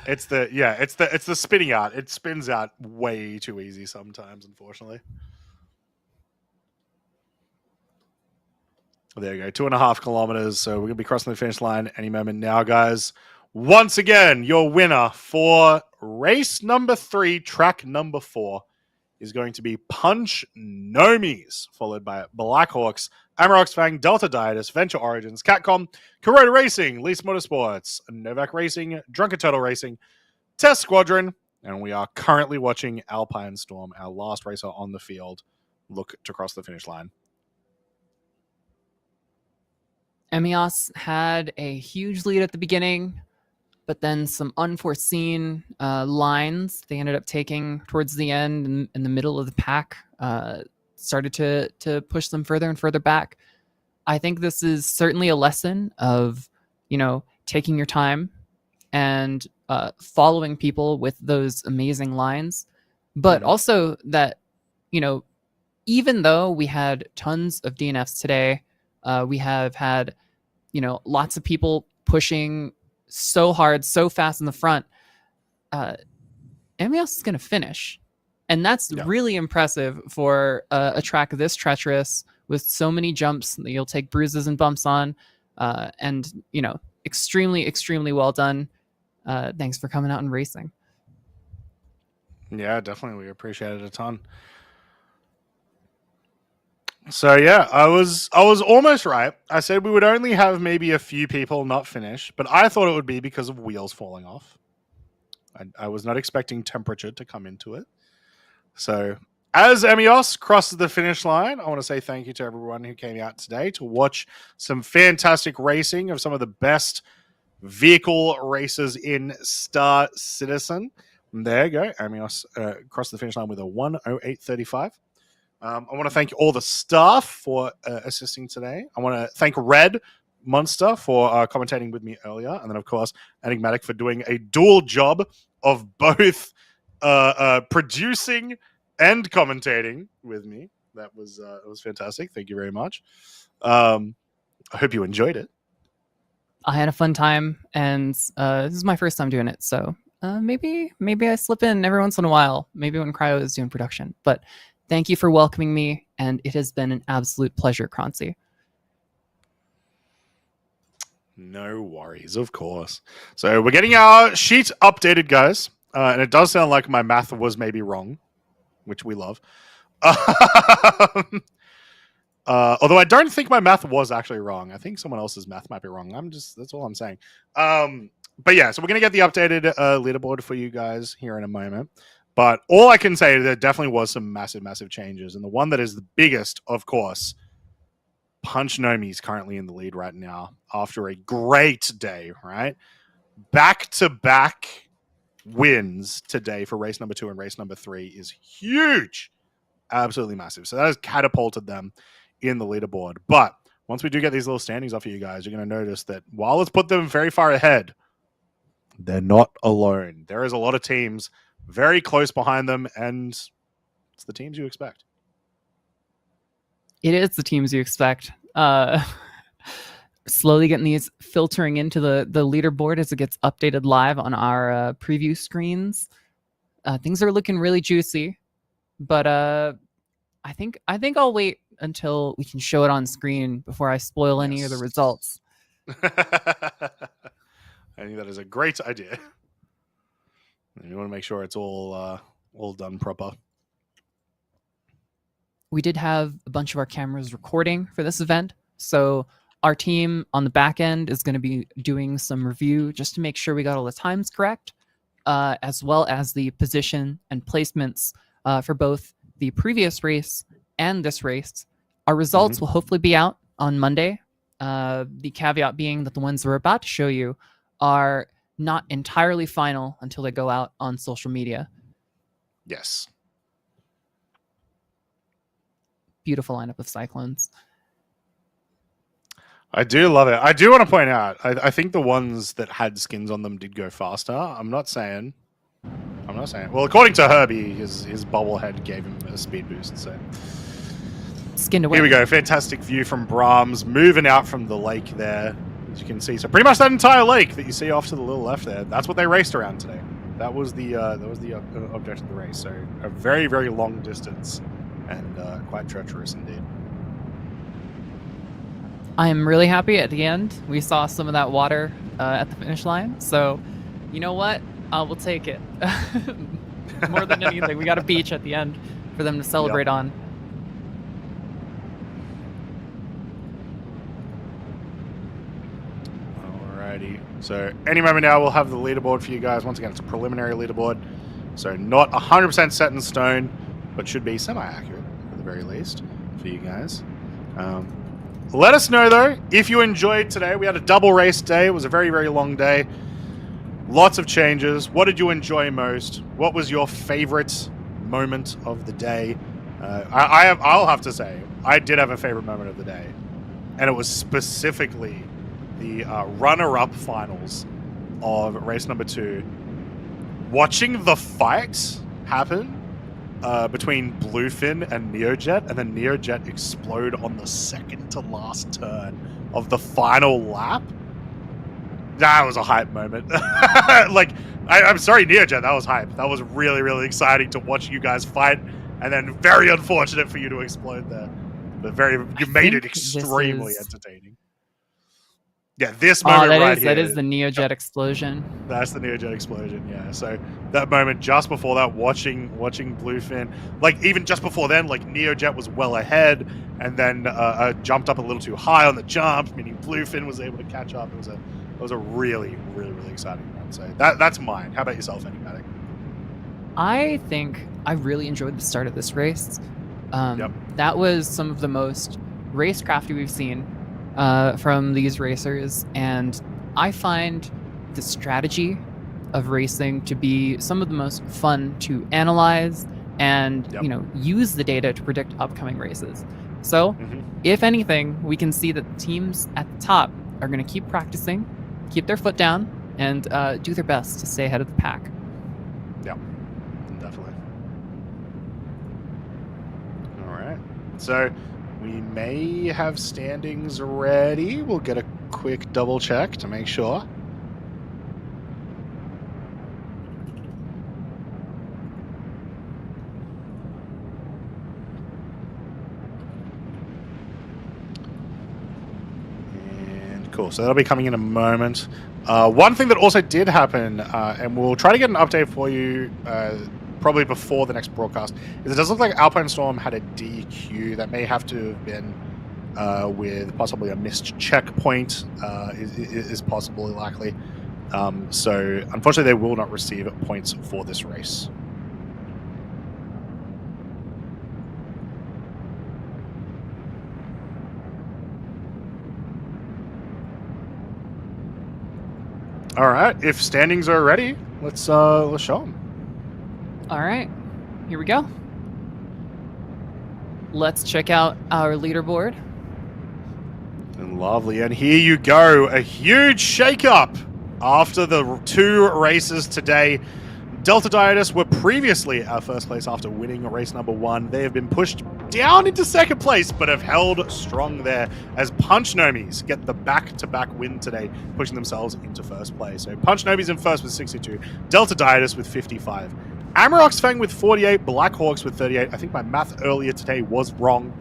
it's the spinning out. It spins out way too easy sometimes, unfortunately. There you go, 2.5 kilometers. So we're gonna be crossing the finish line any moment now, guys. Once again, your winner for race number 3, track number 4, is going to be Punch Nomies, followed by Blackhawks, Amarox Fang, Delta Dietus, Venture Origins, Catcom, Kuroda Racing, Lease Motorsports, Novak Racing, Drunken Turtle Racing, Test Squadron, and we are currently watching Alpine Storm, our last racer on the field, look to cross the finish line.
Emios had a huge lead at the beginning, but then some unforeseen lines they ended up taking towards the end in the middle of the pack started to push them further and further back. I think this is certainly a lesson of, taking your time and following people with those amazing lines, but also that, even though we had tons of DNFs today, we have had, lots of people pushing so hard, so fast in the front. Amios is going to finish. And that's really impressive for a track this treacherous with so many jumps that you'll take bruises and bumps on. And, extremely, extremely well done. Thanks for coming out and racing.
Yeah, definitely. We appreciate it a ton. So yeah, I was almost right. I said we would only have maybe a few people not finish, but I thought it would be because of wheels falling off. I was not expecting temperature to come into it. So as Emios crosses the finish line, I want to say thank you to everyone who came out today to watch some fantastic racing of some of the best vehicle races in StarCitizen. And there you go. Emios crossed the finish line with a 1:08:35. I want to thank all the staff for assisting today. I want to thank Red Monster for commentating with me earlier. And then, of course, Enigmatic for doing a dual job of both producing and commentating with me. That was fantastic. Thank you very much. I hope you enjoyed it.
I had a fun time, and this is my first time doing it. So maybe I slip in every once in a while, maybe when Cryo is doing production. But thank you for welcoming me, and it has been an absolute pleasure, Croncy.
No worries, of course. So we're getting our sheet updated, guys. And it does sound like my math was maybe wrong, which we love. Although I don't think my math was actually wrong. I think someone else's math might be wrong. That's all I'm saying. But yeah, so we're going to get the updated leaderboard for you guys here in a moment. But all I can say is there definitely was some massive, massive changes. And the one that is the biggest, of course, Punch Nomi is currently in the lead right now after a great day, right? Back-to-back wins today for race number 2 and race number 3 is huge. Absolutely massive. So that has catapulted them in the leaderboard. But once we do get these little standings off of you guys, you're going to notice that while it's put them very far ahead, they're not alone. There is a lot of teams very close behind them, and It's the teams you expect.
It is the teams you expect. Slowly getting these filtering into the leaderboard as it gets updated live on our preview screens. Things are looking really juicy, but I think I'll wait until we can show it on screen before I spoil any of the results.
I think that is a great idea. You want to make sure it's all done proper.
We did have a bunch of our cameras recording for this event, so our team on the back end is going to be doing some review just to make sure we got all the times correct, as well as the position and placements for both the previous race and this race. Our results will hopefully be out on Monday. The caveat being that the ones we're about to show you are not entirely final until they go out on social media.
Yes.
Beautiful lineup of Cyclones.
I do love it. I do want to point out, I think the ones that had skins on them did go faster. I'm not saying. Well, according to Herbie, his bobblehead gave him a speed boost. So
Skinned away.
here we go. Fantastic view from Brahms, moving out from the lake there, as you can see. So pretty much that entire lake that you see off to the little left there, that's what they raced around today. That was the object of the race. So a very, very long distance and quite treacherous indeed.
I am really happy at the end. We saw some of that water at the finish line. So, you know what? We'll take it. More than anything, we got a beach at the end for them to celebrate on.
Alrighty. So any moment now, we'll have the leaderboard for you guys. Once again, it's a preliminary leaderboard. So not 100% set in stone, but should be semi-accurate at the very least for you guys. Let us know, though, if you enjoyed today. We had a double race day. It was a very, very long day. Lots of changes. What did you enjoy most? What was your favorite moment of the day? I'll have to say, I did have a favorite moment of the day. And it was specifically the runner-up finals of race number 2. Watching the fight happen between Bluefin and Neojet, and then Neojet explode on the second to last turn of the final lap. That was a hype moment. Like, I'm sorry, Neojet, that was hype. That was really, really exciting to watch you guys fight, and then very unfortunate for you to explode there. But you made it extremely entertaining. Yeah, this moment here.
That is the Neojet explosion.
That's the Neojet explosion, yeah. So that moment just before that, watching Bluefin, like even just before then, like Neojet was well ahead and then jumped up a little too high on the jump, meaning Bluefin was able to catch up. It was a really, really, really exciting run. So that's mine. How about yourself, Enigmatic?
I think I really enjoyed the start of this race. That was some of the most racecrafty we've seen from these racers, and I find the strategy of racing to be some of the most fun to analyze and use the data to predict upcoming races. So if anything, we can see that the teams at the top are going to keep practicing, keep their foot down, and do their best to stay ahead of the pack.
Yeah, definitely. All right, so we may have standings ready. We'll get a quick double check to make sure. And cool, so that'll be coming in a moment. One thing that also did happen, and we'll try to get an update for you probably before the next broadcast, is it does look like Alpine Storm had a DQ. That may have to have been with possibly a missed checkpoint, is possibly likely. So unfortunately they will not receive points for this race. All right, if standings are ready, let's show them.
All right, here we go. Let's check out our leaderboard.
And lovely, and here you go, a huge shakeup after the 2 races today. Delta Dietis were previously our first place after winning race number 1. They have been pushed down into second place, but have held strong there as Punch Nomies get the back-to-back win today, pushing themselves into first place. So Punch Nomies in first with 62, Delta Dietis with 55. Amarox Fang with 48, Black Hawks with 38. I think my math earlier today was wrong.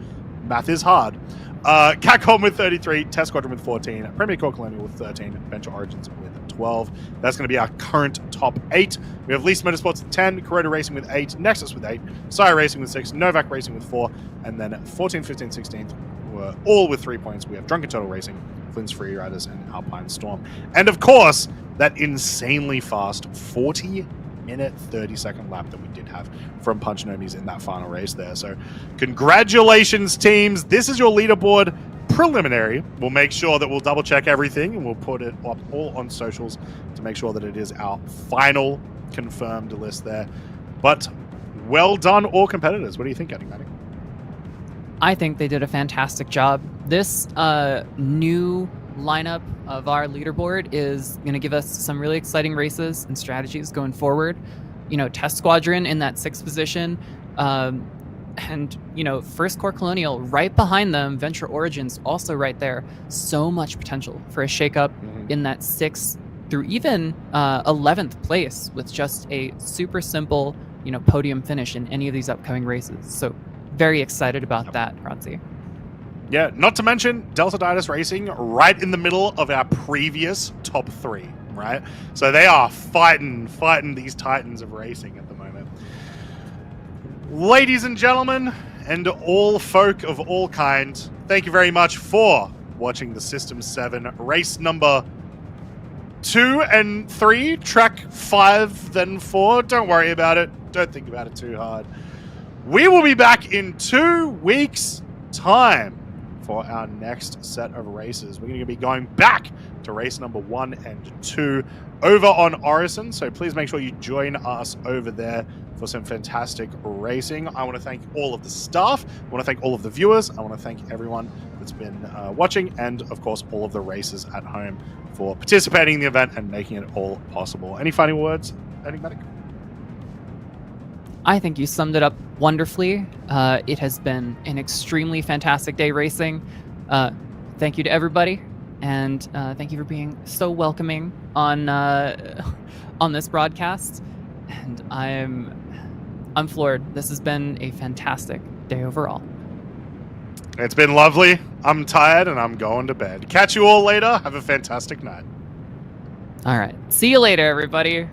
Math is hard. Catcom with 33, Test Squadron with 14, Premier Core Colonial with 13, Venture Origins with 12. That's going to be our current top 8. We have Least Motorsports with 10, Corona Racing with 8, Nexus with 8, Sire Racing with 6, Novak Racing with 4, and then 14, 15, 16th were all with 3 points. We have Drunken Turtle Racing, Flynn's Free Riders, and Alpine Storm. And of course, that insanely fast 40-minute, 30-second lap that we did have from Punch Nomies in that final race there. So congratulations, teams. This is your leaderboard preliminary. We'll make sure that we'll double check everything and we'll put it up all on socials to make sure that it is our final confirmed list there. But well done, all competitors. What do you think, Enigmatic?
I think they did a fantastic job. This new lineup of our leaderboard is going to give us some really exciting races and strategies going forward. You know, Test Squadron in that 6th position, and, you know, First Core Colonial right behind them, Venture Origins also right there. So much potential for a shakeup in that 6th through even 11th place with just a super simple, you know, podium finish in any of these upcoming races. So very excited about that, Ronzi.
Yeah, not to mention Delta Dietis Racing right in the middle of our previous top 3, right? So they are fighting these titans of racing at the moment. Ladies and gentlemen, and all folk of all kind, thank you very much for watching the System 7 race number 2 and 3, track 5, then 4. Don't worry about it. Don't think about it too hard. We will be back in 2 weeks' time for our next set of races. We're going to be going back to race number 1 and 2 over on Orison, so please make sure you join us over there for some fantastic racing. I want to thank all of the staff, I want to thank all of the viewers, I want to thank everyone that's been watching, and of course all of the racers at home for participating in the event and making it all possible. Any final words, Enigmatic?
I think you summed it up wonderfully. It has been an extremely fantastic day racing. Thank you to everybody, and thank you for being so welcoming on this broadcast. And I'm floored. This has been a fantastic day overall.
It's been lovely. I'm tired and I'm going to bed. Catch you all later. Have a fantastic night.
All right. See you later, everybody.